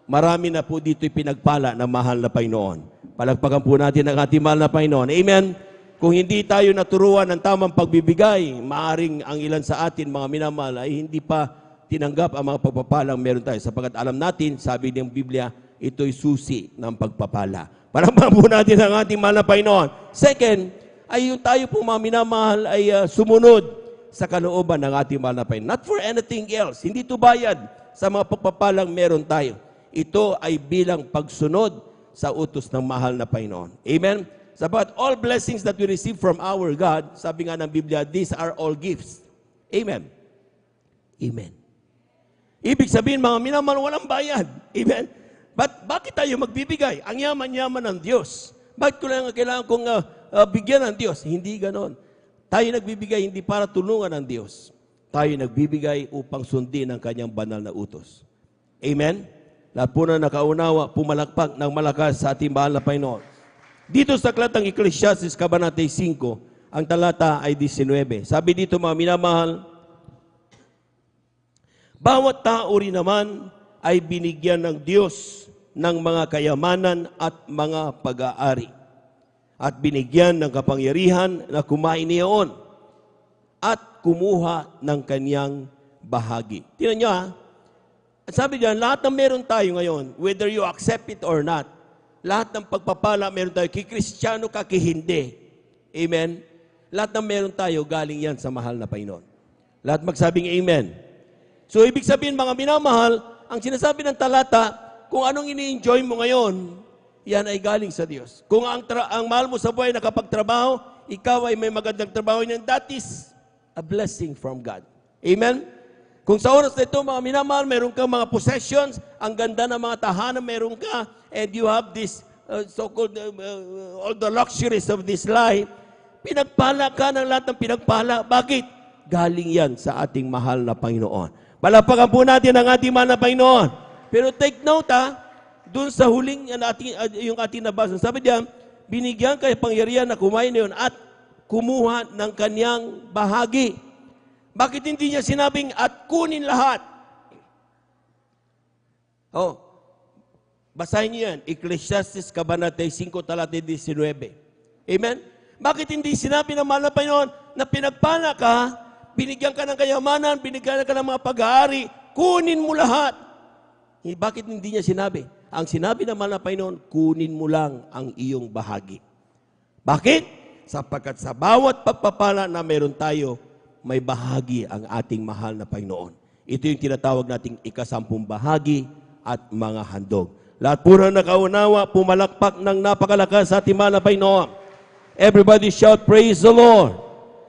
marami na po dito ipinagpala ng mahal na Panginoon. Palagpakan po natin ang ating mahal na Panginoon. Amen? Kung hindi tayo naturuan ng tamang pagbibigay, maaring ang ilan sa atin, mga minamahal, ay hindi pa tinanggap ang mga pagpapalang meron tayo. Sapagkat alam natin, sabi ng Biblia, ito'y susi ng pagpapala. Palagpakan po natin ang ating mahal na Panginoon. Second, ay yung tayo po mga minamahal ay sumunod sa kalooban ng ating mahal na Panginoon. Not for anything else. Hindi ito bayad sa mga pagpapalang meron tayo. Ito ay bilang pagsunod sa utos ng mahal na Panginoon. Amen? Sabat all blessings that we receive from our God, sabi nga ng Biblia, these are all gifts. Amen? Amen. Ibig sabihin, mga minamahal, walang bayad. Amen? Bakit tayo magbibigay? Ang yaman-yaman ng Diyos. Bakit kailangan kong bigyan ng Diyos? Hindi ganon. Tayo nagbibigay hindi para tulungan ng Diyos. Tayo nagbibigay upang sundin ang kanyang banal na utos. Amen? Lahat po na nakaunawa, pumalakpak ng malakas sa ating mahal na Panginoon. Dito sa aklatang Ecclesiastes, Kabanata 5, ang talata ay 19. Sabi dito mga minamahal, bawat tao rin naman ay binigyan ng Diyos ng mga kayamanan at mga pag-aari. At binigyan ng kapangyarihan na kumain niyaon at kumuha ng kanyang bahagi. Tingnan nyo ha. At sabi diyan, lahat ng meron tayo ngayon, whether you accept it or not, lahat ng pagpapala meron tayo, kikristyano ka, kihindi. Amen? Lahat ng meron tayo, galing yan sa mahal na Panginoon. Lahat magsabing amen. So, ibig sabihin, mga minamahal, ang sinasabi ng talata, kung anong ini-enjoy mo ngayon, yan ay galing sa Diyos. Kung ang mahal mo sa buhay nakapagtrabaho, ikaw ay may magandang trabaho niyan, that is a blessing from God. Amen? Kung sa oras na ito, mga minamahal, meron kang mga possessions, ang ganda ng mga tahanan meron ka, and you have this so-called all the luxuries of this life, pinagpala ka ng lahat ng pinagpala. Bakit? Galing yan sa ating mahal na Panginoon. Palapakan po natin ang ating mahal na Panginoon. Pero take note dun sa huling yung ating nabasa. Sabi diyan, binigyan kayo pangyarihan na kumain niyon at kumuha ng kanyang bahagi. Bakit hindi niya sinabing at kunin lahat? Basahin niyo yan. Ecclesiastes Kabanata 5, talata 19. Amen? Bakit hindi sinabi ng mahal na Panginoon na pinagpala ka, binigyan ka ng kayamanan, binigyan ka ng mga pag-aari, kunin mo lahat? Bakit hindi niya sinabi? Ang sinabi ng mahal na Panginoon, kunin mo lang ang iyong bahagi. Bakit? Sapagkat sa bawat pagpapala na meron tayo, may bahagi ang ating mahal na Panginoon. Ito yung tinatawag nating ikasampung bahagi at mga handog. Lahat po na nakaunawa, pumalakpak ng napakalakas sa ating mahal na Panginoon. Everybody shout, praise the Lord.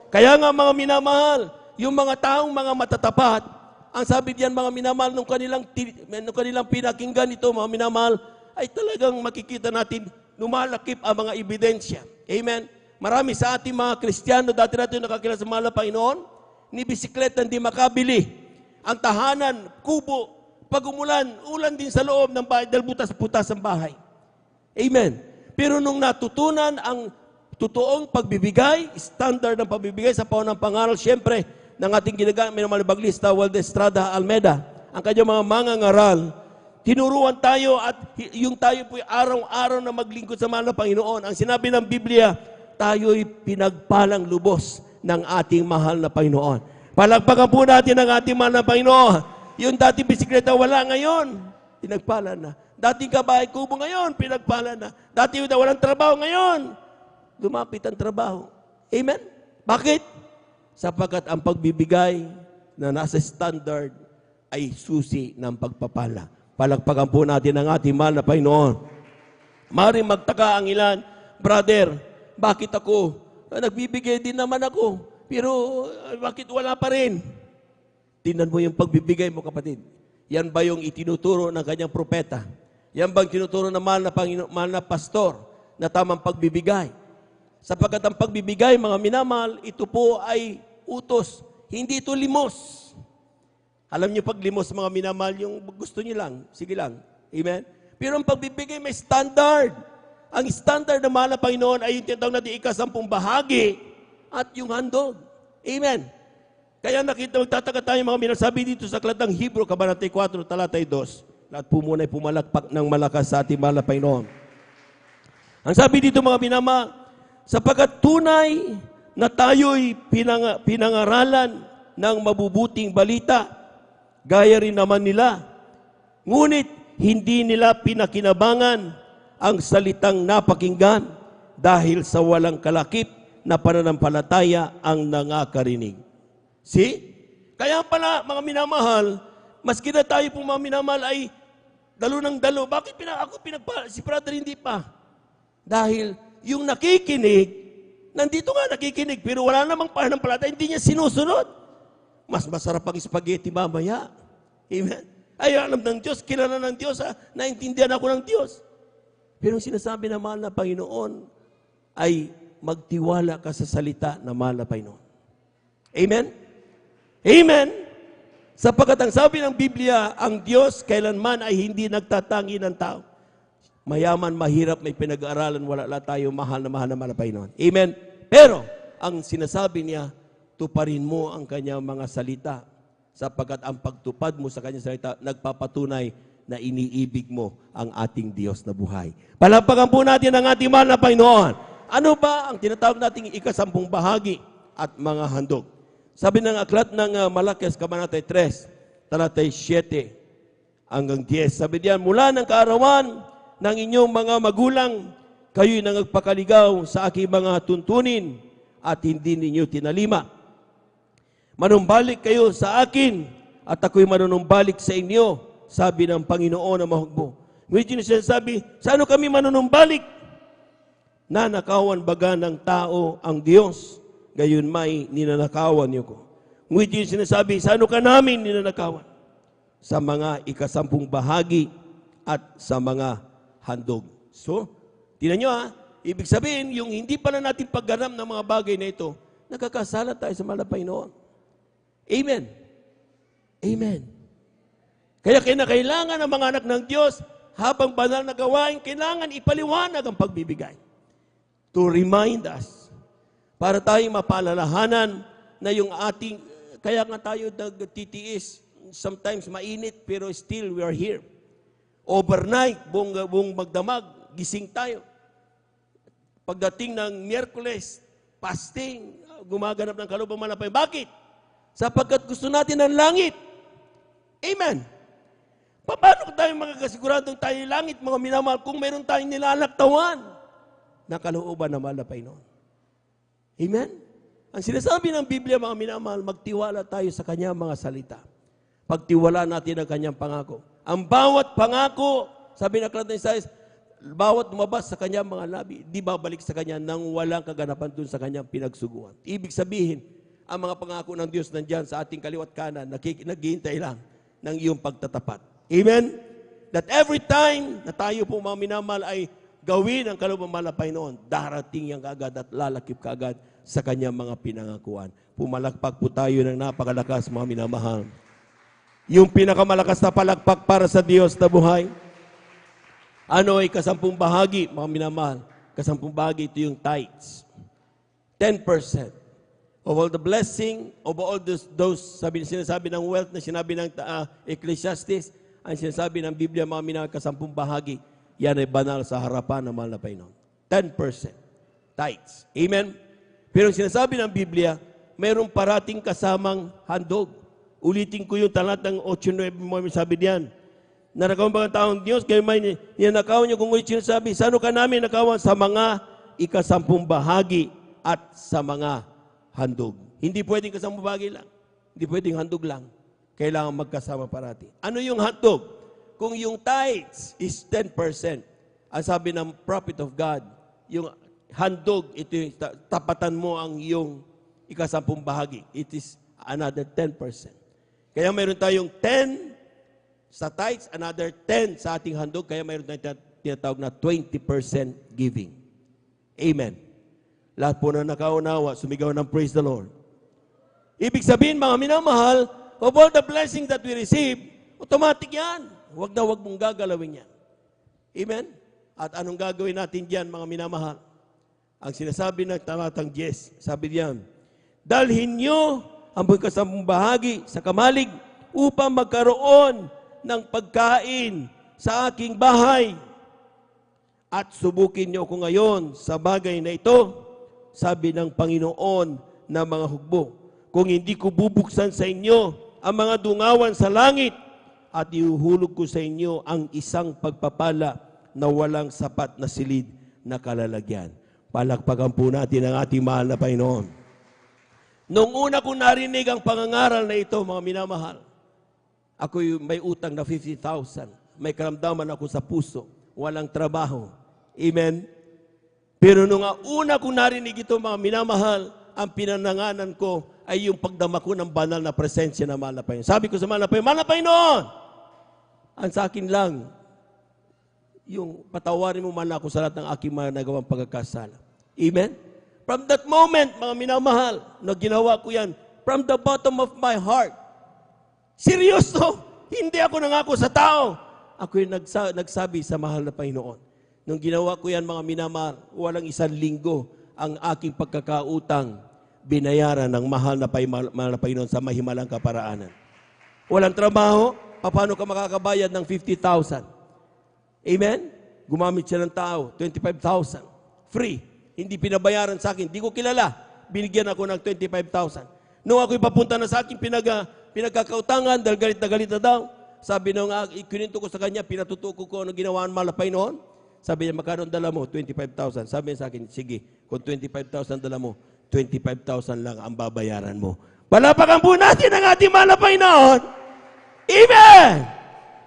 Kaya nga mga minamahal, yung mga taong mga matatapat, ang sabi diyan mga minamahal, nung kanilang pinakinggan ito, mga minamahal, ay talagang makikita natin, lumalakip ang mga ebidensya. Amen? Marami sa ating mga Kristiyano, dati natin nakakilala sa mahal na Panginoon, ni bisikleta hindi makabili. Ang tahanan, kubo, pag umulan, ulan din sa loob ng bahay dahil butas-butas ang bahay. Amen. Pero nung natutunan ang totoong pagbibigay, standard ng pagbibigay sa panahon ng pangaral, siyempre, ng ating ginagamit ng Evangelista Waldes Estrada Almeda, ang kanyang mga mangangaral, tinuruan tayo at yung tayo po'y araw-araw na maglingkod sa mahal na Panginoon. Ang sinabi ng Biblia, tayo'y pinagpalang lubos ng ating mahal na Panginoon. Palagpagan po natin ang ating mahal na Panginoon. Yung dating bisikleta wala ngayon, pinagpala na. Dating kabahay kubo ngayon, pinagpala na. Dating walang trabaho ngayon, lumapit ang trabaho. Amen? Bakit? Sapagkat ang pagbibigay na nasa standard ay susi ng pagpapala. Palagpagan po natin ang ating mahal na Panginoon. Maaaring magtaka ang ilan, brother, bakit ako? Nagbibigay din naman ako, pero bakit wala pa rin? Tingnan mo yung pagbibigay mo, kapatid. Yan ba yung itinuturo ng kanyang propeta? Yan bang tinuturo ng mahal na pastor na tamang pagbibigay? Sapagkat ang pagbibigay, mga minamahal, ito po ay utos. Hindi ito limos. Alam niyo pag limos, mga minamahal, yung gusto niyo lang, sige lang. Amen? Pero ang pagbibigay may standard. Ang standard ng mahal na Panginoon ay yung tinatawag natin ika-10 bahagi at yung handog. Amen? Kaya magtataka tayo mga minamahal. Sabi dito sa aklat ng Hebrew, Kabanata 4, talata 2, lahat po muna ay pumalakpak ng malakas sa ating mahal na Panginoon. Ang sabi dito mga minamahal, sapagkat tunay na tayo'y pinangaralan ng mabubuting balita, gaya rin naman nila. Ngunit hindi nila pinakinabangan ang salitang napakinggan dahil sa walang kalakip na pananampalataya ang nangakarinig. See? Kaya pala mga minamahal, maski na tayo pong mga minamahal ay dalo ng dalo. Bakit si brother hindi pa? Dahil yung nakikinig, nandito nga nakikinig, pero wala namang pananampalataya, hindi niya sinusunod. Mas masarap ang spaghetti mamaya. Amen? Ay, alam ng Diyos, kilala ng Diyos, naintindihan ako ng Diyos. Pero ang sinasabi ng mahal na Panginoon ay magtiwala ka sa salita ng mahal na Panginoon. Amen? Amen? Sapagkat ang sabi ng Biblia, ang Diyos kailanman ay hindi nagtatangi ng tao. Mayaman, mahirap, may pinag-aaralan, wala tayo mahal na Panginoon. Amen? Pero, ang sinasabi niya, tuparin mo ang kanyang mga salita sapagkat ang pagtupad mo sa kanyang salita nagpapatunay na iniibig mo ang ating Diyos na buhay. Palakpakan po natin ang ating mahal na Panginoon. Ano ba ang tinatawag nating ika-10 bahagi at mga handog? Sabi ng aklat ng Malakias, Kabanata 3, talata 7 hanggang 10. Sabi diyan, mula ng kaarawan ng inyong mga magulang, kayo'y nagpakaligaw sa aking mga tuntunin at hindi ninyo tinalima. Manumbalik kayo sa akin at ako'y manunumbalik sa inyo, sabi ng Panginoon na mahugbo. Ngunit yung sinasabi, sa ano kami manunumbalik? Nanakawan baga ng tao ang Diyos, gayon may ninanakawan niyo ko. Ngunit yung sinasabi, sa ano ka namin ninanakawan? Sa mga ika-10 bahagi at sa mga handog. So, tingnan nyo ibig sabihin, yung hindi pala natin pagganam ng mga bagay na ito, nakakasala tayo sa mahal na Panginoon. Amen. Amen. Kaya kinakailangan ng mga anak ng Diyos, habang banal na gawain, kailangan ipaliwanag ang pagbibigay. To remind us, para tayo mapalalahanan na yung ating, kaya nga tayo nagtitiis, sometimes mainit, pero still we are here. Overnight, buong magdamag, gising tayo. Pagdating ng Miyerkules, fasting, gumaganap ng kalooban manapay. Bakit? Sapagkat gusto natin ng langit. Amen. Paano tayo magkasiguradong tayo langit, mga minamahal, kung meron tayong nilalaktawan na kalooban na mahal na Panginoon? Amen? Ang sinasabi ng Biblia, mga minamahal, magtiwala tayo sa kanyang mga salita. Pagtiwala natin ang kanyang pangako. Ang bawat pangako, sabi ng aklat ng Isaiah, bawat lumabas sa kanyang mga labi, di babalik sa kanya nang walang kaganapan dun sa kanyang pinagsuguan. Ibig sabihin, ang mga pangako ng Diyos nandyan sa ating kaliwat kanan, naghihintay lang ng iyong pagtatapat. Amen? That every time na tayo po mga minamahal ay gawin ang kalooban ng mahal na Panginoon, darating yan kaagad at lalakip kaagad sa kanyang mga pinangakuan. Pumalakpak po tayo ng napakalakas, mga minamahal. Yung pinakamalakas na palakpak para sa Diyos na buhay. Ano ay ika-10 bahagi, mga minamahal? Kasampung bahagi, ito yung tithes. 10% of all the blessing, of all those sinasabi ng wealth na sinabi ng Ecclesiastes, ang sinasabi ng Biblia, mga minamahal, kasampung bahagi, yan ay banal sa harapan ng mahal na Panginoon. 10%. Tithes. Amen? Pero ang sinasabi ng Biblia, mayroong parating kasamang handog. Ulitin ko yung talatang 8-9 mo, sabi diyan. Nanakawan ba ang taong Diyos? Kayo may ninakawan niyo kung ulit sinasabi, saan ka namin nakawan? Sa mga ikasampung bahagi at sa mga handog. Hindi pwedeng kasampung bahagi lang. Hindi pwedeng handog lang. Kailangan magkasama parati. Ano yung handog? Kung yung tithes is 10%, ang sabi ng prophet of God, yung handog, ito yung tapatan mo ang iyong ikasampung bahagi. It is another 10%. Kaya mayroon tayong 10 sa tithes, another 10 sa ating handog, kaya mayroon tayong tinatawag na 20% giving. Amen. Lahat po na nakaunawa, sumigaw ng praise the Lord. Ibig sabihin, mga minamahal, of all the blessings that we receive, automatic yan. Huwag na huwag mong gagalawin yan. Amen? At anong gagawin natin diyan, mga minamahal? Ang sinasabi ng talatang 10, sabi diyan, dalhin nyo ang pagkasampung bahagi sa kamalig upang magkaroon ng pagkain sa aking bahay. At subukin nyo ako ngayon sa bagay na ito, sabi ng Panginoon na mga hukbo. Kung hindi ko bubuksan sa inyo ang mga dungawan sa langit at ihuhulog ko sa inyo ang isang pagpapala na walang sapat na silid na kalalagyan. Palakpakan po natin ang ating mahal na Panginoon. Noong una ko narinig ang pangangaral na ito, mga minamahal, ako may utang na 50,000. May karamdaman ako sa puso. Walang trabaho. Amen? Pero nung una kong narinig ito, mga minamahal, ang pinananganan ko ay yung pagdama ko ng banal na presensya ng mahal na Panginoon. Sabi ko sa mahal na Panginoon, ang sa akin lang, yung patawarin mo man ako sa lahat ng aking mga nagawang pagkakasala. Amen? From that moment, mga minamahal, na ginawa ko yan, from the bottom of my heart, seryoso, hindi ako nangako sa tao. Ako yung nagsabi sa mahal na Panginoon. Nung ginawa ko yan, mga minamahal, walang 1 linggo ang aking pagkakautang binayaran ng mahal na Panginoon sa mahimalang kaparaanan. Walang trabaho, paano ka makakabayad ng 50,000? Amen? Gumamit siya ng tao, 25,000. Free. Hindi pinabayaran sa akin. Hindi ko kilala. Binigyan ako ng 25,000. Nung ako'y papunta na sa akin pinagkakautangan, dahil galit na daw, sabi nung ikininto ko sa kanya, pinatutuko ko ano ginawa ng mahal na Panginoon. Sabi niya, magkano dala mo? 25,000. Sabi niya sa akin, sige, kung 25,000 dala mo, 25,000 lang ang babayaran mo. Palapakan po natin ang ating mahal na Panginoon. Amen!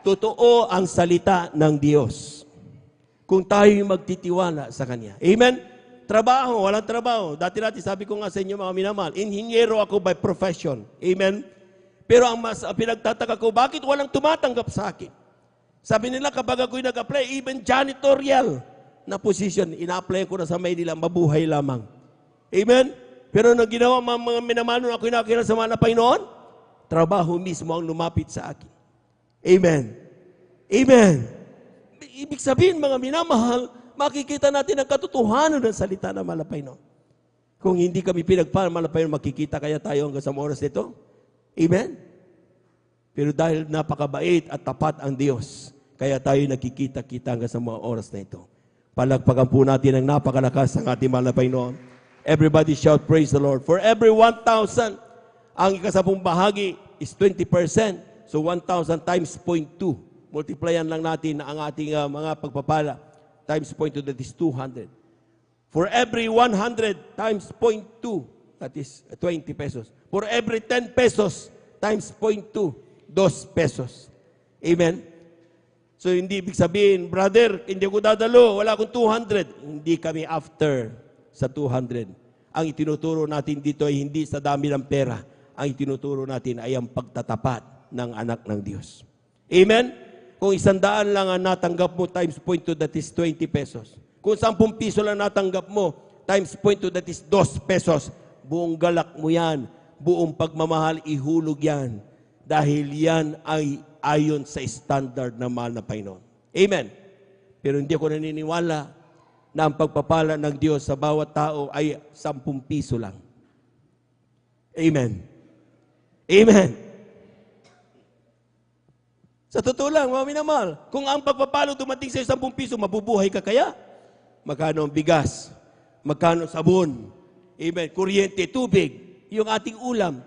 Totoo ang salita ng Diyos. Kung tayo'y magtitiwala sa Kanya. Amen? Trabaho, walang trabaho. Dati sabi ko nga sa inyo mga minamahal, inhinyero ako by profession. Amen? Pero ang pinagtataka ko, bakit walang tumatanggap sa akin? Sabi nila kapag ako'y nag-apply, even janitorial na position, ina-apply ko na sa Maynila, mabuhay lamang. Amen? Pero nang ginawa mga minamahal nung ako'y nakakilala sa mahal na Panginoon, trabaho mismo ang lumapit sa akin. Amen. Amen. Ibig sabihin, mga minamahal, makikita natin ang katotohanan ng salita ng mahal na Panginoon. Kung hindi kami pinagpala, mahal na Panginoon, makikita kaya tayo hanggang sa oras nito? Amen? Pero dahil napakabait at tapat ang Diyos, kaya tayo nakikita-kita hanggang sa mga oras na ito. Palagpagan po natin ang napakalakas ng ating mahal na Panginoon. Everybody shout, praise the Lord. For every 1,000, ang ikasampung bahagi is 20%. So 1,000 times 0.2. Multiplyan lang natin ang ating mga pagpapala. Times 0.2, that is 200. For every 100 times 0.2, that is 20 pesos. For every 10 pesos times 0.2, 2 pesos. Amen? So hindi ibig sabihin, brother, hindi ko dadalo, wala akong 200. Hindi kami after sa 200. Ang itinuturo natin dito ay hindi sa dami ng pera. Ang itinuturo natin ay ang pagtatapat ng anak ng Diyos. Amen? Kung 100 lang ang natanggap mo times 0.2, that is 20 pesos. Kung 10 piso lang natanggap mo times 0.2, that is 2 pesos. Buong galak mo yan. Buong pagmamahal, ihulog yan. Dahil yan ay ayon sa standard ng mahal na Panginoon. Amen? Pero hindi ako naniniwala na ang pagpapala ng Diyos sa bawat tao ay 10 piso lang. Amen. Amen. Sa totoo lang, mga minamahal, kung ang pagpapalo dumating sa 10 piso, mabubuhay ka kaya? Magkano ang bigas? Magkano sabon? Amen. Kuryente, tubig, yung ating ulam,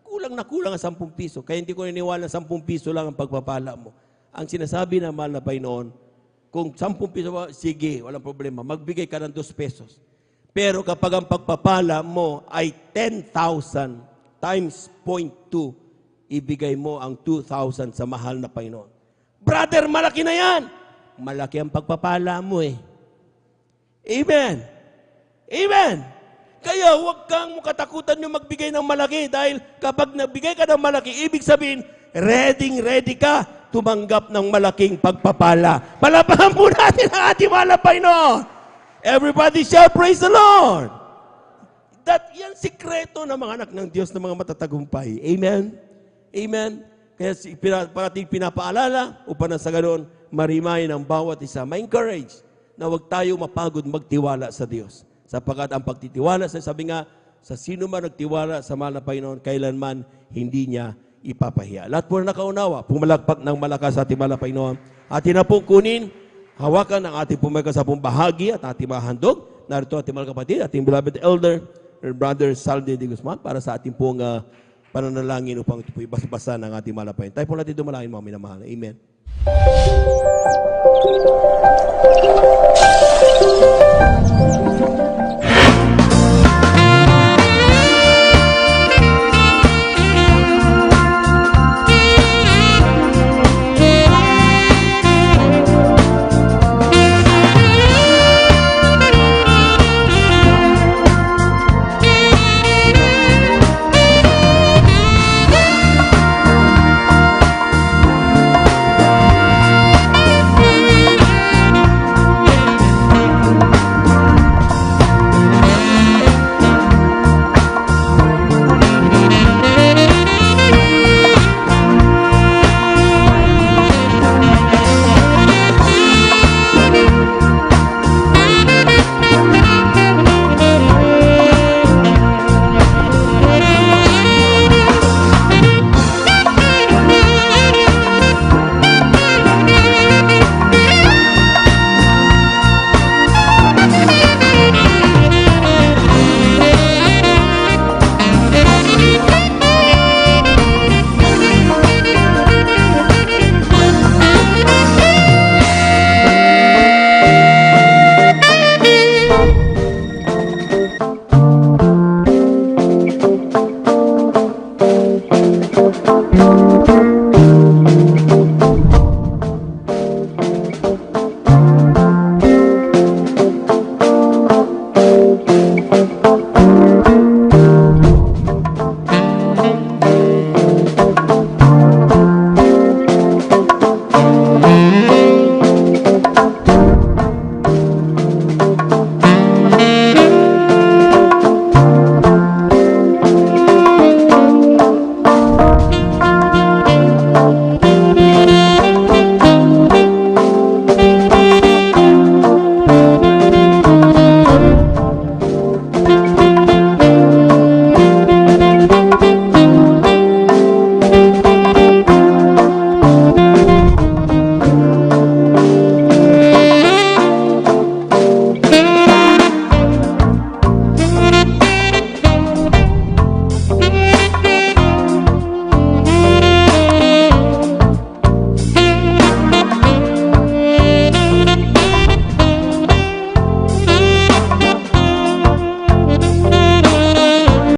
kulang na kulang ang 10 piso. Kaya hindi ko niniwala 10 piso lang ang pagpapala mo. Ang sinasabi ng mahal na Panginoon, kung 10 piso, sige, walang problema. Magbigay ka ng 2 pesos. Pero kapag ang pagpapala mo ay 10,000 times 0.2, ibigay mo ang 2,000 sa mahal na Panginoon. Brother, malaki na yan. Malaki ang pagpapala mo eh. Amen. Amen. Kaya huwag kang katakutan yung magbigay ng malaki dahil kapag nagbigay ka ng malaki, ibig sabihin, ready ka tumanggap ng malaking pagpapala. Palapahan po natin ang ating mahal na Panginoon. Everybody shall praise the Lord. Yan sikreto ng mga anak ng Diyos na mga matatagumpay. Amen. Amen. Kaya parating pinapaalala upang sa ganoon, marimay ng bawat isa, ma-encourage na huwag tayo mapagod magtiwala sa Diyos. Sapagkat ang pagtitiwala, sabi nga, sa sino man nagtiwala sa mahal na Panginoon, kailanman hindi niya ipapahiya. Lahat po na nakaunawa, pumalakpak ng malakas sa ating mahal na Panginoon. Atin na pong kunin, hawakan ang ating pumayakasapong bahagi at ating mga handog. Narito ating mga kapatid, ating beloved elder, Brother Salde de Guzman, para sa ating pong pananalangin upang ito po ibasa ng ating mahal na Panginoon. Tayo po natin dumalangin mga minamahal. Amen.